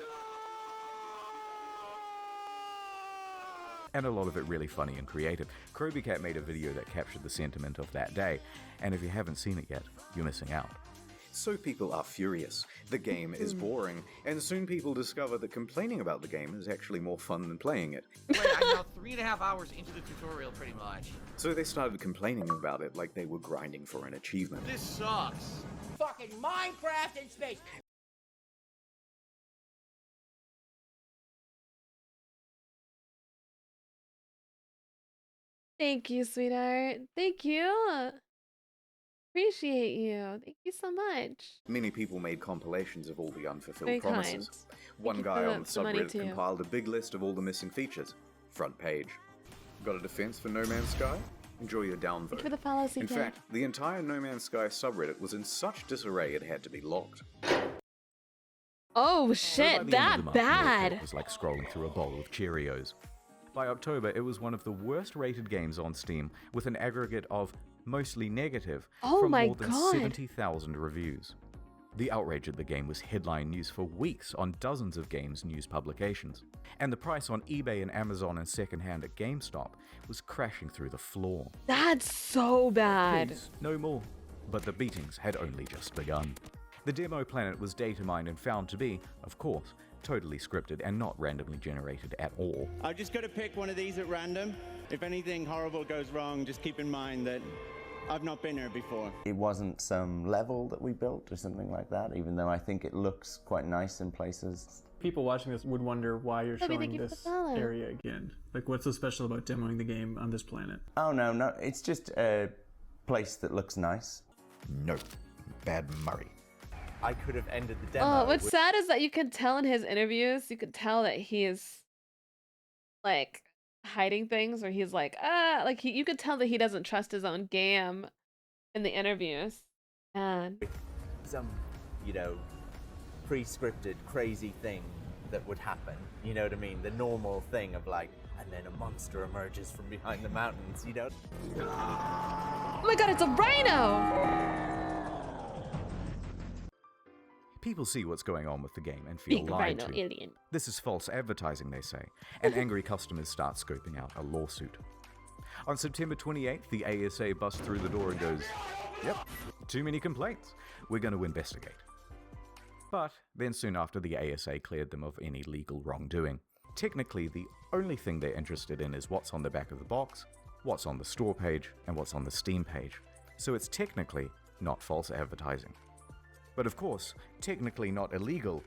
And a lot of it really funny and creative. Krobycat made a video that captured the sentiment of that day, and if you haven't seen it yet, you're missing out. So people are furious. The game is boring, and soon people discover that complaining about the game is actually more fun than playing it. Wait, I'm now 3.5 hours into the tutorial, pretty much. So they started complaining about it like they were grinding for an achievement. This sucks. Fucking Minecraft in space. Thank you, sweetheart. Thank you. Appreciate you. Thank you so much. Many people made compilations of all the unfulfilled Very promises. kind. One you guy for on the the money, subreddit too. compiled a big list of all the missing features. Front page. Got a defense for No Man's Sky? Enjoy your downvote. Thank you for the follow, In CK. fact, the entire No Man's Sky subreddit was in such disarray it had to be locked. Oh So by shit, the end of the that month, bad. It was like scrolling through a bowl of Cheerios. By October, it was one of the worst rated games on Steam, with an aggregate of mostly negative Oh from my more than God. 70,000 reviews. The outrage at the game was headline news for weeks on dozens of games news publications, and the price on eBay and Amazon and secondhand at GameStop was crashing through the floor. That's so bad. Please, no more. But the beatings had only just begun. The demo planet was data mined and found to be, of course, totally scripted and not randomly generated at all. I've just got to pick one of these at random. If anything horrible goes wrong, just keep in mind that I've not been here before. It wasn't some level that we built or something like that, even though I think it looks quite nice in places. People watching this would wonder why you're Toby, showing thank you for this the follow. area again. Like, what's so special about demoing the game on this planet? Oh, no, it's just a place that looks nice. No. Bad Murray. I could have ended the demo. Oh, what's sad is that you can tell in his interviews, you could tell that he is like hiding things, or he's like, you could tell that he doesn't trust his own game in the interviews. And some, pre-scripted crazy thing that would happen. You know what I mean? The normal thing of like, and then a monster emerges from behind the mountains, oh my god, it's a rhino! People see what's going on with the game and feel Big lied rhino to. alien. This is false advertising, they say, and angry customers start scoping out a lawsuit. On September 28th, the ASA busts through the door and goes, "Yep, too many complaints. We're going to investigate." But then soon after, the ASA cleared them of any legal wrongdoing. Technically, the only thing they're interested in is what's on the back of the box, what's on the store page, and what's on the Steam page. So it's technically not false advertising. But of course, technically not illegal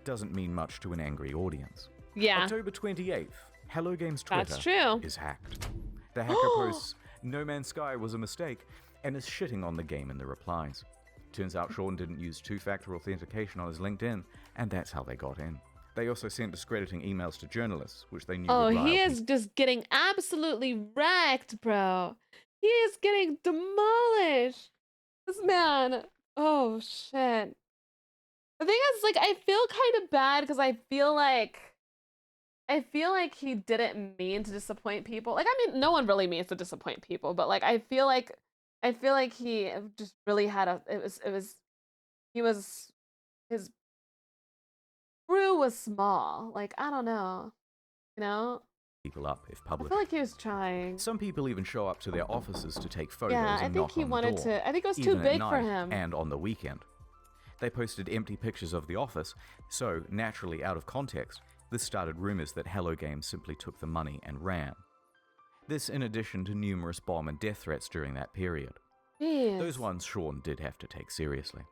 doesn't mean much to an angry audience. Yeah. October 28th, Hello Games Twitter That's true. is hacked. The hacker posts, "No Man's Sky was a mistake," and is shitting on the game in the replies. Turns out Sean didn't use two-factor authentication on his LinkedIn, and that's how they got in. They also sent discrediting emails to journalists, which they knew Oh, would rile he is just getting absolutely wrecked, bro. He is getting demolished. This man. Oh, shit. The thing is, like, I feel kind of bad because I feel like he didn't mean to disappoint people. Like, I mean, no one really means to disappoint people, but like, I feel like he just really had his crew was small. Like, I don't know, people up if I public. feel like he was trying. Some people even show up to their offices to take photos Yeah, I and think knock he on wanted the door, to. I think it was too even at big for night him. and on the weekend. They posted empty pictures of the office, so naturally out of context, this started rumors that Hello Games simply took the money and ran. This in addition to numerous bomb and death threats during that period. Jeez. Those ones Sean did have to take seriously.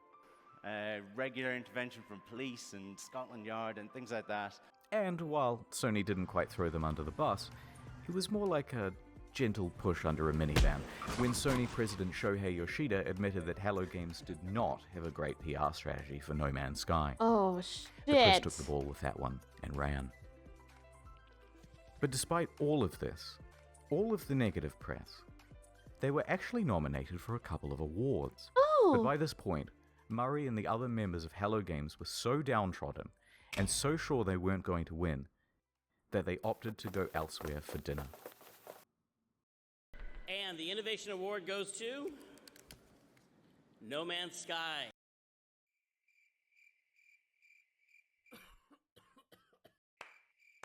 Regular intervention from police and Scotland Yard and things like that. And while Sony didn't quite throw them under the bus, it was more like a gentle push under a minivan when Sony President Shohei Yoshida admitted that Hello Games did not have a great PR strategy for No Man's Sky. Oh, The press shit. took the ball with that one and ran. But despite all of this, all of the negative press, they were actually nominated for a couple of awards. Oh. But by this point, Murray and the other members of Hello Games were so downtrodden and so sure they weren't going to win that they opted to go elsewhere for dinner. And the Innovation Award goes to No Man's Sky.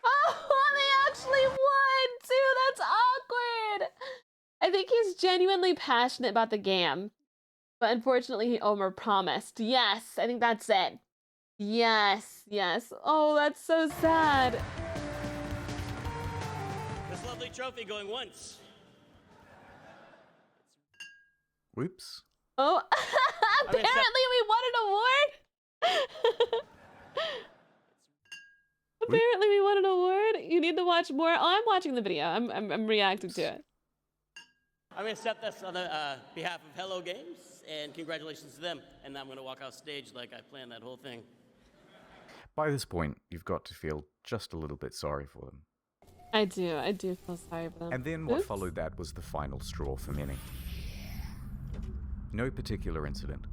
Oh, they actually won too. That's awkward. I think he's genuinely passionate about the game, but unfortunately he overpromised. Yes, I think that's it. Yes, yes. Oh, that's so sad. This lovely trophy going once. Whoops. Oh, apparently we won an award. Apparently we won an award. You need to watch more. Oh, I'm watching the video. I'm reacting to it. I'm going to accept this on behalf of Hello Games, and congratulations to them. And now I'm going to walk off stage like I planned that whole thing. By this point, you've got to feel just a little bit sorry for them. I do feel sorry for them. And then what followed that was the final straw for many. No particular incident,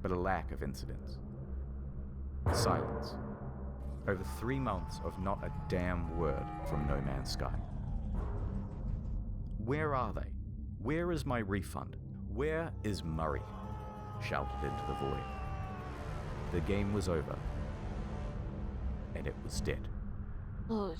but a lack of incidents. Silence. Over 3 months of not a damn word from No Man's Sky. Where are they? Where is my refund? Where is Murray? Shouted into the void. The game was over. And it was dead. Oh,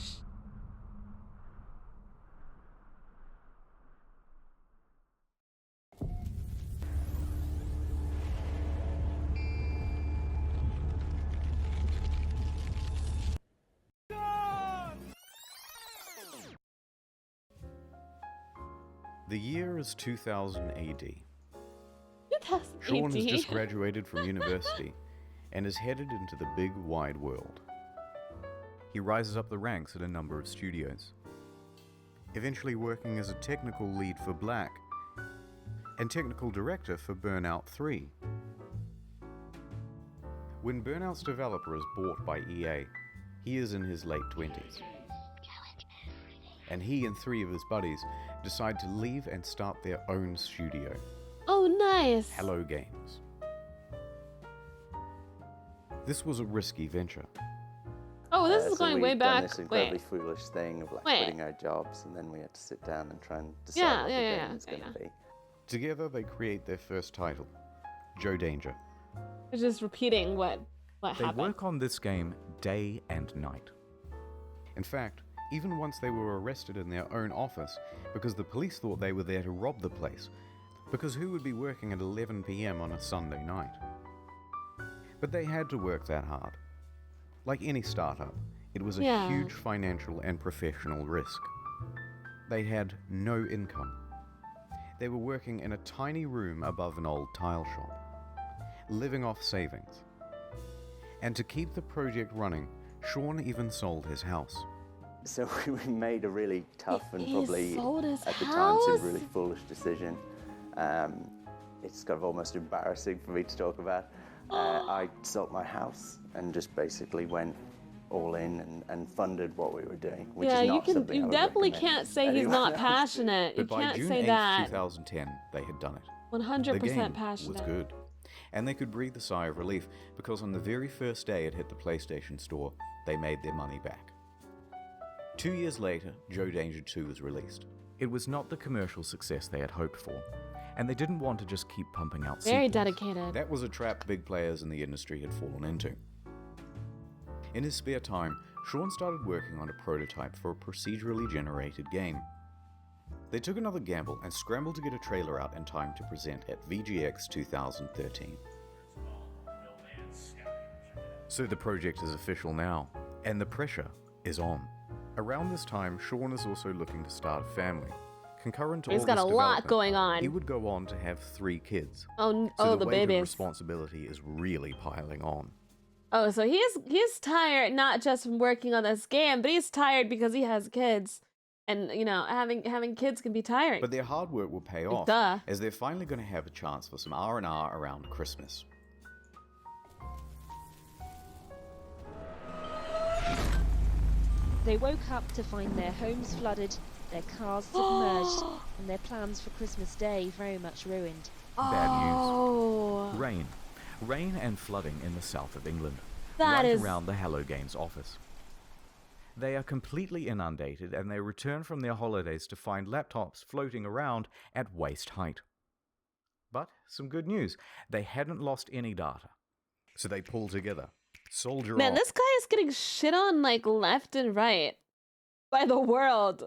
The year is 2000 AD. 2000 Sean has AD. just graduated from university and is headed into the big wide world. He rises up the ranks at a number of studios, eventually working as a technical lead for Black and technical director for Burnout 3. When Burnout's developer is bought by EA, he is in his late 20s. And he and 3 of his buddies decide to leave and start their own studio. Oh, nice. Hello Games. This was a risky venture. Oh, this is so going we've way done back. this incredibly Wait. foolish thing of like Wait. quitting our jobs, and then we had to sit down and try and decide Yeah, what yeah, the yeah, game is yeah, going to be. Together they create their first title, Joe Danger. It's just repeating what They happened. work on this game day and night. In fact, even once they were arrested in their own office because the police thought they were there to rob the place, because who would be working at 11 PM on a Sunday night? But they had to work that hard. Like any startup, it was a Yeah. huge financial and professional risk. They had no income. They were working in a tiny room above an old tile shop, living off savings. And to keep the project running, Sean even sold his house. So we made a really tough and He probably sold his at the time house? seemed really foolish decision. It's kind of almost embarrassing for me to talk about. I sold my house and just basically went all in and funded what we were doing, which Yeah, is you not can. something I You would definitely recommend can't say he's anyone not else. passionate. You But by can't June say 8th, that. 2010, they had done it. 100% the game passionate. was good. And they could breathe a sigh of relief because on the very first day it hit the PlayStation Store, they made their money back. 2 years later, Joe Danger 2 was released. It was not the commercial success they had hoped for, and they didn't want to just keep pumping out Very sequels. dedicated. That was a trap big players in the industry had fallen into. In his spare time, Sean started working on a prototype for a procedurally generated game. They took another gamble and scrambled to get a trailer out in time to present at VGX 2013. So the project is official now, and the pressure is on. Around this time, Sean is also looking to start a family. Concurrent to He's all got this a lot development, going on. He would go on to have 3 kids. Oh, So the weight of babies. responsibility is really piling on. Oh, so he's tired not just from working on this game, but he's tired because he has kids, and you know having kids can be tiring. But their hard work will pay off, Duh. as they're finally going to have a chance for some R&R around Christmas. They woke up to find their homes flooded, their cars submerged, and their plans for Christmas Day very much ruined. Bad Oh. news. Rain. Rain and flooding in the south of England. That right is- around the Hello Games office. They are completely inundated and they return from their holidays to find laptops floating around at waist height. But some good news, they hadn't lost any data. So they pull together, soldier Man, on. this guy is getting shit on like left and right by the world.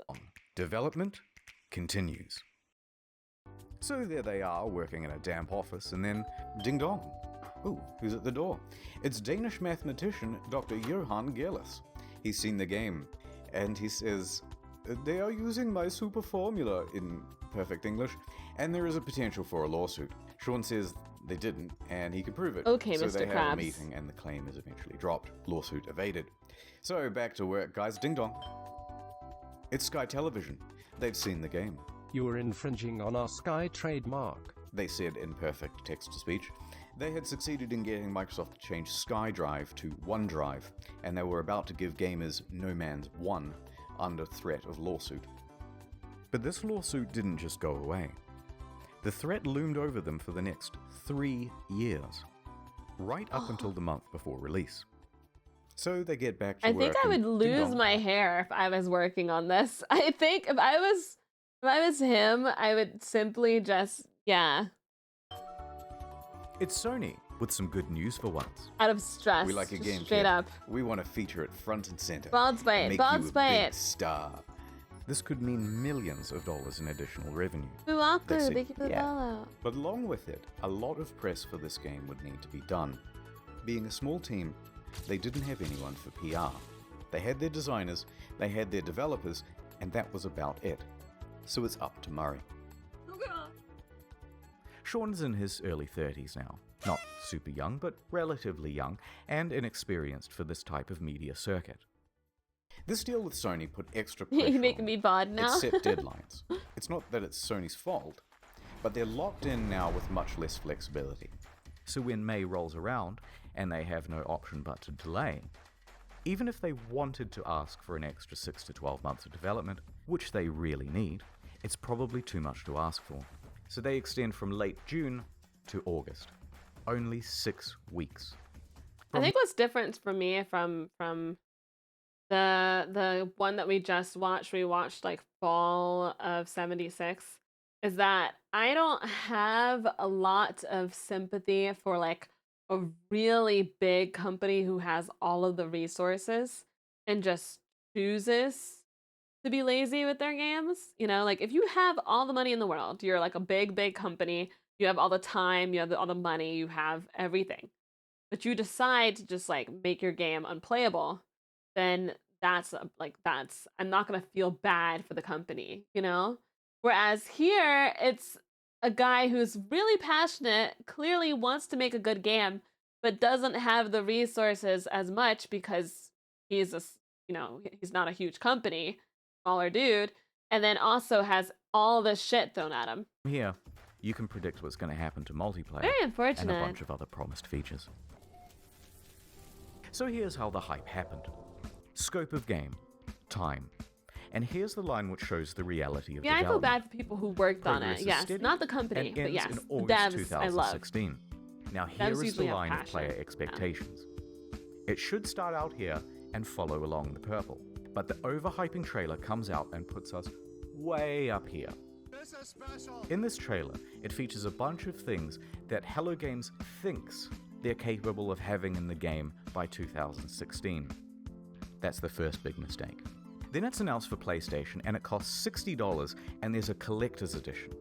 Development continues. So there they are, working in a damp office, and then ding dong. Ooh, who's at the door? It's Danish mathematician Dr. Johan Gerlis. He's seen the game, and he says, "They are using my super formula," in perfect English, and there is a potential for a lawsuit. Sean says they didn't, and he can prove it. Okay, so Mr. they have Krabs. a meeting, and the claim is eventually dropped. Lawsuit evaded. So back to work, guys. Ding dong. It's Sky Television. They've seen the game. You are infringing on our Sky trademark, they said in perfect text-to-speech. They had succeeded in getting Microsoft to change SkyDrive to OneDrive, and they were about to give gamers No Man's 1 under threat of lawsuit. But this lawsuit didn't just go away. The threat loomed over them for the next 3 years, right up until the month before release. So they get back to I work. think I would and ding lose dong. my hair if I was working on this. I think if I was him, I would simply just, yeah, It's Sony, with some good news for once. out of stress. We like a just game, straight kid. up. We want to feature it front and center. Bald's Bite, Make Bald's you a Bite. big star. This could mean millions of dollars in additional revenue. They Uaku, said, thank you for the follow. But along with it, a lot of press for this game would need to be done. Being a small team, they didn't have anyone for PR. They had their designers, they had their developers, and that was about it. So it's up to Murray. Sean's in his early 30s now. Not super young, but relatively young, and inexperienced for this type of media circuit. This deal with Sony put extra pressure You making on me bod it. now? It set deadlines. It's not that it's Sony's fault, but they're locked in now with much less flexibility. So when May rolls around, and they have no option but to delay, even if they wanted to ask for an extra 6 to 12 months of development, which they really need, it's probably too much to ask for. So they extend from late June to August. Only 6 weeks. I think what's different for me from the one that we just watched, we watched like fall of 76, is that I don't have a lot of sympathy for like a really big company who has all of the resources and just chooses to be lazy with their games. You know, like if you have all the money in the world, you're like a big company, you have all the time, you have all the money, you have everything, but you decide to just like make your game unplayable, then that's I'm not gonna feel bad for the company, you know? Whereas here, it's a guy who's really passionate, clearly wants to make a good game, but doesn't have the resources as much because he's he's not a huge company, smaller dude, and then also has all this shit thrown at him. Here, you can predict what's going to happen to multiplayer Very and unfortunate. a bunch of other promised features. So here's how the hype happened. Scope of game, time. And here's the line which shows the reality of Yeah, I feel development. bad for people who worked on Progress it. is Yes, steady not the company, and but ends yes, in the August devs I love. 2016. Now here Devs is the usually have line of passion. player expectations. It should start out here and follow along the purple, but the overhyping trailer comes out and puts us way up here. In this trailer, it features a bunch of things that Hello Games thinks they're capable of having in the game by 2016. That's the first big mistake. Then it's announced for PlayStation and it costs $60 and there's a collector's edition.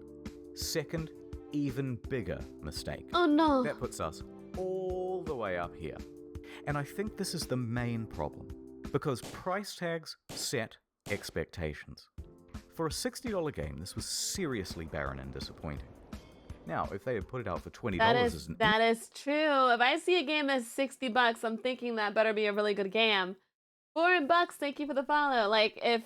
Second, even bigger mistake. Oh no. That puts us all the way up here. And I think this is the main problem, because price tags set expectations. For a $60 game, this was seriously barren and disappointing. Now, if they had put it out for $20 as an That is true. If I see a game that's $60, I'm thinking that better be a really good game. $4, thank you for the follow. Like, if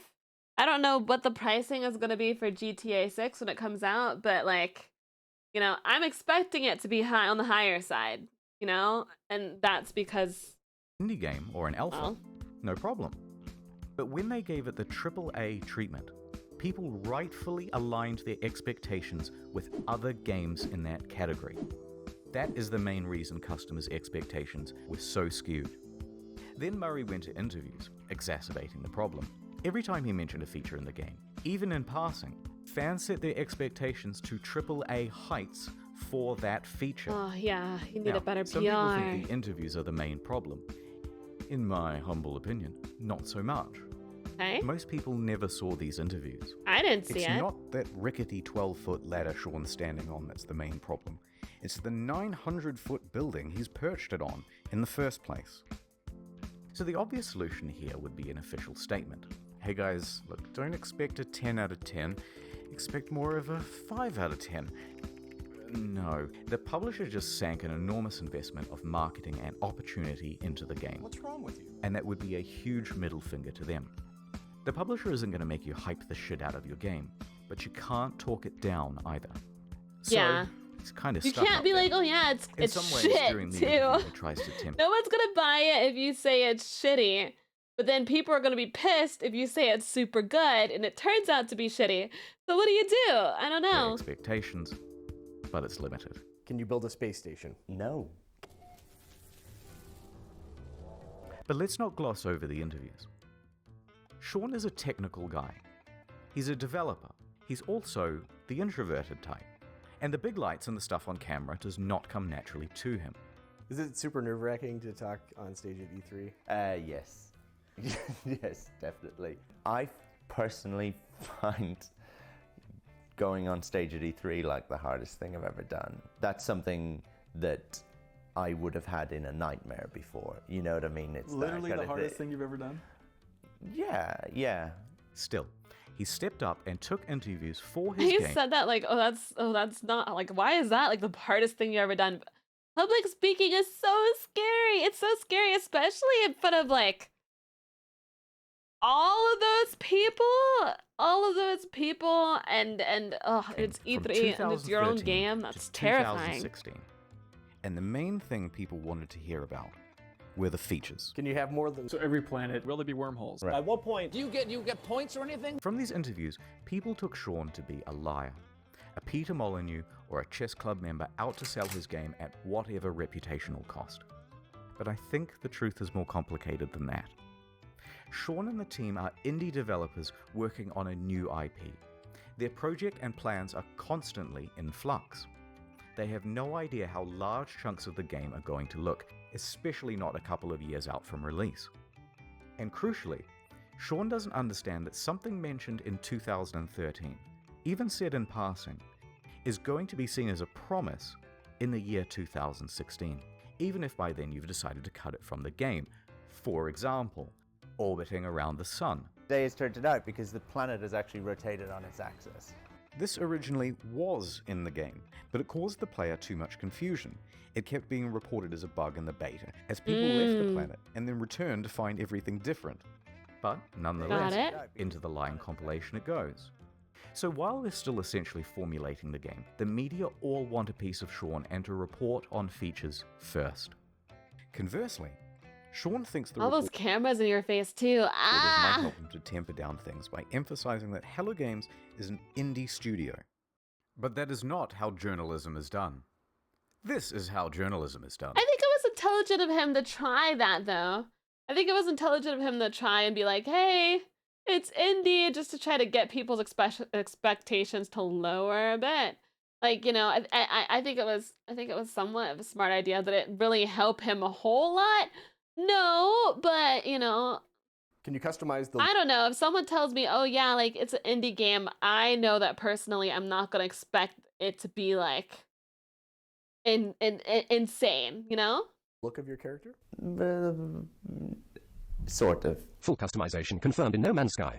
I don't know what the pricing is going to be for GTA 6 when it comes out, but like, you know, I'm expecting it to be high on the higher side, you know, and that's because indie game or an alpha, no problem. But when they gave it the AAA treatment, people rightfully aligned their expectations with other games in that category. That is the main reason customers' expectations were so skewed. Then Murray went to interviews, exacerbating the problem. Every time he mentioned a feature in the game, even in passing, fans set their expectations to AAA heights for that feature. Oh yeah, you need a better PR. Some people think the interviews are the main problem. In my humble opinion, not so much. Okay. Most people never saw these interviews. I didn't see It's it. not that rickety 12-foot ladder Sean's standing on that's the main problem. It's the 900-foot building he's perched it on in the first place. So the obvious solution here would be an official statement. Hey guys, look, don't expect a 10 out of 10. Expect more of a 5 out of 10. No, the publisher just sank an enormous investment of marketing and opportunity into the game. What's wrong with you? And that would be a huge middle finger to them. The publisher isn't going to make you hype the shit out of your game, but you can't talk it down either. So, Yeah. it's kind of You stuck can't up be there. like, oh yeah, In it's some ways, shit during the too. interview, it tries to tempt. No one's gonna buy it if you say it's shitty, but then people are gonna be pissed if you say it's super good and it turns out to be shitty. So what do you do? I don't their know. expectations, but it's limited. Can you build a space station? No. But let's not gloss over the interviews. Sean is a technical guy. He's a developer. He's also the introverted type. And the big lights and the stuff on camera does not come naturally to him. Is it super nerve-wracking to talk on stage at E3? Yes. Yes, definitely. I personally find going on stage at E3 like the hardest thing I've ever done. That's something that I would have had in a nightmare before. You know what I mean? It's Literally that the kind hardest thing you've ever done? Yeah. Still, he stepped up and took interviews for his He game. said that like, that's not like, why is that like the hardest thing you ever done? Public speaking is so scary. It's so scary, especially in front of like all of those people, and it's E3 and it's your own 2013 game. to That's terrifying. 2016. And the main thing people wanted to hear about were the features. Can you have more than... So every planet, will there be wormholes? Right. At what point do you get points or anything? From these interviews, people took Sean to be a liar, a Peter Molyneux or a chess club member out to sell his game at whatever reputational cost. But I think the truth is more complicated than that. Sean and the team are indie developers working on a new IP. Their project and plans are constantly in flux. They have no idea how large chunks of the game are going to look, especially not a couple of years out from release. And crucially, Sean doesn't understand that something mentioned in 2013, even said in passing, is going to be seen as a promise in the year 2016, even if by then you've decided to cut it from the game. For example, orbiting around the sun. Day has turned it out because the planet has actually rotated on its axis. This originally was in the game, but it caused the player too much confusion. It kept being reported as a bug in the beta, as people left the planet and then returned to find everything different. But nonetheless, into the lying compilation it goes. So while they're still essentially formulating the game, the media all want a piece of Sean and to report on features first. Conversely, Sean thinks the All those cameras in your face too. might help him to temper down things by emphasizing that Hello Games is an indie studio. But that is not how journalism is done. This is how journalism is done. I think it was intelligent of him to try that though. I think it was intelligent of him to try and be like, hey, it's indie, just to try to get people's expectations to lower a bit. Like, you know, I think it was somewhat of a smart idea. Did it really help him a whole lot? No, but you know, can you customize the... I don't know. If someone tells me, oh yeah, like it's an indie game, I know that personally I'm not gonna expect it to be like insane, you know? Look of your character? Sort of. Full customization confirmed in No Man's Sky.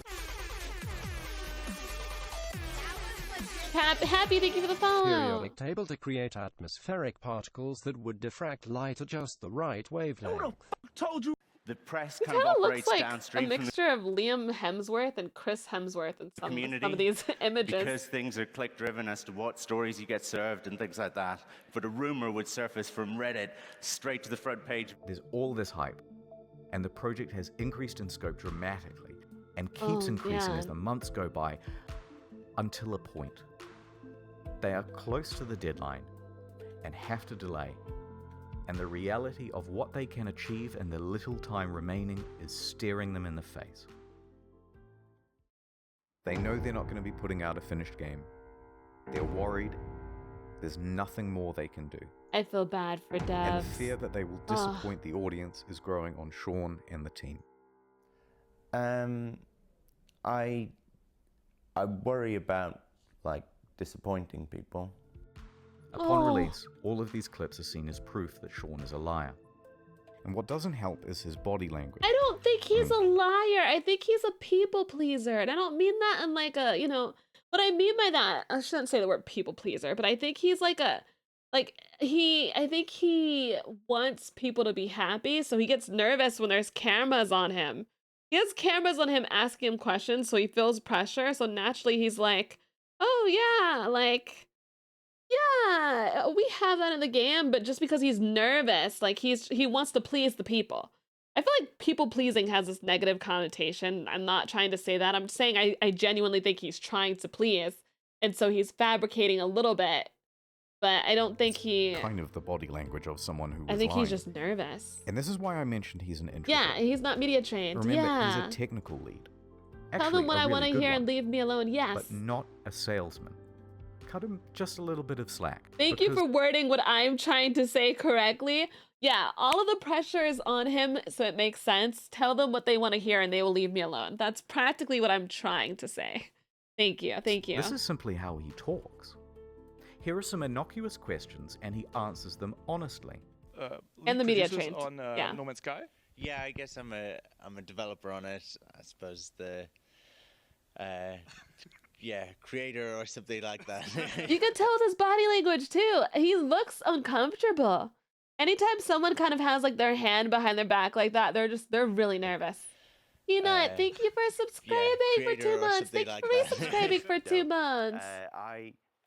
Happy, thank you for the follow. Periodic table to create atmospheric particles that would diffract light at just the right wavelength. Told you. The press It kind of kind of operates looks like a downstream from the mixture of Liam Hemsworth and Chris Hemsworth in some community of these images. because things are click driven as to what stories you get served and things like that. But a rumor would surface from Reddit straight to the front page. There's all this hype, and the project has increased in scope dramatically and keeps increasing as the months go by until a point. They are close to the deadline and have to delay and the reality of what they can achieve in the little time remaining is staring them in the face. They know they're not going to be putting out a finished game. They're worried. There's nothing more they can do. I feel bad for devs. And the fear that they will disappoint the audience is growing on Sean and the team. I worry about, like, disappointing people. Upon release, all of these clips are seen as proof that Sean is a liar. And what doesn't help is his body language. I don't think he's a liar. I think he's a people pleaser. And I don't mean that in like a, you know, what I mean by that, I shouldn't say the word people pleaser, but I think he's like I think he wants people to be happy, so he gets nervous when there's cameras on him. He has cameras on him asking him questions, so he feels pressure, so naturally he's like, oh yeah, like, yeah, we have that in the game, but just because he's nervous, like he wants to please the people. I feel like people pleasing has this negative connotation. I'm not trying to say that. I'm saying I genuinely think he's trying to please, and so he's fabricating a little bit. But I don't think he... Kind of the body language of someone who was I think lying. he's just nervous. And this is why I mentioned he's an introvert. Yeah, he's not media trained. Remember, he's a technical lead. Tell them what I want to hear and leave me alone. Yes. But not a salesman. Cut him just a little bit of slack. Thank you for wording what I'm trying to say correctly. Yeah, all of the pressure is on him, so it makes sense. Tell them what they want to hear and they will leave me alone. That's practically what I'm trying to say. Thank you. Thank you. This is simply how he talks. Here are some innocuous questions, and he answers them honestly. And the media trained. On yeah. No Man's Sky? Yeah, I guess I'm a developer on it. I suppose the creator or something like that. You can tell with his body language too. He looks uncomfortable. Anytime someone kind of has like their hand behind their back like that, they're really nervous. Peanut, thank you for subscribing for 2 months. Thank you for resubscribing for 2 months.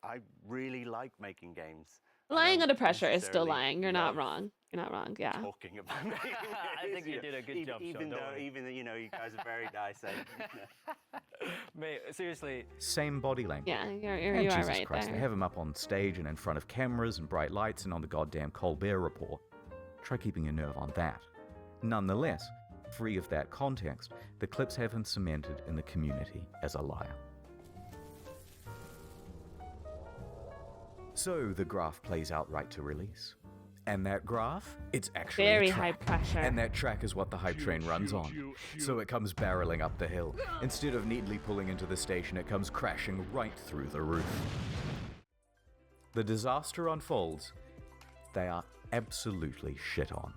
I really like making games. Lying under pressure is still lying. You're not wrong. You're not wrong. Yeah. Talking about making I think you did a good job, even though you know you guys are very nice. Mate, seriously. Same body language. Yeah, you and are Jesus right Christ, there. They have him up on stage and in front of cameras and bright lights and on the goddamn Colbert Report. Try keeping your nerve on that. Nonetheless, free of that context, the clips have him cemented in the community as a liar. So the graph plays out right to release. And that graph, it's actually very a track. high pressure. And that track is what the hype train runs on. So it comes barreling up the hill. Instead of neatly pulling into the station, it comes crashing right through the roof. The disaster unfolds. They are absolutely shit on.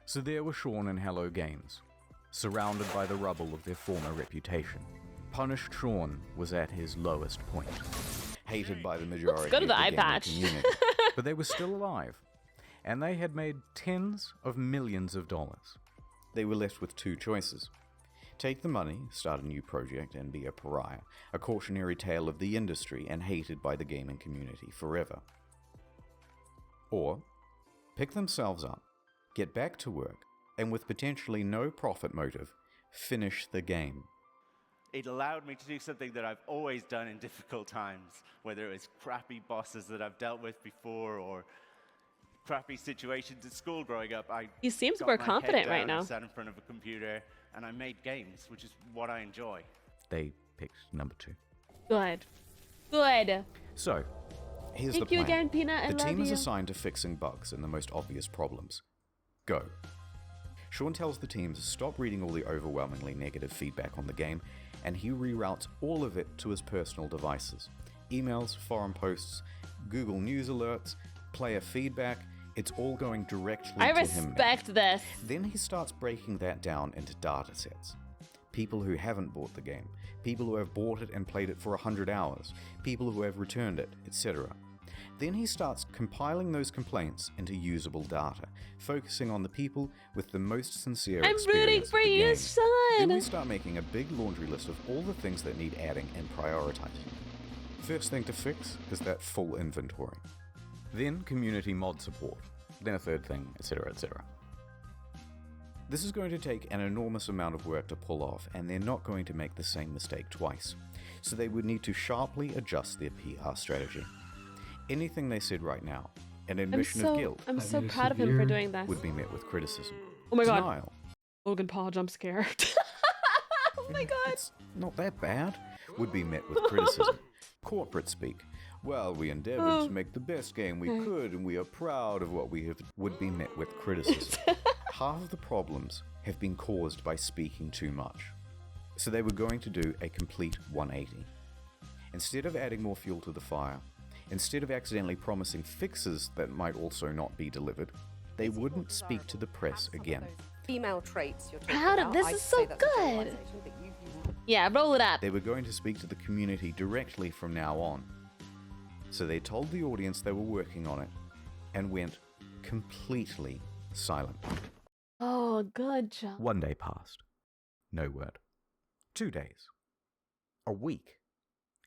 So there were Sean and Hello Games, surrounded by the rubble of their former reputation. Punished Sean was at his lowest point. Hated by the majority Let's go to the of eye the gaming patch. community. But they were still alive, and they had made tens of millions of dollars. They were left with two choices. Take the money, start a new project, and be a pariah, a cautionary tale of the industry and hated by the gaming community forever. Or, pick themselves up, get back to work, and with potentially no profit motive, finish the game. It allowed me to do something that I've always done in difficult times, whether it was crappy bosses that I've dealt with before or crappy situations at school growing up. He seems got more my confident head right down now. and sat in front of a computer, and I made games, which is what I enjoy. They picked number 2. Good. Good. So, here's Thank the you plan. again, Peanut. I The love team is you. assigned to fixing bugs and the most obvious problems. Go. Sean tells the team to stop reading all the overwhelmingly negative feedback on the game, and he reroutes all of it to his personal devices. Emails, forum posts, Google News alerts, player feedback, it's all going directly I to him now. respect this. Then he starts breaking that down into data sets. People who haven't bought the game, people who have bought it and played it for 100 hours, people who have returned it, etc. Then he starts compiling those complaints into usable data, focusing on the people with the most sincere I'm rooting experience for with the you, game. son. Then we start making a big laundry list of all the things that need adding and prioritizing. First thing to fix is that full inventory. Then community mod support. Then a third thing, etc., etc. This is going to take an enormous amount of work to pull off, and they're not going to make the same mistake twice. So they would need to sharply adjust their PR strategy. Anything they said right now An admission of guilt I'm so proud of him for doing this. would be met with criticism. Oh my god. Denial. Logan Paul jump scare. Oh my god. It's not that bad. Would be met with criticism. Corporate speak. Well, we endeavored to make the best game we could, and we are proud of what we have. Would be met with criticism. Half of the problems have been caused by speaking too much. So they were going to do a complete 180. Instead of adding more fuel to the fire, instead of accidentally promising fixes that might also not be delivered, they wouldn't speak to the press again. Female traits you're talking Proud of about. this I'd is say so that's a good. generalisation, but you Yeah, roll it up. They were going to speak to the community directly from now on. So they told the audience they were working on it and went completely silent. Oh, good job. 1 day passed. No word. 2 days. A week.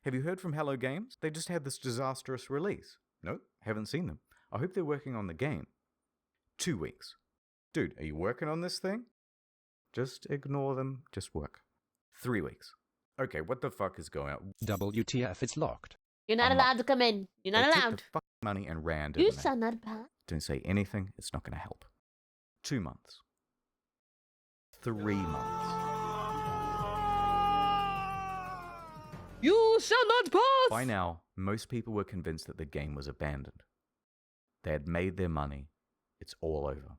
Have you heard from Hello Games? They just had this disastrous release. Nope, haven't seen them. I hope they're working on the game. 2 weeks. Dude, are you working on this thing? Just ignore them, just work. 3 weeks. Okay, what the fuck is going on? WTF, it's locked. You're not allowed to come in. You're not They took allowed. the fucking money and ran. You didn't they? sound not bad. Don't say anything, it's not going to help. 2 months. 3 months. You shall not pass! By now, most people were convinced that the game was abandoned. They had made their money. It's all over.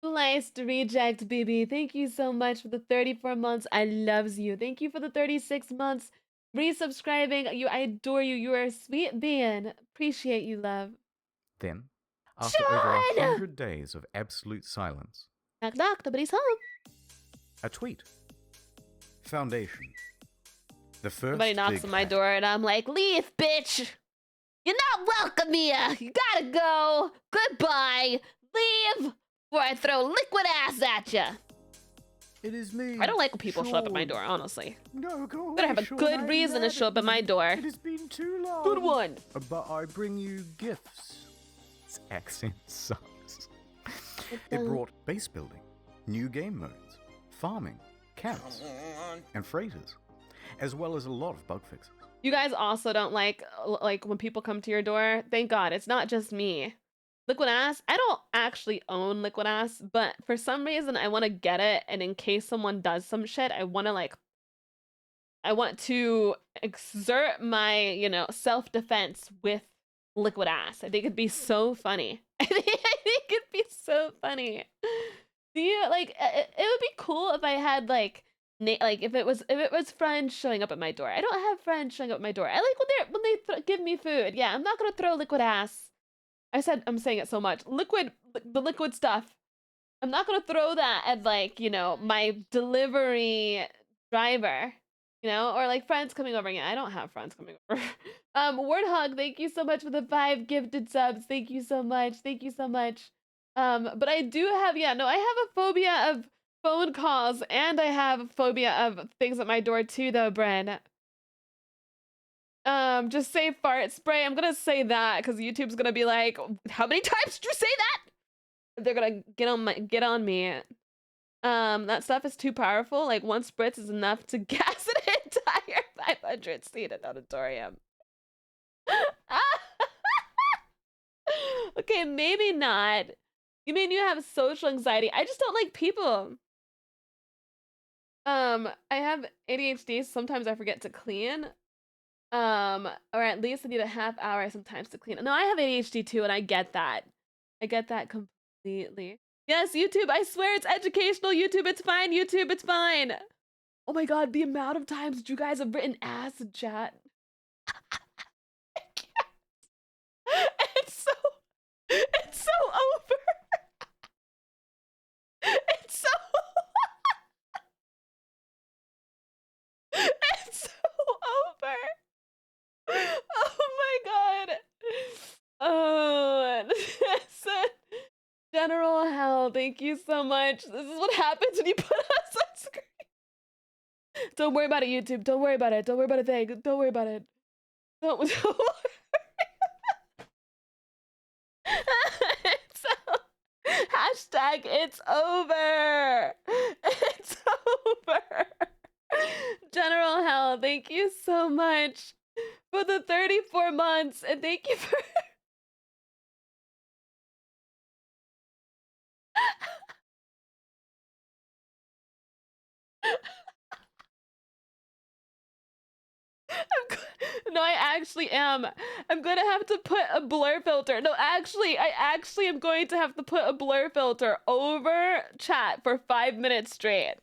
Sliced Reject BB, thank you so much for the 34 months. I loves you. Thank you for the 36 months. Resubscribing. I adore you. You are a sweet being. Appreciate you, love. Then, after over 100 days of absolute silence, Knock knock, nobody's home. a tweet. Foundation. The first Somebody knocks big on my hack. door and I'm like, leave, bitch. You're not welcome here. You gotta go. Goodbye. Leave before I throw liquid ass at you. It is me. I don't like when people show up at my door, honestly. No, go away, Better have a Sean, good I'm reason to mad show up at my door. It has been too long. Good one. But I bring you gifts. This accent sucks. It brought base building, new game modes, farming, camps, and freighters, as well as a lot of bug fixes. You guys also don't like when people come to your door. Thank God, it's not just me. Liquid Ass, I don't actually own Liquid Ass, but for some reason I want to get it, and in case someone does some shit, I want to exert my, self-defense with Liquid Ass. I think it'd be so funny. I think it'd be so funny. Do you it would be cool if I had if it was friends showing up at my door. I don't have friends showing up at my door. I like when they give me food. Yeah, I'm not gonna throw Liquid Ass. I'm saying it so much. The liquid stuff. I'm not gonna throw that at my delivery driver, or friends coming over. Yeah, I don't have friends coming over. Warthog, thank you so much for the 5 gifted subs. Thank you so much. Thank you so much. But I do have, I have a phobia of phone calls, and I have a phobia of things at my door too, though, Bren. Just say fart spray. I'm gonna say that because YouTube's gonna be like, how many times did you say that? They're gonna get on me. That stuff is too powerful. Like 1 spritz is enough to gas an entire 500-seat auditorium. Okay, maybe not. You mean you have social anxiety? I just don't like people. I have ADHD, so sometimes I forget to clean. Or at least I need a half hour sometimes to clean. No, I have ADHD too, and I get that. I get that completely. Yes, YouTube, I swear it's educational. YouTube, it's fine. YouTube, it's fine. Oh my god, the amount of times you guys have written ass in chat. It's so over. It's so it's so over. Oh my god. Oh, General Hell, thank you so much. This is what happens when you put us on screen. Don't worry about it, YouTube. Don't worry about it. Don't worry about a thing. Don't worry about it. Don't worry. Hashtag it's over. It's over. General Hell, thank you so much for the 34 months, and thank you for No, I actually am. I'm gonna have to put a blur filter. No, actually, I actually am going to have to put a blur filter over chat for 5 minutes straight.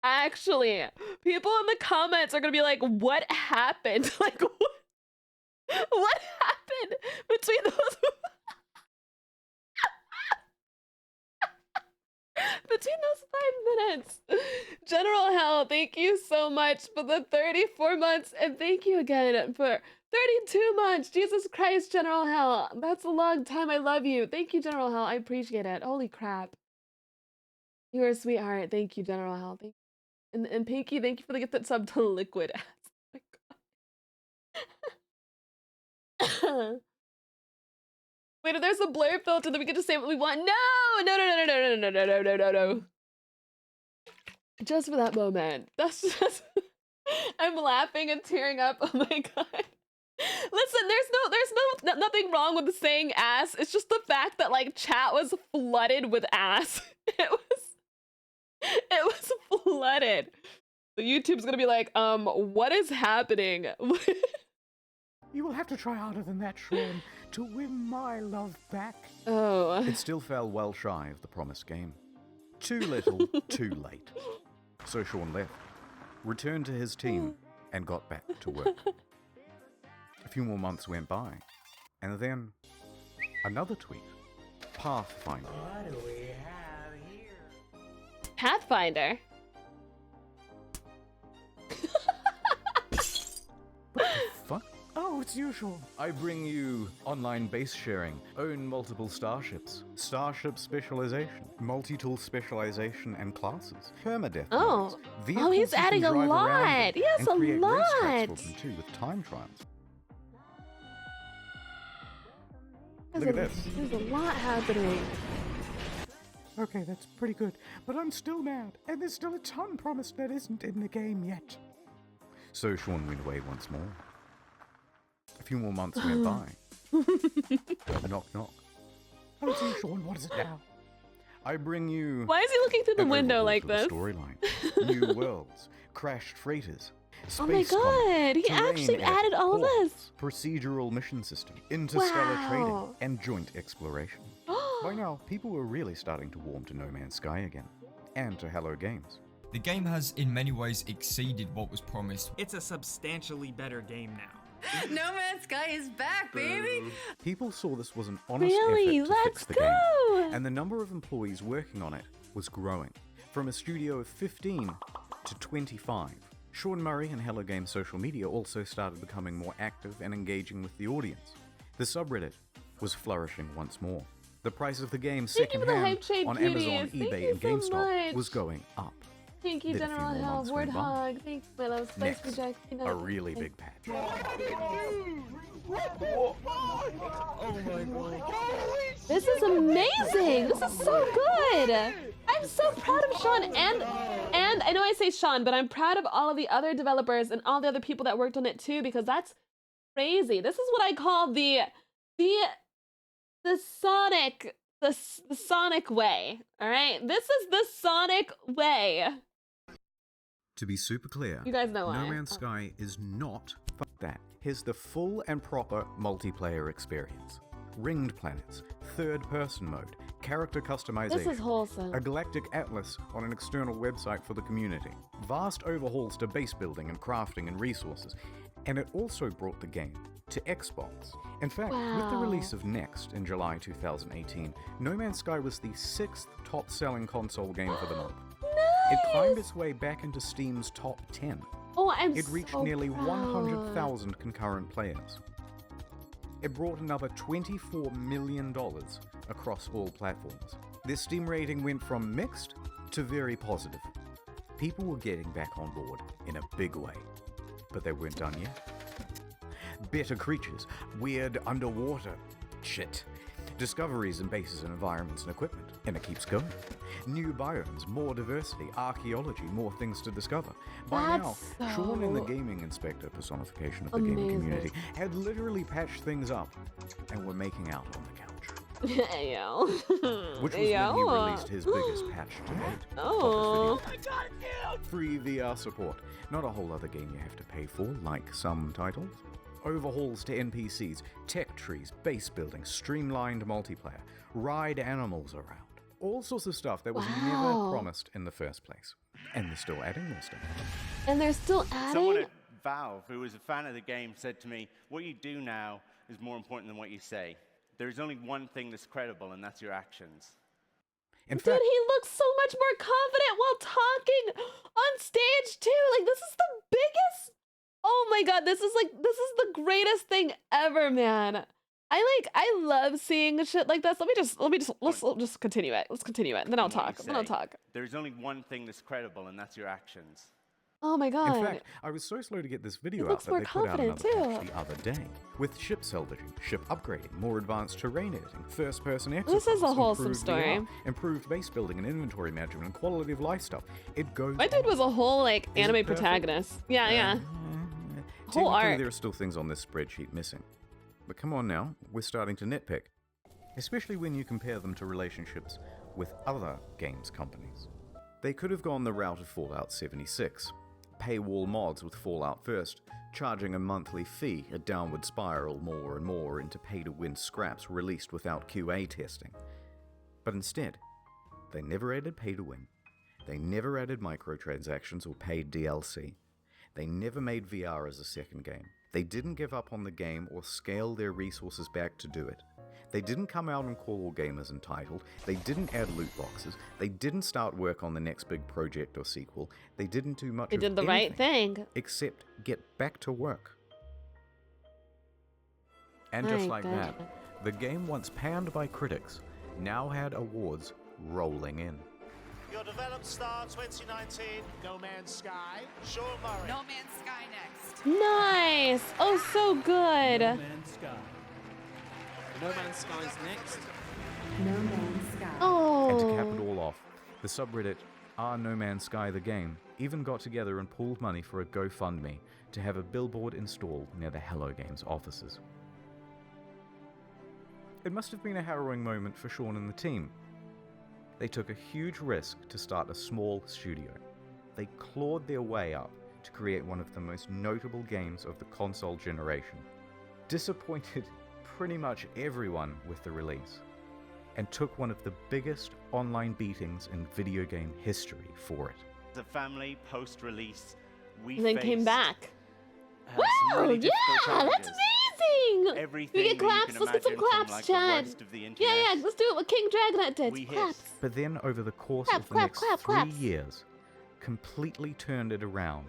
Actually, people in the comments are gonna be like, what happened? Like, what happened between those? Between those 5 minutes. General Hell, thank you so much for the 34 months, and thank you again for 32 months. Jesus Christ, General Hell. That's a long time. I love you. Thank you, General Hell. I appreciate it. Holy crap. You're a sweetheart. Thank you, General Hell. Thank you. And Pinky, thank you for the gifted sub to Liquid Ass. Oh my god. Wait, if there's a blur filter, then we get to say what we want. No. Just for that moment. That's just. I'm laughing and tearing up. Oh my god. Listen, there's nothing wrong with saying ass. It's just the fact that like chat was flooded with ass. It was flooded. So YouTube's gonna be like, what is happening? You will have to try harder than that, Sean, to win my love back. Oh. It still fell well shy of the promised game. Too little, too late. So Sean left, returned to his team, and got back to work. A few more months went by, and then another tweet. Pathfinder. What do we have here? Pathfinder? Fuck? Oh, it's usual. I bring you online base sharing, own multiple starships, starship specialization, multi-tool specialization and classes, permadeath modes, vehicles he's you can adding a drive around lot. in, He has and a create race tracks lot. for them too with time trials. There's Look at this. There's a lot happening. Okay, that's pretty good, but I'm still mad, and there's still a ton promised that isn't in the game yet. So Sean went away once more. A few more months went by. Knock, knock. Oh, it's you, Sean. What is it now? I bring you... Why is he looking through the an window overhaul like to the this? storyline. New worlds, crashed freighters, Oh my space combat, god, he terrain actually editor, added all of ports, this. procedural mission system, interstellar Wow. trading, and joint exploration. By now, people were really starting to warm to No Man's Sky again, and to Hello Games. The game has in many ways exceeded what was promised. It's a substantially better game now. No Man's Sky is back, baby! People saw this was an honest Really? effort to Let's fix the go! game, and the number of employees working on it was growing. From a studio of 15 to 25. Sean Murray and Hello Games social media also started becoming more active and engaging with the audience. The subreddit was flourishing once more. The price of the game Thank you for the secondhand hype train, on cuties. Amazon, Thank eBay, you and so GameStop much. was going up. Thank you, Then a few General more Hell. months went by. Warthog. Thank you, my love. Spice Next, Reject. You know, a really big patch. This is amazing. This is so good. I'm so proud of Sean and I know I say Sean, but I'm proud of all of the other developers and all the other people that worked on it too, because that's crazy. This is what I call the Sonic way. All right, this is the Sonic way. To be super clear, You guys know why. No Man's Sky is not fuck that. Here's the full and proper multiplayer experience. Ringed planets, third-person mode, character customization, This is wholesome. a galactic atlas on an external website for the community, vast overhauls to base building and crafting and resources, and it also brought the game to Xbox. In fact, with the Wow. release of Next in July 2018, No Man's Sky was the 6th top-selling console game for the month. It climbed its way back into Steam's top 10. Oh, I'm It reached so nearly proud. 100,000 concurrent players. It brought another $24 million across all platforms. Their Steam rating went from mixed to very positive. People were getting back on board in a big way, but they weren't done yet. Better creatures, weird underwater shit, discoveries in bases and environments and equipment, and it keeps going. New biomes, more diversity, archaeology, more things to discover. By now, That's Sean and the so gaming inspector personification of the gaming amazing. community had literally patched things up and were making out on the couch. Yo. Which was when he released his biggest patch to date. Oh. Free VR support. Not a whole other game you have to pay for, like some titles. Overhauls to NPCs, tech trees, base building, streamlined multiplayer, ride animals around. All sorts of stuff that was never promised in the first place. And they're still adding more stuff. And they're still adding? Someone at Valve, who was a fan of the game, said to me, what you do now is more important than what you say. There's only one thing that's credible, and that's your actions. In Dude, fact, he looks so much more confident while talking on stage too. Like, this is the biggest. Oh my god, this is the greatest thing ever, man. I love seeing shit like this. Let's just continue it. Let's continue it. Then I'll talk. There's only one thing that's credible, and that's your actions. Oh my god. in fact, I was so slow to get this video He out looks that more they put out another confident, patch the other day. With ship salvaging, ship upgrading, more advanced terrain editing, first-person This exercise, is a wholesome improved story. VR, improved base building and inventory management, and quality of life stuff. It goes My dude was a whole like it anime perfect? protagonist. Yeah, yeah. Whole Technically, arc. there are still things on this spreadsheet missing. But come on now, we're starting to nitpick. Especially when you compare them to relationships with other games companies. They could have gone the route of Fallout 76. Paywall mods with Fallout First, charging a monthly fee, a downward spiral more and more into pay-to-win scraps released without QA testing. But instead, they never added pay-to-win. They never added microtransactions or paid DLC. They never made VR as a second game. They didn't give up on the game or scale their resources back to do it. They didn't come out and call all gamers entitled. They didn't add loot boxes. They didn't start work on the next big project or sequel. They didn't do much They of did the right anything thing. except get back to work. And just My like that, the game once panned by critics now had awards rolling in. Your developed star 2019, No Man's Sky, Sean Murray. No Man's Sky next. Nice. Oh, so good. No Man's Sky. No Man's Sky's next. No Man's Sky. And to Oh. cap it all off, the subreddit No Man's Sky the Game even got together and pooled money for a GoFundMe to have a billboard installed near the Hello Games offices. It must have been a harrowing moment for Sean and the team. They took a huge risk to start a small studio. They clawed their way up to create one of the most notable games of the console generation. Disappointed pretty much everyone with the release, and took one of the biggest online beatings in video game history for it. As a family, post-release, we And then came faced, back. some really Wow, difficult yeah, that's challenges. amazing. Everything We get that you claps. can Let's get some imagine from, claps, like, the Chad. worst of the Yeah, internet. let's do it what King Dragonite did. We hit. Claps. But then, over the course Clap, of the clap, next clap, 3 claps. years, completely turned it around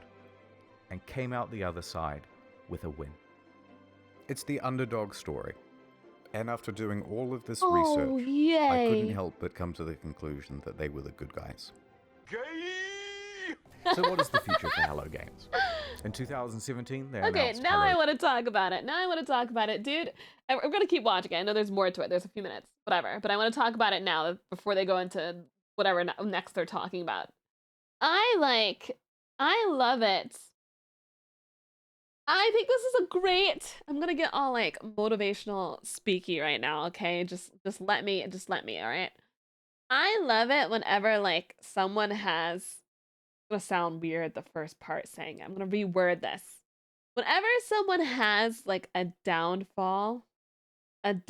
and came out the other side with a win. It's the underdog story. And after doing all of this Oh, research, I couldn't yay. help but come to the conclusion that they were the good guys. So what is the future for Hello Games? In 2017, they Okay, announced now I Hello want to talk about it. Dude, I'm going to keep watching it. I know there's more to it. There's a few minutes, whatever. But I want to talk about it now before they go into whatever next they're talking about. I love it. I think this is a great, I'm going to get all like motivational speaky right now, okay? Just let me, all right? I love it whenever like someone has, it's gonna sound weird the first part saying it. I'm gonna reword this. Whenever someone has like a downfall and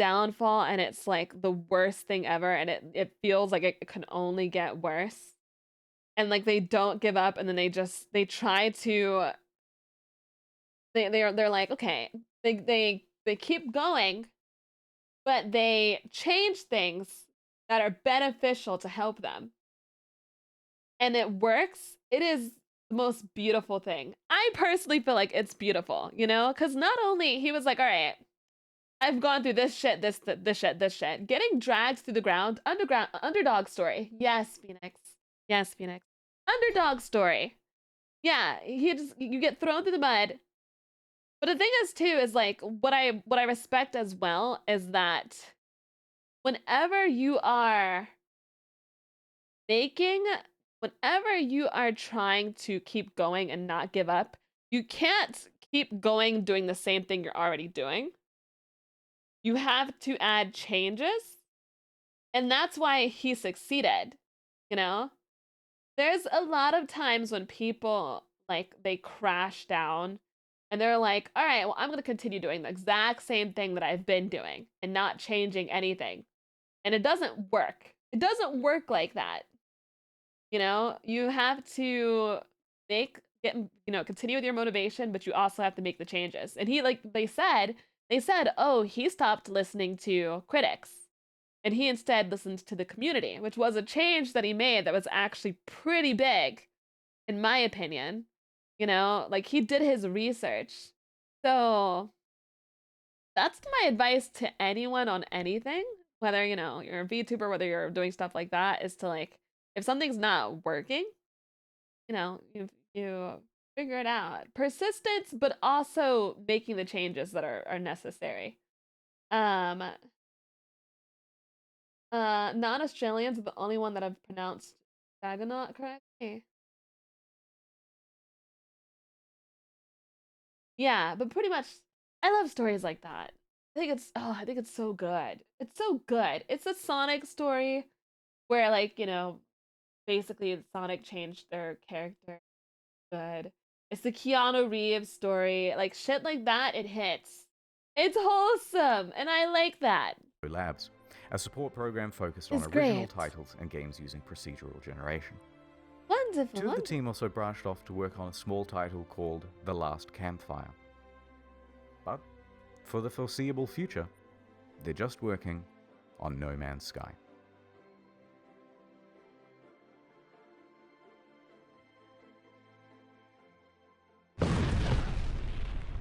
it's like the worst thing ever and it feels like it can only get worse. And like they don't give up and then they try to they're like, okay, they keep going, but they change things that are beneficial to help them. And it works. It is the most beautiful thing. I personally feel like it's beautiful, you know? Because not only he was like, all right, I've gone through this shit, this shit. Getting dragged through the ground, underdog story. Yes, Phoenix. Yes, Phoenix. Underdog story. Yeah, you get thrown through the mud. But the thing is too, is like what I respect as well is that whenever you are trying to keep going and not give up, you can't keep going doing the same thing you're already doing. You have to add changes And that's why he succeeded, you know? There's a lot of times when people, like, they crash down and they're like, all right, well, I'm going to continue doing the exact same thing that I've been doing and not changing anything. And it doesn't work. It doesn't work like that. You know, you have to continue with your motivation, but you also have to make the changes. And he, like, they said, oh, he stopped listening to critics and he instead listened to the community, which was a change that he made that was actually pretty big, in my opinion. You know, like, he did his research. So that's my advice to anyone on anything, whether, you know, you're a VTuber, whether you're doing stuff like that, is to, like, if something's not working, you know, you figure it out. Persistence, but also making the changes that are necessary. Non-Australians are the only one that I've pronounced Dagonaut correctly. Yeah, but pretty much, I love stories like that. I think it's so good. It's so good. It's a Sonic story where, like, you know, basically Sonic changed their character. Good. It's the Keanu Reeves story. Like, shit like that, it hits. It's wholesome, and I like that. Labs, a support program focused It's on original great. titles and games using procedural generation. Wonderful. Two of the team also branched off to work on a small title called The Last Campfire. But for the foreseeable future, they're just working on No Man's Sky.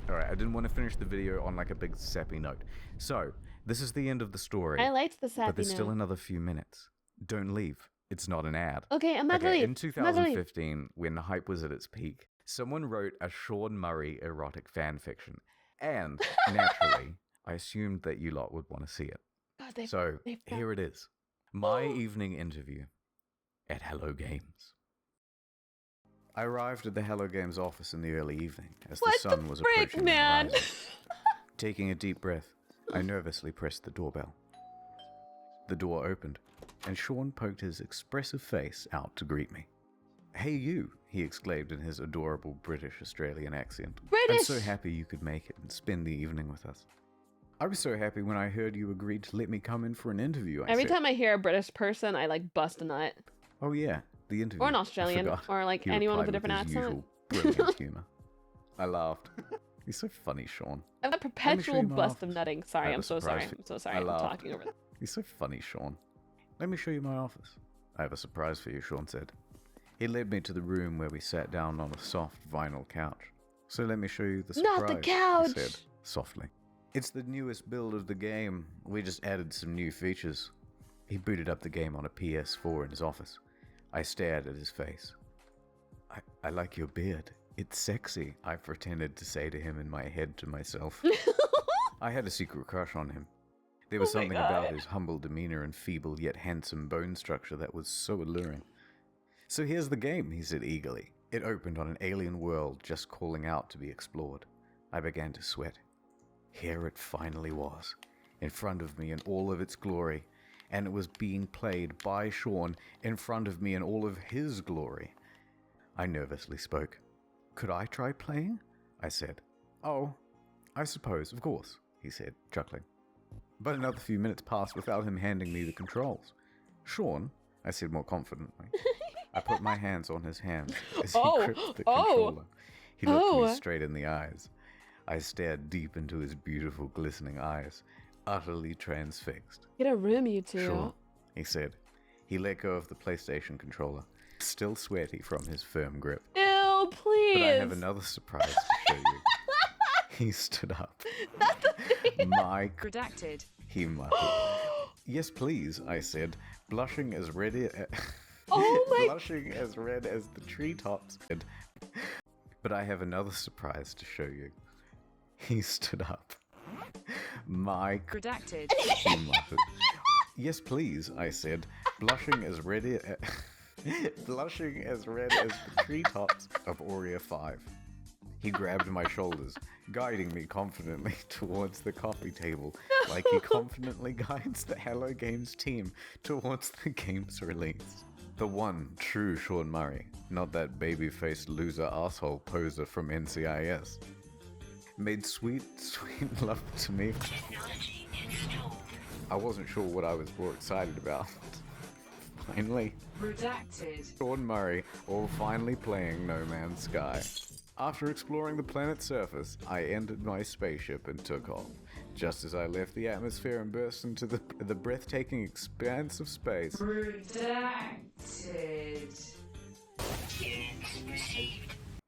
Alright, I didn't want to finish the video on like a big sappy note. So, this is the end of the story. I liked the sappy But there's still note. another few minutes. Don't leave. It's not an ad. Okay, I'm not gonna leave. In I'm not gonna leave. 2015, when the hype was at its peak, someone wrote a Sean Murray erotic fan fiction. And, naturally, I assumed that you lot would want to see it. God, So, here it is. My evening interview at Hello Games. I arrived at the Hello Games office in the early evening as the sun was approaching the man? horizon. Taking a deep breath, I nervously pressed the doorbell. The door opened, and Sean poked his expressive face out to greet me. "Hey you," he exclaimed in his adorable British-Australian accent. "I'm so happy you could make it and spend the evening with us." "I was so happy when I heard you agreed to let me come in for an interview," I Every said. time I hear a British person, I, like, bust a nut. "Oh yeah, the interview." Or an I Australian, forgot. or, like, He anyone with a replied different his accent. usual brilliant humor. I laughed. "You're so funny, Sean." I have a "Let me show perpetual you my bust of office." nutting. I Sorry, have I'm a so sorry. surprise for I'm so you. sorry. I I'm laughed. talking over that. "You're so funny, Sean. Let me show you my office." "I have a surprise for you," Sean said. He led me to the room where we sat down on a soft vinyl couch. "So let me show you the surprise," Not the couch! he said, softly. "It's the newest build of the game. We just added some new features." He booted up the game on a PS4 in his office. I stared at his face. I like your beard. It's sexy," I pretended to say to him in my head to myself. I had a secret crush on him. There was Oh my something about God. his humble demeanor and feeble yet handsome bone structure that was so alluring. "So here's the game," he said eagerly. It opened on an alien world just calling out to be explored. I began to sweat. Here it finally was, in front of me in all of its glory, and it was being played by Sean in front of me in all of his glory. I nervously spoke. "Could I try playing?" I said. "Oh, I suppose, of course," he said, chuckling. But another few minutes passed without him handing me the controls. "Sean," I said more confidently. I put my hands on his hands as he gripped the controller. He looked me straight in the eyes. I stared deep into his beautiful, glistening eyes, utterly transfixed. Get a room, you two. "Sure," he said. He let go of the PlayStation controller, still sweaty from his firm grip. Ew, please. "But I have another surprise to show you." He stood up. "My Redacted. he muttered. "Yes, please," I said, blushing as red blushing as red as the treetops. "But I have another surprise to show you." He stood up. "My Redacted. he muttered. "Yes, please," I said, blushing as red as the treetops of Aurea 5. He grabbed my shoulders, guiding me confidently towards the coffee table, like he confidently guides the Hello Games team towards the game's release. The one true Sean Murray, not that baby-faced loser asshole poser from NCIS. Made sweet, sweet love to me. I wasn't sure what I was more excited about. Finally, Redacted. Sean Murray, all finally playing No Man's Sky. After exploring the planet's surface, I entered my spaceship and took off. Just as I left the atmosphere and burst into the breathtaking expanse of space. Redacted.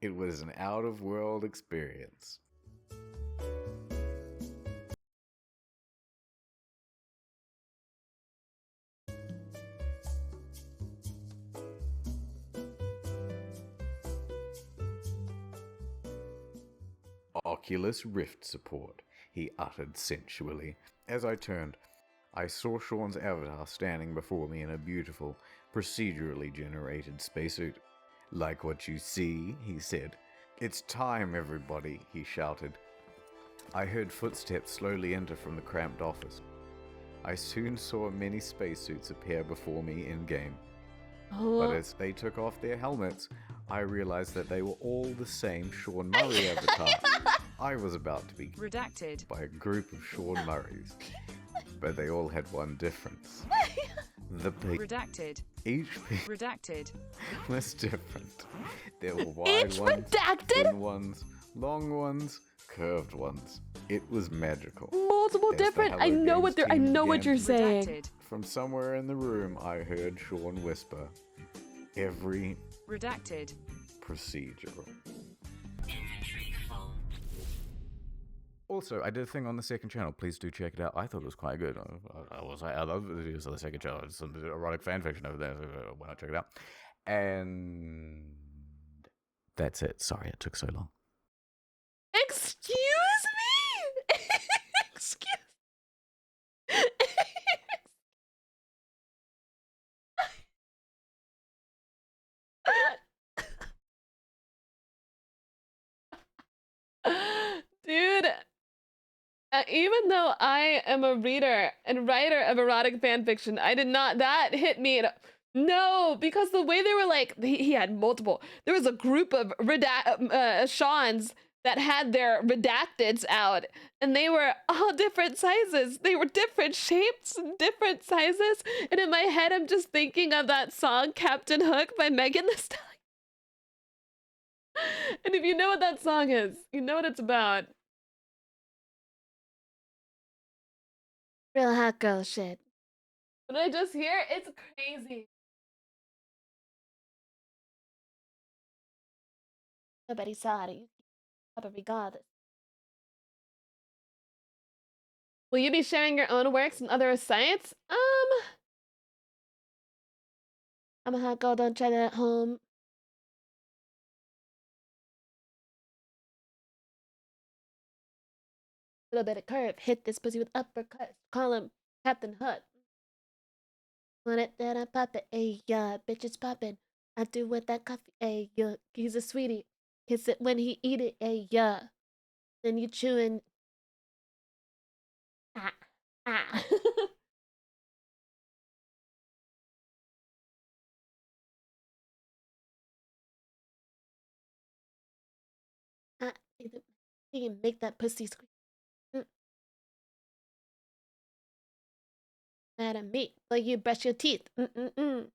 It was an out-of-world experience. Oculus Rift support, he uttered sensually. As I turned, I saw Sean's avatar standing before me in a beautiful, procedurally generated spacesuit. Like what you see, he said. It's time, everybody, he shouted. I heard footsteps slowly enter from the cramped office. I soon saw many spacesuits appear before me in-game. But as they took off their helmets, I realized that they were all the same Sean Murray avatar. I was about to be redacted by a group of Sean Murrays, but they all had one difference. Redacted. Each piece Redacted. was different. There were wide ones, thin ones, long ones, curved ones. It was magical. Multiple different. I know what they're. I know what you're saying. Redacted. From somewhere in the room, I heard Sean whisper, "Every Redacted. procedural." Also, I did a thing on the second channel. Please do check it out. I thought it was quite good. I love the videos on the second channel. There's some erotic fan fiction over there. So why not check it out? And that's it. Sorry it took so long. Excuse me? Excuse Dude, even though I am a reader and writer of erotic fanfiction, I did not, that hit me. No, because the way they were like, he had multiple. There was a group of Sean's that had their redacteds out, and they were all different sizes. They were different shapes and different sizes. And in my head, I'm just thinking of that song, Captain Hook by Megan Thee Stallion. And if you know what that song is, you know what it's about. Real hot girl shit. What I just hear, it's crazy. Nobody saw it. But regardless. Will you be sharing your own works and other sites? I'm a hot girl, don't try that at home. Little bit of curve, hit this pussy with uppercut. Call him Captain Hook. Want it, then I pop it. Ayy, yeah, bitch, it's poppin'. I do with that coffee. Ayy, yeah, he's a sweetie. Kiss it when he eat it. Ayy, yeah. Then you chewing. Ah, ah. You can make that pussy scream. Mad at me, but you brush your teeth. Fucking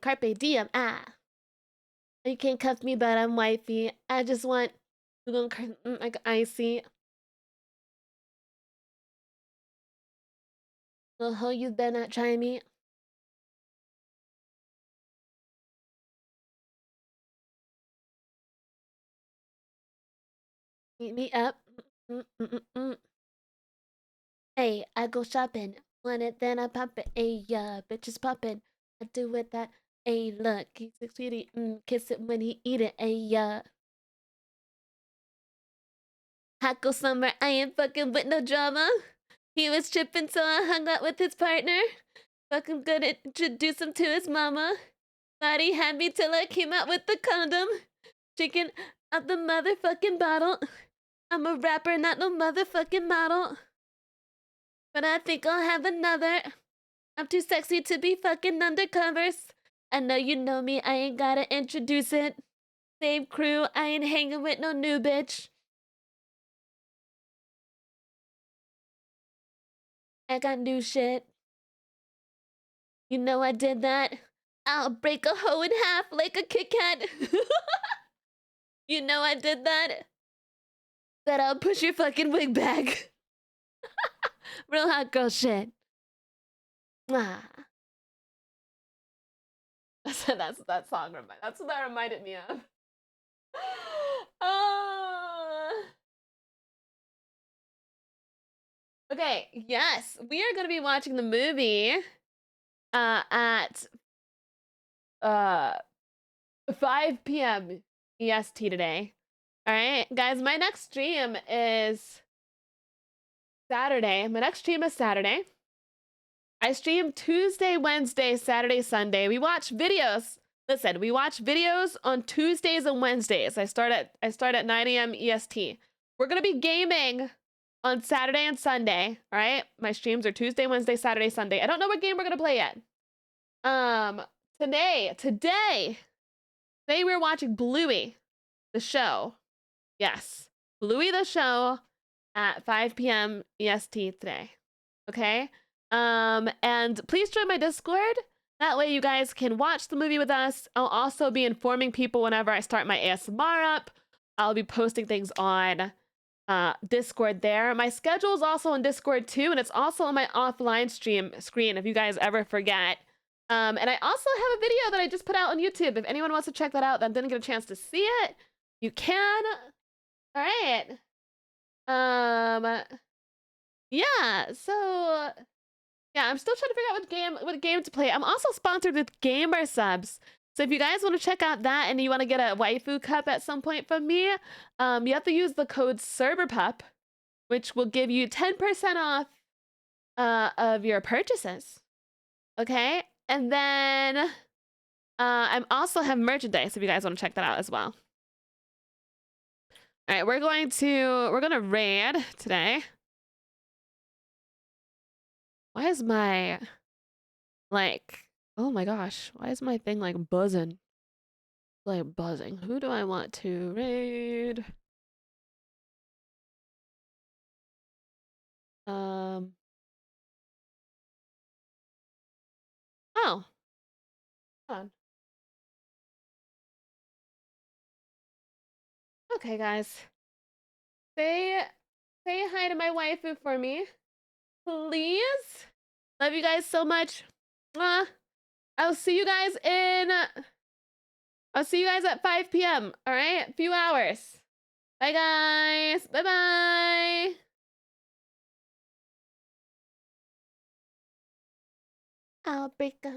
carpe diem. Ah. You can't cuff me, but I'm wifey. I just want like icy. Well, ho, you better not try me. Meet me up. Hey, I go shopping. Want it, then I pop it. Hey, yeah, bitches poppin'. I do with that. Hey, look, he's a sweetie. Kiss it when he eat it. Hey, yeah. Hot girl summer, I ain't fucking with no drama. He was tripping, so I hung out with his partner. Fucking good at introduce him to his mama. Body had me till I came out with the condom. Drinking out the motherfucking bottle. I'm a rapper, not no motherfucking model. But I think I'll have another. I'm too sexy to be fucking undercovers. I know you know me, I ain't gotta introduce it. Same crew, I ain't hanging with no new bitch. I got new shit. You know I did that. I'll break a hoe in half like a Kit Kat. You know I did that. That I'll push your fucking wig back. Real hot girl shit. Ah. That's that song. That's what that reminded me of. Okay, yes, we are gonna be watching the movie at 5 p.m. EST today. All right, guys, my next stream is Saturday. My next stream is Saturday. I stream Tuesday, Wednesday, Saturday, Sunday. We watch videos. Listen, we watch videos on Tuesdays and Wednesdays. I start at 9 a.m. EST. We're gonna be gaming on Saturday and Sunday. All right, my streams are Tuesday, Wednesday, Saturday, Sunday. I don't know what game we're gonna play yet. Today we're watching Bluey, the show. Yes, Bluey the show at 5 p.m. EST today. Okay. And please join my Discord. That way you guys can watch the movie with us. I'll also be informing people whenever I start my ASMR up. I'll be posting things on Discord there. My schedule is also on Discord too, and it's also on my offline screen if you guys ever forget. And I also have a video that I just put out on YouTube. If anyone wants to check that out that didn't get a chance to see it, you can. All right. Yeah, so yeah, I'm still trying to figure out what game to play. I'm also sponsored with Gamer Subs. So if you guys want to check out that and you want to get a waifu cup at some point from me, you have to use the code ServerPup, which will give you 10% off of your purchases. Okay? And then I also have merchandise if you guys want to check that out as well. All right, we're gonna raid today. Why is my oh my gosh, why is my thing like buzzing? Like buzzing. Who do I want to raid? Oh. Hold on. Okay, guys. Say hi to my waifu for me. Please. Love you guys so much. I'll see you guys at 5 p.m. All right? A few hours. Bye, guys. Bye-bye. I'll break a